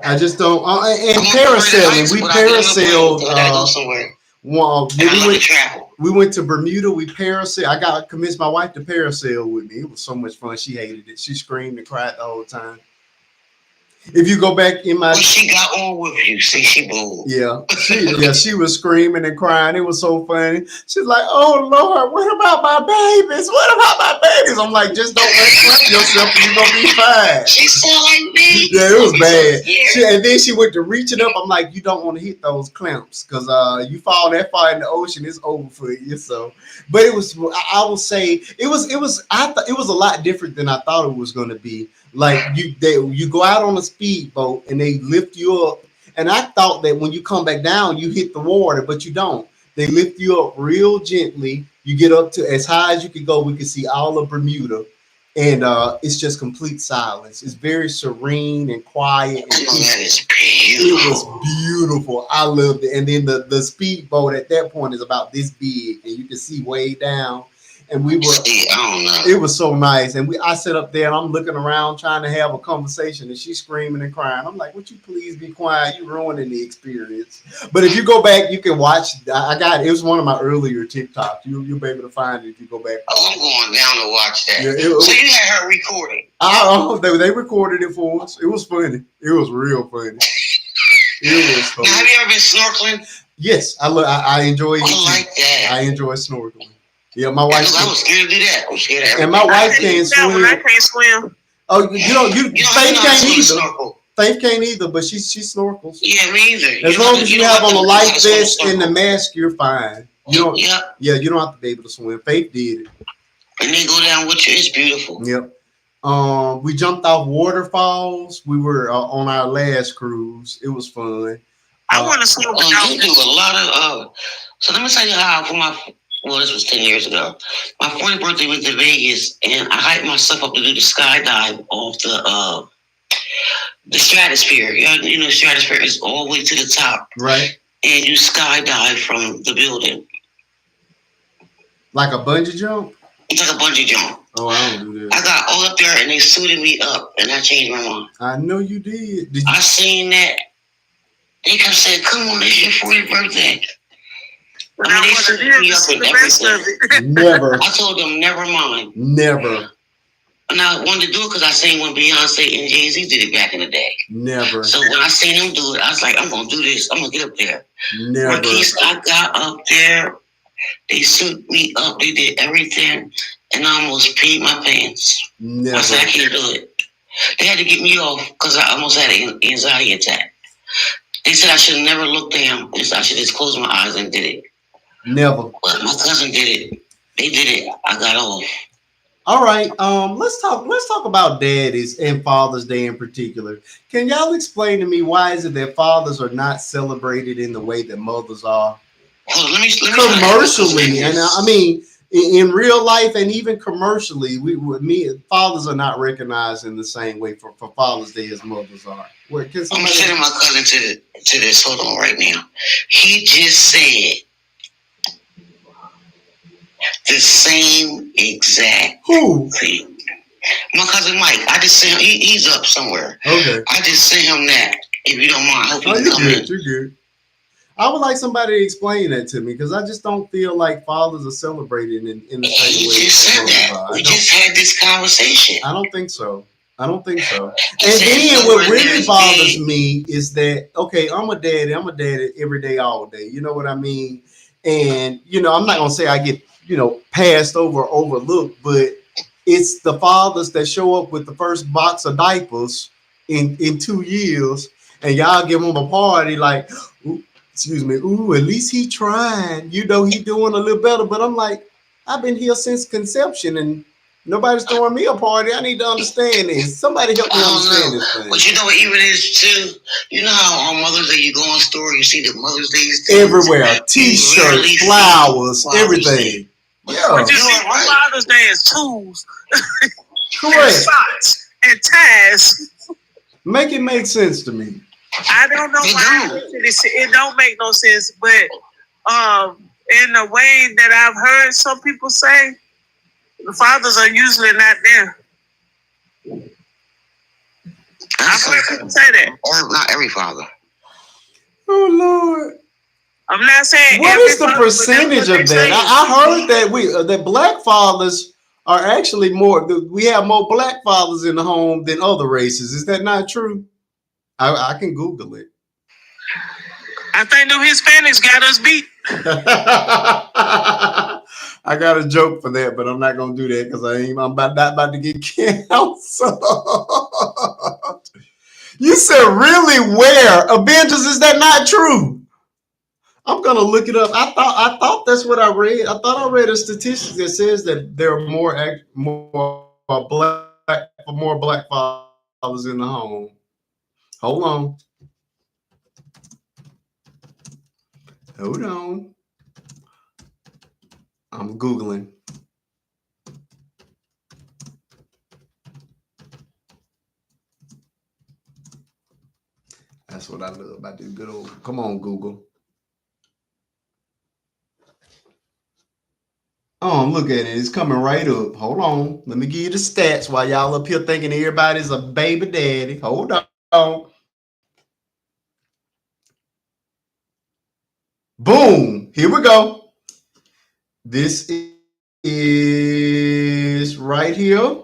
I just don't. And parasailing, we parasailed. We went to Bermuda. We parasailed. I got convinced my wife to parasail with me. It was so much fun. She hated it. She screamed and cried the whole time. If you go back in my, well, she got on with you. See, she bold. Yeah, she was screaming and crying. It was so funny. She's like, "Oh Lord, what about my babies? What about my babies?" I'm like, "Just don't let yourself. You're gonna be fine." She sound like me. Yeah, it was bad. And then she went to reaching up. I'm like, "You don't want to hit those clamps because you fall that far in the ocean, it's over for you." So, but it was. I will say it was. I thought it was a lot different than I thought it was going to be. Like you go out on a speedboat and they lift you up, and I thought that when you come back down you hit the water, but you don't. They lift you up real gently. You get up to as high as you can go. We can see all of Bermuda, and it's just complete silence. It's very serene and quiet. And it was beautiful. I loved it. And then the speedboat at that point is about this big, and you can see way down. And we were, it was so nice. And I sat up there and I'm looking around trying to have a conversation, and she's screaming and crying. I'm like, "Would you please be quiet? You're ruining the experience." But if you go back, you can watch. I got it. It was one of my earlier TikToks. You'll be able to find it if you go back. Oh, I'm going down to watch that. Yeah, so you had her recording? They recorded it for us. It was funny. It was real funny. It was funny. Now, have you ever been snorkeling? Yes, I enjoy it I too. like that. I enjoy snorkeling. Yeah, my Yeah, wife 'cause I was scared to do that. I'm scared of and my everything. I wife can't do can't that when I swim. can't swim. Oh, you You don't Faith know how to can't swim and either. snorkel. Faith can't either, but she snorkels. Yeah, me either. As long as You you don't have have on to a know how life to swim and vest and the snorkel. mask, you're fine. You don't. Yeah, Yeah, you don't have to be able to swim. Faith did it. and they go down with you. It's beautiful. Yep. We jumped off waterfalls. We were on our last cruise. It was fun. I want to swim with You do dolphins. a lot of. So let me tell you how for my. Well, this was 10 years ago. My 40th birthday went to Vegas, and I hyped myself up to do the skydive off the stratosphere. You know, stratosphere is all the way to the top, Right. and you skydive from the building. Like a bungee jump. It's like a bungee jump. Oh, I don't do I that. got all up there, and they suited me up, and I changed my mind. I know you did. Did you? I seen that. They kept saying, "Come on, it's your 40th birthday." But I I mean, they want to suited live me to up see and the rest of everything. it. Never. I told them, never mind. Never. And I wanted to do it because I seen when Beyonce and Jay-Z did it back in the day. Never. So when I seen them do it, I was like, I'm going to do this. I'm going to get up there. Never. Marquise, I got up there. They suited me up. They did everything. And I almost peed my pants. Never. I said, I can't do it. They had to get me off because I almost had an anxiety attack. They said I should have never looked down. I should just close my eyes and did it. Never. But my cousin did it. They did it. I got off. All right. Let's talk about daddies and Father's Day in particular. Can y'all explain to me why is it that fathers are not celebrated in the way that mothers are? Hold on, let me Commercially, and I mean in real life and even commercially, fathers are not recognized in the same way for Father's Day as mothers are. Where can I'm somebody? sending my cousin to this. Hold on, right now. He just said the same exact Who? thing. My cousin Mike. I just sent him. He's up somewhere. Okay. I just sent him that. If you don't mind, I hope Oh, you you're come good. in. You're good. I would like somebody to explain that to me because I just don't feel like fathers are celebrated in the same He way. just said mothers that. are. We just had this conversation. I don't think so. I don't think so. He And said then no what one really is bothers big. me is that okay, I'm a daddy. I'm a daddy every day, all day. You know what I mean? And I'm not gonna say I get passed over, overlooked, but it's the fathers that show up with the first box of diapers in 2 years, and y'all give them a party like, ooh, excuse me, ooh, at least he trying. He doing a little better. But I'm like, I've been here since conception, and nobody's throwing me a party. I need to understand this. Somebody help I me don't understand know. this thing. But you know what even is too? You know how on Mother's Day you go in store, you see the Mother's Day things? Everywhere, T-shirts, flowers, everything. Yeah, What you You see are for right. Father's Day is tools and correct. socks and ties. Make it make sense to me. I don't know why it don't make no sense, but in the way that I've heard some people say, the fathers are usually not there. I've heard people say that. Or not every father. Oh Lord. I'm not saying What every is the father, but that's percentage what they of say. that? I heard that black fathers are actually more. We have more black fathers in the home than other races. Is that not true? I can Google it. I think them Hispanics got us beat. I got a joke for that, but I'm not gonna do that because not about to get canceled. You said really where Avengers? Is that not true? I'm gonna look it up. I thought that's what I read. I thought I read a statistic that says that there are more black fathers in the home. Hold on. Hold on. I'm Googling. That's what I love about this good old. Come on, Google. Oh, look at it. It's coming right up. Hold on. Let me give you the stats while y'all up here thinking everybody's a baby daddy. Hold on. Boom. Here we go. This is right here.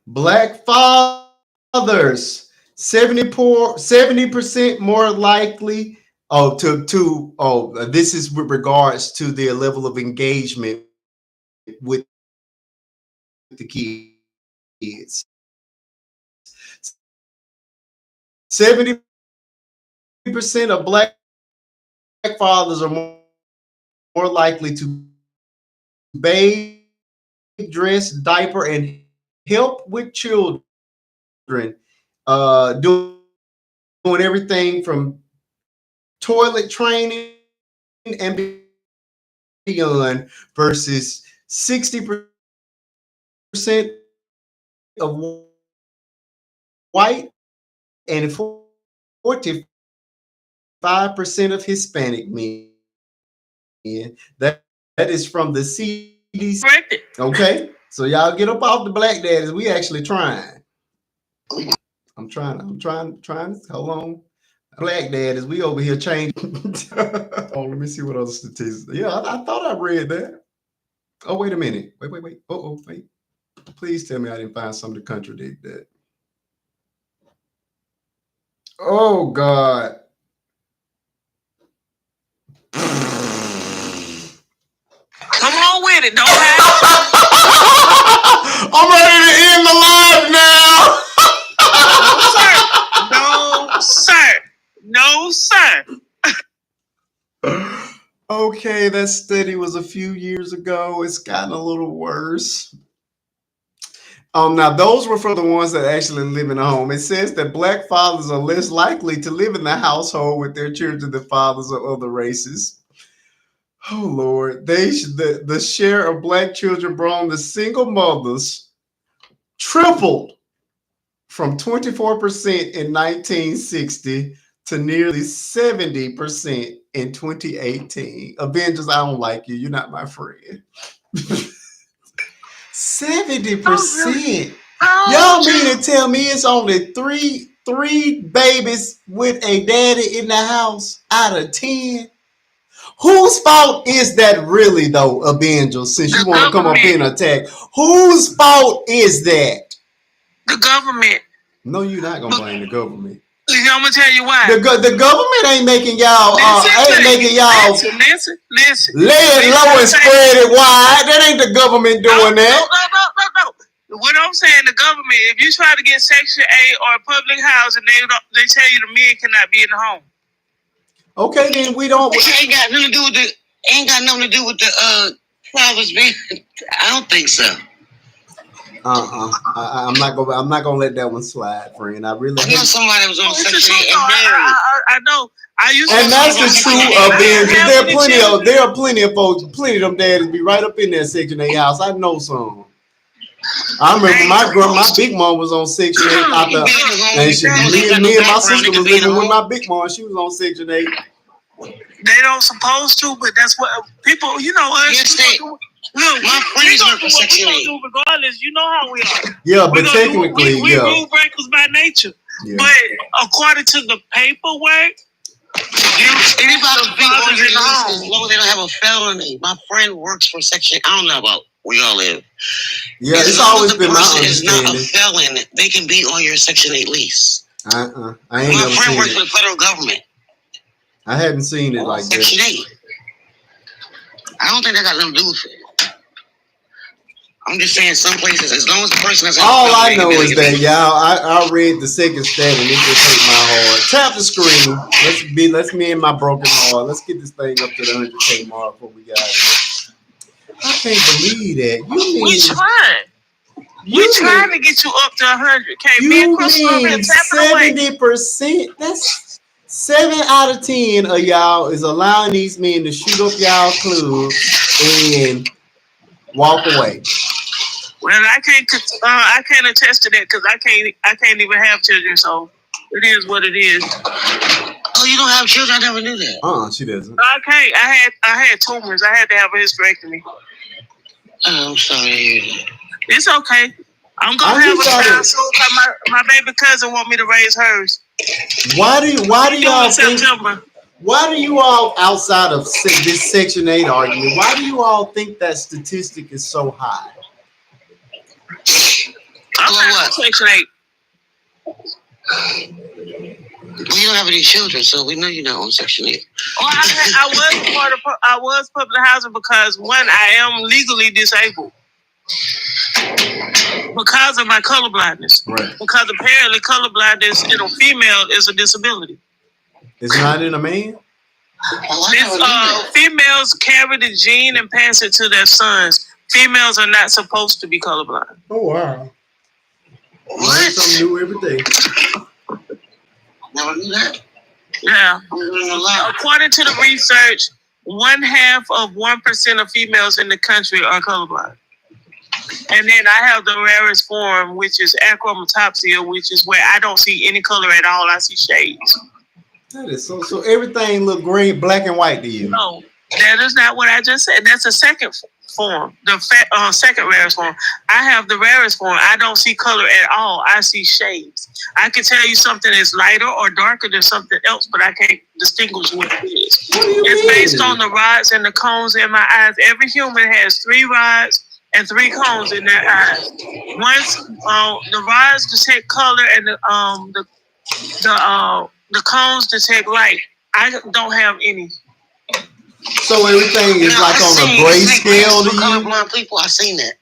Black fathers, 70% more likely This is with regards to their level of engagement with the kids. 70% of black fathers are more likely to bathe, dress, diaper, and help with children, doing everything from toilet training and beyond, versus 60% of white and 45% of Hispanic men. That is from the CDC. Corrected. Okay, so y'all get up off the black daddies. We actually trying. I'm trying. Hold on. Black daddies, we over here changing. Oh, let me see what other statistics. Yeah, I thought I read that. Oh, wait a minute. Wait. Wait. Please tell me I didn't find something to contradict that. Oh God. Come on with it. Don't have. I'm ready to end the live now. No, sir. Okay, that study was a few years ago. It's gotten a little worse. Now those were for the ones that actually live in a home. It says that black fathers are less likely to live in the household with their children than fathers of other races. Oh Lord, the share of black children born to single mothers tripled from 24% in 1960 to nearly 70% in 2018. Avengers, I don't like you. You're not my friend. 70%. Y'all mean to tell me it's only three babies with a daddy in the house out of 10? Whose fault is that really though, Avengers, since you want to come up here and attack? Whose fault is that? The government. No, you're not gonna blame the government. I'm gonna tell you why. The government ain't making y'all Listen. lay it low and spread it wide. That ain't the government doing that. No. What I'm saying, the government, if you try to get Section 8 or public housing, they tell you the men cannot be in the home. Okay, then we don't. It ain't got nothing to do with the fathers being. I don't think so. I'm not gonna let that one slide, friend. I really. I know somebody was on Section 8 and married. I know. And that's the truth of Avengers. There are plenty of folks, plenty of them daddies be right up in that Section 8 house. I know some. I remember my big mom was on Section 8 after, and me and my sister was living with my big mom. She was on Section 8. They don't supposed to, but that's what people, us. Yes, look, my friends work for Section 8. Regardless, you know how we are. Yeah, but technically, we rule breakers by nature. Yeah. But according to the paperwork, anybody be on your list as long as they don't have a felony. My friend works for Section. I don't know about where y'all live. Yeah, it's always been my understanding. Is not a felon, they can be on your Section 8 lease. I ain't my never friend seen works it. for the federal government. I hadn't seen it like Section that. 8. I don't think that got nothing to do with it. I'm just saying some places, as long as the person has all I know is that y'all, I read the second stat and it just hit my heart. Tap the screen. Let's me and my broken heart. Let's get this thing up to the 100K mark before we got here. I can't believe that. We trying. We're trying to get you up to 100K. You mean 70%? That's 7 out of 10 of y'all is allowing these men to shoot up y'all club and walk away. Well, I can't attest to that because I can't even have children, so it is what it is. Oh, you don't have children? I never knew that. She doesn't. I can't. I had tumors. I had to have a hysterectomy. Oh, I'm sorry. It's okay. I'm gonna have a child soon. My baby cousin want me to raise hers. Why do y'all think? Why do you all, outside of this Section 8 argument, why do you all think that statistic is so high? I'm not Section 8. Well, you don't have any children, so we know you're not on Section 8. Well, I was public housing because one, I am legally disabled because of my color blindness. Right. Because apparently color blindness in a female is a disability. It's not in a man? Females carry the gene and pass it to their sons. Females are not supposed to be colorblind. Oh, wow. What? Something new every day. Never knew that. Yeah. I'm learning a lot. According to the research, 0.5% of females in the country are colorblind. And then I have the rarest form, which is achromatopsia, which is where I don't see any color at all. I see shades. That is so everything look gray, black and white to you. No, that is not what I just said. That's the second form, the second rarest form. I have the rarest form. I don't see color at all. I see shades. I can tell you something is lighter or darker than something else, but I can't distinguish what it is. It's based on the rods and the cones in my eyes. Every human has 3 rods and 3 cones in their eyes. Once the rods detect color and the cones detect light. I don't have any. So everything is like on a gray scale to you? Colorblind people, I've seen that.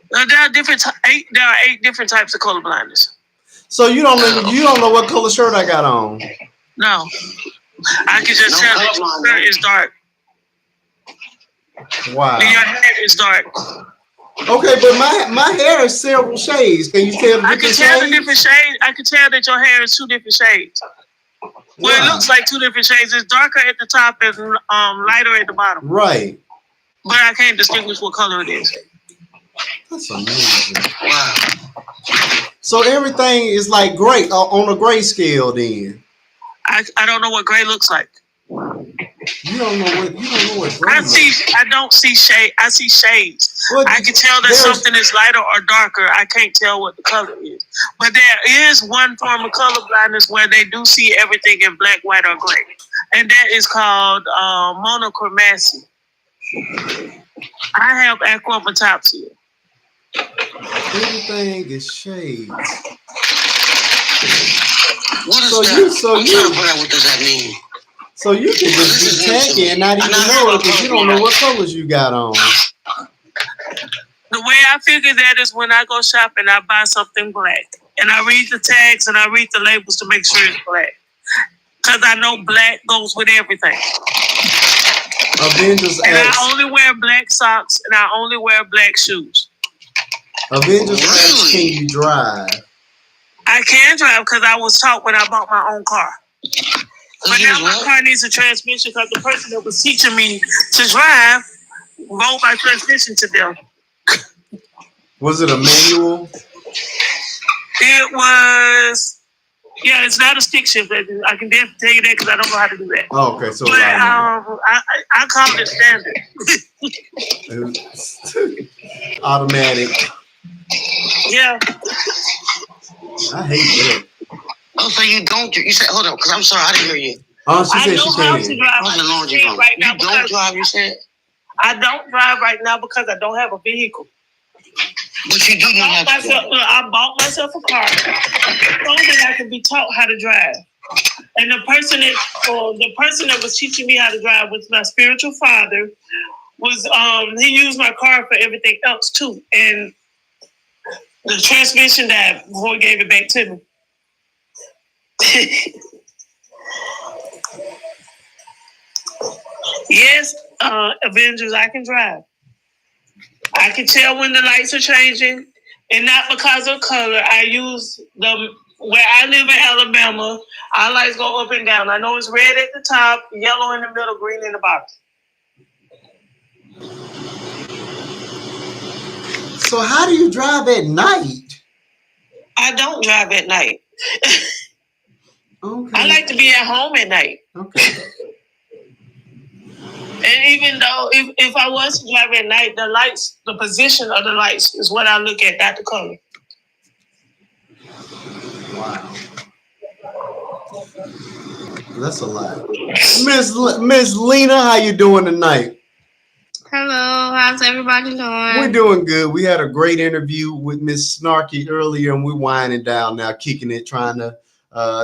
There are 8 different types of color blindness. So you don't know what color shirt I got on? No. I can just tell that your shirt is dark. Wow. And your hair is dark. Okay, but my hair is several shades. Can you tell the I different can tell shades? the different shades. I can tell that your hair is 2 different shades. Well, it looks like 2 different shades. It's darker at the top and lighter at the bottom. Right. But I can't distinguish what color it is. That's amazing. Wow. So everything is like gray on a gray scale then. I don't know what gray looks like. You don't know what gray looks like. I don't see shade. I see shades. Well, I can tell that something is lighter or darker. I can't tell what the color is. But there is one form of color blindness where they do see everything in black, white, or gray. And that is called monochromacy. I have achromatopsia. Everything is shades. What is that? I'm trying to figure out what does that mean. So you can just be tacky and not even know it because you don't know what colors you got on. The way I figure that is when I go shopping, I buy something black. And I read the tags and I read the labels to make sure it's black. Because I know black goes with everything. Avengers and asks, I only wear black socks and I only wear black shoes. Avengers asks, can you drive? I can drive because I was taught when I bought my own car. But now my car needs a transmission because the person that was teaching me to drive rolled my transmission to them. Was it a manual? It was, yeah, it's not a stick shift. I can definitely tell you that because I don't know how to do that. Oh, okay, so but I call it standard. Automatic. Yeah. I hate that. Oh, so you don't? You said, hold on, because I'm sorry, I didn't hear you. Oh, she said she can. Right now you don't drive, you said? I don't drive right now because I don't have a vehicle. But you do not have to drive. I bought myself a car so that I can be taught how to drive. And the person that was teaching me how to drive was my spiritual father. He used my car for everything else too. And the transmission died before he gave it back to me. Yes, Avengers, I can drive. I can tell when the lights are changing, and not because of color. I use where I live in Alabama, our lights go up and down. I know it's red at the top, yellow in the middle, green in the bottom. So how do you drive at night? I don't drive at night. Okay. I like to be at home at night. Okay. And even though if I was to drive at night, the lights, the position of the lights is what I look at, not the color. Wow. That's a lot. Miss Lena, how you doing tonight? Hello, how's everybody doing? We're doing good. We had a great interview with Miss Snarky earlier, and we're winding down now, kicking it, trying to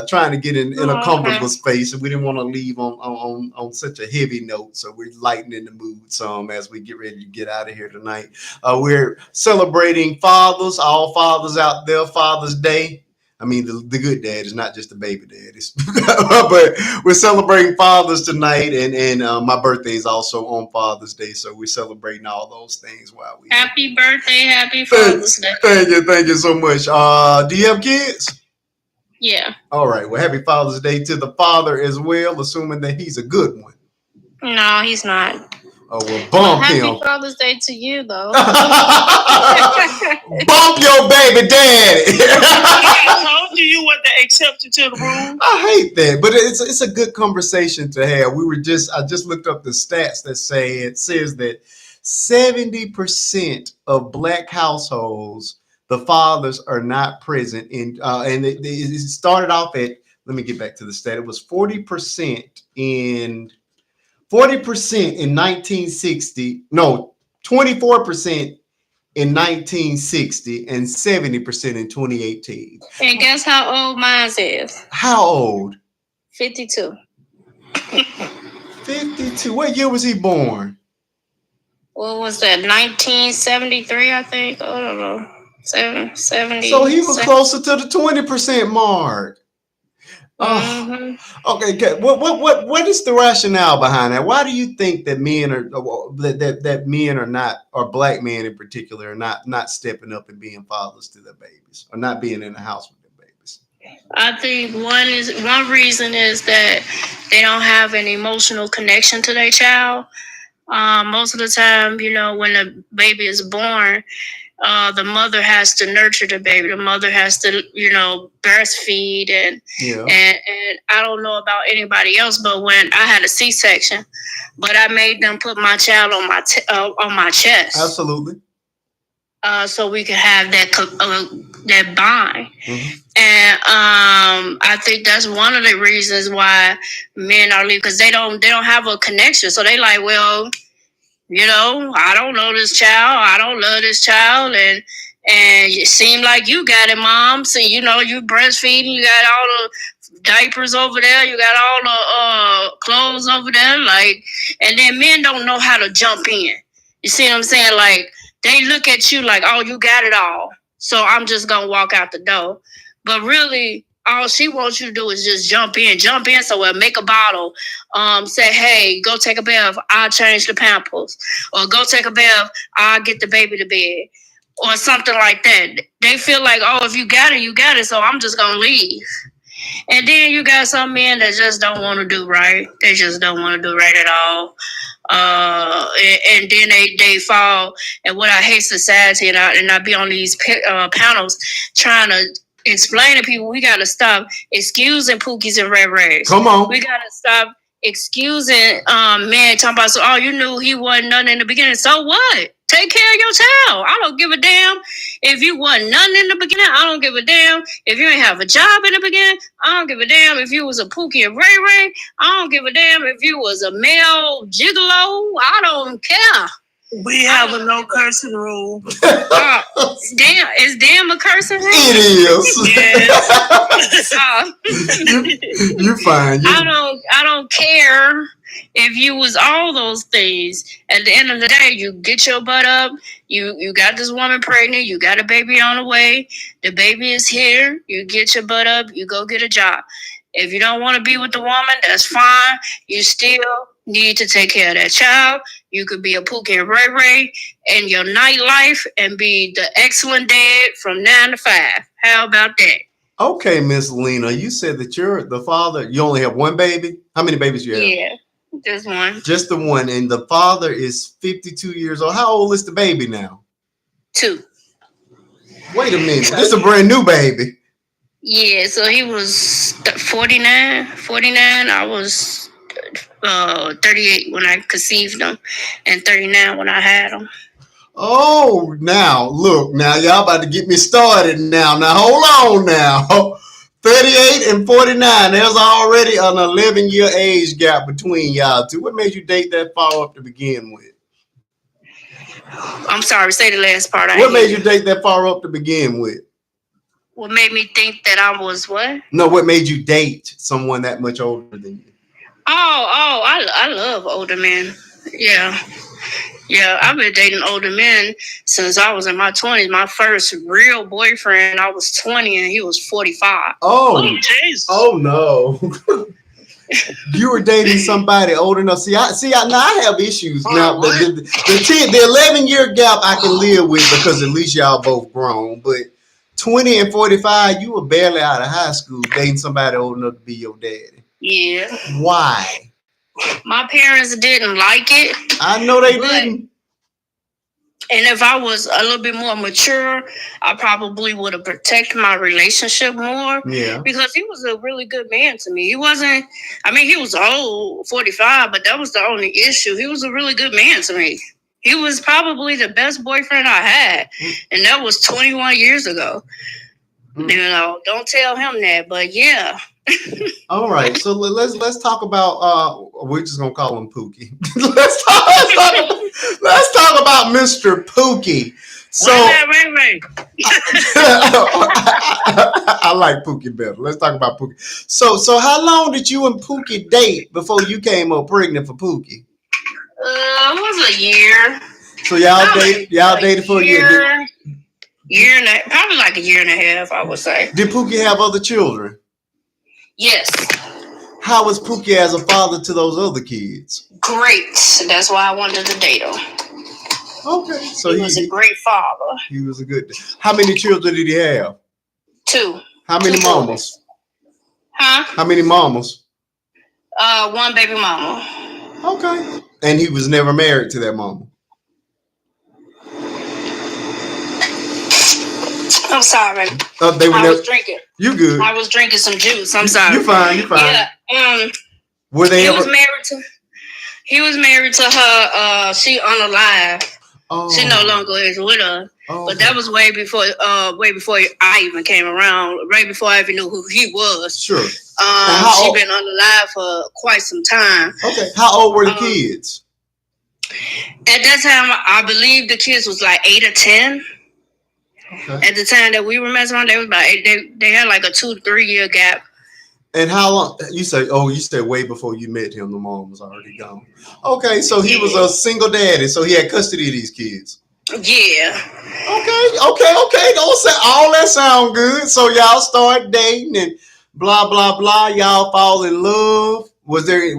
trying to get in a comfortable space, and we didn't want to leave on such a heavy note. So we're lightening the mood some as we get ready to get out of here tonight. We're celebrating fathers, all fathers out there, Father's Day. I mean, the good dad is not just the baby dad. But we're celebrating fathers tonight, and my birthday is also on Father's Day, so we're celebrating all those things while we. Happy birthday, happy Father's Day. Thank you so much. Do you have kids? Yeah. All right. Well, happy Father's Day to the father as well, assuming that he's a good one. No, he's not. Oh, well, bump him. Happy Father's Day to you, though. Bump your baby daddy. I told you what to accept you to the room. I hate that, but it's a good conversation to have. I just looked up the stats that says that 70% of Black households, the fathers are not present in, and it started off at, let me get back to the stat. It was 40% in 1960. No, 24% in 1960 and 70% in 2018. And guess how old mine is? How old? 52. 52. What year was he born? What was that? 1973, I think. I don't know. 70. So he was closer to the 20% mark. Mm-hmm. Okay. What is the rationale behind that? Why do you think that men are that men are not, or Black men in particular, are not stepping up and being fathers to their babies, or not being in the house with their babies? I think one reason is that they don't have an emotional connection to their child. Most of the time, when a baby is born, the mother has to nurture the baby. The mother has to, breastfeed, and I don't know about anybody else, but when I had a C-section, but I made them put my child on my chest. Absolutely. So we could have that bond. Mm-hmm. And I think that's one of the reasons why men are leaving, because they don't have a connection. So they like, well, I don't know this child. I don't love this child. And it seemed like you got it, Mom. So, you breastfeeding. You got all the diapers over there. You got all the clothes over there. And then men don't know how to jump in. You see what I'm saying? Like, they look at you like, oh, you got it all, so I'm just going to walk out the door. But really, all she wants you to do is just jump in somewhere, make a bottle, say, hey, go take a bath, I'll change the pampers, or go take a bath, I'll get the baby to bed, or something like that. They feel like, oh, if you got it, so I'm just going to leave. And then you got some men that just don't want to do right. They just don't want to do right at all. And then they fall. And what I hate society, and I be on these panels trying to explain to people, we got to stop excusing Pookies and Red Rags. Come on. We got to stop excusing men talking about, so, oh, you knew he wasn't nothing in the beginning. So what? Take care of your child. I don't give a damn if you wasn't nothing in the beginning. I don't give a damn if you ain't have a job in the beginning. I don't give a damn if you was a Pookie and Ray Ray. I don't give a damn if you was a male gigolo. I don't care. We have a no cursing rule. Damn, is damn a cursing rule? It is. You're fine. I don't care if you was all those things. At the end of the day, you get your butt up. You got this woman pregnant. You got a baby on the way. The baby is here. You get your butt up. You go get a job. If you don't want to be with the woman, that's fine. You still need to take care of that child. You could be a Pookie and Ray Ray in your nightlife and be the excellent dad from 9 to 5. How about that? Okay, Miss Lena, you said that you're the father. You only have one baby? How many babies you have? Yeah, just one. Just the one. And the father is 52 years old. How old is the baby now? 2. Wait a minute. This is a brand new baby. Yeah, so he was 49. I was 38 when I conceived him, and 39 when I had him. Oh, now look, now y'all about to get me started now. Now hold on now. 38 and 49. There's already an 11-year age gap between y'all two. What made you date that far up to begin with? I'm sorry, say the last part. What made you date that far up to begin with? What made me think that I was what? No, what made you date someone that much older than you? I love older men. Yeah. Yeah, I've been dating older men since I was in my 20s. My first real boyfriend, I was 20 and he was 45. Oh, Jesus. oh no. You were dating somebody old enough. Now I have issues. Now the 11-year gap I can live with because at least y'all both grown. But 20 and 45, you were barely out of high school dating somebody old enough to be your daddy. Yeah. Why? My parents didn't like it. I know they didn't. And if I was a little bit more mature, I probably would have protected my relationship more. Yeah. Because he was a really good man to me. He wasn't, he was old, 45, but that was the only issue. He was a really good man to me. He was probably the best boyfriend I had. And that was 21 years ago. You know, don't tell him that, but yeah. All right, so let's talk about we're just gonna call him Pookie. let's talk about Mr. Pookie. So Ray. I like Pookie better. Let's talk about Pookie. So how long did you and Pookie date before you came up pregnant for Pookie? It was a year. So y'all dated for a year. Probably like a year and a half, I would say. Did Pookie have other children? Yes. How was Pookie as a father to those other kids? Great. That's why I wanted to date him. Okay. So he was a great father. He was a good. How many children did he have? 2. How many mamas? Huh? How many mamas? 1 baby mama. Okay. And he was never married to that mama? I'm sorry. I was drinking. You good? I was drinking some juice. I'm sorry. You fine. Yeah. Were they he ever? Was married to her. She unalive. Oh. She no longer is with her. Oh, but that was way before I even came around. Right before I even knew who he was. Sure. She been unalive for quite some time. Okay. How old were the kids? At that time, I believe the kids was like 8 or 10. Okay. At the time that we were messing around, they was about 8, they had like a 2 to 3 year gap. And how long? You said way before you met him, the mom was already gone. Okay, so he was a single daddy, so he had custody of these kids. Yeah. Okay. Don't say all that sound good. So y'all start dating and blah blah blah. Y'all fall in love. Was there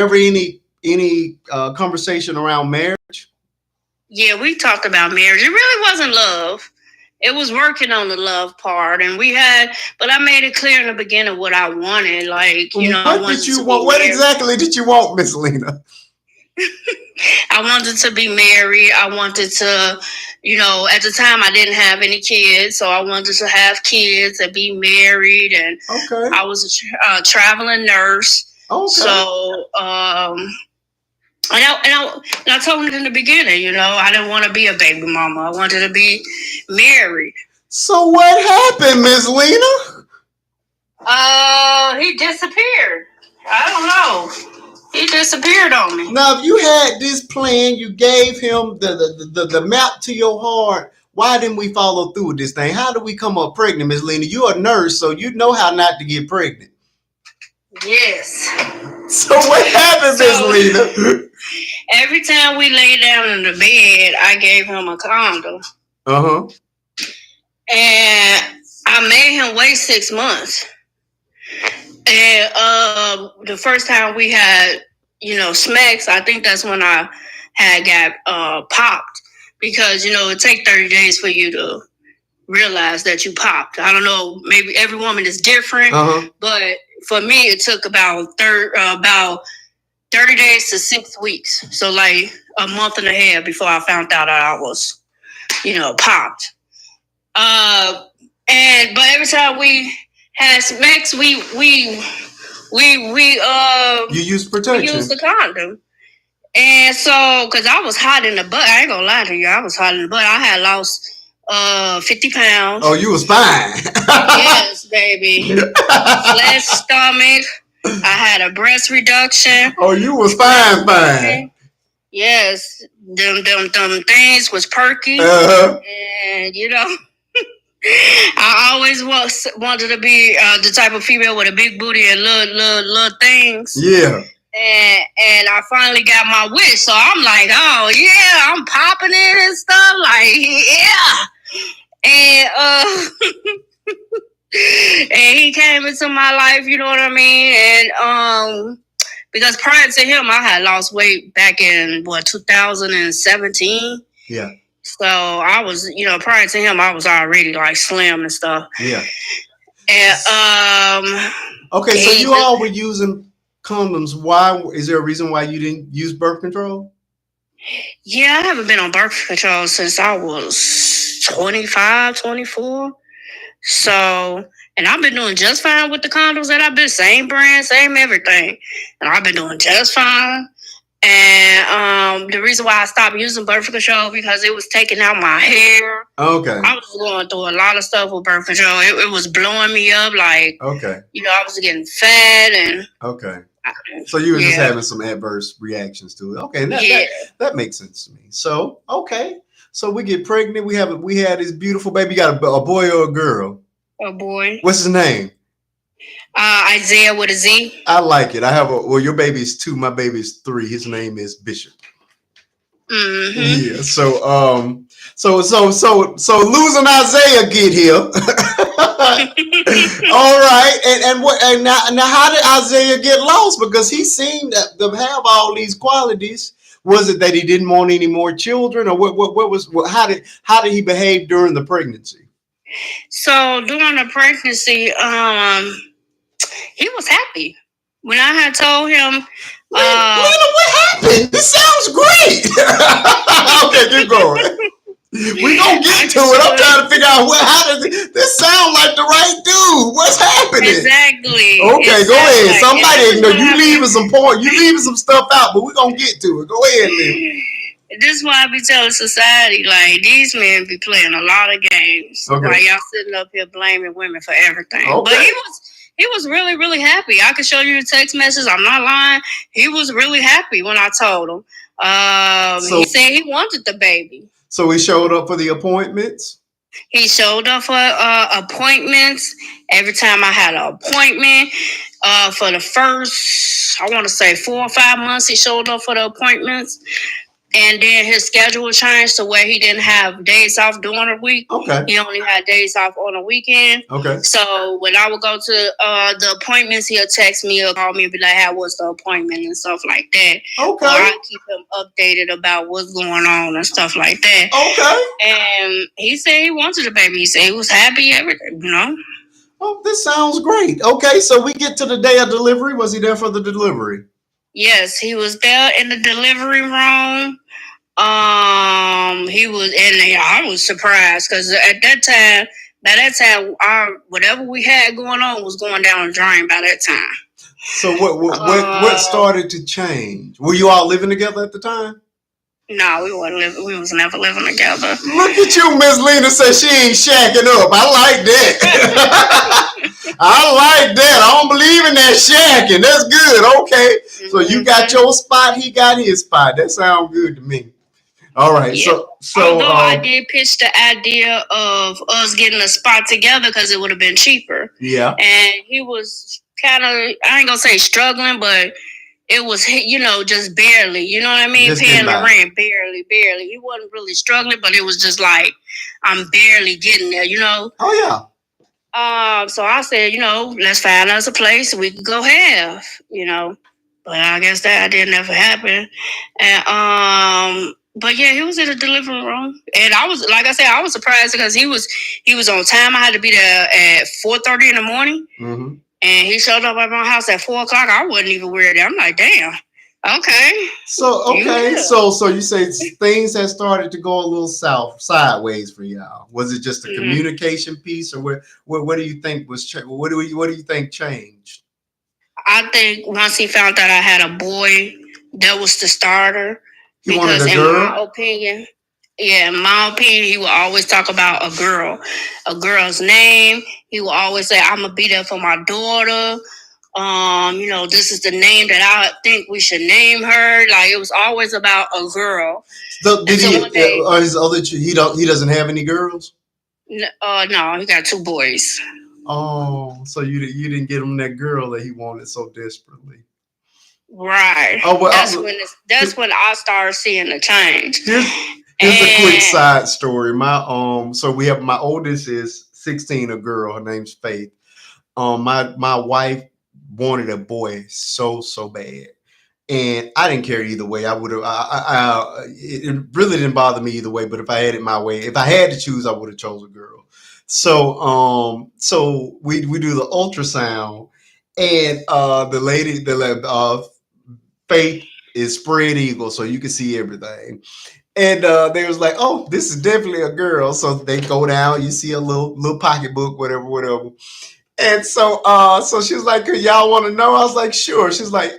ever any conversation around marriage? Yeah, we talked about marriage. It really wasn't love. It was working on the love part, and but I made it clear in the beginning what I wanted. Like, what did you want? What exactly did you want, Miss Lena? I wanted to be married. I wanted to, at the time I didn't have any kids, so I wanted to have kids and be married. And okay. I was a traveling nurse. Okay. So, And I told him in the beginning, I didn't want to be a baby mama. I wanted to be married. So what happened, Miss Lena? He disappeared. I don't know. He disappeared on me. Now, if you had this plan, you gave him the map to your heart. Why didn't we follow through with this thing? How did we come up pregnant, Miss Lena? You're a nurse, so you know how not to get pregnant. Yes. So what happened, Miss Lena? Every time we lay down in the bed, I gave him a condom. Uh-huh. And I made him wait 6 months. And the first time we had, smacks, I think that's when I had got popped. Because, it takes 30 days for you to realize that you popped. I don't know, maybe every woman is different. Uh-huh. But for me, it took about 30 days to 6 weeks. So like a month and a half before I found out that I was, popped. But every time we had sex, we you used protection. We used the condom. And so, because I was hot in the butt, I ain't gonna lie to you, I was hot in the butt. I had lost 50 pounds. Oh, you was fine. Yes, baby. Flat stomach. I had a breast reduction. Oh, you was fine. Yes, them things was perky, uh-huh. and I always wanted to be the type of female with a big booty and little things. Yeah. And I finally got my wish. So I'm like, oh yeah, I'm popping it and stuff. Like, yeah. And and he came into my life, you know what I mean? And because prior to him, I had lost weight back in 2017. Yeah. So I was, prior to him, I was already like slim and stuff. Yeah. And okay, so you all were using condoms. Why? Is there a reason why you didn't use birth control? Yeah, I haven't been on birth control since I was 25, 24. So, and I've been doing just fine with the condoms that I've been, same brand, same everything. And I've been doing just fine. And the reason why I stopped using birth control because it was taking out my hair. Okay. I was going through a lot of stuff with birth control. It was blowing me up. Like, okay. I was getting fat and. Okay. So you were just having some adverse reactions to it. Okay, that makes sense to me. So okay, so we get pregnant. We had this beautiful baby. You got a boy or a girl? A boy. What's his name? Isaiah with a Z. I like it. I have your baby's 2. My baby's 3. His name is Bishop. Mm-hmm. Yeah. So losing Isaiah get here. All right, and now how did Isaiah get lost? Because he seemed to have all these qualities. Was it that he didn't want any more children, or how did he behave during the pregnancy? So during the pregnancy, he was happy. When I had told him, Lena, what happened? This sounds great. Okay, keep going. We gonna get to it. I'm trying to figure out how does this sound like the right dude? What's happening? Exactly. Okay, go ahead. Somebody, you leaving some point. You leaving some stuff out, but we're gonna get to it. Go ahead, Lynn. This is why I be telling society, like, these men be playing a lot of games. Okay. Like, y'all sitting up here blaming women for everything. Okay. But he was really, really happy. I could show you the text message. I'm not lying. He was really happy when I told him. He said he wanted the baby. So he showed up for the appointments? He showed up for appointments. Every time I had an appointment, for the first, I want to say 4 or 5 months, he showed up for the appointments. And then his schedule changed to where he didn't have days off during the week. Okay. He only had days off on the weekend. Okay. So when I would go to the appointments, he'll text me or call me and be like, how was the appointment and stuff like that. Okay. Or I keep him updated about what's going on and stuff like that. Okay. And he said he wanted a baby. He said he was happy, everything, Oh, this sounds great. Okay, so we get to the day of delivery. Was he there for the delivery? Yes, he was there in the delivery room. He was, and I was surprised because by that time, whatever we had going on was going down the drain by that time. So what started to change? Were you all living together at the time? No, we wasn't living. We was never living together. Look at you, Miss Lena says she ain't shacking up. I like that. I like that. I don't believe in that shacking. That's good. Okay. Mm-hmm. So you got your spot. He got his spot. That sounds good to me. All right. Yeah. So although I did pitch the idea of us getting a spot together because it would have been cheaper. Yeah. And he was kind of, I ain't gonna say struggling, but it was, just barely, you know what I mean? Paying the rent, barely. He wasn't really struggling, but it was just like, I'm barely getting there, Oh, yeah. So I said, let's find us a place we can go have, But I guess that never happen. And, but yeah, he was in the delivery room. And I was, like I said, I was surprised because he was on time. I had to be there at 4:30 in the morning. Mm-hmm. And he showed up at my house at 4 o'clock. I wasn't even weird. I'm like, damn. Okay. So you say things have started to go a little sideways for y'all. Was it just a communication piece, or what do you think was what do you think changed? I think once he found out I had a boy, that was the starter. He wanted a girl? In my opinion, he would always talk about a girl's name. He would always say, I'm going to be there for my daughter. This is the name that I think we should name her. Like, it was always about a girl. So did he, he doesn't have any girls? No, he got 2 boys. Oh, so you didn't get him that girl that he wanted so desperately. Right. Oh well, That's when I started seeing the change. Here's a quick side story. So we have my oldest is 16, a girl. Her name's Faith. My wife wanted a boy so bad, and I didn't care either way. I would have. It really didn't bother me either way. But if I had it my way, if I had to choose, I would have chose a girl. So we do the ultrasound, and the lady, Faith is spread eagle, so you can see everything. And they was like, "Oh, this is definitely a girl." So they go down. You see a little pocketbook, whatever. And so she was like, "Y'all want to know?" I was like, "Sure." She's like,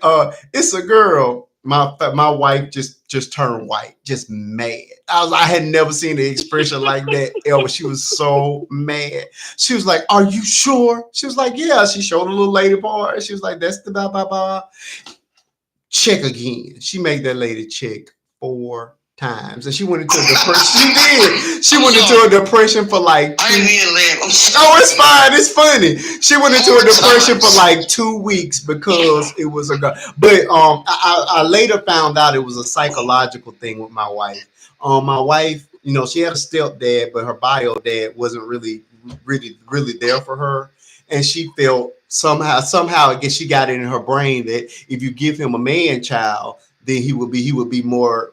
"It's a girl." My wife just turned white, just mad. I had never seen an expression like that ever. She was so mad. She was like, "Are you sure?" She was like, "Yeah." She showed a little lady part. She was like, "That's the blah blah blah." Check again. She made that lady check 4 times, and she went into a depression. She did. She went into a depression for like. I didn't mean to laugh. Oh, it's fine. It's funny. She went into a depression for like 2 weeks because it was a girl. But I later found out it was a psychological thing with my wife. My wife, she had a stepdad, but her bio dad wasn't really there for her, and she felt somehow, I guess she got it in her brain that if you give him a man child, then he would be more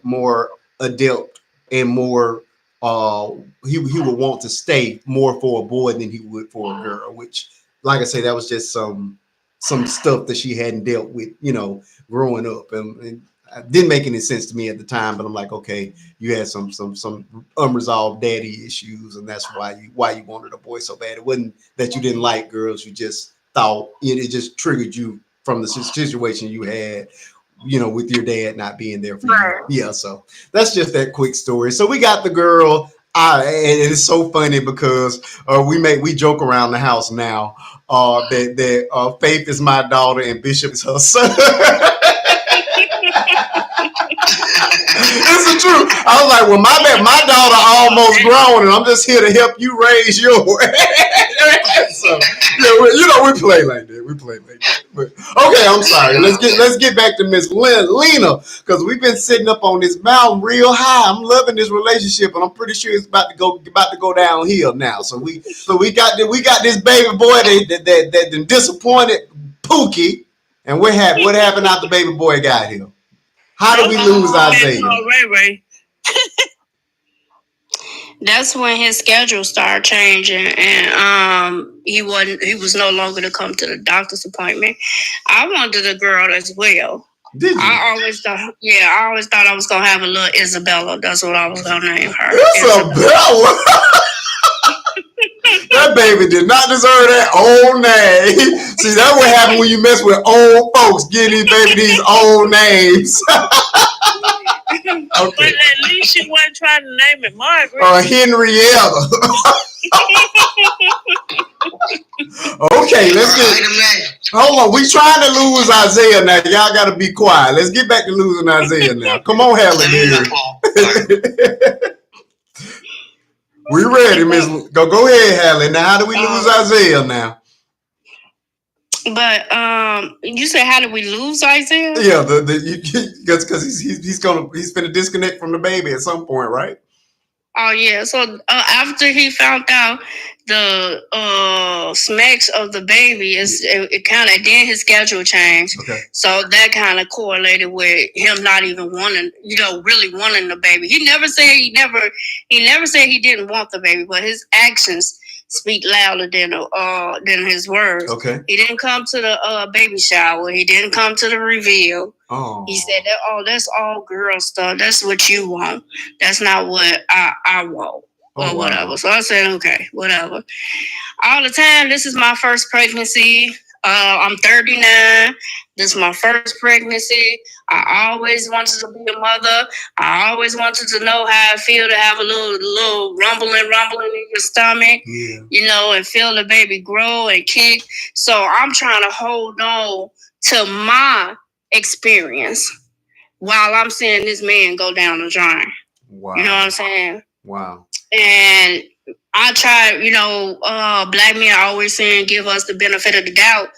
adept and more uh he would want to stay more for a boy than he would for a girl, which, like I say, that was just some stuff that she hadn't dealt with, growing up, and it didn't make any sense to me at the time. But I'm like, okay, you had some unresolved daddy issues, and that's why you wanted a boy so bad. It wasn't that you didn't like girls; you just thought it just triggered you from the situation you had, with your dad not being there for you. Yeah, so that's just that quick story. So we got the girl. And it's so funny because we joke around the house now that Faith is my daughter and Bishop is her son. It's the truth. I was like, well, my daughter almost grown, and I'm just here to help you raise yours. So, we play like that. We play like that. But okay, I'm sorry. Let's get back to Miss Lena, because we've been sitting up on this mountain real high. I'm loving this relationship, and I'm pretty sure it's about to go downhill now. So we got this baby boy that disappointed Pookie, and what happened after baby boy got here? How do we lose Isaiah? Ray. That's when his schedule started changing, and he was no longer to come to the doctor's appointment. I wanted a girl as well. Did you? I always thought I was gonna have a little Isabella. That's what I was gonna name her. Isabella. That baby did not deserve that old name. See, that's what happened when you mess with old folks, getting these old names. Okay. But at least she wasn't trying to name it Margaret. Henrietta. Okay, let's get. Hold on, we trying to lose Isaiah now. Y'all got to be quiet. Let's get back to losing Isaiah now. Come on, Helen. We ready, Miss? Go ahead, Helen. Now, how do we lose Isaiah now? But you said, how did we lose Isaiah? Yeah, because he's gonna disconnect from the baby at some point, right? Oh yeah. So after he found out the smacks of the baby, it kind of then his schedule changed. Okay. So that kind of correlated with him not even wanting, really wanting the baby. He never said he didn't want the baby, but his actions speak louder than his words. Okay. He didn't come to the baby shower. He didn't come to the reveal. Oh. He said that, that's all girl stuff. That's what you want. That's not what I want. Or whatever. Wow. So I said, okay, whatever. All the time, this is my first pregnancy. I'm 39. This is my first pregnancy. I always wanted to be a mother. I always wanted to know how it feel to have a little rumbling in your stomach, and feel the baby grow and kick. So I'm trying to hold on to my experience while I'm seeing this man go down the drain. Wow. You know what I'm saying? Wow. And I try, black men are always saying give us the benefit of the doubt.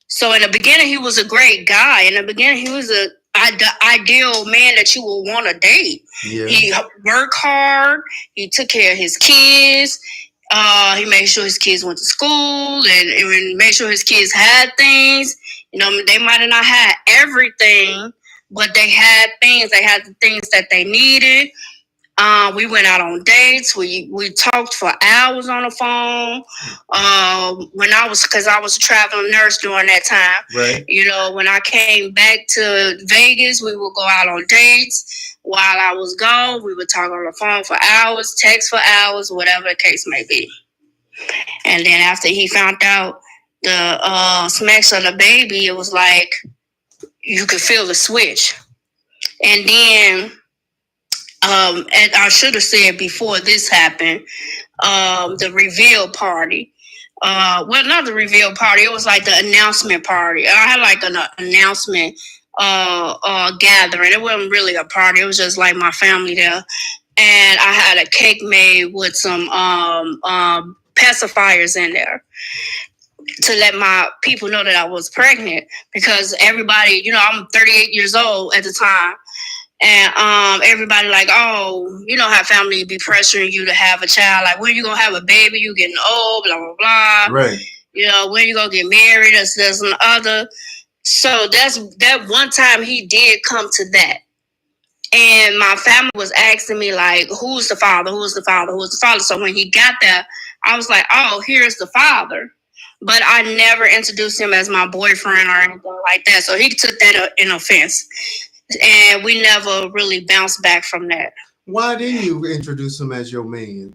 So in the beginning, he was a great guy. In the beginning, he was the ideal man that you would want to date. Yeah. He worked hard. He took care of his kids. He made sure his kids went to school and made sure his kids had things. They might have not had everything, but they had things. They had the things that they needed. We went out on dates. We talked for hours on the phone. Because I was a traveling nurse during that time. Right. When I came back to Vegas, we would go out on dates. While I was gone, we would talk on the phone for hours, text for hours, whatever the case may be. And then after he found out the smacks of the baby, it was like you could feel the switch. And then and I should have said before this happened, the reveal party. Not the reveal party. It was like the announcement party. I had like an announcement gathering. It wasn't really a party. It was just like my family there. And I had a cake made with some pacifiers in there to let my people know that I was pregnant, because everybody, I'm 38 years old at the time. And everybody like, oh, how family be pressuring you to have a child. Like, when you gonna have a baby? You getting old, blah, blah, blah. Right. When you gonna get married? There's an other. So that one time he did come to that. And my family was asking me, like, who's the father? Who's the father? Who's the father? So when he got there, I was like, oh, here's the father. But I never introduced him as my boyfriend or anything like that. So he took that in offense. And we never really bounced back from that. Why didn't you introduce him as your man?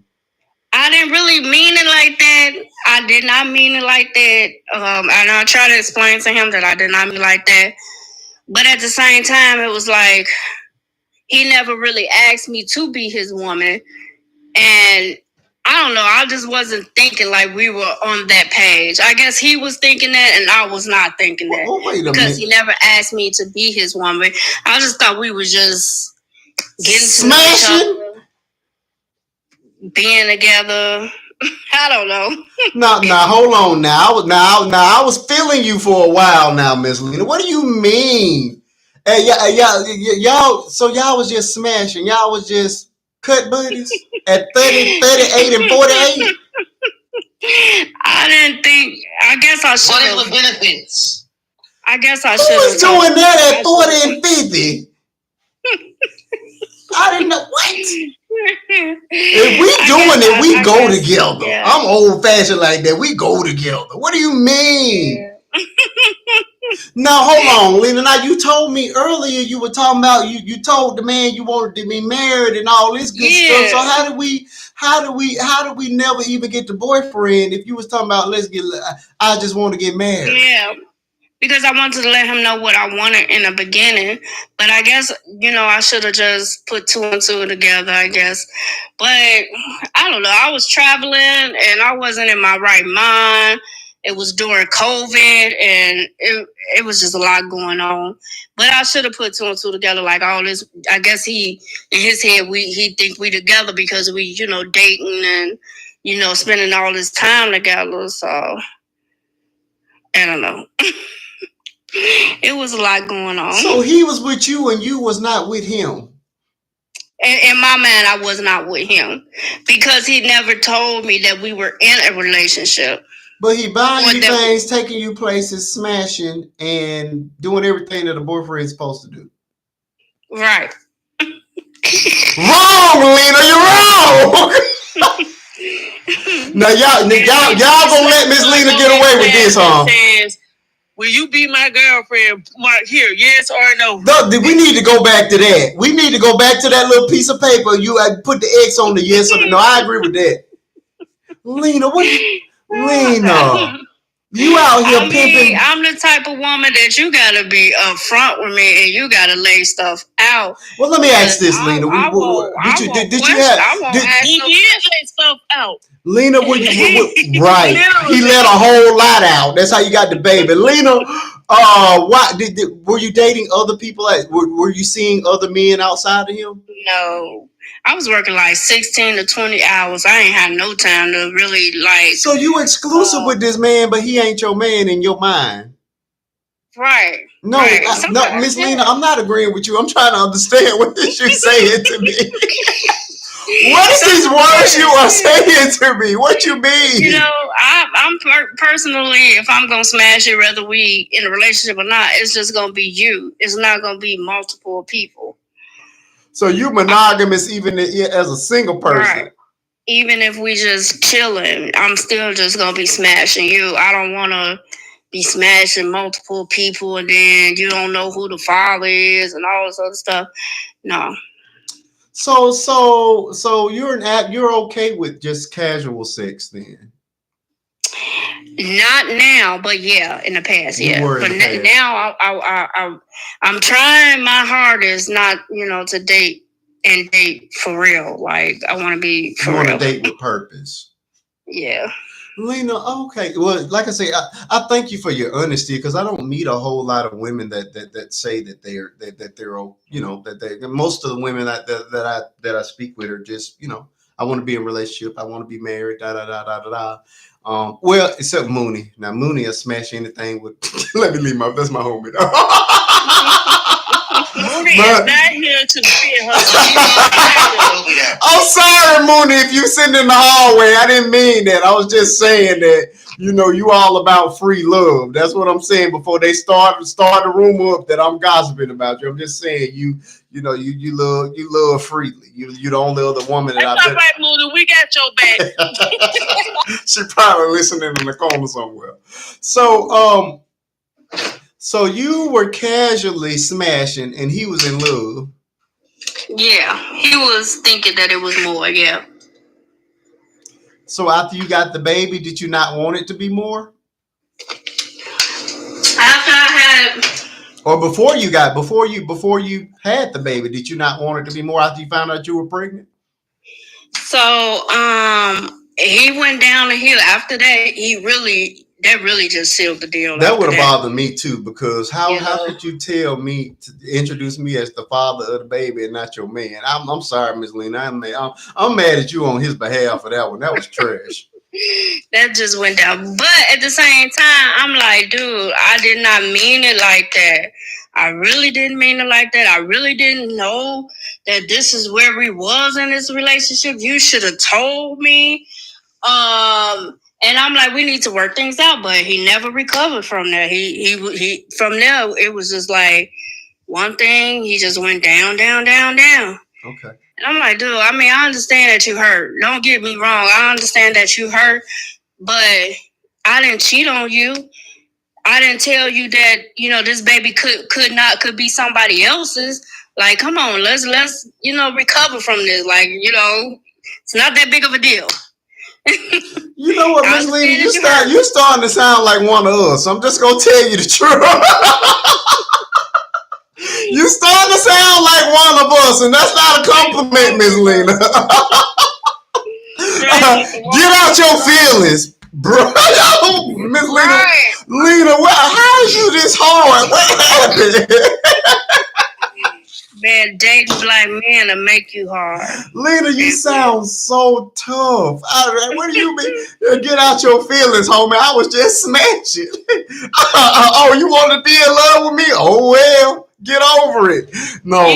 I didn't really mean it like that. I did not mean it like that. And I tried to explain to him that I did not mean it like that. But at the same time, it was like he never really asked me to be his woman. And I don't know. I just wasn't thinking like we were on that page. I guess he was thinking that, and I was not thinking that. Wait a because minute. He never asked me to be his woman. I just thought we were just getting smashing, to each other, being together. I don't know. Now, hold on. Now, I was feeling you for a while now, Miss Lena. What do you mean? Hey, y'all. So y'all was just smashing. Y'all was just cut buddies at 30, 38, and 48. I didn't think. I guess I should have. What are the benefits? I guess I Who should have. was doing that at 40 and 50? I didn't know what. If we doing it, we go together. Yeah. I'm old fashioned like that. We go together. What do you mean? Yeah. Now hold on, Lena. Now you told me earlier you were talking about you told the man you wanted to be married and all this good stuff. So how do we never even get the boyfriend if you was talking about I just want to get married? Yeah. Because I wanted to let him know what I wanted in the beginning. But I guess, I should have just put two and two together, I guess. But I don't know. I was traveling and I wasn't in my right mind. It was during COVID and it was just a lot going on. But I should have put two and two together like all this. I guess he, in his head, he think we together because we, dating and, spending all this time together. So, I don't know. It was a lot going on. So he was with you and you was not with him? In my mind, I was not with him because he never told me that we were in a relationship. But he buying you things, taking you places, smashing, and doing everything that a boyfriend's supposed to do. Right. Wrong, Lena, you're wrong. Now y'all gonna let Miss Lena get away with this, huh? Will you be my girlfriend? Mark here, yes or no? No, we need to go back to that. We need to go back to that little piece of paper. You put the X on the yes or the no. I agree with that. Lena, Lena, you out here pimping. I'm the type of woman that you gotta be upfront with me and you gotta lay stuff out. Well, let me ask this, Lena. Did you lay stuff out? Lena, right? He let a whole lot out. That's how you got the baby, Lena. Why were you dating other people? Were you seeing other men outside of him? No, I was working like 16 to 20 hours. I ain't had no time to really like. So you exclusive with this man, but he ain't your man in your mind. Right. No, right. No, Miss Lena, I'm not agreeing with you. I'm trying to understand what you're saying to me. What is these words you are saying to me? What you mean? You know, I'm personally, if I'm gonna smash it, whether we in a relationship or not, it's just gonna be you. It's not gonna be multiple people. So you monogamous even as a single person? Right. Even if we just chilling, I'm still just gonna be smashing you. I don't want to be smashing multiple people and then you don't know who the father is and all this other stuff. No. So you're okay with just casual sex then? Not now, but yeah, in the past, You yeah. were in But the past. now I'm trying my hardest not, to date and date for real. Like I want to be for real. You want to date with purpose. Yeah. Lena, okay. Well, like I say, I thank you for your honesty because I don't meet a whole lot of women that say that they're that they most of the women that I speak with are just I want to be in a relationship, I want to be married, da da da da da da. Well, except Mooney. Now Mooney will smash anything with. Let me leave that's my homie. Mooney is not here to defend her. I'm sorry, Mooney, if you sitting in the hallway. I didn't mean that. I was just saying that, you all about free love. That's what I'm saying before they start the rumor up that I'm gossiping about you. I'm just saying you love freely. You the only other woman that That's all right, Mooney. We got your back. She probably listening in the corner somewhere. So you were casually smashing and he was in love. Yeah, he was thinking that it was more, yeah. So after you got the baby, did you not want it to be more? After I had, or before you had the baby, did you not want it to be more after you found out you were pregnant? So he went down the hill. After that, that really just sealed the deal. That would have bothered me too, because how could you tell me to introduce me as the father of the baby and not your man? I'm sorry, Miss Lena. I'm mad at you on his behalf for that one. That was trash. That just went down. But at the same time, I'm like, dude, I did not mean it like that. I really didn't mean it like that. I really didn't know that this is where we was in this relationship. You should have told me. And I'm like, we need to work things out. But he never recovered from that. He from there, it was just like one thing. He just went down, down, down, down. Okay. And I'm like, dude, I mean, I understand that you hurt. Don't get me wrong. I understand that you hurt, but I didn't cheat on you. I didn't tell you that, this baby could be somebody else's. Like, come on, let's recover from this. Like, it's not that big of a deal. You know what, Miss Lena, you starting to sound like one of us. I'm just gonna tell you the truth. You starting to sound like one of us, and that's not a compliment, Miss Lena. Get out your feelings, bro. Miss Lena, Lena, how is you this hard? What happened? Man, dating black men to make you hard. Lena, you sound so tough. What do you mean? Get out your feelings, homie. I was just smashing. Oh, you want to be in love with me? Oh, well, get over it. No,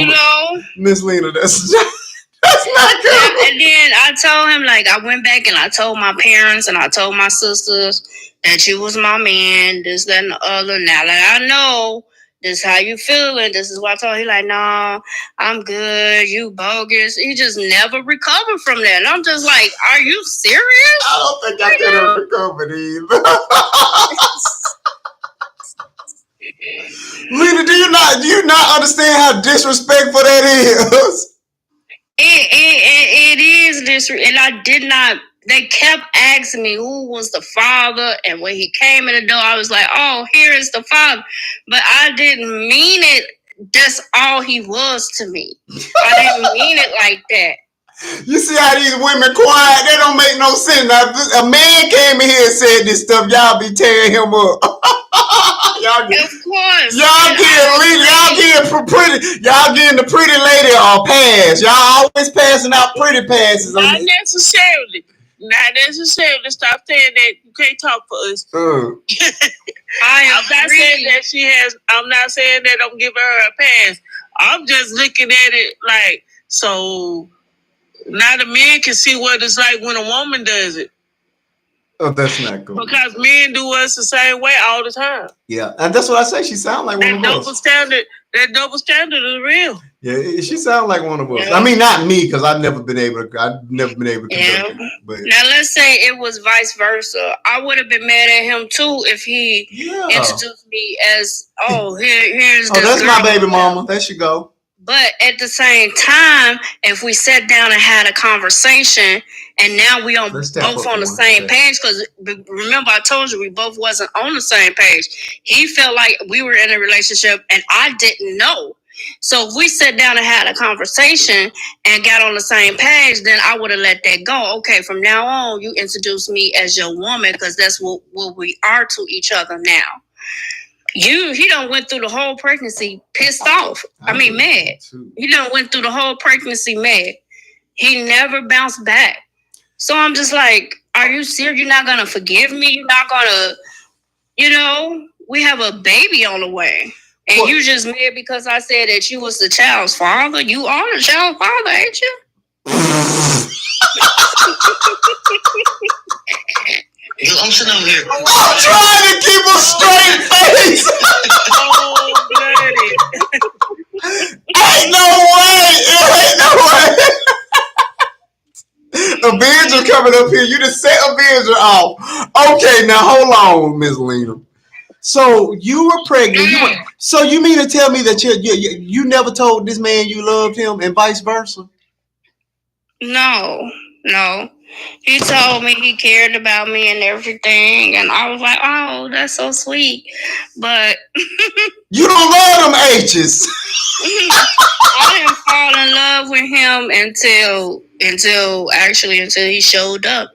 Miss Lena, that's not good. And then I told him, like, I went back and I told my parents and I told my sisters that you was my man, this, that, and the other. Now that I know this is how you feeling, this is what I told him. He like, no, I'm good, you bogus. He just never recovered from that. And I'm just like, are you serious? I don't think I could have recovered either. Lena, do you not understand how disrespectful that is? It is this, and I did not. They kept asking me who was the father, and when he came in the door, I was like, "Oh, here is the father," but I didn't mean it. That's all he was to me. I didn't mean it like that. You see how these women quiet? They don't make no sense. Now, a man came in here and said this stuff. Y'all be tearing him up. Of course. Y'all getting the pretty lady pass. Y'all always passing out pretty passes. Not necessarily. Stop saying that. You can't talk for us. I'm not saying that she has. I'm not saying that I'm giving her a pass. I'm just looking at it like so. Now the men can see what it's like when a woman does it. Oh, that's not good. Because men do us the same way all the time. Yeah, and that's what I say. She sounds like one of us. That double standard is real. Yeah, she sounds like one of us. Yeah. I mean, not me, because I've never been able to conduct it. But now let's say it was vice versa. I would have been mad at him too if he introduced me as, here's this that's girl. My baby mama. There she go. But at the same time, if we sat down and had a conversation, and now we both on the same page, because remember I told you we both wasn't on the same page. He felt like we were in a relationship, and I didn't know. So if we sat down and had a conversation and got on the same page, then I would have let that go. Okay, from now on, you introduce me as your woman, because that's what we are to each other now. He done went through the whole pregnancy pissed off. Mad. He done went through the whole pregnancy mad. He never bounced back. So I'm just like, are you serious? You're not gonna forgive me? You're not gonna, we have a baby on the way. And you just mad because I said that you was the child's father? You are the child's father, ain't you? I'm sitting over here. I'm trying to keep a straight face. Ain't no way. Avenger coming up here. You just set Avenger off. Okay, now hold on, Miss Lena. So you were pregnant. So you mean to tell me that you never told this man you loved him, and vice versa? No. He told me he cared about me and everything, and I was like, "Oh, that's so sweet." But you don't love them H's. I didn't fall in love with him until he showed up.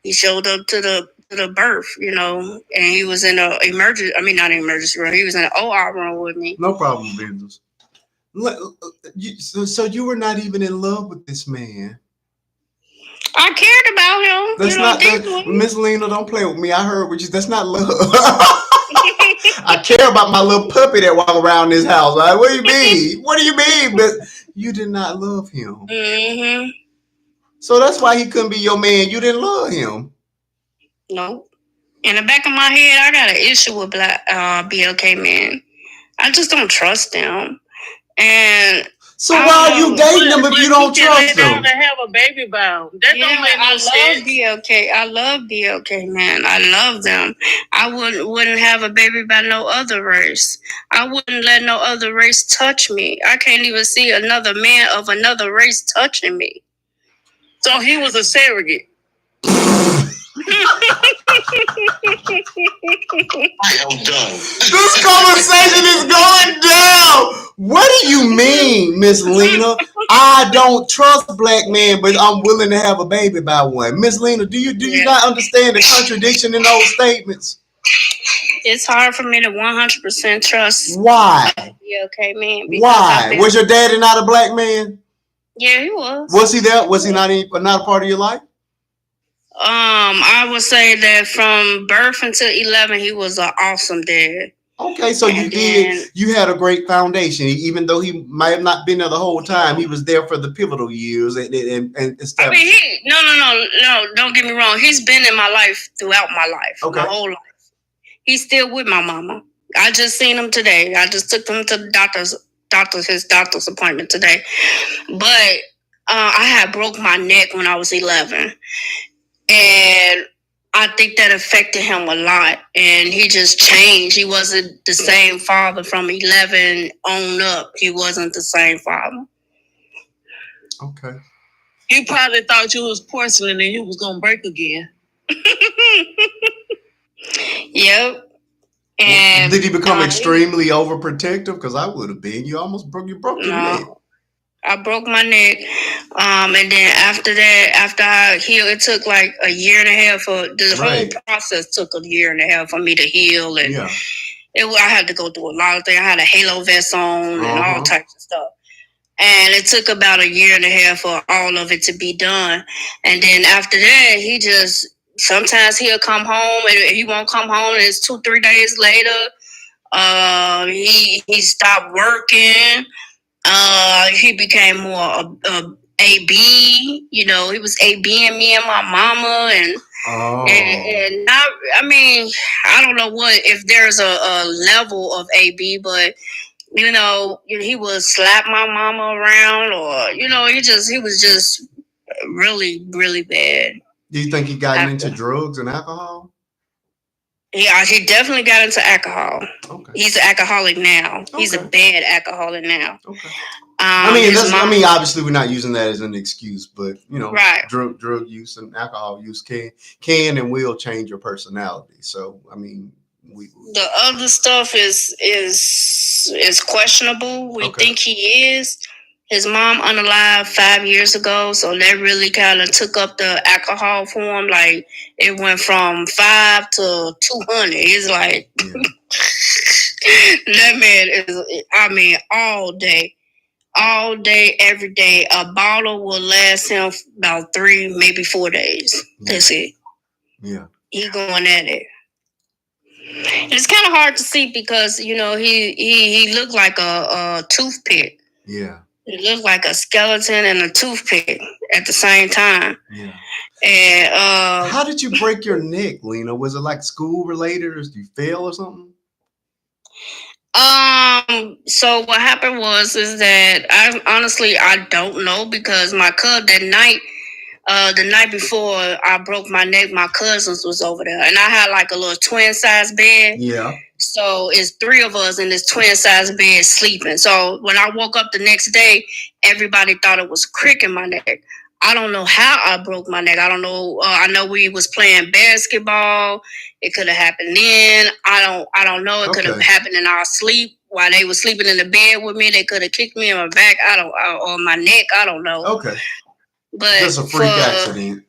He showed up to the birth, and he was in not emergency room. He was in an OR room with me. No problem, Benz. So you were not even in love with this man. I cared about him. That's not Miss Lena. Don't play with me. I heard what you. That's not love. I care about my little puppy that walk around this house. Right? What do you mean? What do you mean? But you did not love him. Mm-hmm. So that's why he couldn't be your man. You didn't love him. No. In the back of my head, I got an issue with BLK man. I just don't trust them. And so why are you dating them if you don't trust them? To have a baby bound. That don't make no sense. I love BLK, man. I love them. I wouldn't have a baby by no other race. I wouldn't let no other race touch me. I can't even see another man of another race touching me. So he was a surrogate. I am done. This conversation is going down. What do you mean, Miss Lena? I don't trust black men, but I'm willing to have a baby by one. Miss Lena, do you not understand the contradiction in those statements? It's hard for me to 100% trust. Why? Okay, man. Why? Was your daddy not a black man? Yeah, he was. Was he there? Was he not a part of your life? I would say that from birth until 11, he was an awesome dad. Okay, so you had a great foundation. Even though he might have not been there the whole time, he was there for the pivotal years and stuff. I mean, no, don't get me wrong. He's been in my life throughout my life, my whole life. He's still with my mama. I just seen him today. I just took him to the his doctor's appointment today. But I had broke my neck when I was 11. And I think that affected him a lot. And he just changed. He wasn't the same father from 11 on up. He wasn't the same father. Okay. He probably thought you was porcelain and you was going to break again. Yep. And did he become extremely overprotective? Because I would have been. You almost broke your neck. I broke my neck, and then after that, after I healed, it took like a year and a half for the whole process. Took a year and a half for me to heal, and I had to go through a lot of things. I had a halo vest on and all types of stuff. And it took about a year and a half for all of it to be done. And then after that, he just sometimes he'll come home and he won't come home. And it's 2-3 days later. He stopped working. He became more a AB. You know, he was ABing me and my mama, and not. I mean, I don't know what if there's a level of AB, but you know, he would slap my mama around, or you know, he was just really, really bad. Do you think he got into drugs and alcohol? Yeah, he definitely got into alcohol. Okay. He's an alcoholic now. Okay. He's a bad alcoholic now. Okay. I mean, obviously, we're not using that as an excuse, but you know, drug use and alcohol use can and will change your personality. So, I mean, the other stuff is questionable. We think he is. His mom unalived 5 years ago, so that really kind of took up the alcohol for him. Like it went from 5 to 200. It's like that man is. I mean, all day, every day. A bottle will last him about 3, maybe 4 days. That's it. Yeah, he going at it. It's kind of hard to see because you know he looked like a toothpick. Yeah. It looked like a skeleton and a toothpick at the same time. Yeah. And how did you break your neck, Lena? Was it like school related, or did you fail or something? So what happened is that I don't know because my cousin that night. The night before I broke my neck, my cousins was over there, and I had like a little twin size bed. Yeah. So it's 3 of us in this twin size bed sleeping. So when I woke up the next day, everybody thought it was a crick in my neck. I don't know how I broke my neck. I don't know. I know we was playing basketball. It could have happened then. I don't know. It could have happened in our sleep while they were sleeping in the bed with me. They could have kicked me in my back. Or my neck. I don't know. Okay. But just a freak accident.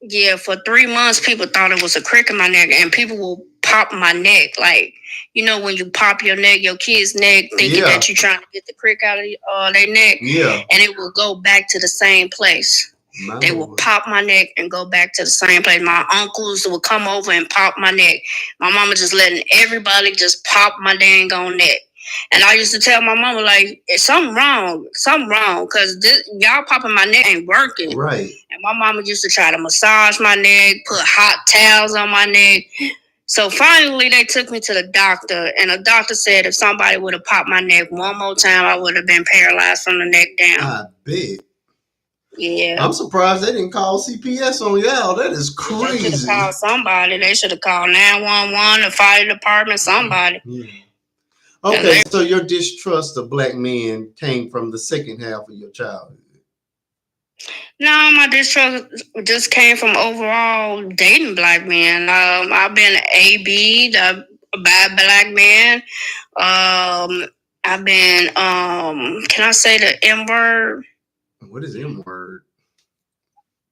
Yeah, for 3 months, people thought it was a crick in my neck, and people will pop my neck. Like, you know, when you pop your neck, your kid's neck, thinking that you're trying to get the crick out of their neck. Yeah. And it will go back to the same place. They will pop my neck and go back to the same place. My uncles would come over and pop my neck. My mama just letting everybody just pop my dang on neck. And I used to tell my mama, like, something wrong, because y'all popping my neck ain't working. Right. And my mama used to try to massage my neck, put hot towels on my neck. So finally, they took me to the doctor, and the doctor said if somebody would have popped my neck one more time, I would have been paralyzed from the neck down. I bet. Yeah. I'm surprised they didn't call CPS on y'all. That is crazy. They should have called somebody. They should have called 911, the fire department, somebody. Yeah. Okay, so your distrust of black men came from the second half of your childhood. No, my distrust just came from overall dating black men. I've been AB, the bad black man. I've been, can I say the M word? What is M word?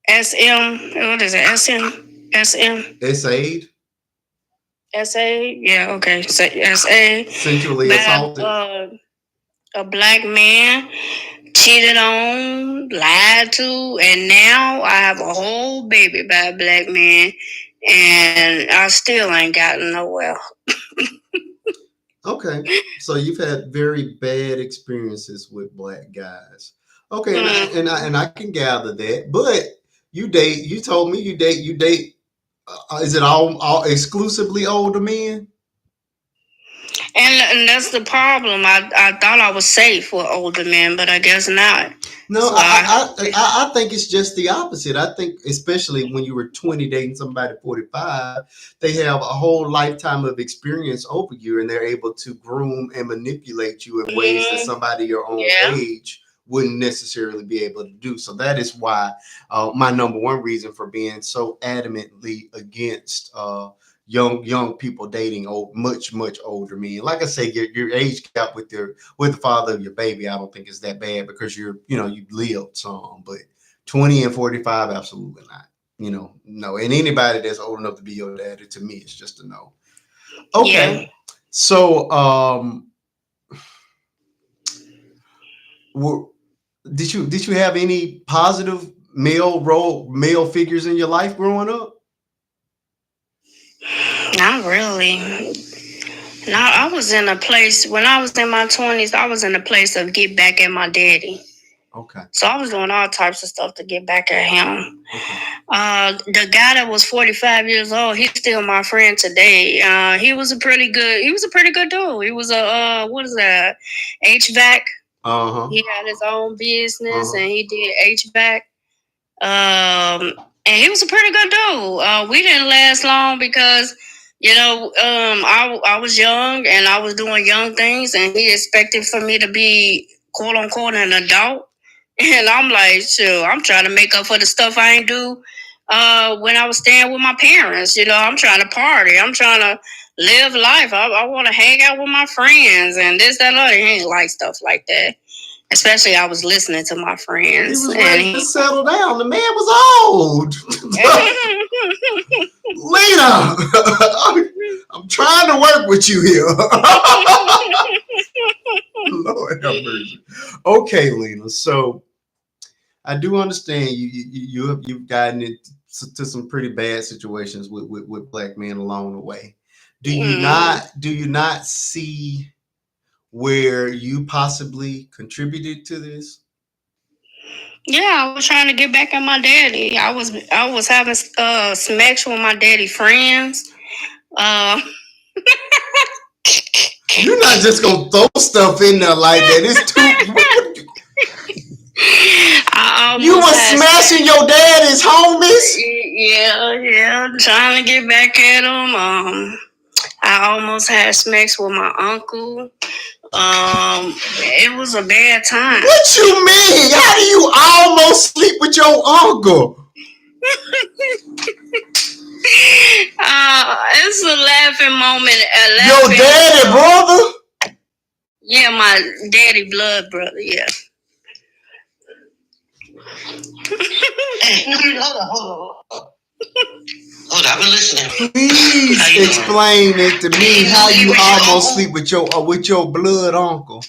SM. What is it? SM? S-aid? SA? Yeah, okay. SA. Sexually assaulted. A black man cheated on, lied to, and now I have a whole baby by a black man, and I still ain't gotten nowhere. Okay, so you've had very bad experiences with black guys. Okay, and I can gather that, but you date. You told me you date. Is it all exclusively older men? And that's the problem. I thought I was safe with older men, but I guess not. No, so I think it's just the opposite. I think especially when you were 20 dating somebody 45, they have a whole lifetime of experience over you, and they're able to groom and manipulate you in ways that somebody your own age wouldn't necessarily be able to do. So that is why my number one reason for being so adamantly against young people dating much older men. Like I say, your age gap with the father of your baby, I don't think is that bad because you've lived some, but 20 and 45, absolutely not. No. And anybody that's old enough to be your daddy, to me, it's just a no. Okay. Yeah. So, did you have any positive male figures in your life growing up? Not really. No, I was in a place when I was in my 20s. I was in a place of get back at my daddy. Okay. So I was doing all types of stuff to get back at him. Okay. The guy that was 45 years old, he's still my friend today. He was a pretty good dude. He was a what is that? HVAC. He had his own business and he did HVAC. And he was a pretty good dude. We didn't last long because, I was young and I was doing young things, and he expected for me to be quote unquote an adult. And I'm like, sure, I'm trying to make up for the stuff I ain't do when I was staying with my parents. I'm trying to party. I'm trying to live life. I want to hang out with my friends and this, that, and other. He ain't like stuff like that. Especially I was listening to my friends. He was ready to settle down. The man was old. Lena, I'm trying to work with you here. Lord have mercy. Okay, Lena. So I do understand you've gotten into some pretty bad situations with black men along the way. Do you not see where you possibly contributed to this? Yeah, I was trying to get back at my daddy. I was having smacks with my daddy friends. You're not just gonna throw stuff in there like that. It's too. You were smashing your daddy's homies? Yeah. Trying to get back at him. I almost had smacks with my uncle. It was a bad time. What you mean? How do you almost sleep with your uncle? It's a laughing moment. Your daddy brother? Yeah, my daddy blood brother. Yeah. Hey, hold on. Hold on, I've been listening. Please explain it to me how you almost sleep with your blood uncle.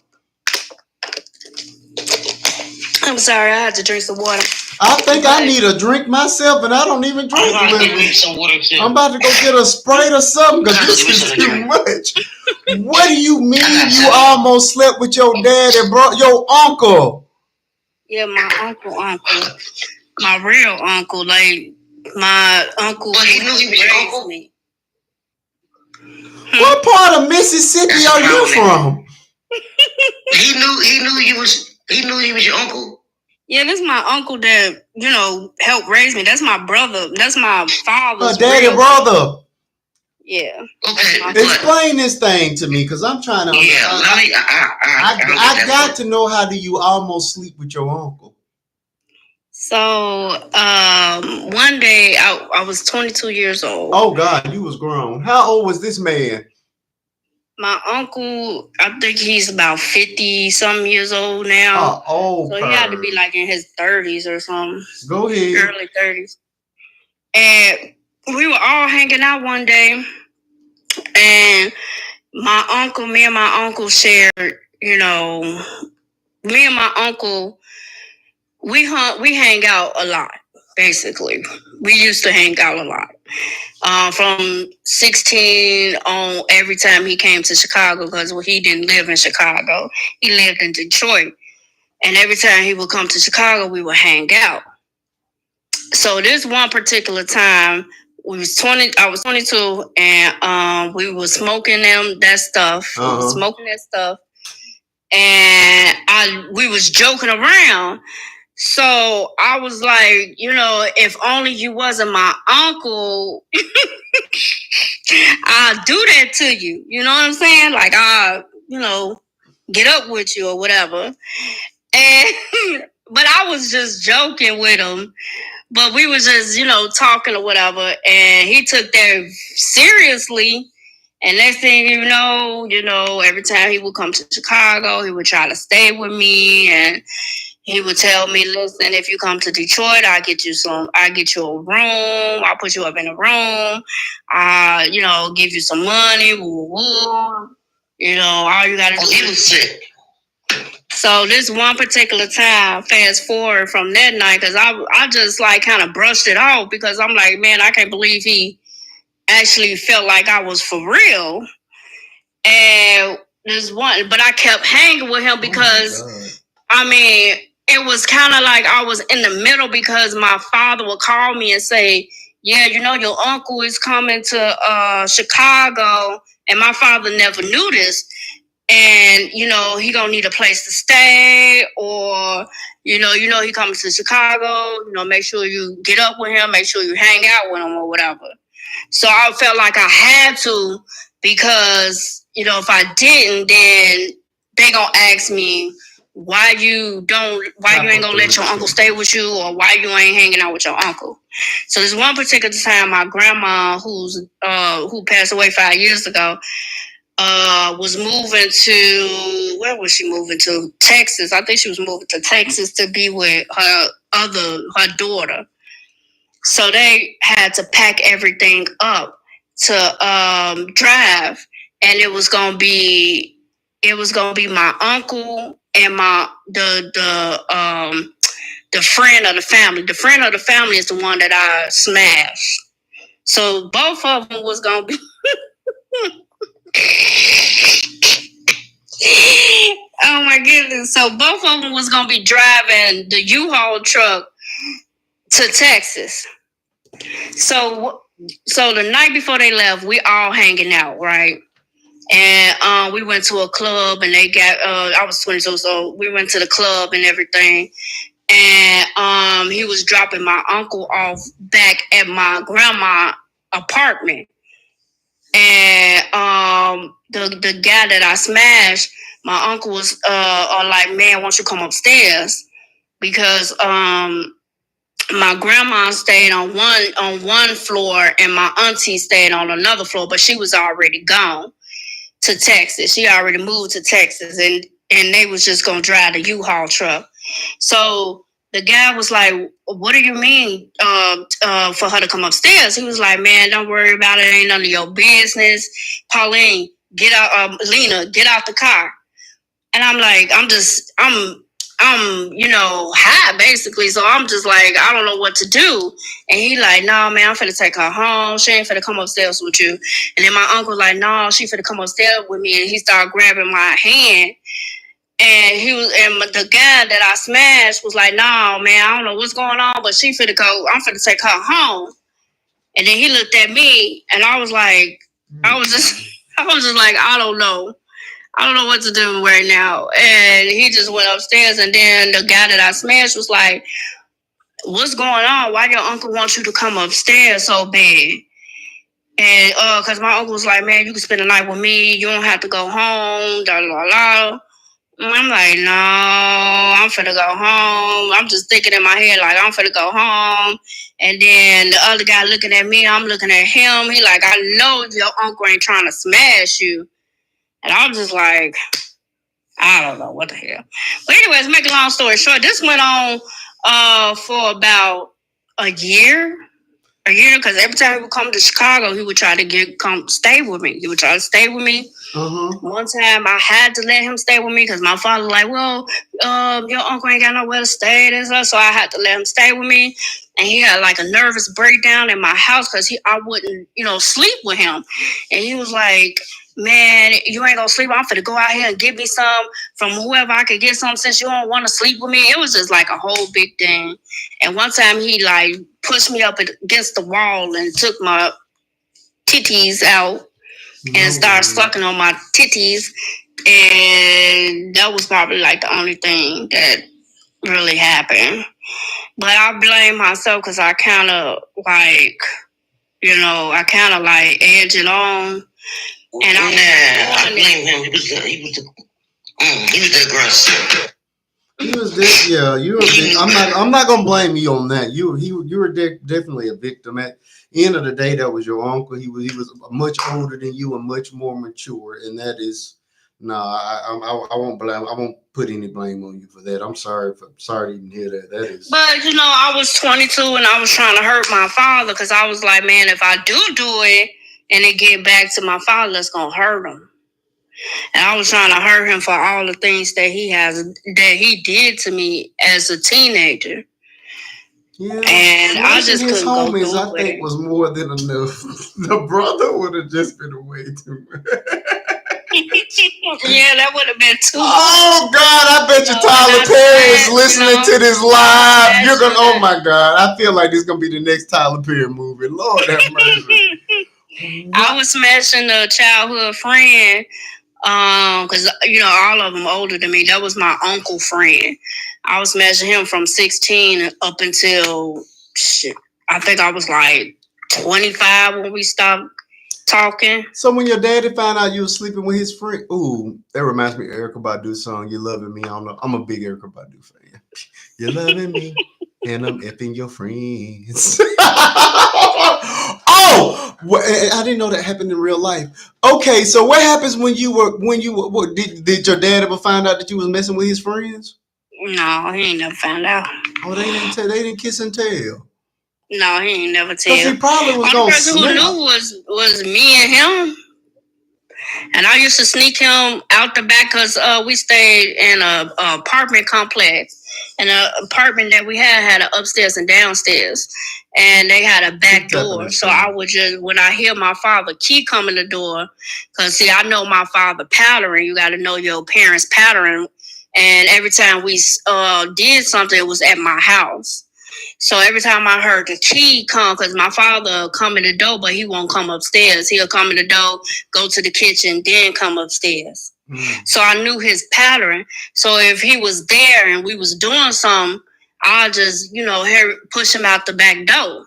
I'm sorry, I had to drink some water. I think I need a drink myself, and I don't even drink liquor. I'm about to go get a Sprite or something because this is too much. What do you mean you almost slept with your dad and your uncle? Yeah, my uncle. My real uncle, like my uncle. But he knew he was your uncle? Me. What part of Mississippi are you from? He knew he was your uncle? Yeah, this is my uncle that, helped raise me. That's my brother. That's my father's daddy brother. Yeah. Okay. Explain this thing to me, because I'm trying to. Yeah, I got to know, how do you almost sleep with your uncle? So one day I was 22 years old. Oh God, you was grown. How old was this man? My uncle, I think he's about 50 some years old now. So he had to be like in his 30s or something. Go ahead. Early 30s. And we were all hanging out one day, and me and my uncle shared, me and my uncle, we hang out a lot, basically. We used to hang out a lot. From 16 on, every time he came to Chicago, because he didn't live in Chicago. He lived in Detroit. And every time he would come to Chicago, we would hang out. So this one particular time, I was 22, and we were smoking that stuff. And we was joking around. So I was like, if only you wasn't my uncle, I'll do that to you. You know what I'm saying? Like, I'll, get up with you or whatever. And but I was just joking with him. But we was just, talking or whatever, and he took that seriously. And next thing you know, every time he would come to Chicago, he would try to stay with me, and he would tell me, "Listen, if you come to Detroit, I'll get you a room. I'll put you up in a room. Give you some money. Woo, woo. All you gotta do." He was sick. So this one particular time, fast forward from that night, because I just like kind of brushed it off because I'm like, man, I can't believe he actually felt like I was for real. And this one, but I kept hanging with him because, it was kind of like I was in the middle because my father would call me and say, yeah, your uncle is coming to Chicago. And my father never knew this. And he gonna need a place to stay, or he comes to Chicago. Make sure you get up with him, make sure you hang out with him or whatever. So I felt like I had to, because if I didn't, then they gonna ask me why you ain't gonna let your uncle stay with you, or why you ain't hanging out with your uncle. So this one particular time, my grandma, who passed away 5 years ago, was moving to, where was she moving to? Texas. I think she was moving to Texas to be with her daughter. So they had to pack everything up to drive, and it was gonna be my uncle and the friend of the family. The friend of the family is the one that I smashed. So both of them was gonna be. Oh my goodness. So both of them was going to be driving the U-Haul truck to Texas. So the night before they left, we all hanging out, right? And we went to a club, and they got, I was 22, so we went to the club and everything. And he was dropping my uncle off back at my grandma's apartment. And the guy that I smashed, my uncle was like, man, why don't you come upstairs? Because my grandma stayed on one floor and my auntie stayed on another floor, but she was already gone to Texas. She already moved to Texas, and they was just gonna drive the U-Haul truck. So the guy was like, what do you mean for her to come upstairs? He was like, man, don't worry about it. Ain't none of your business. Pauline, get out. Lena, get out the car. And I'm like, I'm high basically. So I'm just like, I don't know what to do. And he like, no, man, I'm finna take her home. She ain't finna come upstairs with you. And then my uncle like, no, she finna come upstairs with me. And he started grabbing my hand. And the guy that I smashed was like, no, man, I don't know what's going on, but she finna go, I'm finna take her home. And then he looked at me, and I was like, I was just like, I don't know what to do right now. And he just went upstairs, and then the guy that I smashed was like, what's going on? Why your uncle wants you to come upstairs so bad? And because my uncle was like, man, you can spend the night with me. You don't have to go home, da da da. I'm like, no, I'm finna go home. I'm just thinking in my head, like, I'm finna go home. And then the other guy looking at me, I'm looking at him. He like, I know your uncle ain't trying to smash you. And I'm just like, I don't know what the hell. But anyways, make a long story short, this went on for about a year. Because every time he would come to Chicago, he would try to come stay with me. He would try to stay with me. One time I had to let him stay with me because my father like, well, your uncle ain't got nowhere to stay and stuff, so I had to let him stay with me. And he had like a nervous breakdown in my house because I wouldn't, sleep with him. And he was like, man, you ain't gonna sleep. I'm finna go out here and get me some from whoever I could get some since you don't want to sleep with me. It was just like a whole big thing. And one time he like pushed me up against the wall and took my titties out and started sucking on my titties. And that was probably like the only thing that really happened. But I blame myself because I kind of like, edge it on. And I blame him. He was the aggressor. He was you were I'm not gonna blame you on that. You were definitely a victim. At the end of the day, that was your uncle. He was much older than you and much more mature, and that is no. I won't blame. I won't put any blame on you for that. Sorry to even hear that. That is. But I was 22 and I was trying to hurt my father because I was like, man, if I do it and it get back to my father, that's gonna hurt him. And I was trying to hurt him for all the things that he did to me as a teenager. Yeah, and I just his couldn't go homies, through I with think, it. was more than enough. The brother would have just been away too much. Yeah, that would have been too. Oh God, I bet you Tyler Perry is listening to this live. You're gonna. Oh my God, I feel like this is gonna be the next Tyler Perry movie. Lord have mercy. I was smashing a childhood friend, because all of them older than me. That was my uncle friend. I was smashing him from 16 up until I think I was like 25 when we stopped talking. So when your daddy found out you were sleeping with his friend, ooh, that reminds me of Erykah Badu's song "You Loving Me." I don't know. I'm a big Erykah Badu fan. You're loving me, and I'm effing your friends. Oh, I didn't know that happened in real life. Okay, so what happens when you were what, did your dad ever find out that you was messing with his friends? No, he ain't never found out. Oh, they didn't tell. They didn't kiss and tell. No, he ain't never tell. Because he probably was Only gonna person snap. who knew was me and him. And I used to sneak him out the back because we stayed in a apartment complex. And the apartment that we had an upstairs and downstairs. And they had a back door. So I would just, when I hear my father key come in the door, because see, I know my father pattern. You got to know your parents' pattern. And every time we did something, it was at my house. So every time I heard the key come, because my father come in the door, but he won't come upstairs. He'll come in the door, go to the kitchen, then come upstairs. So I knew his pattern. So if he was there and we was doing something, I'll just, push him out the back door.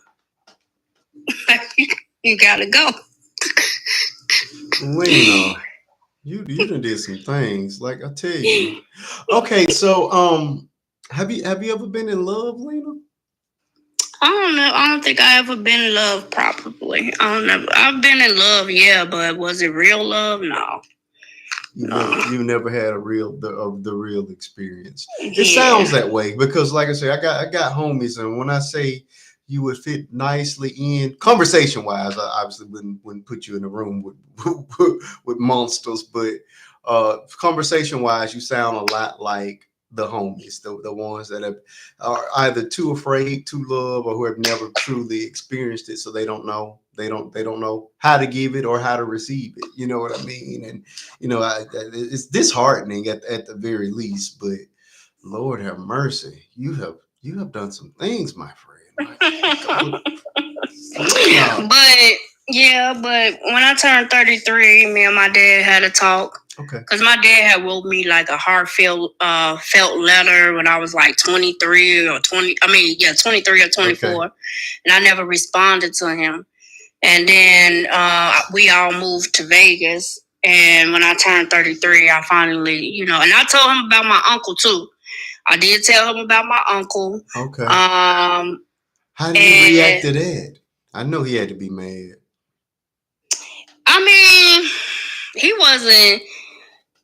You gotta go. Lena, you done did some things. Like I tell you. Okay, so have you ever been in love, Lena? I don't know. I don't think I ever been in love properly. I don't know. I've been in love, yeah, but was it real love? No. You never had the real experience. It sounds that way because, like I said, I got homies, and when I say you would fit nicely in conversation wise, I obviously wouldn't put you in a room with monsters, but conversation wise, you sound a lot like the homies, the ones that are either too afraid to love or who have never truly experienced it, so they don't know how to give it or how to receive it. You know what I mean? And it's disheartening at the very least. But Lord have mercy, you have done some things, my friend. But when I turned 33, me and my dad had a talk. Okay. Because my dad had wrote me like a heartfelt felt letter when I was like 23 or 23 or 24. Okay. And I never responded to him. And then we all moved to Vegas. And when I turned 33, I finally, and I told him about my uncle too. I did tell him about my uncle. Okay. How did he react to that? I know he had to be mad. I mean, he wasn't.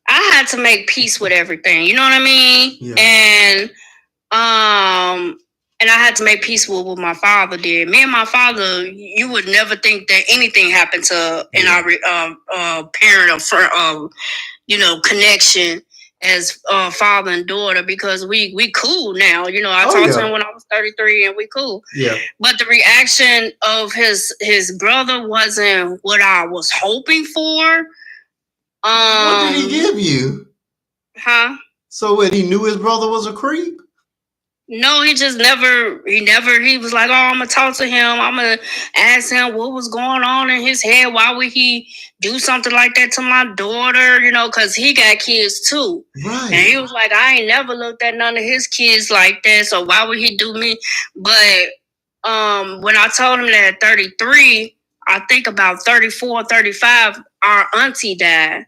I had to make peace with everything. You know what I mean? Yeah. And I had to make peace with what my father did. Me and my father, you would never think that anything happened to in our parent or connection as father and daughter, because we cool now. I talked to him when I was 33 and we cool. Yeah. But the reaction of his brother wasn't what I was hoping for. What did he give you? Huh? So he knew his brother was a creep? No, he just never, he was like, oh, I'm going to talk to him. I'm going to ask him what was going on in his head. Why would he do something like that to my daughter? Because he got kids too. Right. And he was like, I ain't never looked at none of his kids like that. So why would he do me? But when I told him that at 33, I think about 34, 35, our auntie died.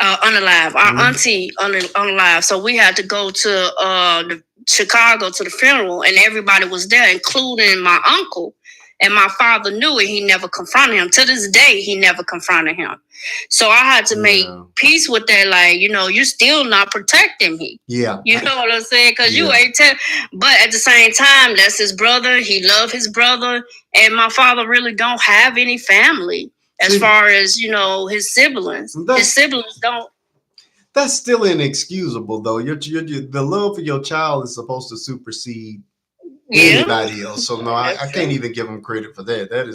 unalive. Our auntie unalive. So we had to go to the Chicago to the funeral, and everybody was there, including my uncle. And my father knew it. He never confronted him. To this day, he never confronted him. So I had to make peace with that. Like, you're still not protecting me. Yeah. You know what I'm saying? Because you ain't but at the same time, that's his brother. He loved his brother. And my father really don't have any family as far as, his siblings. His siblings don't. That's still inexcusable, though. The love for your child is supposed to supersede anybody else. So no, I can't even give him credit for that. That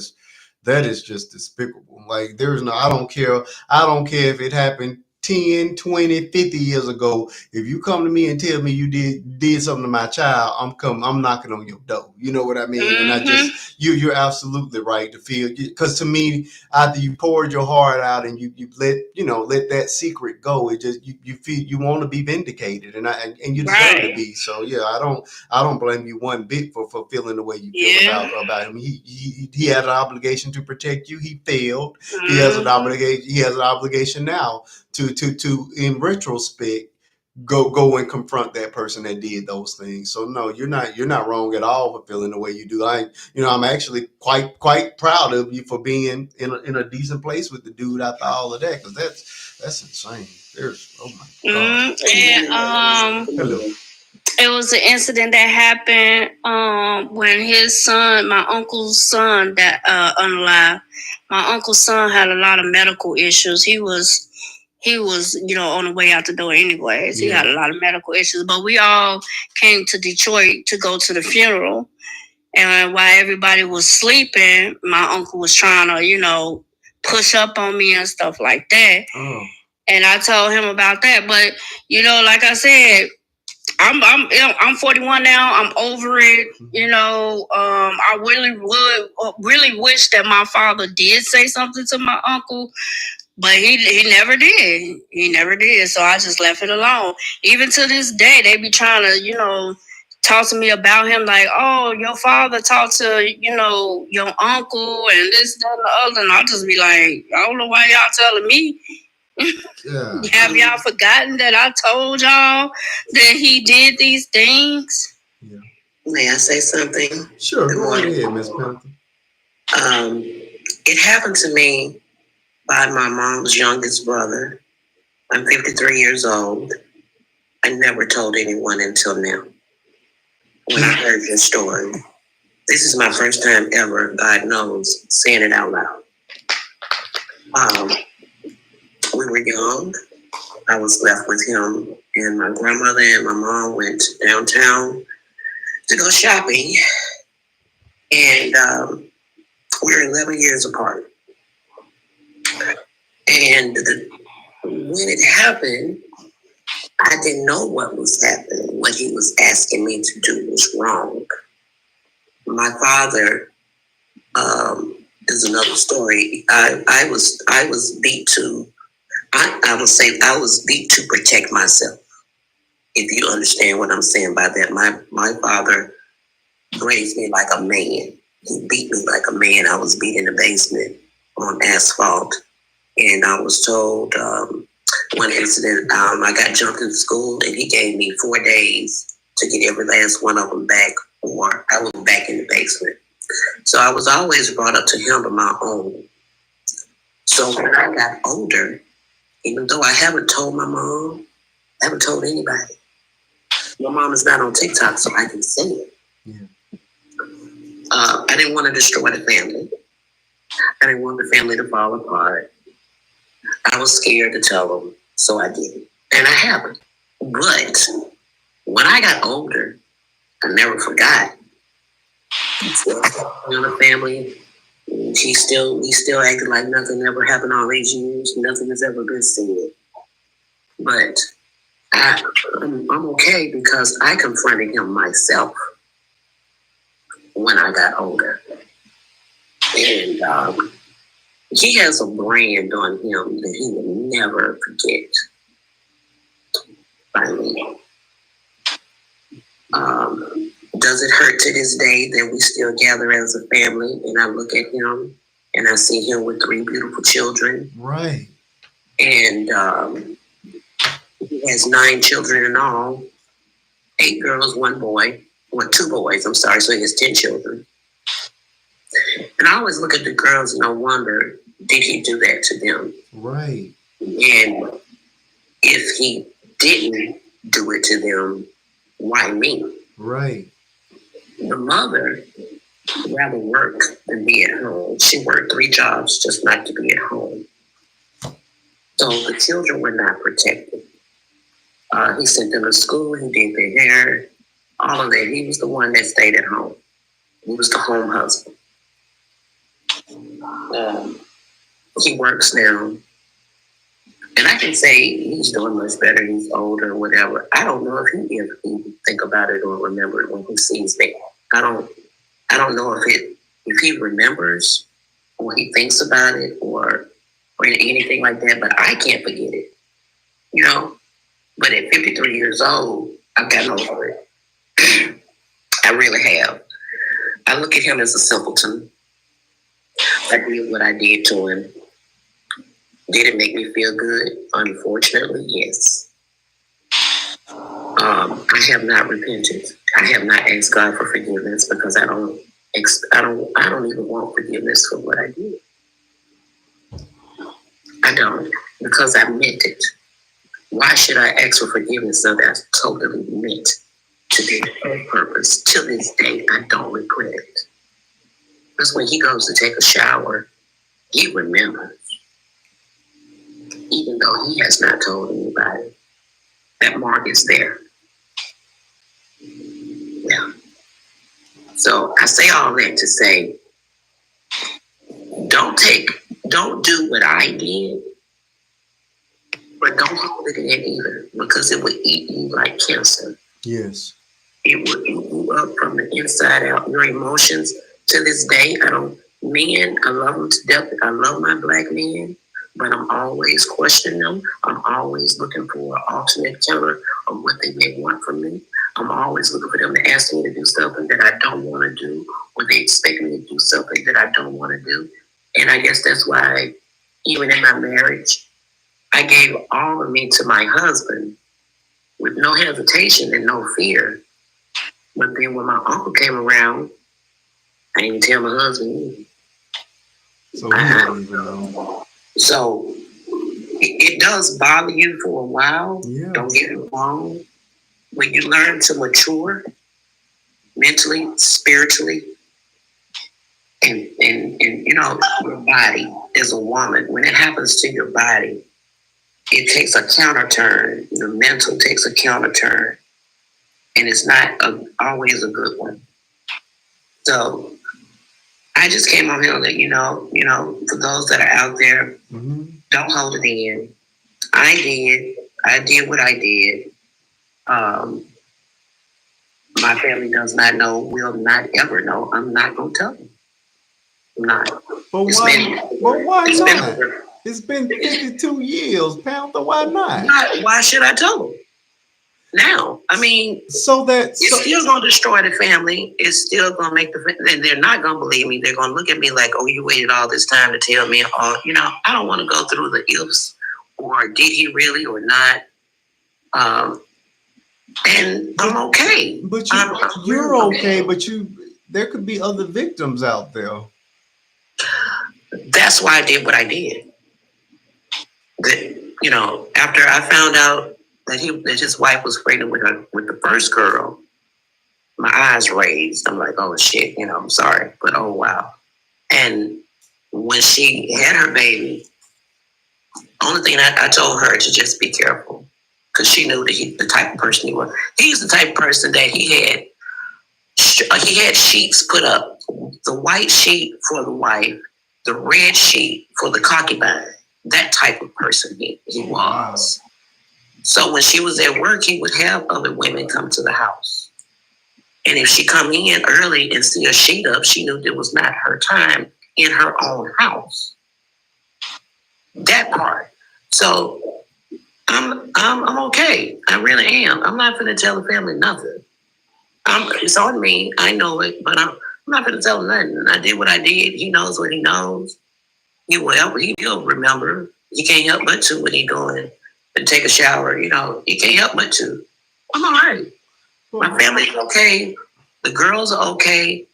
is just despicable. Like, there's no, I don't care if it happened 10, 20, 50 years ago. If you come to me and tell me you did something to my child, I'm knocking on your door. You know what I mean? And I just, you're absolutely right to feel, because to me, after you poured your heart out and you let that secret go, it just, you feel you want to be vindicated, and you deserve to be. So yeah, I don't blame you one bit for feeling the way you feel about him. He had an obligation to protect you. He failed. He has an obligation now to in retrospect go and confront that person that did those things. So no, you're not wrong at all for feeling the way you do. I'm actually quite proud of you for being in a decent place with the dude after all of that, because that's insane. Oh my god. And Hello. It was an incident that happened when his son, my uncle's son, that unalive. My uncle's son had a lot of medical issues. He was on the way out the door anyways. He had a lot of medical issues. But we all came to Detroit to go to the funeral. And while everybody was sleeping, my uncle was trying to, push up on me and stuff like that. Oh. And I told him about that. But, like I said, I'm 41 now. I'm over it. I really wish that my father did say something to my uncle, but he never did. He never did. So I just left it alone. Even to this day, they be trying to, talk to me about him, like, oh, your father talked to, your uncle and this, that, and the other. And I'll just be like, I don't know why y'all telling me. Yeah. Have y'all forgotten that I told y'all that he did these things? Yeah. May I say something? Sure. Go ahead, Miss Panther. It happened to me by my mom's youngest brother. I'm 53 years old. I never told anyone until now. When I heard your story, this is my first time ever, God knows, saying it out loud. We were young. I was left with him, and my grandmother and my mom went downtown to go shopping, and we were 11 years apart. And when it happened, I didn't know what was happening. What he was asking me to do was wrong. My father is another story. I was beat to. I would say I was beat to protect myself. If you understand what I'm saying by that, my father raised me like a man. He beat me like a man. I was beat in the basement on asphalt, and I was told one incident I got jumped in school, and he gave me 4 days to get every last one of them back, or I was back in the basement. So I was always brought up to handle my own. So when I got older, even though I haven't told my mom, I haven't told anybody. My mom is not on TikTok, so I can say it. Yeah. I didn't want to destroy the family. I didn't want the family to fall apart. I was scared to tell them, so I didn't. And I haven't. But when I got older, I never forgot. In the family, we still acted like nothing ever happened all these years. Nothing has ever been said. But I'm okay because I confronted him myself when I got older. And he has a brand on him that he will never forget. I mean, does it hurt to this day that we still gather as a family, and I look at him and I see him with 3 beautiful children? Right. And he has 9 children in all, 8 girls, 1 boy, well, 2 boys, I'm sorry, so he has 10 children. And I always look at the girls and I wonder, did he do that to them? Right. And if he didn't do it to them, why me? Right. The mother rather work than be at home. She worked 3 jobs just not to be at home. So the children were not protected. He sent them to school, he did their hair, all of that. He was the one that stayed at home. He was the home husband. He works now. And I can say he's doing much better, he's older, whatever. I don't know if he even think about it or remember it when he sees me. I don't know if he remembers or he thinks about it or anything like that, but I can't forget it. You know? But at 53 years old, I've gotten over it. I really have. I look at him as a simpleton. I did what I did to him. Did it make me feel good? Unfortunately, yes. I have not repented. I have not asked God for forgiveness because I don't even want forgiveness for what I did. I don't, because I meant it. Why should I ask for forgiveness so that's totally meant to be a purpose? Till this day, I don't regret it. Because when he goes to take a shower, he remembers. Even though he has not told anybody, that mark is there. Yeah. So I say all that to say, don't do what I did, but don't hold it in either, because it would eat you like cancer. Yes. It would eat you up from the inside out. Your emotions, to this day, I love them to death. I love my black men, but I'm always questioning them. I'm always looking for an alternate counter of what they may want from me. I'm always looking for them to ask me to do something that I don't want to do, or they expect me to do something that I don't want to do. And I guess that's why, even in my marriage, I gave all of me to my husband with no hesitation and no fear. But then when my uncle came around, I didn't tell my husband either. So he don't even know. So it does bother you for a while. Yeah. Don't get it wrong. When you learn to mature mentally, spiritually, and your body as a woman, when it happens to your body, it takes a counter turn. The mental takes a counter turn, and it's not always a good one. So I just came on here to let you know, for those that are out there, don't hold it in. I did what I did. My family does not know, will not ever know. I'm not going to tell them. I'm not. But why not? It's been 52 years, Panther. Why not? Why should I tell them? Now, I mean, it's still going to destroy the family. It's still going to make and they're not going to believe me. They're going to look at me like, oh, you waited all this time to tell me. I don't want to go through the ifs or did he really or not. And I'm okay. But you're okay, but there could be other victims out there. That's why I did what I did. After I found out that his wife was pregnant with the first girl, my eyes raised. I'm like, oh shit, I'm sorry, but oh wow. And when she had her baby, only thing I told her to just be careful, because she knew that the type of person he was. He's the type of person that he had sheets put up, the white sheet for the wife, the red sheet for the concubine. That type of person he was. So when she was at work, he would have other women come to the house. And if she come in early and see a sheet up, she knew it was not her time in her own house. That part. So I'm okay. I really am. I'm not going to tell the family nothing. It's on me. I know it, but I'm not going to tell him nothing. I did what I did. He knows what he knows. He'll remember. You can't help but to when he going and take a shower. You know, you can't help but to. I'm all right. My family's okay. The girls are okay.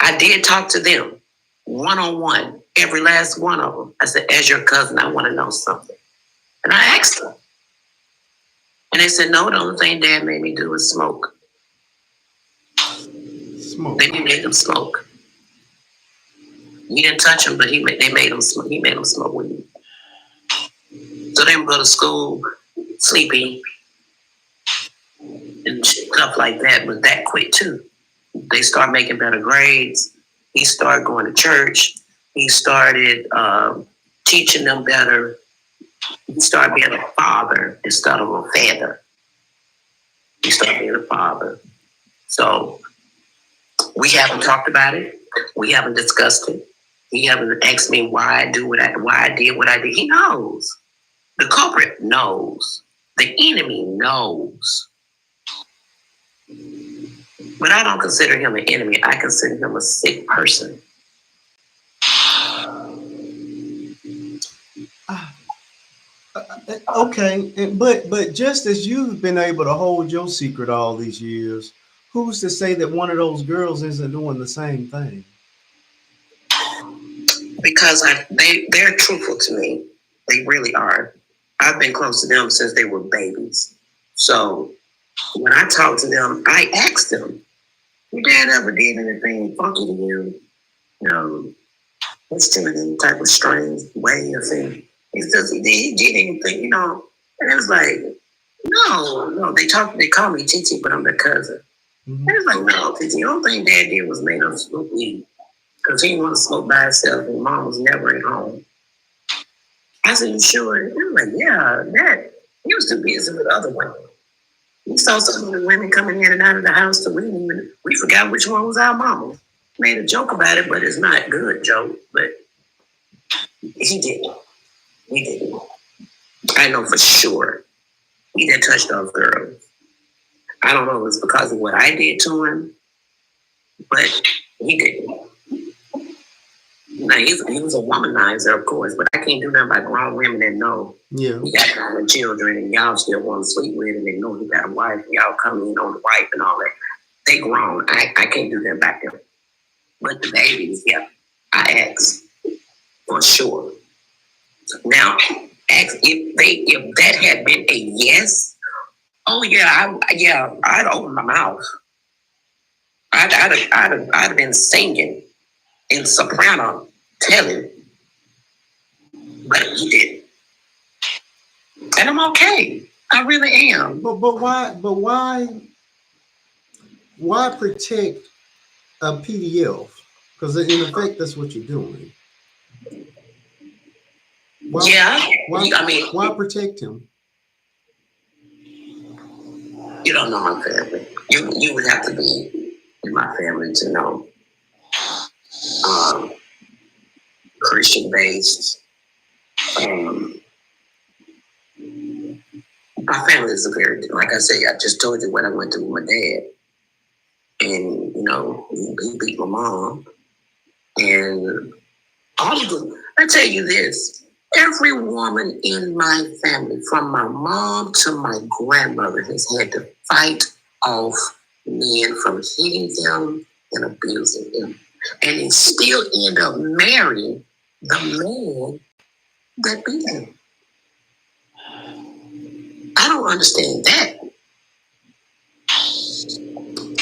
I did talk to them one-on-one, every last one of them. I said, as your cousin, I want to know something. And I asked them. And they said, no, the only thing Dad made me do is smoke. They made them smoke. He didn't touch them, but they made them smoke. He made them smoke weed. So they would go to school sleepy and stuff like that, but that quick too. They start making better grades. He started going to church. He started teaching them better. He started being a father instead of a father. He started being a father. So we haven't talked about it. We haven't discussed it. He haven't asked me why I did what I did. He knows. The culprit knows. The enemy knows. But I don't consider him an enemy. I consider him a sick person. Okay, but just as you've been able to hold your secret all these years, who's to say that one of those girls isn't doing the same thing? Because they're truthful to me. They really are. I've been close to them since they were babies. So when I talk to them, I ask them, your dad ever did anything funky to you? You know, it's to any type of strange way or thing. He did anything, you know. And it was like, no. They call me Titi, but I'm their cousin. Mm-hmm. It was like, no, Titi, the only thing Dad did was make us smoke weed. Because he didn't want to smoke by himself and Mom was never at home. I said, you sure? They were like, yeah, Dad, he was too busy with other women. We saw some of the women coming in and out of the house to we forgot which one was our mama. Made a joke about it, but it's not a good joke. But he didn't. He didn't. I know for sure he didn't touch those girls. I don't know if it's because of what I did to him, but he didn't. Now, he was a womanizer, of course, but I can't do nothing by grown women that know he got grown children and y'all still want to sleep with him and know he got a wife and y'all come in on the wife and all that. They grown. I can't do that back then. But the babies, yeah, I ask for sure. Now, if that had been a yes, oh yeah, I'd open my mouth. I'd have been singing in soprano, telling, but he didn't, and I'm okay. I really am. But why protect a PDF? Because in effect, that's what you're doing. Why protect him? You don't know my family. You would have to be in my family to know. Christian based. My family is like I say, I just told you what I went through with my dad. And, you know, he beat my mom. And I tell you this, every woman in my family, from my mom to my grandmother, has had to fight off men from hitting them and abusing them. And they still end up marrying the man that beat them. I don't understand that.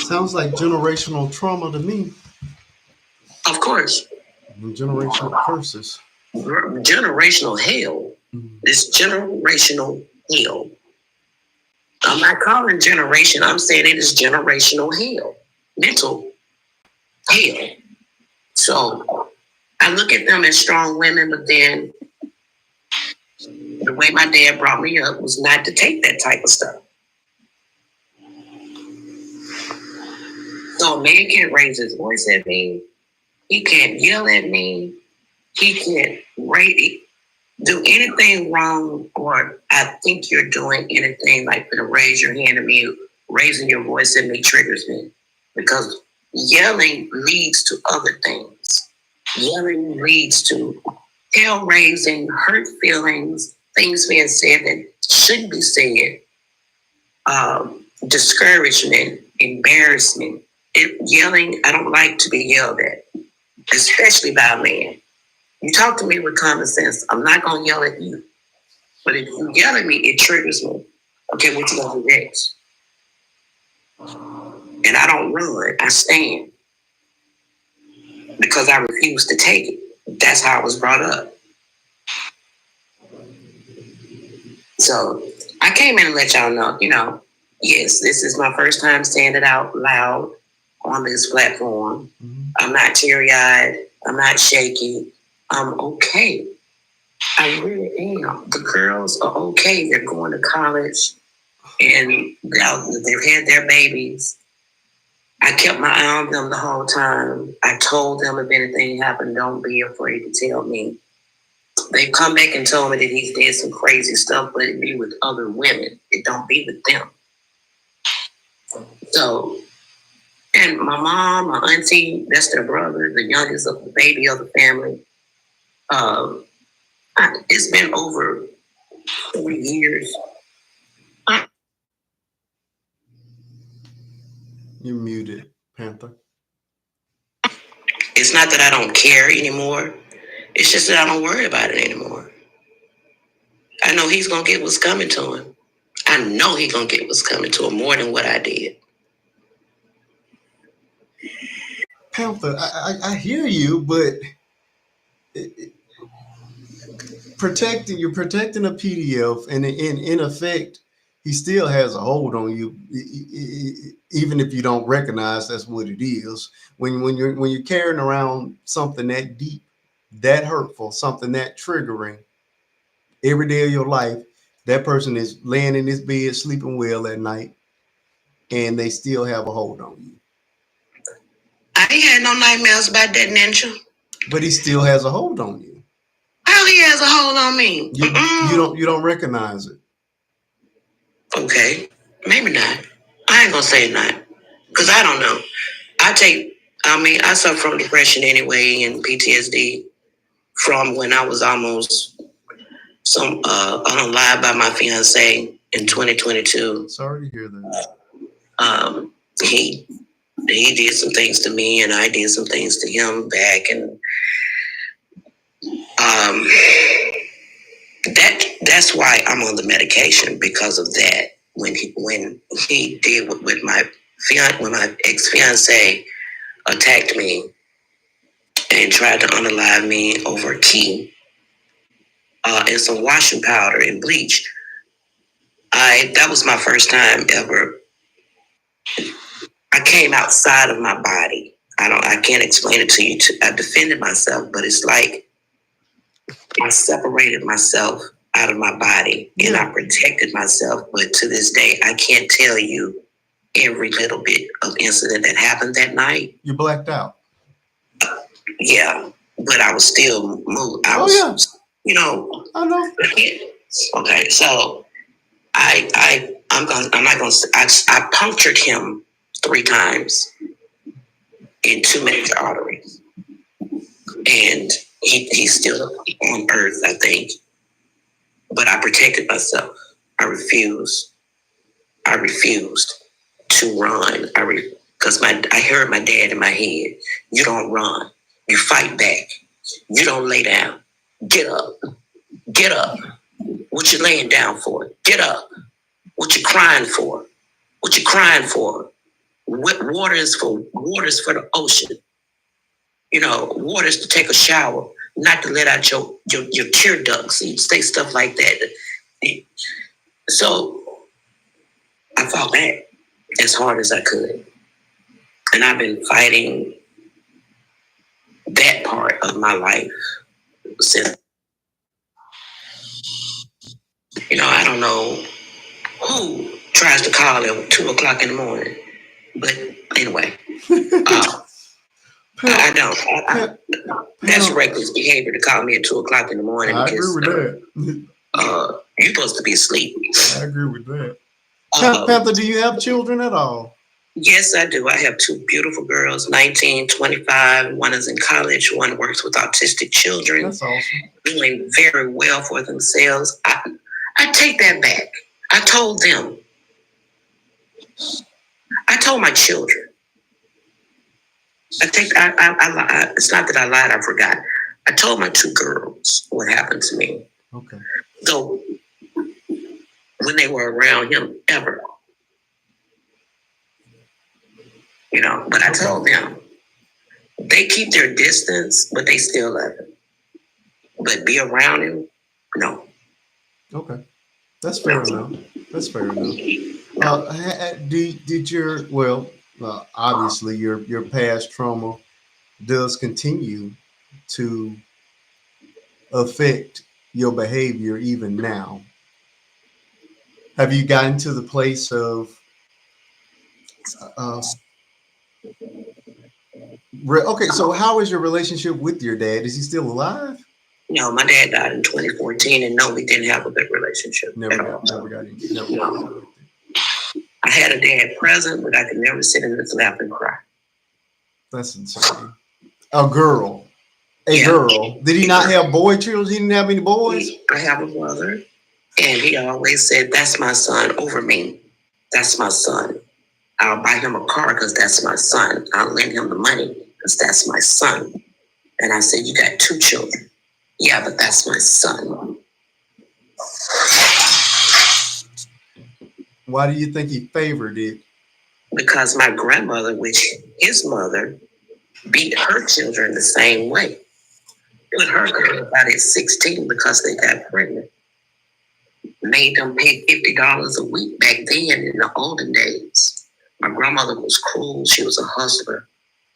Sounds like generational trauma to me. Of course. Generational curses. Generational hell. It's generational hell. I'm not calling generation. I'm saying it is generational hell. Mental hell. So I look at them as strong women, but then the way my dad brought me up was not to take that type of stuff. So a man can't raise his voice at me. He can't yell at me. He can't do anything wrong, or I think you're doing anything like to raise your hand at me. Raising your voice at me triggers me because yelling leads to other things. Yelling leads to hell-raising, hurt feelings, things being said that shouldn't be said, discouragement, embarrassment, yelling. I don't like to be yelled at, especially by a man. You talk to me with common sense, I'm not going to yell at you. But if you yell at me, it triggers me. Okay, what you going to do next? And I don't run, I stand. Because I refuse to take it. That's how I was brought up. So I came in and let y'all know, yes, this is my first time saying it out loud on this platform. Mm-hmm. I'm not teary-eyed. I'm not shaky. I'm okay. I really am. The girls are okay. They're going to college and they've had their babies. I kept my eye on them the whole time. I told them if anything happened, don't be afraid to tell me. They come back and told me that he did some crazy stuff, but it be with other women. It don't be with them. So, and my mom, my auntie, that's their brother, the youngest of the baby of the family. It's been over 40 years. You're muted, Panther. It's not that I don't care anymore. It's just that I don't worry about it anymore. I know he's going to get what's coming to him. I know he's going to get what's coming to him more than what I did. Panther, I hear you, but you're protecting a PDF, and in effect, he still has a hold on you, even if you don't recognize that's what it is. When you're carrying around something that deep, that hurtful, something that triggering, every day of your life, that person is laying in his bed, sleeping well at night, and they still have a hold on you. I ain't had no nightmares about that ninja. But he still has a hold on you. How he has a hold on me? You don't recognize it. Okay, maybe not. I ain't gonna say not, because I don't know. I suffer from depression anyway and PTSD from when I was almost unalived by my fiance in 2022. Sorry to hear that. He did some things to me and I did some things to him back, and that's why I'm on the medication, because of that. When he did with my ex-fiance attacked me and tried to unalive me over key and some washing powder and bleach. That was my first time ever. I came outside of my body. I can't explain it to you. I defended myself, but it's like I separated myself out of my body and I protected myself. But to this day, I can't tell you every little bit of incident that happened that night. You blacked out. Yeah, but I was still moved. I know. Okay, so I punctured him 3 times in 2 major arteries, and he's still on earth, I think. But I protected myself. I refused to run. Because I heard my dad in my head. You don't run. You fight back. You don't lay down. Get up. Get up. What you laying down for? Get up. What you crying for? What you crying for? Water is for the ocean. Water is to take a shower, not to let out your tear ducts. You say stuff like that. So I fought back as hard as I could. And I've been fighting that part of my life since. I don't know who tries to call at 2:00 in the morning. But anyway, I don't. That's reckless behavior to call me at 2:00 in the morning. I agree with that. You're supposed to be asleep. I agree with that. Panther, do you have children at all? Yes, I do. I have two beautiful girls, 19, 25. One is in college. One works with autistic children. That's awesome. Doing very well for themselves. I take that back. I told them. I told my children. It's not that I lied, I forgot. I told my two girls what happened to me. Okay. So when they were around him ever, but I told them they keep their distance, but they still love him. But be around him, no. Okay. That's fair enough. That's fair enough. Did your obviously your past trauma does continue to affect your behavior even now. Have you gotten to the place of okay, so how is your relationship with your dad? Is he still alive? No, my dad died in 2014, and no, we didn't have a good relationship. Never got into. I had a dad present, but I could never sit in his lap and cry. That's insane. A girl. Girl. Did he not have boy children? He didn't have any boys? I have a brother, and he always said, "That's my son," over me. That's my son. I'll buy him a car because that's my son. I'll lend him the money because that's my son. And I said, "You got two children." "Yeah, but that's my son." Why do you think he favored it? Because my grandmother, which his mother, beat her children the same way. Put her girl out at 16 because they got pregnant. Made them pay $50 a week back then in the olden days. My grandmother was cruel. She was a hustler.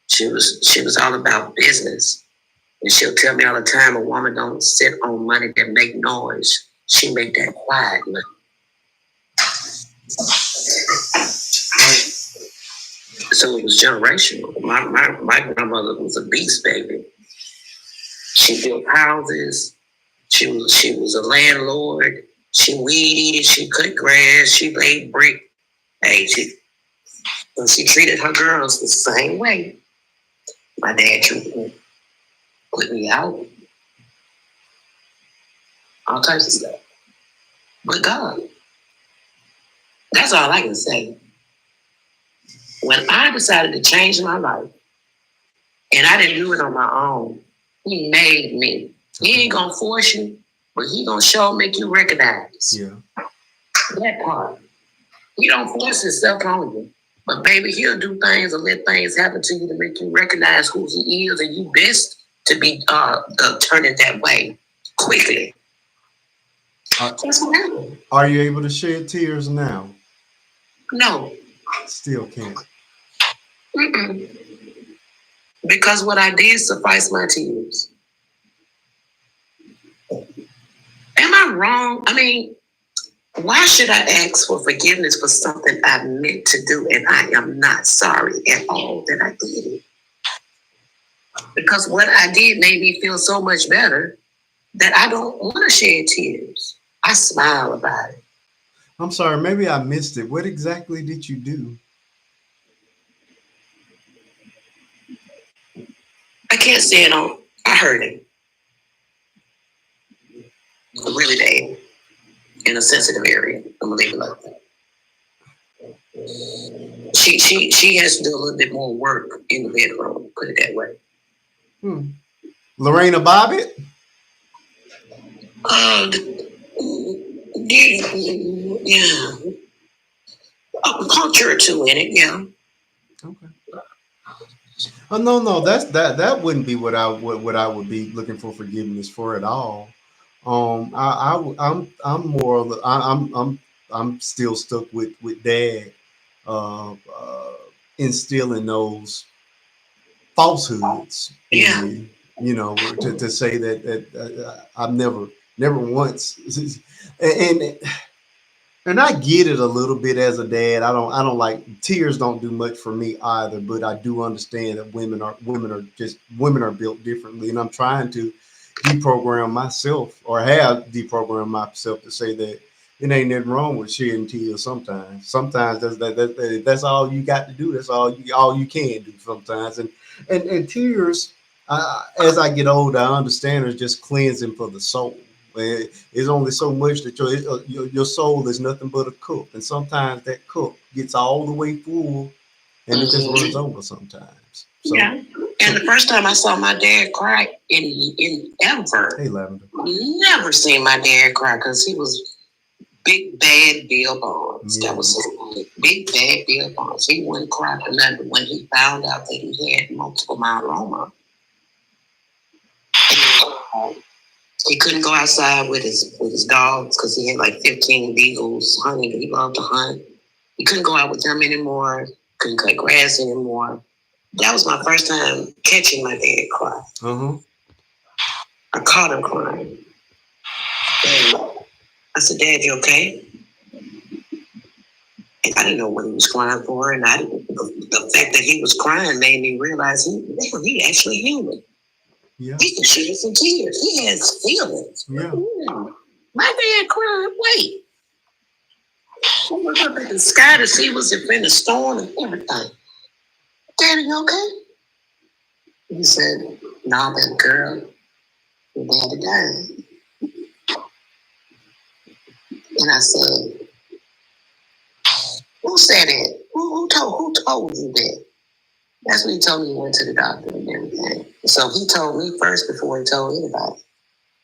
She was all about business. And she'll tell me all the time, a woman don't sit on money that make noise. She make that quiet money. So it was generational. My grandmother was a beast, baby. She built houses. She was a landlord. She weeded. She cut grass. She laid brick. Hey, she treated her girls the same way. My dad treated me, put me out, all types of stuff. But God, that's all I can say. When I decided to change my life, and I didn't do it on my own, he made me. He ain't gonna force you, but he gonna sure make you recognize. Yeah. That part. He don't force himself on you. But baby, he'll do things or let things happen to you to make you recognize who he is, and you best to be turning that way quickly. That's what happened. Are you able to shed tears now? No. Still can't. Mm-mm. Because what I did sufficed my tears. Am I wrong? I mean, why should I ask for forgiveness for something I meant to do and I am not sorry at all that I did it? Because what I did made me feel so much better that I don't want to shed tears. I smile about it. I'm sorry, maybe I missed it. What exactly did you do? I can't say it on. I hurt him. Really bad. In a sensitive area. I'm gonna leave it like that. She has to do a little bit more work in the bedroom, put it that way. Lorena Bobbitt? Yeah. A culture or two in it, yeah. Okay. Oh no, that wouldn't be what I would be looking for forgiveness for at all. I'm more of I'm still stuck with dad instilling those falsehoods in me, to say that I've never once and I get it a little bit as a dad. I don't like tears don't do much for me either, but I do understand that women are built differently, and I'm trying to deprogram myself or have deprogrammed myself to say that it ain't nothing wrong with shedding tears sometimes. Sometimes that's all you got to do. That's all you can do sometimes. And tears, as I get older, I understand it's just cleansing for the soul. It's only so much that your soul is nothing but a cup, and sometimes that cup gets all the way full, and it just runs over sometimes. So, yeah. And the first time I saw my dad cry in ever, hey, Lavender, never seen my dad cry because he was big bad Bill Bonds. Yeah. That was his big bad Bill Bonds. He wouldn't cry for nothing when he found out that he had multiple myeloma. He couldn't go outside with his dogs because he had like 15 beagles hunting. He loved to hunt. He couldn't go out with them anymore. Couldn't cut grass anymore. That was my first time catching my dad cry. I caught him crying. And I said, "Dad, you okay?" And I didn't know what he was crying for, and the fact that he was crying made me realize he actually human. Yeah. He can shed some tears. He has feelings. Yeah. My dad crying. Wait. I looked up at the sky to see was it in the storm and everything. "Daddy, you okay?" He said, "No, baby girl, your daddy died." And I said, "Who said it? Who told you that?" That's when he told me he went to the doctor and everything. So he told me first before he told anybody.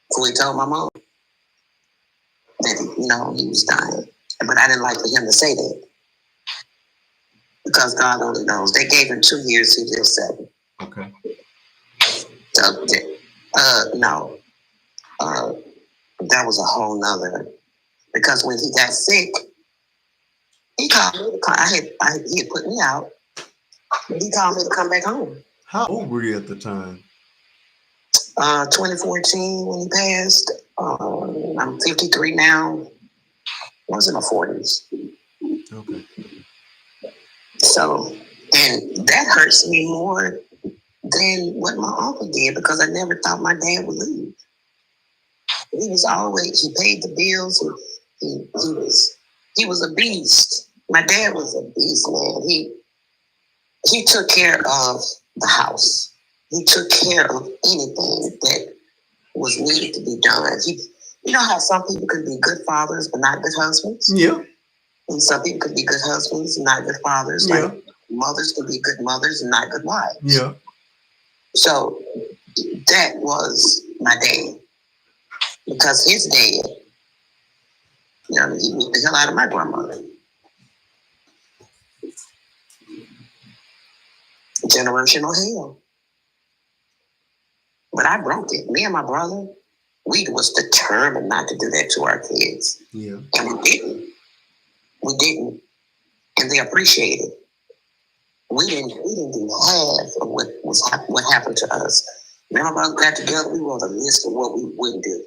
Before he told my mom that, he was dying. But I didn't like for him to say that. Because God only knows. They gave him 2 years, he lived 7. Okay. So, no. That was a whole nother. Because when he got sick, he called me. He had put me out. He called me to come back home. How old were you at the time? 2014 when he passed. I'm 53 now. I was in my 40s. Okay. So, and that hurts me more than what my uncle did because I never thought my dad would leave. He paid the bills. He was a beast. My dad was a beast, man. He took care of the house. He took care of anything that was needed to be done. You know how some people could be good fathers but not good husbands? Yeah. And some people could be good husbands and not good fathers. Yeah. Like mothers could be good mothers and not good wives. Yeah. So that was my dad. Because his dad, he beat the hell out of my grandmother. Generational hell. But I broke it. Me and my brother, we was determined not to do that to our kids. Yeah. And we didn't. We didn't. And they appreciated it. We didn't do half of what happened to us. Me and my brother got together, we wrote a list of what we wouldn't do.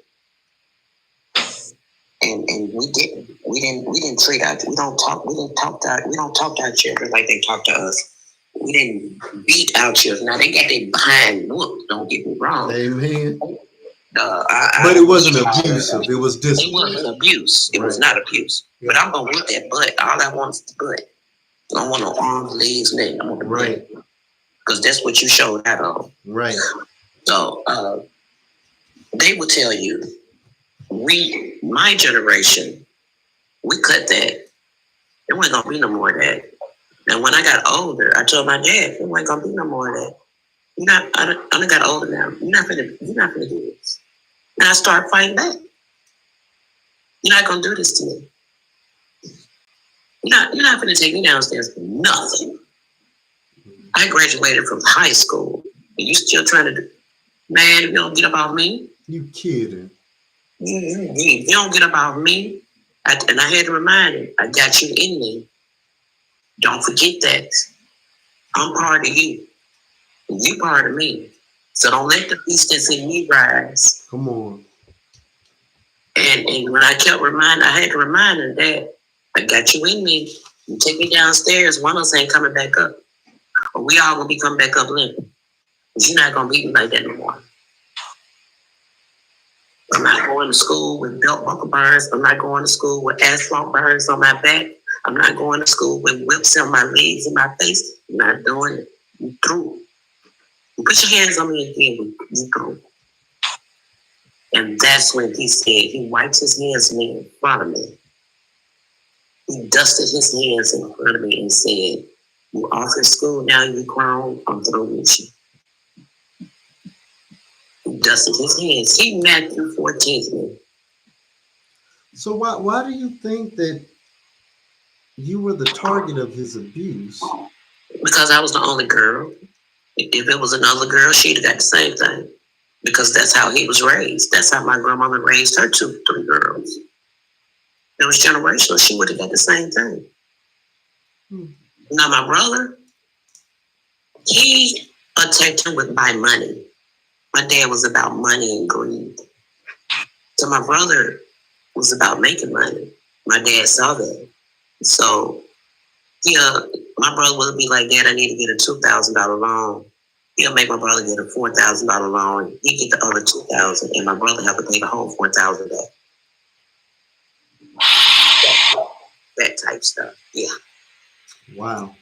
And we didn't. We didn't treat our we don't talk to our children like they talk to us. We didn't beat our children. Now they got their behind whooped, don't get me wrong. Amen. But it wasn't abusive. It was discipline. It wasn't abuse. It was not abuse. Yeah. But I'm gonna whip that butt. All I want is the butt. I don't want no arms, legs, nothing. I want the butt. Because that's what you showed out on. Right. So they will tell you, my generation, we cut that. There wasn't gonna be no more of that. And when I got older, I told my dad, there wasn't gonna be no more of that. I got older now. You're not gonna do this. And I start fighting back. You're not gonna do this to me. You're not gonna take me downstairs for nothing. I graduated from high school. And you still trying to do, man, if you don't get up off me. You kidding. If you don't get up off me, and I had to remind him, I got you in me. Don't forget that. I'm part of you. And you part of me. So don't let the beast that's in me rise. Come on. And when I kept reminding, I had to remind her that I got you in me. You take me downstairs, one of us ain't coming back up. But we all gonna be coming back up limping. But you're not gonna beat me like that no more. I'm not. going to school with belt buckle burns. I'm not going to school with asphalt burns on my back. I'm not going to school with whips on my legs and my face. I'm not doing it. You through. You put your hands on me again. You through. And that's when he said, he wiped his hands in front of me. He dusted his hands in front of me and said, you off in school now, you grown, I'm through with you. He dusted his hands. He Matthew 14th me. So why do you think that you were the target of his abuse? Because I was the only girl. If it was another girl, she'd have got the same thing. Because that's how he was raised. That's how my grandmother raised her 2, 3 girls. It was generational. She would have got the same thing. Now my brother, he attacked him with my money. My dad was about money and greed. So my brother was about making money. My dad saw that. So yeah, my brother would be like, Dad, I need to get a $2,000 loan. He'll make my brother get a $4,000 loan. He get the other $2,000, and my brother have to pay the whole $4,000 back. That type stuff. Yeah. Wow.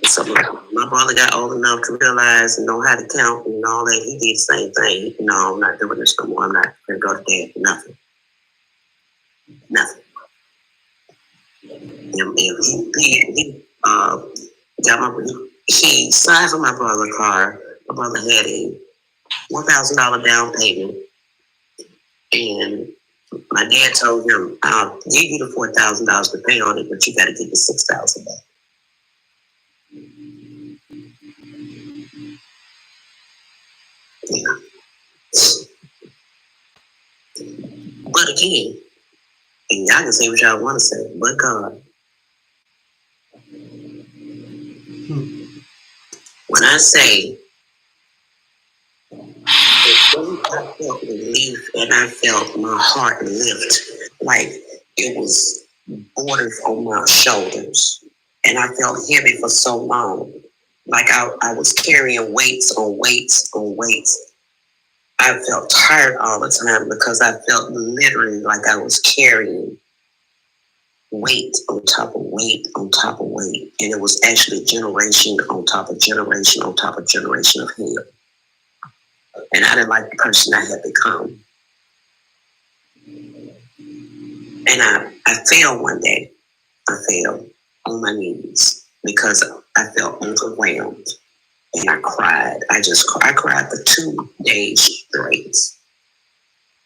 So my brother got old enough to realize and know how to count and all that. He did the same thing. No, I'm not doing this no more. I'm not going to go to dad for nothing. Nothing. He signed for my brother's car. My brother had a $1,000 down payment. And my dad told him, I'll give you the $4,000 to pay on it, but you got to give the $6,000 back. Yeah. But again, and y'all can say what y'all want to say, but God. When I say I felt relief and I felt my heart lift, like it was borders on my shoulders, and I felt heavy for so long, like I was carrying weights on weights on weights. I felt tired all the time because I felt literally like I was carrying weight on top of weight on top of weight. And it was actually generation on top of generation on top of generation of hell. And I didn't like the person I had become. And I fell one day. I fell on my knees because I felt overwhelmed. And I cried. I cried for 2 days straight.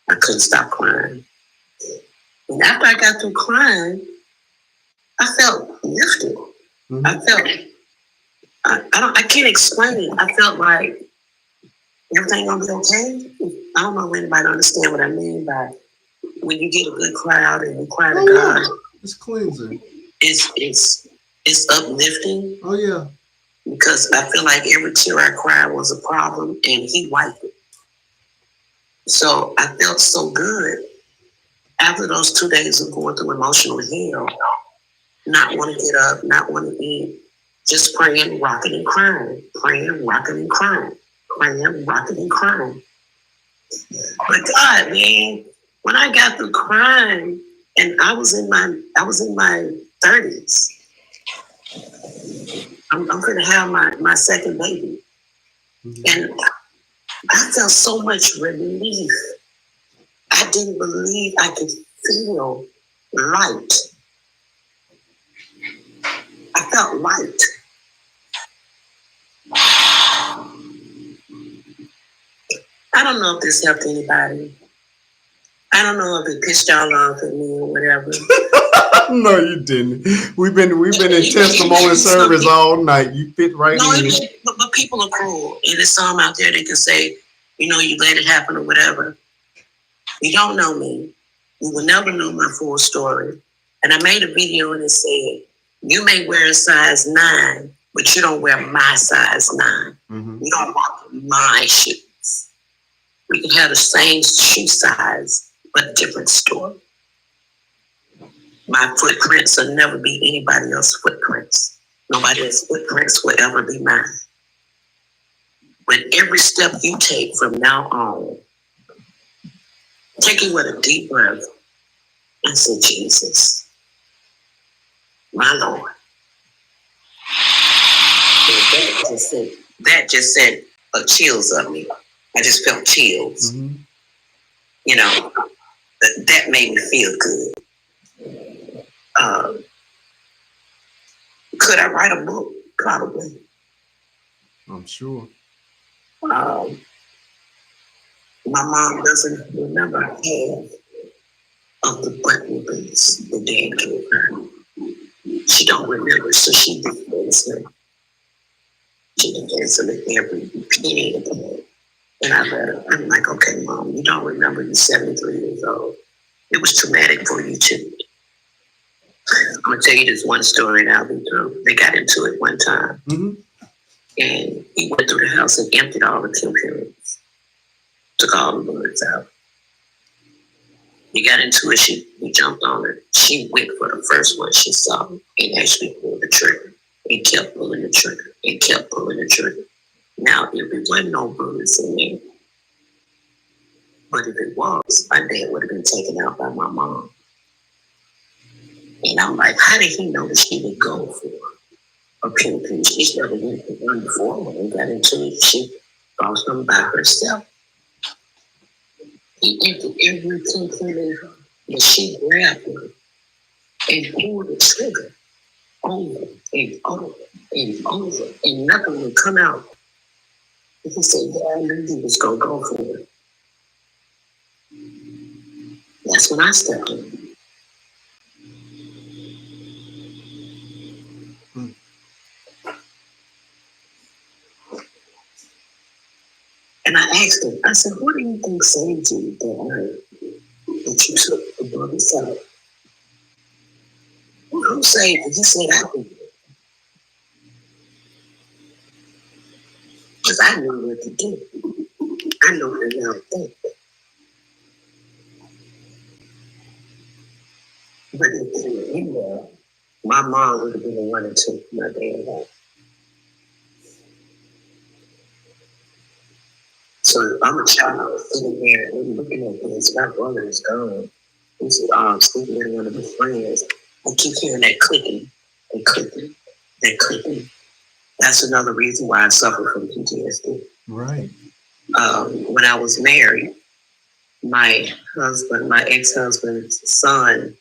I couldn't stop crying. And after I got through crying, I felt lifted. Mm-hmm. I felt, I can't explain it. I felt like everything gonna be okay. I don't know if anybody understand what I mean by when you get a good crowd and you cry to God. It's cleansing. It's uplifting. Oh yeah. Because I feel like every tear I cried was a problem and he wiped it. So I felt so good after those 2 days of going through emotional hell, not want to get up, not want to eat, just praying, rocking and crying, praying, rocking and crying, praying, rocking and crying. But God, man, when I got through crying and I was in my 30s, I'm going to have my second baby. Mm-hmm. And I felt so much relief. I didn't believe I could feel light. I felt light. I don't know if this helped anybody. I don't know if it pissed y'all off at me or whatever. No, you didn't. We've been in testimony service all night. You fit right in. But people are cruel. And there's some out there that can say, you let it happen or whatever. You don't know me. You will never know my full story. And I made a video and it said, you may wear a size 9, but you don't wear my size 9. Mm-hmm. You don't walk my shoes. We can have the same shoe size, but different story. My footprints will never be anybody else's footprints. Nobody else's footprints will ever be mine. But every step you take from now on, Taking with a deep breath, I said, Jesus, my Lord. That just sent chills up me. I just felt chills. Mm-hmm. You know, that made me feel good. Could I write a book? Probably. I'm sure. My mom doesn't remember half of the button beats the dad gave her. She don't remember, so she defends her. She defends him in every penny of it. And I let her. I'm like, okay, Mom, you don't remember. You're 73 years old. It was traumatic for you too. I'm gonna tell you this one story, and I'll be through. They got into it one time, and he went through the house and emptied all the computers, took all the birds out. He got into it. He jumped on her. She went for the first one she saw and actually pulled the trigger. And kept pulling the trigger and kept pulling the trigger. Now, if it wasn't no bullets in there, but if it was, my dad would have been taken out by my mom. And I'm like, how did he know that she would go for a pin? She's never went for one before. When we got into it, she bought them by herself. He emptied everything from her, and she grabbed her and pulled the trigger over and over and over, and nothing would come out. And he said, yeah, I knew he was going to go for it. That's when I stepped in. And I asked him, I said, what do you think saved you that you took the brothers out? Who saved you? He said, I did. Because I knew what to do. I know how to think. But if they were in there, my mom would have been the one that took my dad out. So I'm a child sitting there and looking at this. My brother is gone. He's sleeping with one of his friends. I keep hearing that clicking and clicking and clicking. That's another reason why I suffer from PTSD. Right. When I was married, my ex-husband's son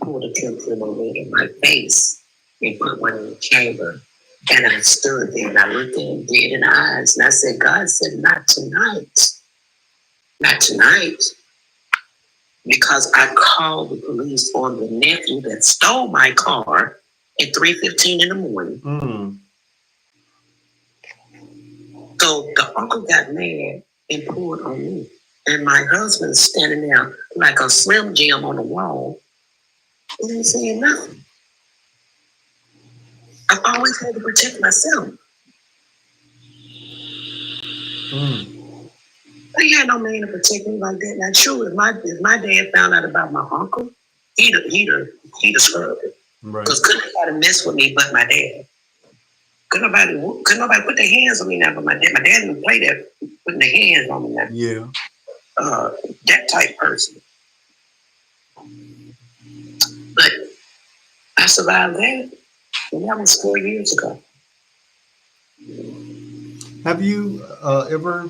pulled a pencil on me in my face and put one in the chamber. And I stood there and I looked at him dead in the eyes and I said, God said, not tonight. Not tonight. Because I called the police on the nephew that stole my car at 3:15 in the morning. So the uncle got mad and pulled on me. And my husband's standing there like a Slim Jim on the wall. He ain't saying nothing. I've always had to protect myself. I had no man to protect me like that. Now, true, if my dad found out about my uncle, he'd have scrubbed it. Right. Because couldn't nobody mess with me but my dad. Couldn't nobody put their hands on me now but my dad. My dad didn't play that, putting their hands on me now. Yeah. That type person. But I survived that. And that was 4 years ago. Have you ever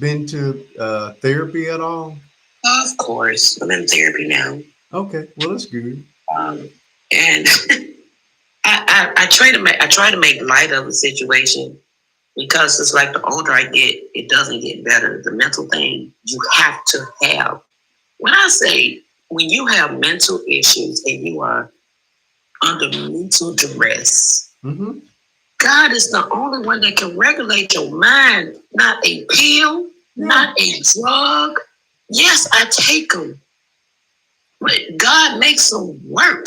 been to therapy at all? Of course. I'm in therapy now. Okay. Well, that's good. And I try to make light of the situation because it's like the older I get, it doesn't get better. The mental thing you have to have. When I say when you have mental issues and you are under mental duress, God is the only one that can regulate your mind, not a pill, not a drug. Yes, I take them, but God makes them work.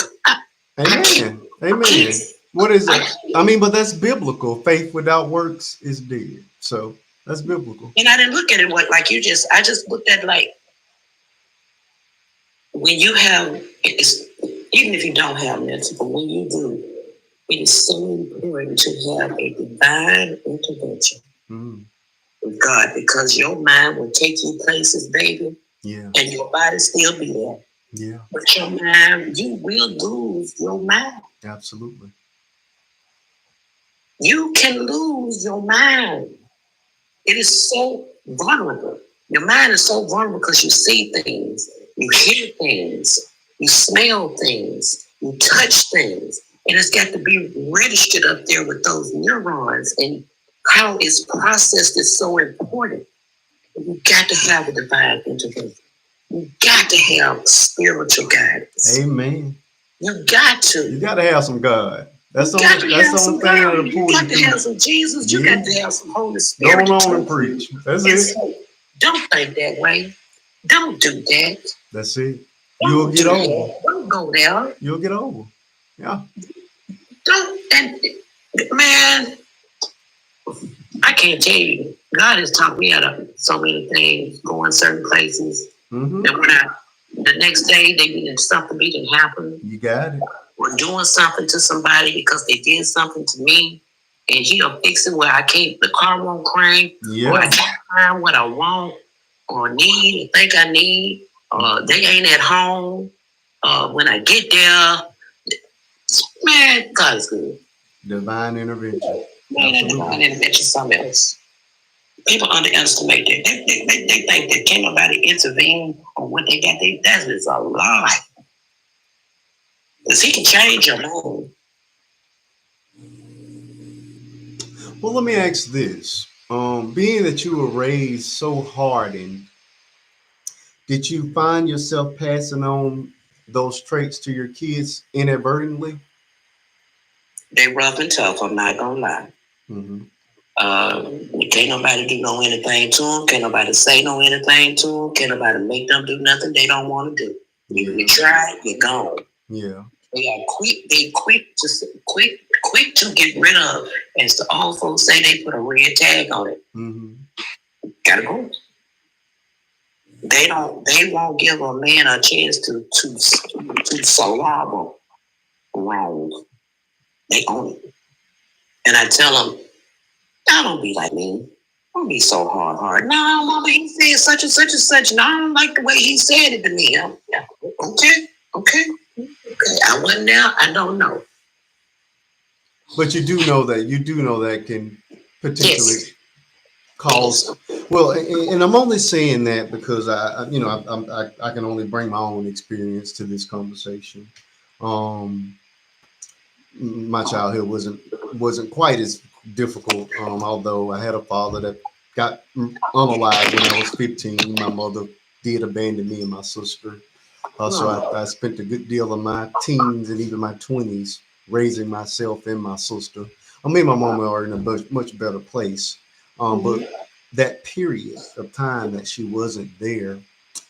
Amen. Amen. What is it? I mean, but that's biblical. Faith without works is dead. So that's biblical. And I didn't look at it like you just. I just looked at it like when you have, even if you don't have mental, but when you do, it is so important to have a divine intervention with God because your mind will take you places, baby. Yeah. And your body still be there. Yeah. But your mind, you will lose your mind. Absolutely. You can lose your mind. It is so vulnerable. Your mind is so vulnerable because you see things, you hear things, you smell things, you touch things. And it's got to be registered up there with those neurons. And how it's processed is so important. You got to have a divine intervention. You got to have spiritual guidance. Amen. You got to. You got to have some God. That's You the got to only, that's have the some only thing God. that'll You pull got you to through. have some Jesus. You Yeah. got to have some Holy Go Spirit. on and preach. That's And it. so, don't think that way. Don't do that. That's it. You'll Don't get do over. that. Don't go there. You'll get over. Yeah. Don't. And man, I can't tell you. God has taught me out of so many things, going certain places. Mm-hmm. That when the next day they didn't something didn't happen. You got it. Or doing something to somebody because they did something to me, and he'll fix it where I can't. The car won't crank. Yeah. Or I can't find what I want or need or think I need. They ain't at home. When I get there, man, God is good. Divine intervention. Man, that divine intervention is something else. People underestimate that. They think that can't nobody intervene on what they got. That is a lie. Because he can change your mood. Well, let me ask this. Being that you were raised so hardened, did you find yourself passing on those traits to your kids inadvertently? They rough and tough, I'm not gonna lie. Mm-hmm. Can't nobody do no anything to them. Can't nobody say no anything to them. Can't nobody make them do nothing they don't want to do. Yeah. You try, you're gone. Yeah. They are quick. They quick to get rid of. As the old folks say, they put a red tag on it. Mm-hmm. Gotta go. They don't. They won't give a man a chance to saliva wrong. They own it. And I tell them, y'all don't be like me. Don't be so hard. No, mama, he said such and such and such. No, I don't like the way he said it to me. Yeah, okay. I wasn't there. I don't know. But you do know that can potentially Yes. cause. Well, and I'm only saying that because I can only bring my own experience to this conversation. My childhood wasn't quite as difficult. Although I had a father that got unalived when I was 15. My mother did abandon me and my sister. So I spent a good deal of my teens and even my 20s raising myself and my sister. Me and my mom are in a much better place. But that period of time that she wasn't there,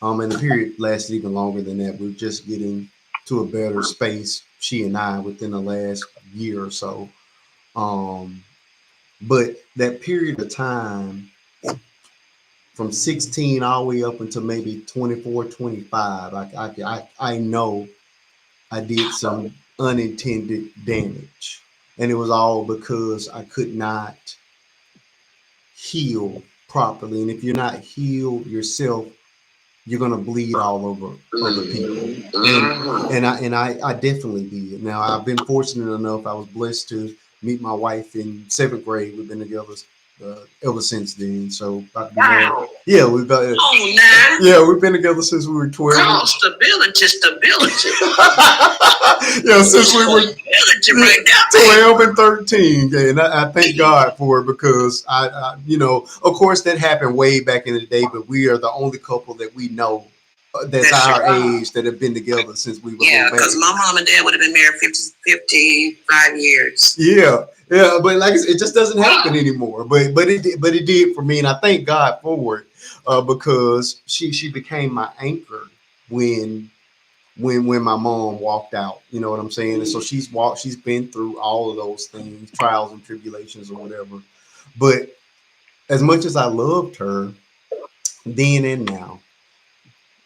and the period lasted even longer than that. We're just getting to a better space, she and I, within the last year or so. But that period of time from 16 all the way up until maybe 24, 25, I know I did some unintended damage. And it was all because I could not heal properly. And if you're not healed yourself, you're gonna bleed all over other people. And I definitely did. Now I've been fortunate enough. I was blessed to meet my wife in 7th grade. We've been together ever since then. So Wow. Yeah, we've got. Oh, nah. Yeah, we've been together since we were 12. Call stability. Yeah, since we were Stability right now. 12 and 13. And I thank God for it because of course that happened way back in the day, but we are the only couple that we know that's our age that have been together since we were Yeah, because my mom and dad would have been married 55 years. Yeah, but like I said, it just doesn't happen anymore. But it did for me, and I thank God for it because she became my anchor when my mom walked out. You know what I'm saying? And so she's been through all of those things, trials and tribulations or whatever. But as much as I loved her then and now,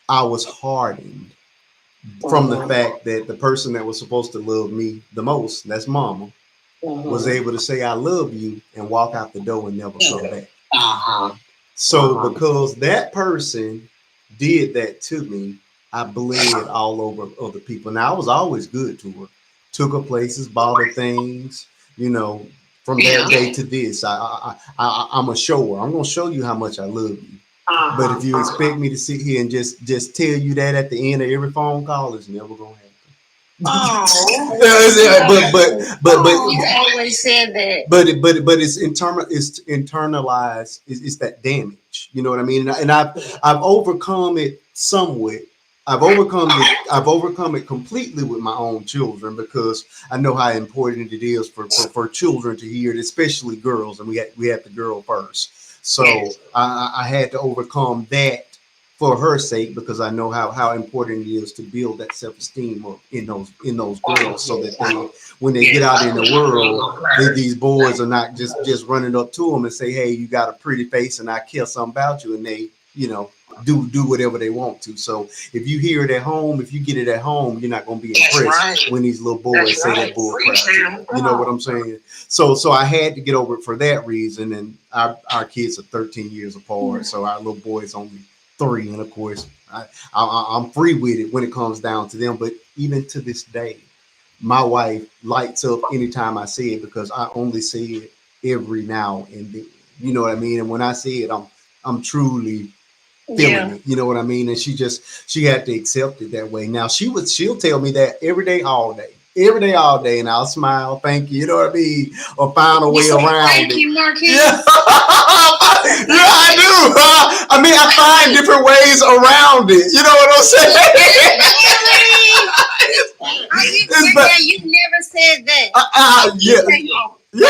I was hardened from the fact that the person that was supposed to love me the most, that's mama, was able to say I love you and walk out the door and never come back. So because that person did that to me, I bled all over other people. Now I was always good to her, took her places, bought her things. You know, from that day to this, I'm a shower. I'm gonna show you how much I love you. But if you expect me to sit here and just tell you that at the end of every phone call, it's never gonna happen. You always said that. But it's internalized. It's that damage. You know what I mean? And I've overcome it somewhat. I've overcome it completely with my own children because I know how important it is for children to hear it, especially girls, and we had the girl first. So I had to overcome that for her sake because I know how important it is to build that self esteem in those girls so that they when they get out in the world these boys are not just running up to them and say, hey, you got a pretty face and I care something about you, and they do whatever they want to. So if you hear it at home, if you get it at home, you're not going to be impressed when these little boys say that bull crap to you. You know what I'm saying? So I had to get over it for that reason. And our kids are 13 years apart, so our little boy is only 3, and of course I'm free with it when it comes down to them. But even to this day, my wife lights up anytime I say it because I only say it every now and then. You know what I mean? And when I say it, I'm truly feeling it. You know what I mean? And she had to accept it that way. Now she'll tell me that every day, all day. Every day, all day, and I'll smile, thank you, you know what I mean, or find a way around Thank it. you, Marquis. Yeah, yeah, I do. I mean, I find different ways around it. You know what I'm saying? You never said that. Yeah. Yeah,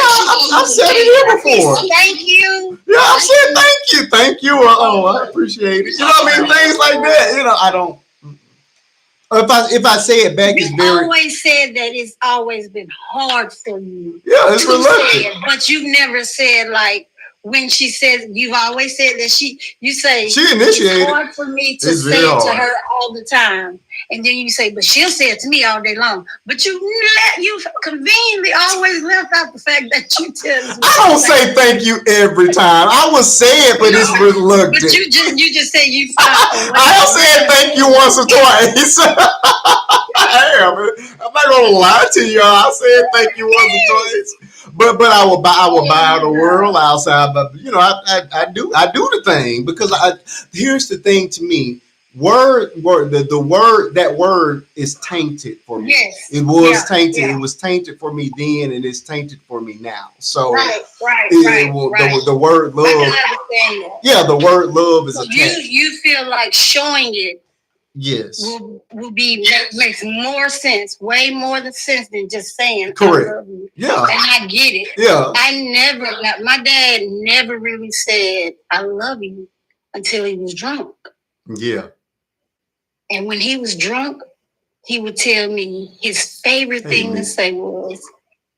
I've said it here before. Thank you. Yeah, I've said thank you. I appreciate it. You know what I mean? Things like that. You know, I don't. If I say it back, it's very. You always said that it's always been hard for you. Yeah, it's reluctant. But you've never said like when she says. You've always said that you say she initiated. It's hard for me to say it to her all the time. And then you say, but she'll say it to me all day long. But you conveniently always left out the fact that you tell us. I don't say thank you every time. I will say it, but it's reluctant. But you just say you. I have said thank you once or twice. I'm not gonna lie to y'all. I said thank you once or twice. But I will buy the world outside. But I do the thing because here's the thing to me. That word is tainted for me. Yes. It was tainted. Yeah. It was tainted for me then, and it's tainted for me now. So right. The word love. Yeah, the word love is attached. You feel like showing it. Yes. Will makes more sense, way more sense than just saying. Correct. I love you. Yeah. And I get it. Yeah. My dad never really said I love you until he was drunk. Yeah. And when he was drunk, he would tell me his favorite thing to say was,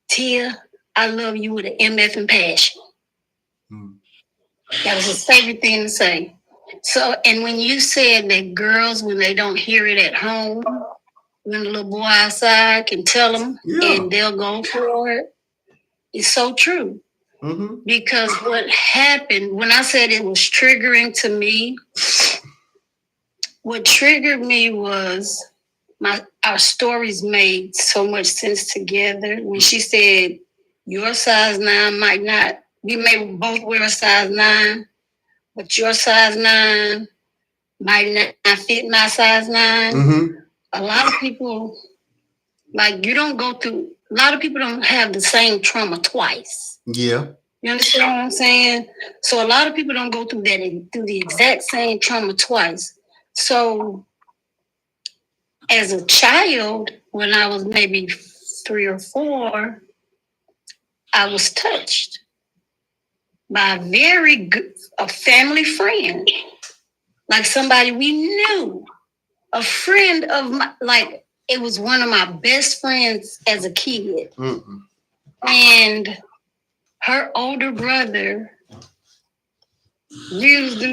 Tia, I love you with an MF and passion. That was his favorite thing to say. So, and when you said that girls, when they don't hear it at home, when the little boy outside can tell them and they'll go for it, it's so true. Mm-hmm. Because what happened, when I said it was triggering to me, what triggered me was our stories made so much sense together. When she said, your size 9 might not, we may both wear a size 9, but your size 9 might not fit my size 9. Mm-hmm. A lot of people, a lot of people don't have the same trauma twice. Yeah. You understand what I'm saying? So a lot of people don't go through the exact same trauma twice. So as a child, when I was maybe 3 or 4, I was touched by a family friend, like somebody we knew, a friend of it was one of my best friends as a kid. Mm-mm. And her older brother used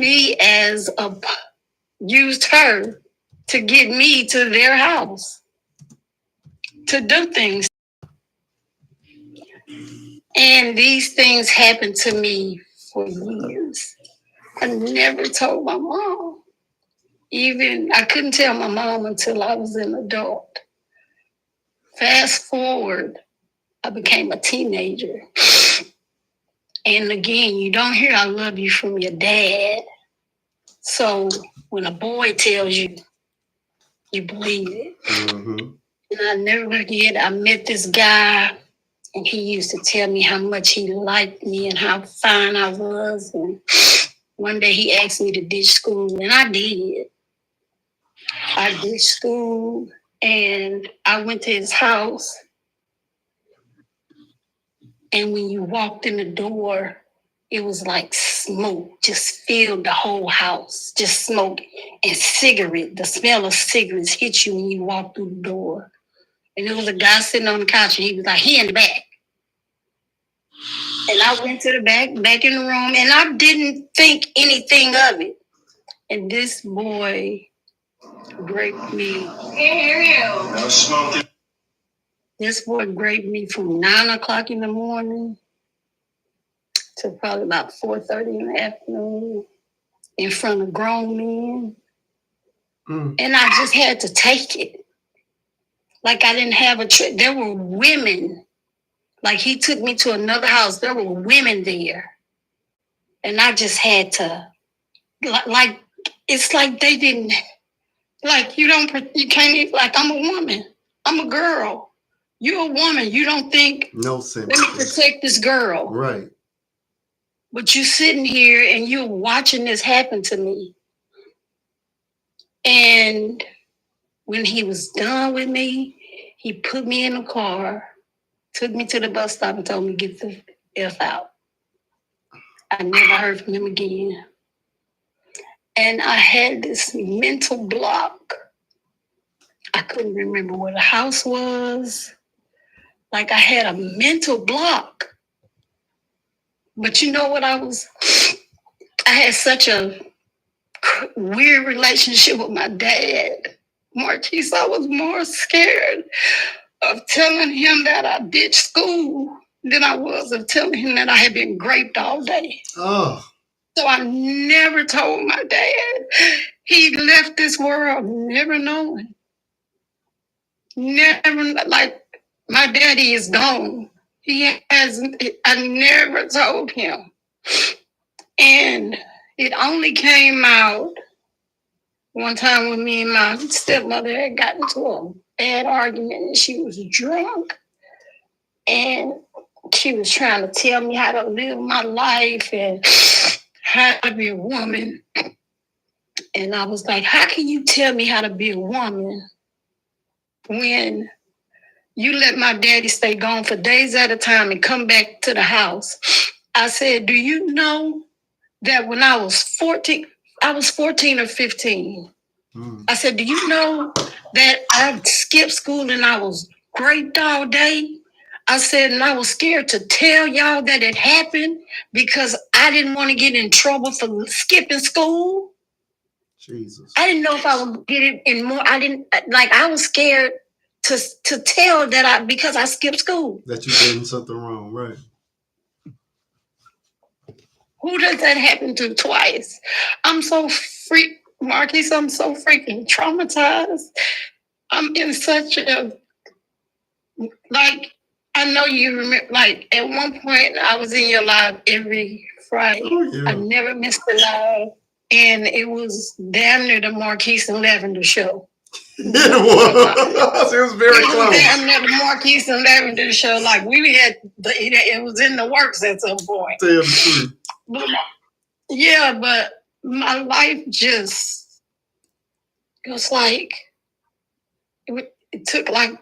her to get me to their house to do things. And these things happened to me for years. I never told my mom. Even I couldn't tell my mom until I was an adult. Fast forward, I became a teenager. And again, you don't hear I love you from your dad. So when a boy tells you, you believe it. Mm-hmm. And I never forget, I met this guy, and he used to tell me how much he liked me and how fine I was. And one day he asked me to ditch school, and I did. I ditched school, and I went to his house. And when you walked in the door, it was like smoke just filled the whole house, just smoke and cigarette. The smell of cigarettes hit you when you walked through the door. And there was a guy sitting on the couch, and he was like, he in the back. And I went to the back in the room, and I didn't think anything of it. And this boy raped me. Can't hear you. No smoking. This boy raped me from 9 o'clock in the morning to probably about 4:30 in the afternoon in front of grown men. And I just had to take it. Like I didn't have a choice. There were women. Like he took me to another house. There were women there. And I just had to, like, it's like they didn't, like, you can't even, like, I'm a woman. I'm a girl. You're a woman. You don't think, no sense. Let me protect this girl. Right. But you sitting here and you're watching this happen to me. And when he was done with me, he put me in a car, took me to the bus stop and told me to get the F out. I never heard from him again. And I had this mental block. I couldn't remember where the house was. Like I had a mental block. But you know what I had such a weird relationship with my dad. Marquise, I was more scared of telling him that I ditched school than I was of telling him that I had been raped all day. Oh. So I never told my dad. He left this world never knowing. Never, like, my daddy is gone. He hasn't, I never told him. And it only came out one time when me and my stepmother had gotten into a bad argument, and she was drunk. And she was trying to tell me how to live my life and how to be a woman. And I was like, how can you tell me how to be a woman when you let my daddy stay gone for days at a time and come back to the house? I said, do you know that when I was 14 or 15. I said, do you know that I skipped school and I was raped all day? I said, and I was scared to tell y'all that it happened because I didn't want to get in trouble for skipping school. Jesus. I didn't know if I would get it in more. I was scared to tell that because I skipped school. That you did something wrong, right? Who does that happen to twice? I'm so Marquise, I'm so freaking traumatized. I'm in such a, like, I know you remember, like, at one point I was in your live every Friday. Oh, yeah. I never missed a live. And it was damn near the Marquise and Lavender show. It was. It was very close. Damn near the Marquise and Lavender show. Like, it was in the works at some point. Tell the truth. Yeah, but my life just, it was like, it took like,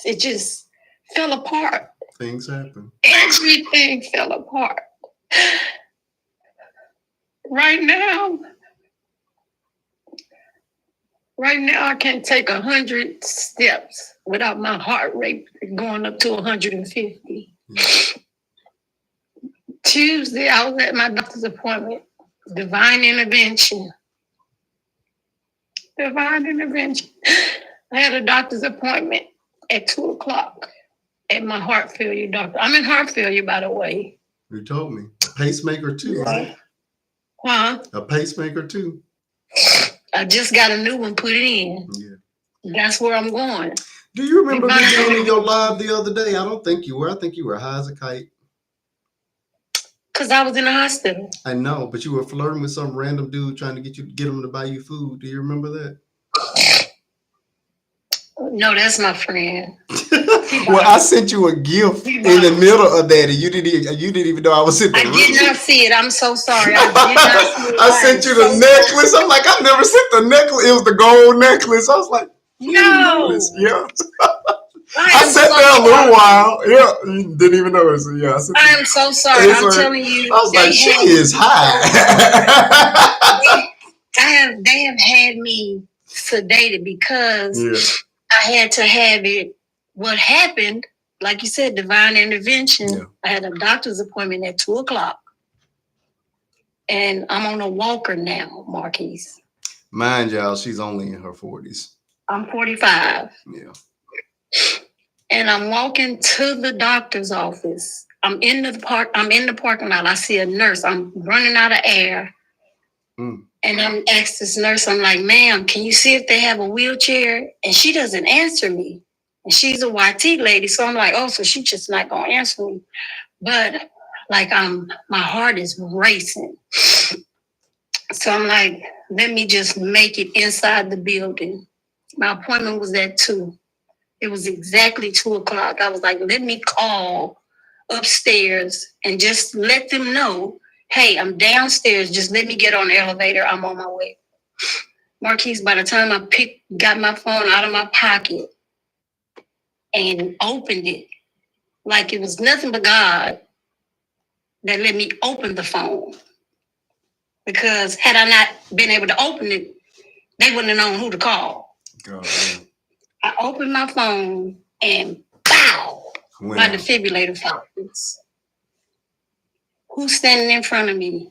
it just fell apart. Things happen. Everything fell apart. Right now, I can't take 100 steps without my heart rate going up to 150. Tuesday, I was at my doctor's appointment. Divine intervention. I had a doctor's appointment at 2:00 at my heart failure doctor. I'm in heart failure, by the way. You told me. A pacemaker too, right? Huh? A pacemaker too. I I just got a new one put in. Yeah. That's where I'm going. Do you remember me being in your live the other day? I don't think you were. I think you were high as a kite. Because I was in the hospital. I know, but you were flirting with some random dude trying to get him to buy you food. Do you remember that? No, that's my friend. Well, I sent you a gift in the middle of that, and you didn't even know I was in the room. I did not see it. I'm so sorry. I did not see it. I sent you the necklace. I'm like, I never sent the necklace. It was the gold necklace. I was like, no. Yeah. I sat there a little while. Yeah, you didn't even notice it. Yeah, I am so sorry. I'm telling you. I was like, she is high. They have had me sedated because I had to have it. What happened, like you said, divine intervention. Yeah. I had a doctor's appointment at 2:00. And I'm on a walker now, Marquise. Mind y'all, she's only in her 40s. I'm 45. Yeah. And I'm walking to the doctor's office. I'm in the parking lot. I see a nurse. I'm running out of air. And I'm asked this nurse, I'm like, ma'am, can you see if they have a wheelchair? And she doesn't answer me. And she's a YT lady. So I'm like, oh, so she's just not going to answer me. But like my heart is racing. So I'm like, let me just make it inside the building. My appointment was at 2:00. It was exactly 2:00. I was like, let me call upstairs and just let them know, hey, I'm downstairs. Just let me get on the elevator. I'm on my way. Marquise, by the time I got my phone out of my pocket and opened it, like it was nothing but God that let me open the phone. Because had I not been able to open it, they wouldn't have known who to call. God, I opened my phone and pow, my defibrillator fails. Who's standing in front of me?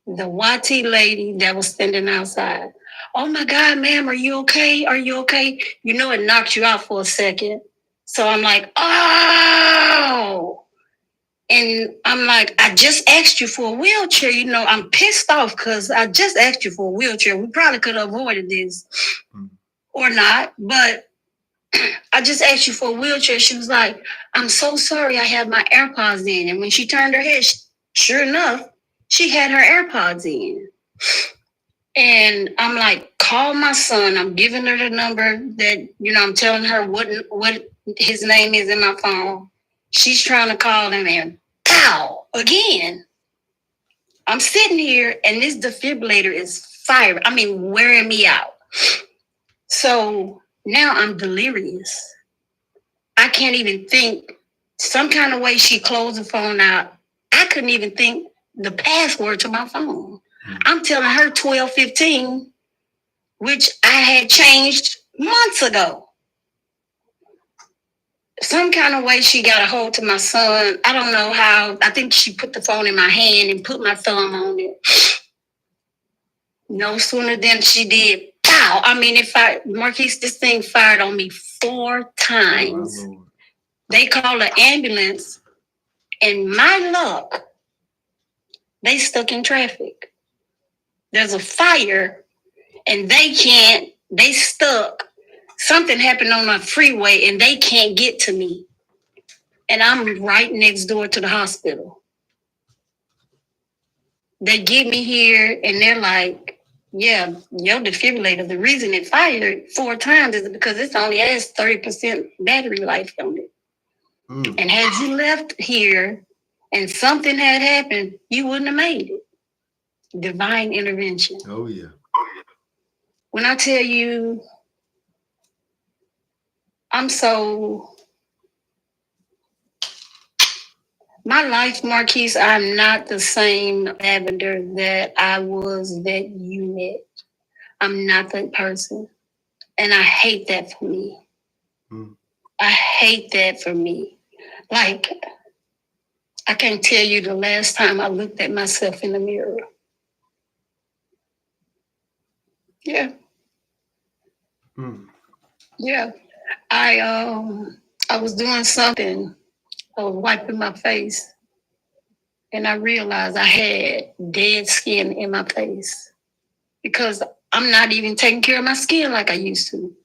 The YT lady that was standing outside. Oh my God, ma'am, are you okay? Are you okay? You know, it knocked you out for a second. So I'm like, oh. And I'm like, I just asked you for a wheelchair. You know, I'm pissed off because I just asked you for a wheelchair. We probably could have avoided this or not, but I just asked you for a wheelchair. She was like, I'm so sorry, I have my AirPods in. And when she turned her head, sure enough, she had her AirPods in. And I'm like, call my son. I'm giving her the number that, you know, I'm telling her what his name is in my phone. She's trying to call him and pow, again. I'm sitting here and this defibrillator is firing. I mean, wearing me out. So now I'm delirious. I can't even think. Some kind of way she closed the phone out. I couldn't even think the password to my phone. I'm telling her 1215, which I had changed months ago. Some kind of way she got a hold to my son. I don't know how. I think she put the phone in my hand and put my thumb on it. No sooner than she did, pow. I mean, Marquise, this thing fired on me 4 times. Oh, they called an ambulance, and my luck, they stuck in traffic. There's a fire, and they stuck. Something happened on my freeway, and they can't get to me. And I'm right next door to the hospital. They get me here, and they're like, yeah, your defibrillator, the reason it fired 4 times is because it only has 30% battery life on it. And had you left here and something had happened, you wouldn't have made it. Divine intervention. Oh, yeah. When I tell you, my life, Marquise, I'm not the same Lavender that I was that you met. I'm not that person. And I hate that for me. I hate that for me. Like, I can't tell you the last time I looked at myself in the mirror. Yeah. Yeah. I was doing something. I was wiping my face. And I realized I had dead skin in my face. Because I'm not even taking care of my skin like I used to.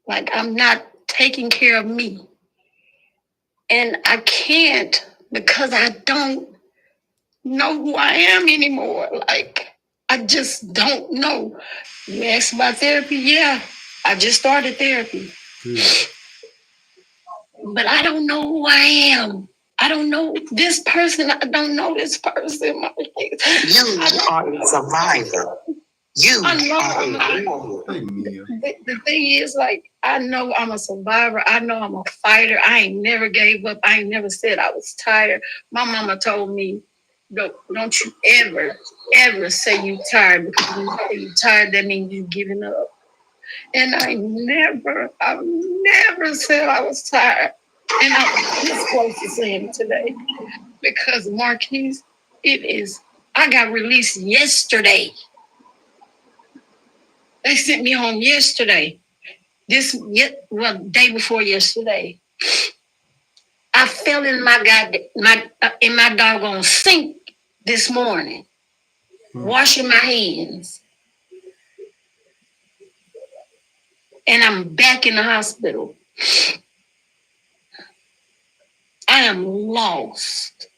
Like, I'm not taking care of me. And I can't because I don't know who I am anymore. Like, I just don't know. You asked about therapy? Yeah, I just started therapy. But I don't know who I am. I don't know this person. I don't know this person. You are a survivor. You I know are I'm a the thing is, like, I know I'm a survivor. I know I'm a fighter. I ain't never gave up. I ain't never said I was tired. My mama told me, don't you ever say you tired, because when you say you tired, that means you giving up. And I've never said I was tired. And I'm this close to saying it today. Because Marquise, I got released yesterday. They sent me home yesterday. Day before yesterday. I fell in my doggone sink this morning, washing my hands. And I'm back in the hospital. I am lost.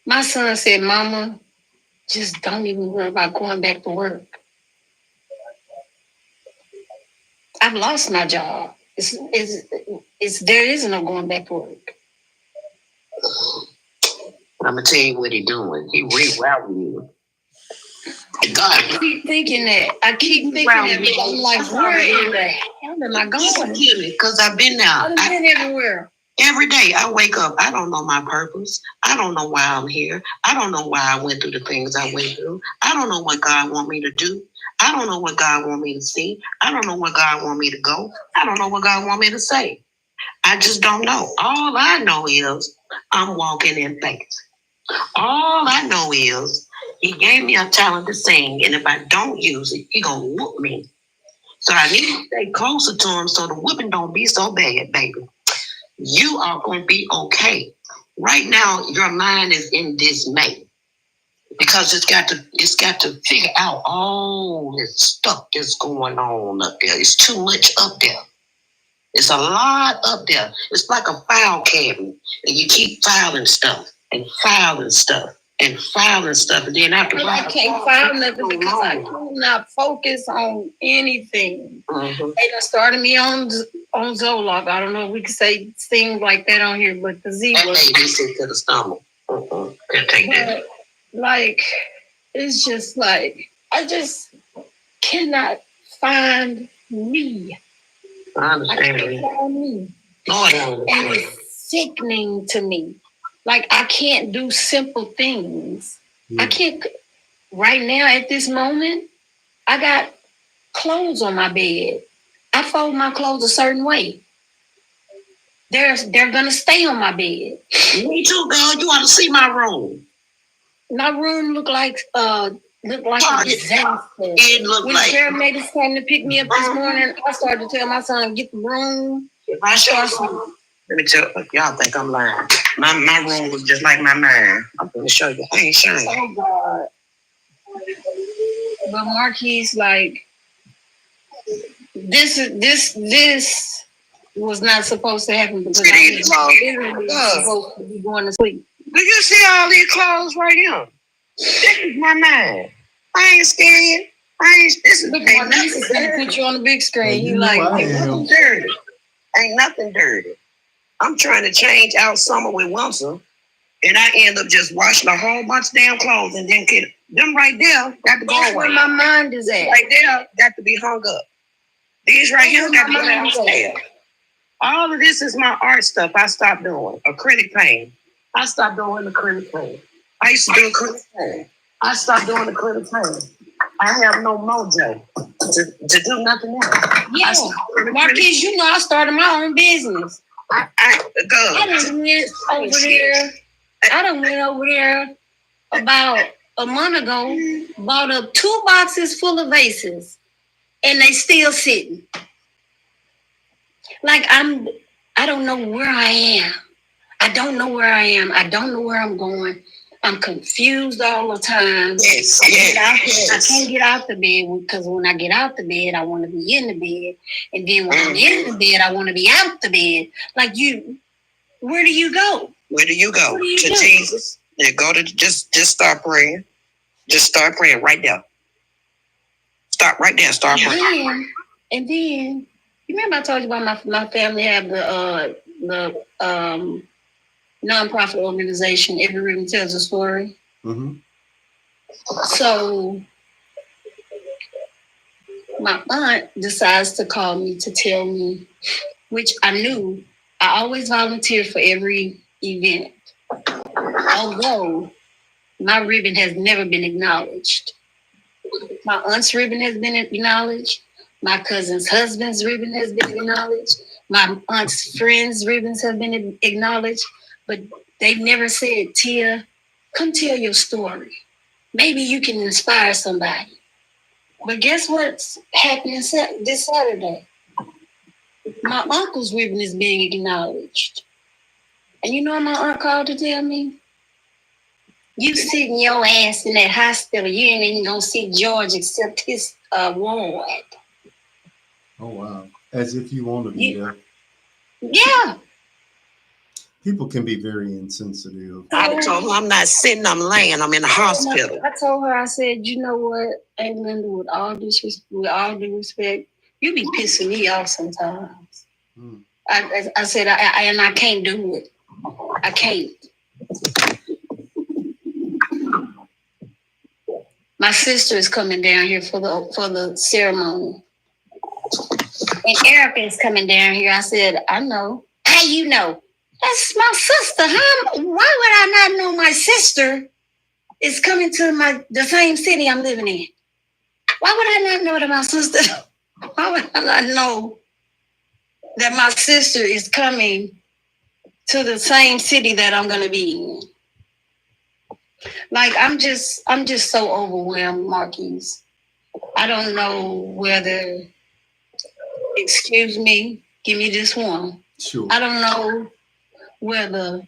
My son said, Mama, just don't even worry about going back to work. I've lost my job. There is no going back to work. I'm gonna tell you what he's doing. He rerouting you. I keep thinking that. But I'm like, where in the hell am I going? Because I've been there. I've been everywhere. Every day I wake up, I don't know my purpose. I don't know why I'm here. I don't know why I went through the things I went through. I don't know what God want me to do. I don't know what God want me to see. I don't know where God want me to go. I don't know what God want me to say. I just don't know. All I know is I'm walking in faith. All I know is he gave me a talent to sing, and if I don't use it, he gonna whoop me. So I need to stay closer to him so the whooping don't be so bad, baby. You are going to be okay. Right now, your mind is in dismay because it's got to figure out all this stuff that's going on up there. It's too much up there. It's a lot up there. It's like a file cabinet, and you keep filing stuff and filing stuff and filing stuff, and then after I can't file nothing because I cannot focus on anything. Mm-hmm. They done started me on Zoloft. I don't know if we can say things like that on here, but the Z was to the stomach. Take that. Like, it's just like I just cannot find me. I understand. I can't find me. And it's sickening to me. Like, I can't do simple things. Yeah. I can't. Right now, at this moment, I got clothes on my bed. I fold my clothes a certain way. They're gonna stay on my bed. Me too, girl. You want to see my room? My room look like a disaster. It looked when like the paramedics came to pick me up this morning, I started to tell my son, get the room. If I show you, let me tell y'all think I'm lying. My room was just like my mind. I'm gonna show you. I ain't showing. Oh God. But Marquise, like, this was not supposed to happen because I was supposed to be going to sleep. Do you see all these clothes right here? This is my mind. I ain't scared. This is ain't nothing dirty. Put you on the big screen. You like ain't nothing dirty. Ain't nothing dirty. I'm trying to change out summer with winter, and I end up just washing a whole bunch of damn clothes and then get them right there. Got to go That's away. where my mind is at. Right there, got to be hung up. These right here got to be downstairs. All of this is my art stuff. I stopped doing acrylic paint. I stopped doing acrylic paint. I used to do acrylic paint. I stopped doing acrylic paint. I have no mojo to do nothing else. Yeah, Marquise, you know I started my own business. I done went over there about a month ago, bought up 2 boxes full of vases, and they still sitting. Like, I don't know where I am. I don't know where I am. I don't know where I'm going. I'm confused all the time. Yes, I can't get out the bed because when I get out the bed, I want to be in the bed. And then when I'm in the bed, I want to be out the bed. Like where do you go? Where do you go? To Jesus. Yeah, go to just start praying. Just start praying right there. Stop right there. Start praying. And then you remember I told you about my family have the nonprofit organization. Every Ribbon Tells a Story. Mm-hmm. So my aunt decides to call me to tell me, which I knew. I always volunteer for every event, although my ribbon has never been acknowledged. My aunt's ribbon has been acknowledged. My cousin's husband's ribbon has been acknowledged. My aunt's friends' ribbons have been acknowledged. But they've never said, Tia, come tell your story. Maybe you can inspire somebody. But guess what's happening this Saturday? My uncle's ribbon is being acknowledged. And you know what my aunt called to tell me? You sitting your ass in that hospital, you ain't even gonna see George except his ward. Oh, wow. As if you want to be there. Yeah. People can be very insensitive. I told her I'm not sitting, I'm laying, I'm in the hospital. I told her, I said, you know what, Aunt Linda, with all due respect, you be pissing me off sometimes. I said, I can't do it. I can't. My sister is coming down here for the ceremony. And Erica is coming down here. I said, I know. How you know? That's my sister. Why would I not know my sister is coming to the same city I'm living in? Why would I not know that my sister? Why would I not know that my sister is coming to the same city that I'm going to be in? Like, I'm just so overwhelmed, Marquise. I don't know whether, excuse me, give me just one. Sure. I don't know whether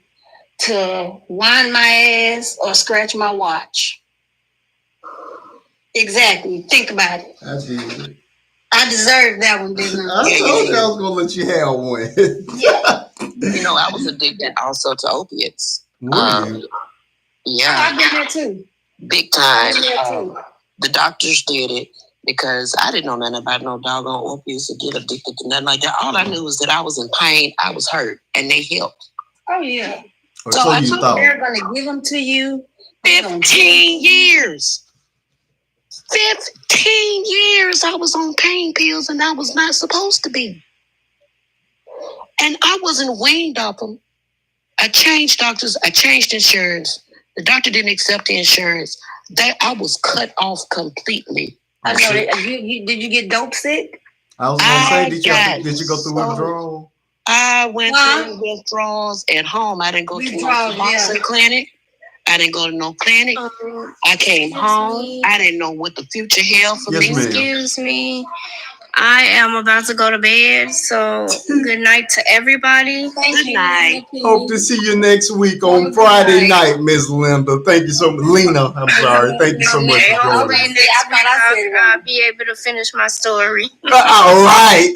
to wind my ass or scratch my watch. Exactly. Think about it. I did. I deserved that one, didn't I? I told you I was going to let you have one. Yeah. You know, I was addicted also to opiates. Were you? Yeah. I've been there too. Big time. The doctors did it because I didn't know nothing about no doggone opiates or get addicted to nothing like that. All I knew was that I was in pain, I was hurt, and they helped. Oh, yeah. So I you told thought they're going to give them to you. 15 years. 15 years I was on pain pills and I was not supposed to be. And I wasn't weaned off them. I changed doctors. I changed insurance. The doctor didn't accept the insurance. I was cut off completely. I know. Did you get dope sick? I was going to say, did you go through withdrawal? I went through withdrawals at home. I didn't go to no clinic. I didn't go to no clinic. I came home. I didn't know what the future held for me. Excuse me. I am about to go to bed, so good night to everybody. Good night. Hope to see you next week on Friday night, Miss Linda. Thank you so much. Lena, I'm sorry. Thank you so much for joining. I'll be able to finish my story. All right.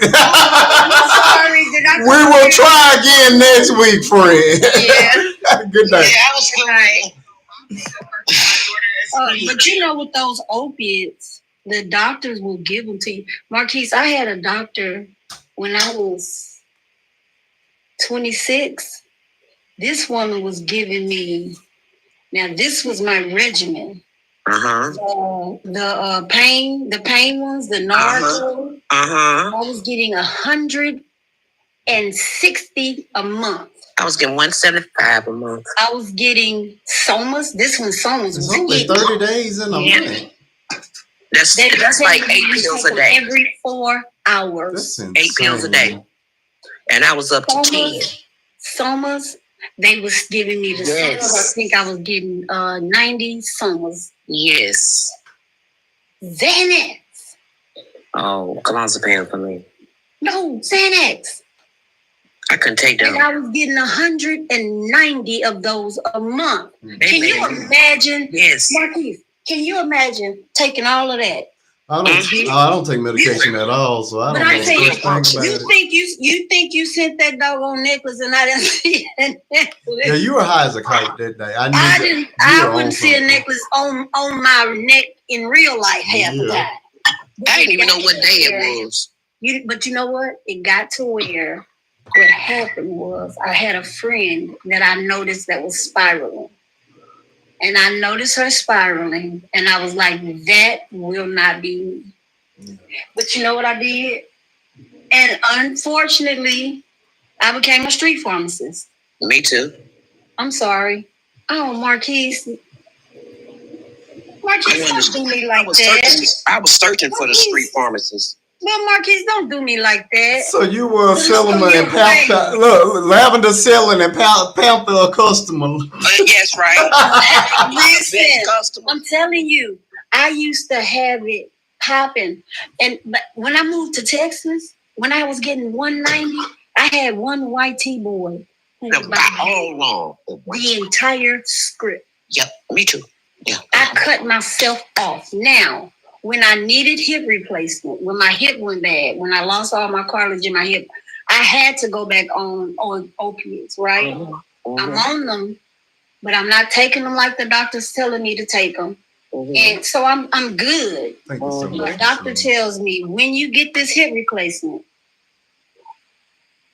Sorry, we will try again next week, friend. Yeah. Good night. Yeah, I was good. But you know, with those opiates, the doctors will give them to you. Marquise, I had a doctor when I was 26. This woman was giving me, now this was my regimen. The pain ones, the Narcan. I was getting 160 a month. I was getting 175 a month. I was getting Somas. This one Somas was only 30 days in a month. That's like 8 pills a day. Every 4 hours. 8 pills a day. And I was up to 10. Somas, they was giving me the Somas. I think I was getting 90 Somas. Yes. Xanax. Oh, clonazepam for me. No, Xanax. I couldn't take And that. I was getting 190 of those a month. Mhm. Can you imagine? Yes. Marquise, can you imagine taking all of that? I don't take medication at all, so I But don't I know tell the you, first thing about it. you think you sent that doggone necklace and I didn't see that necklace. Yeah, you were high as a kite that day. I knew I that didn't. you I were wouldn't on see a something. necklace on my neck in real life half the Yeah. time. I didn't even know what day it was. But you know what? It got to where what happened was I had a friend that I noticed that was spiraling. And I noticed her spiraling, and I was like, that will not be me. Yeah. But you know what I did? And unfortunately, I became a street pharmacist. Me too. I'm sorry. Oh, Marquise, don't do me like that. I was searching for the street pharmacist. Well, Marquise, don't do me like that. So you were selling Look, and panther. Look, lavender selling and panther a customer. Yes, right. Listen, I'm telling you, I used to have it popping. But when I moved to Texas, when I was getting 190, I had one white T-boy who was All wrong. the entire script. Yep, me too. Yeah. I cut myself off. Now, when I needed hip replacement, when my hip went bad, when I lost all my cartilage in my hip, I had to go back on opiates, right? Mm-hmm. I'm on them, but I'm not taking them like the doctor's telling me to take them. Mm-hmm. And so I'm good. Thank you so My much. doctor tells me, when you get this hip replacement,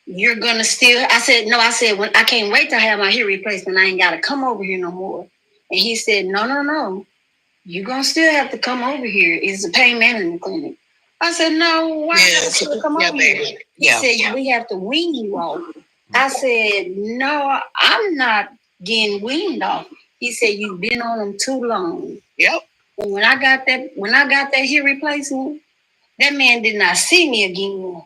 you're gonna still. I said, no. I said, when I can't wait to have my hip replacement, I ain't gotta come over here no more. And he said, no. You're gonna still have to come over here. It's a pain management clinic. I said, no, why should I come over here? He said, we have to wean you off. I said, no, I'm not getting weaned off. He said, you've been on them too long. Yep. And when I got that hip replacement, that man did not see me again.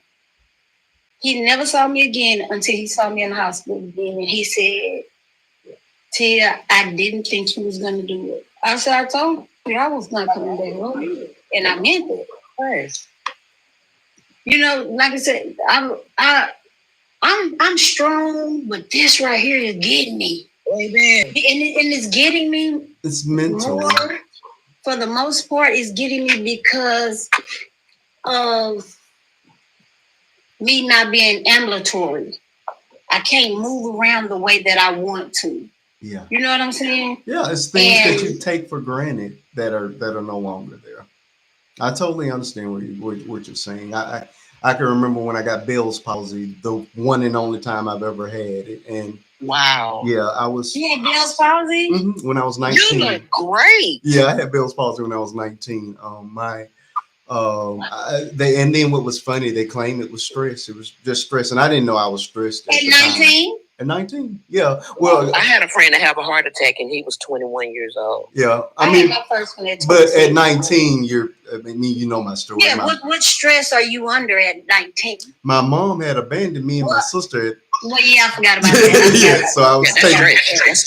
He never saw me again until he saw me in the hospital again. And he said, Tia, I didn't think you was gonna do it. I said, I told you I was not coming back home. And I meant it. Right. You know, like I said, I'm strong, but this right here is getting me. Amen. And it's getting me. It's mental. More, for the most part, it's getting me because of me not being ambulatory. I can't move around the way that I want to. Yeah. You know what I'm saying? Yeah, it's things that you take for granted that are no longer there. I totally understand what you're saying. I can remember when I got Bell's palsy, the one and only time I've ever had it, and wow. Yeah, I was. You had Bell's palsy? Mm-hmm, when I was 19. You look great. Yeah, I had Bell's palsy when I was 19. And then what was funny, they claimed it was stress. It was just stress, and I didn't know I was stressed at 19. At 19, yeah. Well, I had a friend that had a heart attack, and he was 21 years old. Yeah, I mean, had my first one at 26. But at 19, you know my story. Yeah, what stress are you under at 19? My mom had abandoned me and my sister. Well, yeah, I forgot about that. Yeah, so I was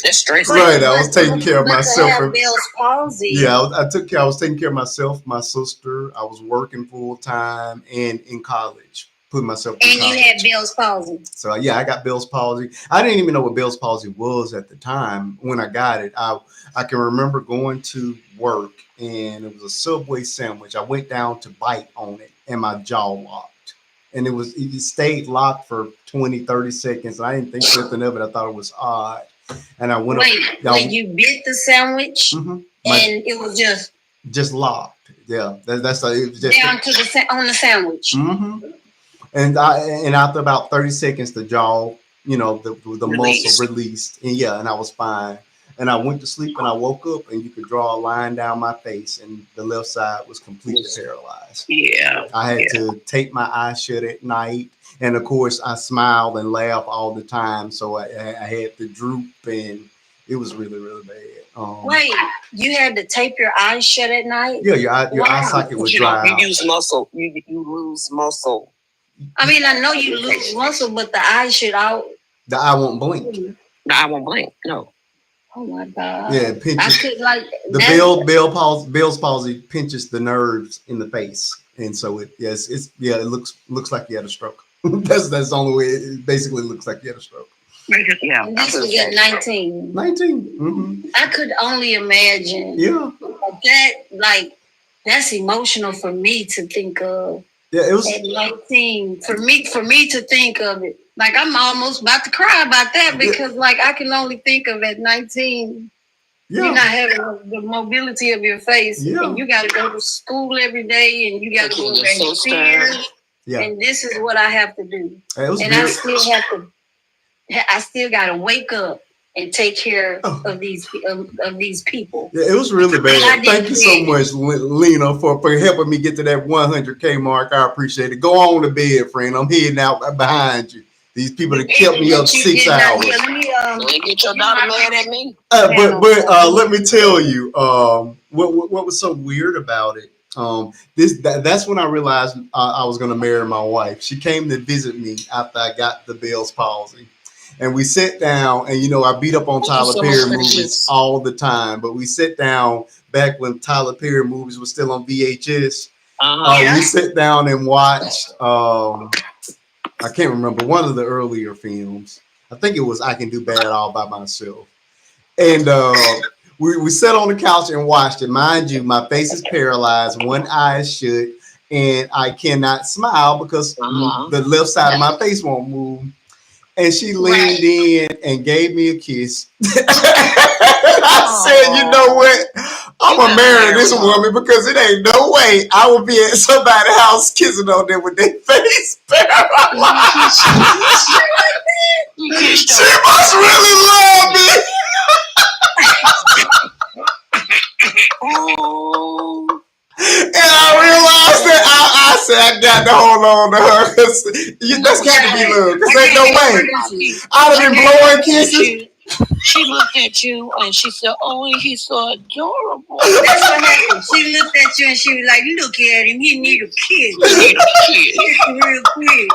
that's stress. Right, I was taking care of myself. I had Bell's palsy. Yeah, I was taking care of myself, my sister. I was working full time and in college. Putting myself through college. You had Bell's palsy. So yeah, I got Bell's palsy. I didn't even know what Bell's palsy was at the time when I got it. I can remember going to work and it was a Subway sandwich. I went down to bite on it and my jaw locked. And it stayed locked for 20, 30 seconds. And I didn't think nothing of it. I thought it was odd. And I went Wait, you bit the sandwich and it was just locked. Yeah, that's it was just down to on the sandwich. Mm-hmm. And after about 30 seconds, the jaw, the muscle released. And I was fine. And I went to sleep and I woke up and you could draw a line down my face and the left side was completely paralyzed. Yeah. I had to take my eyes shut at night. And of course, I smiled and laughed all the time. So I had to droop and it was really, really bad. Wait, you had to tape your eyes shut at night? Yeah, your eye socket would dry out. You use muscle. You lose muscle. I mean, I know you lose muscle, but the eye should out. The eye won't blink. The eye won't blink. No. Oh my God. Yeah, it pinches. I could Bell's palsy pinches the nerves in the face, and so it looks like you had a stroke. That's the only way it basically looks like you had a stroke. Yeah. And this was at 19. 19. Mm-hmm. I could only imagine. Yeah. That's emotional for me to think of. Yeah, it was at 19. For me to think of it. Like I'm almost about to cry about that because like I can only think of at 19. Yeah. You're not having the mobility of your face. Yeah. And you gotta go to school every day and you gotta go over there and fear. Yeah. And this is what I have to do. It and I still gotta wake up and take care of these people. Yeah, it was really bad. Thank you so much, Lena, for helping me get to that 100K mark. I appreciate it. Go on to bed, friend. I'm heading out behind you. These people that kept me up 6 hours. Get your daughter mad at me. But let me tell you, what was so weird about it. That's when I realized I was going to marry my wife. She came to visit me after I got the Bell's palsy. And we sat down, and I beat up on Tyler Perry movies all the time. But we sat down back when Tyler Perry movies were still on VHS. We sat down and watched. I can't remember one of the earlier films. I think it was I Can Do Bad All by Myself. And we sat on the couch and watched it. Mind you, my face is paralyzed, one eye is shut, and I cannot smile because the left side of my face won't move. And she leaned in and gave me a kiss. I said, you know what? I'm going to marry this woman because it ain't no way I would be at somebody's house kissing on them with their face paralyzed. She must really love me. And I realized that I said I got to hold on to her because that's got to be love. Because ain't no way. I'd have been blowing kisses. She looked at you and she said, "Oh, he's so adorable." That's what happened. She looked at you and she was like, "Look at him. He need a kiss. Real quick."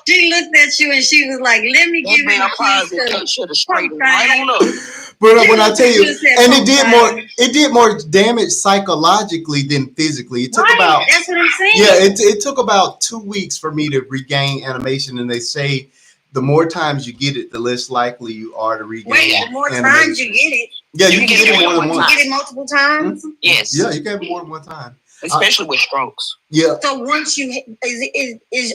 She looked at you and she was like, "Let me give him a kiss." Should have straightened right on up. But when I tell you, and it did more damage psychologically than physically. It took about that's what I'm saying. Yeah, it took about 2 weeks for me to regain animation, and they say the more times you get it, the less likely you are to regain. The more times you get it. Yeah, you can get it more than once. You get it multiple times. Mm-hmm. Yes. Yeah, you can have it more than one time. Especially with strokes. Yeah. So once you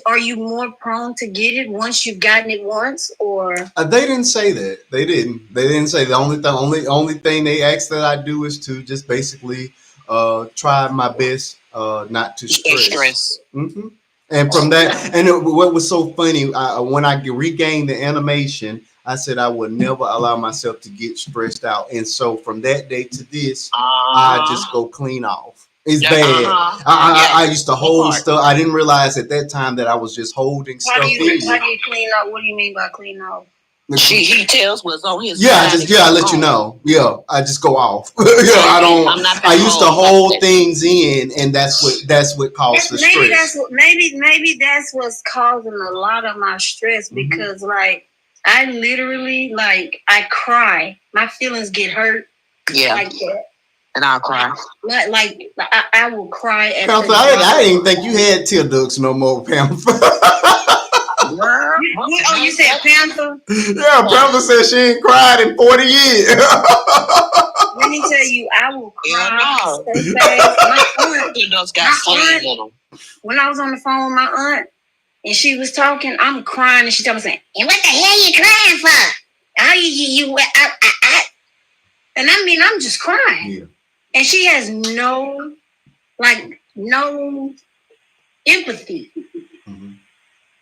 are you more prone to get it once you've gotten it once, or they didn't say that. They didn't say the only thing they asked that I do is to just basically try my best not to stress. Mm-hmm. And from that, and what was so funny, when I regained the animation, I said I would never allow myself to get stressed out. And so from that day to this, I just go clean off. It's bad. I used to hold stuff. I didn't realize at that time that I was just holding stuff. How do you clean off? What do you mean by clean off? He tells what's on his I let you know. Yeah, I just go off. I don't. I used to hold things in, and that's what caused the stress. Maybe that's what's causing a lot of my stress because like I literally I cry. My feelings get hurt. Yeah. Like that. And I'll cry. Like I will cry. Panther, I didn't think you had tear ducts no more, Panther. Oh, you said Panther? Yeah, Panther said she ain't cried in 40 years. Let me tell you, I will cry so fast. My aunt, when I was on the phone with my aunt and she was talking, I'm crying and she told me saying, "And what the hell you crying for? How you and I mean I'm just crying." Yeah. And she has no empathy. Mm-hmm.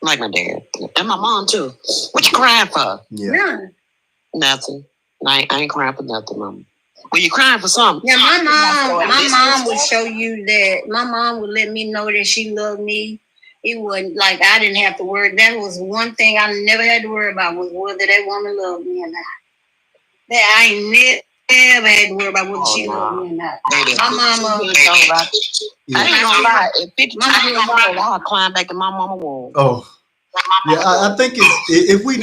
Like my dad. And my mom too. What you crying for? Yeah. None. Nothing. I ain't crying for nothing, Mama. Well, you crying for something. Yeah, my mom would show you that. My mom would let me know that she loved me. It wasn't like I didn't have to worry. That was one thing I never had to worry about was whether that woman loved me or not. That I ain't never had to worry about whether she loved me or not. My mama. I ain't gonna lie. At 50 times I'll climb back in my mama womb. Oh. Yeah, I think if we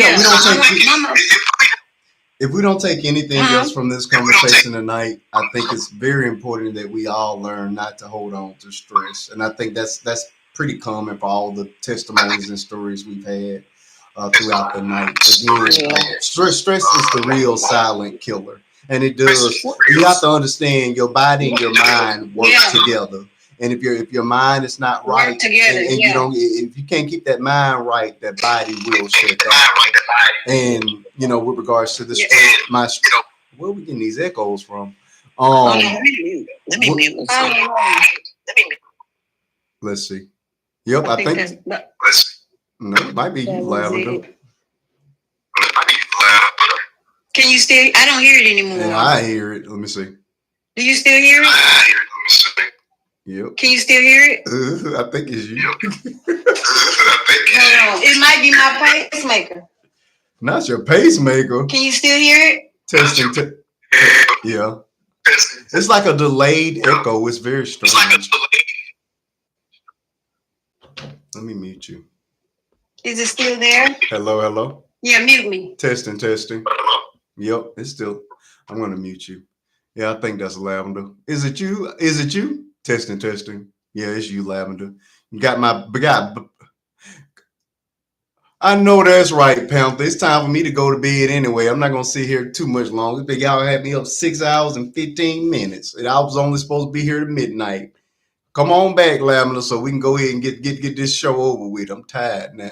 don't take anything else from this conversation tonight, I think it's very important that we all learn not to hold on to stress. And I think that's pretty common for all the testimonies and stories we've had throughout the night. Again, stress is the real silent killer, and it does. You have to understand your body and your mind work together. And if your mind is not right, and you don't, if you can't keep that mind right, that body will shut down. And with regards to this, my where are we getting these echoes from? Let me mute. Let's see. Yep, I think no, it might be you, Lavender. Can you still? I don't hear it anymore. Yeah, I hear it. Let me see. Do you still hear it? I hear it. Let me see. Yep. Can you still hear it? I think it's you. Hold on. It might be my pacemaker. Not your pacemaker. Can you still hear it? Testing. Yeah. It's like a delayed echo. It's very strange. Let me mute you. Is it still there? Hello, hello. Yeah, mute me. Testing. Yep, it's still. I'm gonna mute you. Yeah, I think that's Lavender. Is it you? Testing. Yeah, it's you, Lavender. You got my I know that's right, Panther. It's time for me to go to bed anyway. I'm not gonna sit here too much longer. But y'all had me up 6 hours and 15 minutes, and I was only supposed to be here at midnight. Come on back, Lavender, so we can go ahead and get this show over with. I'm tired now.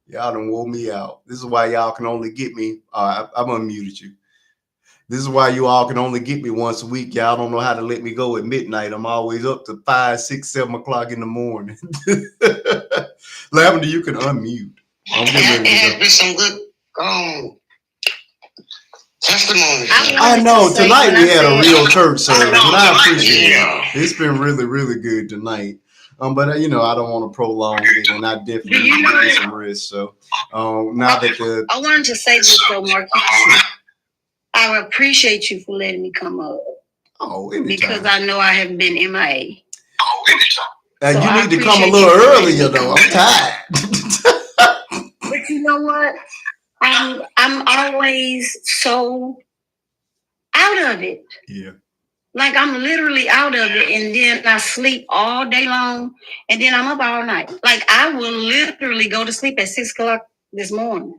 Y'all done wore me out. This is why y'all can only get me. I've unmuted you. This is why you all can only get me once a week. Y'all don't know how to let me go at midnight. I'm always up to 5, 6, 7 o'clock in the morning. Lavender, you can unmute. I'm getting ready to go. Some good testimony. I know. Tonight we had a real church service, and I appreciate it. It's been really, really good tonight. But I don't want to prolong it, and I definitely need to get some rest. So now that I wanted to say this though, Marquis. I appreciate you for letting me come up. Oh, anytime. Because I know I have been MIA. Oh, anytime. And so you need to come a little earlier, though. I'm tired. But you know what? I'm always so out of it. Yeah. Like I'm literally out of it, and then I sleep all day long, and then I'm up all night. Like I will literally go to sleep at 6 o'clock this morning,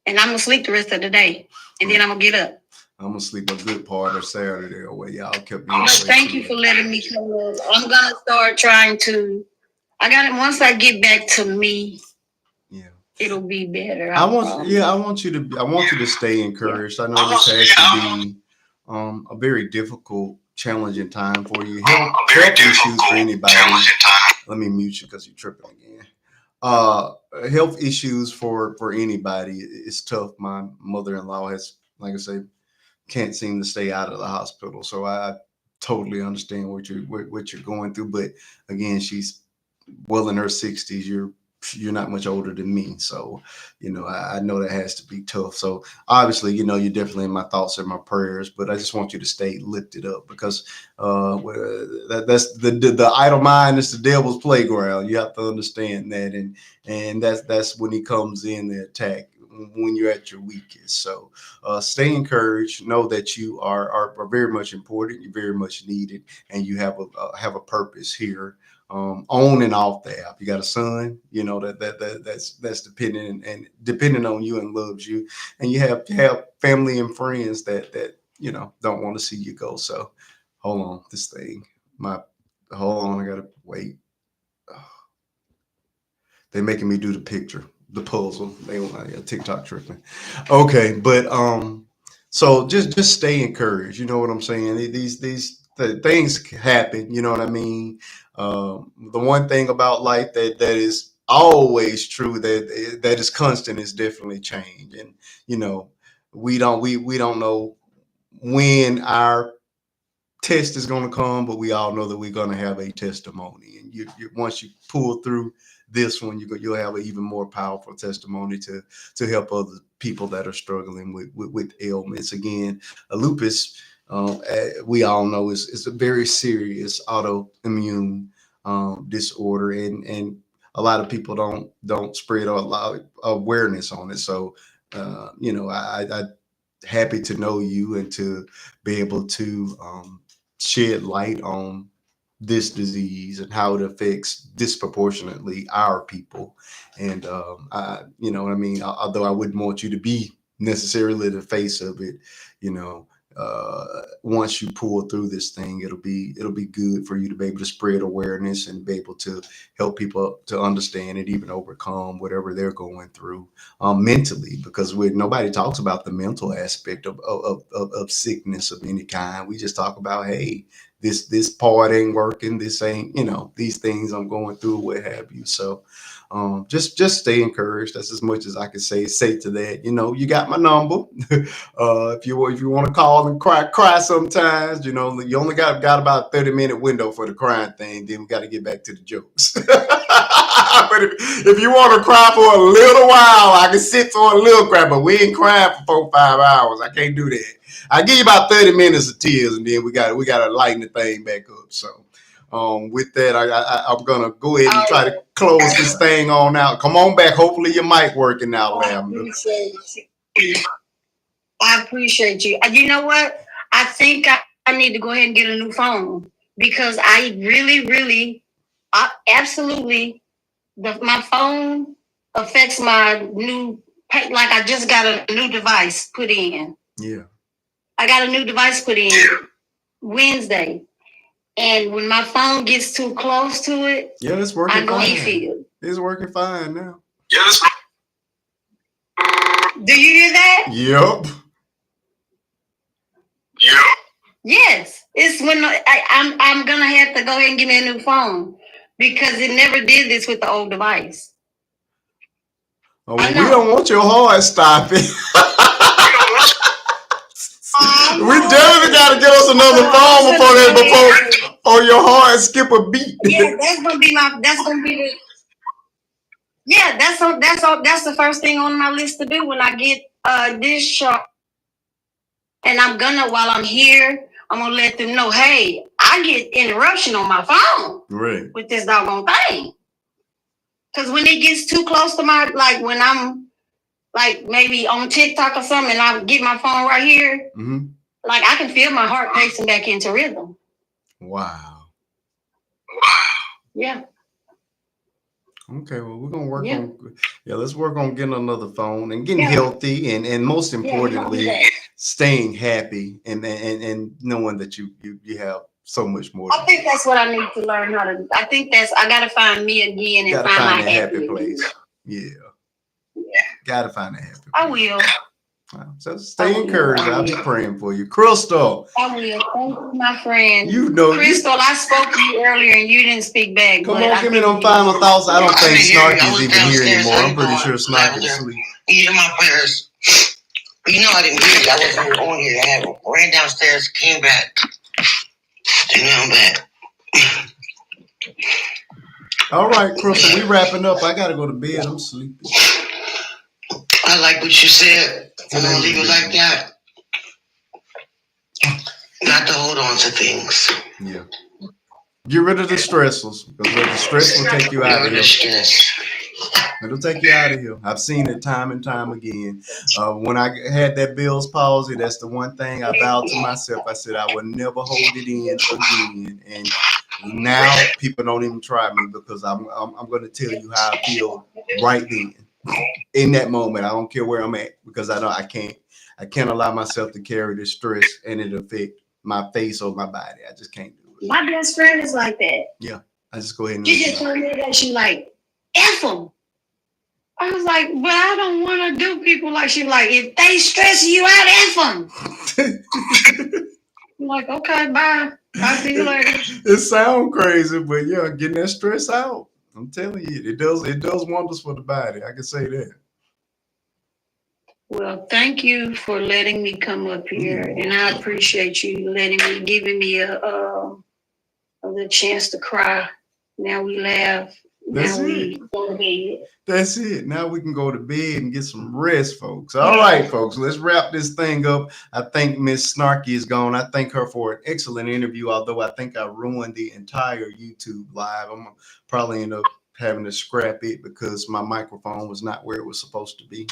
and I'm gonna sleep the rest of the day, and then I'm gonna get up. I'm gonna sleep a good part of Saturday away. Y'all kept me. But thank you for letting me come up. I'm gonna start trying to. I got it. Once I get back to me, it'll be better. I want you to stay encouraged. I know this has to be a very difficult, challenging time for you. Health issues for anybody. Let me mute you because you're tripping again. Health issues for anybody is tough. My mother-in-law has, like I say, can't seem to stay out of the hospital. So I totally understand what you're going through. But again, she's well in her 60s. You're not much older than me, so I know that has to be tough. So obviously, you're definitely in my thoughts and my prayers, but I just want you to stay lifted up because that's the idle mind is the devil's playground. You have to understand that, and that's when he comes in the attack when you're at your weakest. So stay encouraged. Know that you are very much important. You're very much needed, and you have a purpose here. On and off the app. You got a son, that's depending on you and loves you, and you have family and friends that don't want to see you go. So hold on, I gotta wait. They're making me do the picture, the puzzle. They want TikTok tripping. Okay, but so just stay encouraged. You know what I'm saying? These things happen. You know what I mean? The one thing about life that is always true that is constant is definitely change. And we don't know when our test is going to come, but we all know that we're going to have a testimony. And you once you pull through this one, you'll have an even more powerful testimony to help other people that are struggling with ailments. Again, lupus, we all know is a very serious autoimmune disorder, and a lot of people don't spread a lot of awareness on it. So I happy to know you and to be able to shed light on this disease and how it affects disproportionately our people. And you know what I mean? Although I wouldn't want you to be necessarily the face of it, you know, once you pull through this thing, it'll be good for you to be able to spread awareness and be able to help people to understand and even overcome whatever they're going through mentally, because nobody talks about the mental aspect of sickness of any kind. We just talk about, hey, this part ain't working, this ain't, you know, these things I'm going through, what have you. So just stay encouraged. That's as much as I can say to that. You know, you got my number. If you want to call and cry sometimes, you know, you only got about a 30-minute window for the crying thing. Then we got to get back to the jokes. But if you want to cry for a little while, I can sit for a little cry, but we ain't crying for 4-5 hours. I can't do that. I give you about 30 minutes of tears, and then we got to lighten the thing back up. So with that, I'm gonna go ahead and try to close this thing on out. Come on back. Hopefully your mic working now, Lavender. I appreciate you. You know what? I think I need to go ahead and get a new phone because I really, absolutely, my phone affects my new. Like I just got a new device put in. Yeah. I got a new device put in Wednesday. And when my phone gets too close to it, yeah, it's working I go fine. field. It's working fine now. Yes. Do you hear that? Yep. Yep. Yes. It's when I'm gonna have to go ahead and get me a new phone because it never did this with the old device. Oh, well, we don't want your heart stopping. We definitely got to get us another phone before your heart skip a beat. Yeah, that's gonna be the. Yeah, that's the first thing on my list to do when I get this shot. And I'm gonna, while I'm here, I'm gonna let them know, hey, I get interruption on my phone Right. with this doggone thing. Because when it gets too close to my, like when I'm like maybe on TikTok or something and I get my phone right here, like I can feel my heart pacing back into rhythm. Wow. Yeah. Okay, well, we're gonna work on let's work on getting another phone and getting healthy and most importantly staying happy and knowing that you have so much more. I think that's what I need to learn how to. I think I gotta find me again and find my happy place. Yeah. Gotta find a happy place. I will. So stay encouraged. I'll be praying for you. Crystal. I will. Thank you, my friend. You know, Crystal, I spoke to you earlier and you didn't speak back. Come on, give me them final thoughts. I don't think Snarky's even here anymore. I'm pretty sure Snarky's asleep. Eating my prayers. You know I didn't hear you. I wasn't on here. I ran downstairs, came back, and now I'm back. All right, Crystal, we wrapping up. I gotta go to bed. I'm sleepy. I like what you said. I'm gonna leave it like that. Not to hold on to things. Yeah. Get rid of the stressors because the stress will take you out of here. It'll take you out of here. I've seen it time and time again. When I had that Bell's palsy, that's the one thing I vowed to myself. I said I would never hold it in again. And now people don't even try me because I'm going to tell you how I feel right then. In that moment, I don't care where I'm at because I know I can't allow myself to carry this stress and it affect my face or my body. I just can't do it. My best friend is like that. Yeah, I just go ahead and. She just told me that she like F them. I was like, but I don't want to do people like she like. If they stress you out, F them. I'm like, okay, bye. I'll see you later. It sounds crazy, but yeah, getting that stress out. I'm telling you, it does wonders for the body. I can say that. Well, thank you for letting me come up here, and I appreciate you giving me a chance to cry. Now we laugh. That's now it. We go to bed. That's it. Now we can go to bed and get some rest, folks. All right, folks, let's wrap this thing up. I think Miss Snarky is gone. I thank her for an excellent interview, although I think I ruined the entire YouTube live. I'm probably end up having to scrap it because my microphone was not where it was supposed to be.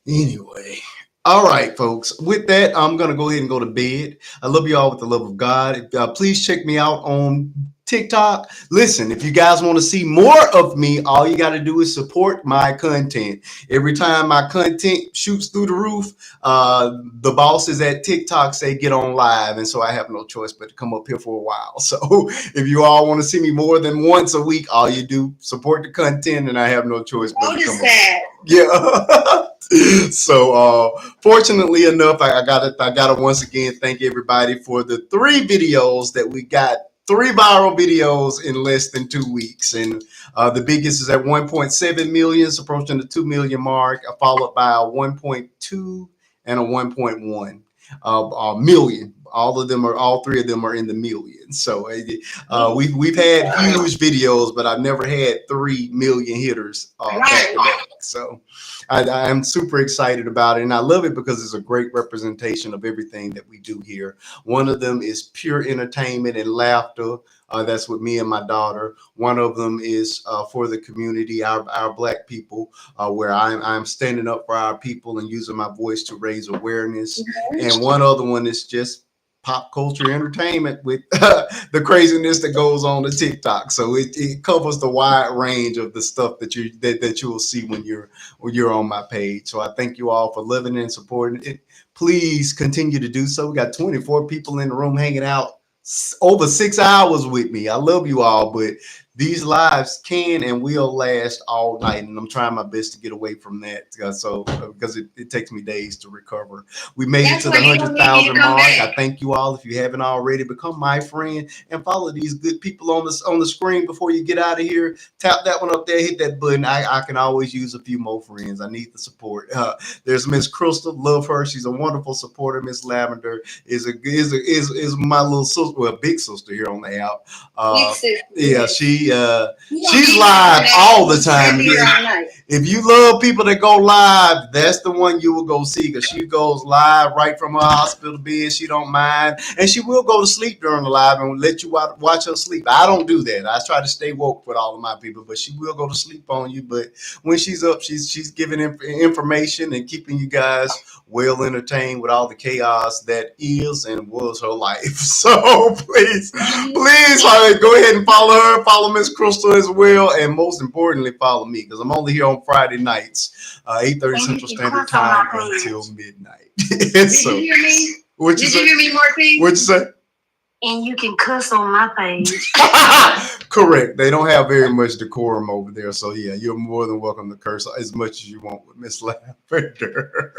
Anyway, All right, folks. With that, I'm going to go ahead and go to bed. I love you all with the love of God. Please check me out on TikTok. Listen, if you guys want to see more of me, all you got to do is support my content. Every time my content shoots through the roof, the bosses at TikTok say get on live. And so I have no choice but to come up here for a while. So if you all want to see me more than once a week, all you do, support the content, and I have no choice but to come up. Yeah. So fortunately enough, I got it. I got to once again thank everybody for the 3 videos that we got. 3 viral videos in less than 2 weeks, and the biggest is at 1.7 million, approaching the 2 million mark, followed by a 1.2 and a 1.1 million. All 3 of them are in the millions. So we've had huge videos, but I've never had 3 million hitters back to back. So I am super excited about it, and I love it because it's a great representation of everything that we do here. One of them is pure entertainment and laughter. That's with me and my daughter. One of them is for the community, our Black people, where I'm standing up for our people and using my voice to raise awareness. And one other one is just pop culture entertainment with the craziness that goes on TikTok. So it covers the wide range of the stuff that you will see when you're on my page. So I thank you all for living and supporting it. Please continue to do so. We got 24 people in the room hanging out over 6 hours with me. I love you all, but these lives can and will last all night, and I'm trying my best to get away from that. Because it takes me days to recover. We made it to the 100,000 mark. I thank you all. If you haven't already, become my friend and follow these good people on the screen before you get out of here. Tap that one up there, hit that button. I can always use a few more friends. I need the support. There's Miss Crystal, love her. She's a wonderful supporter. Miss Lavender is my little sister, well, big sister here on the app. Yeah, she's live all the time. If you love people that go live, that's the one you will go see, because she goes live right from her hospital bed. She don't mind, and she will go to sleep during the live and let you watch her sleep. I don't do that. I try to stay woke with all of my people, but she will go to sleep on you. But when she's up, she's giving information and keeping you guys well entertained with all the chaos that is and was her life. So please go ahead and follow her, follow Miss Crystal as well, and most importantly, follow me, because I'm only here on Friday nights, 8:30 Central Standard Time until midnight. So, Did you hear me? What'd you hear me, Marty? What'd you say? And you can cuss on my page. Correct. They don't have very much decorum over there. So, yeah, you're more than welcome to curse as much as you want with Miss Lavender.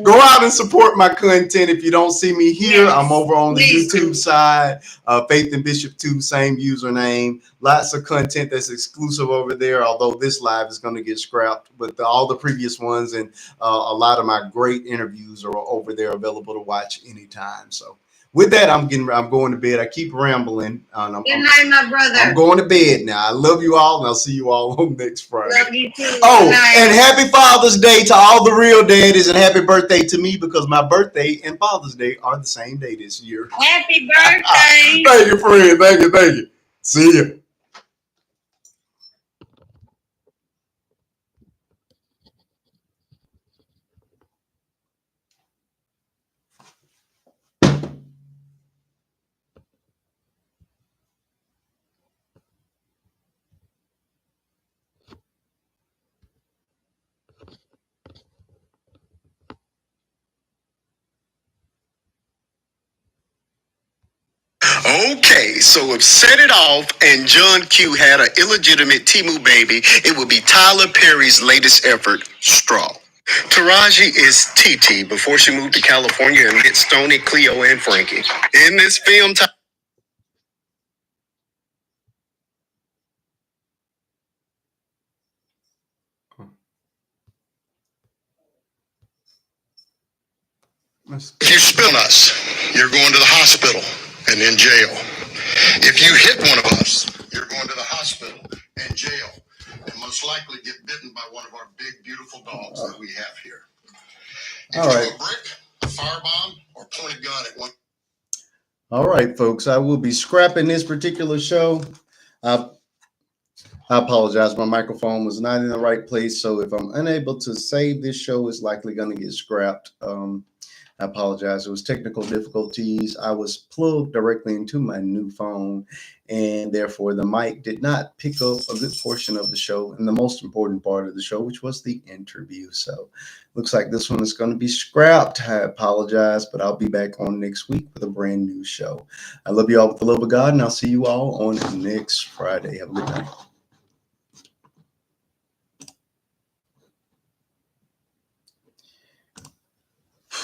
Go out and support my content. If you don't see me here, I'm over on the YouTube side, Faith and Bishop 2, same username. Lots of content that's exclusive over there, although this live is going to get scrapped. But all the previous ones and a lot of my great interviews are over there, available to watch anytime. So, with that, I'm going to bed. I keep rambling. Good night, my brother. I'm going to bed now. I love you all, and I'll see you all on next Friday. Love you too. Oh, and happy Father's Day to all the real daddies, and happy birthday to me, because my birthday and Father's Day are the same day this year. Happy birthday. Thank you, friend. Thank you. See you. Okay, so if Set It Off and John Q had an illegitimate Timu baby, it would be Tyler Perry's latest effort, Straw. Taraji is TT before she moved to California and met Stoney, Cleo, and Frankie. In this film, if you spin us, you're going to the hospital and in jail. If you hit one of us, you're going to the hospital and jail, and most likely get bitten by one of our big, beautiful dogs that we have here. If you throw a brick, a firebomb, or point a gun at one. All right, folks, I will be scrapping this particular show. I apologize. My microphone was not in the right place. So if I'm unable to save this show, it's likely going to get scrapped. I apologize. It was technical difficulties. I was plugged directly into my new phone, and therefore the mic did not pick up a good portion of the show and the most important part of the show, which was the interview. So looks like this one is going to be scrapped. I apologize, but I'll be back on next week with a brand new show. I love you all with the love of God, and I'll see you all on next Friday. Have a good night.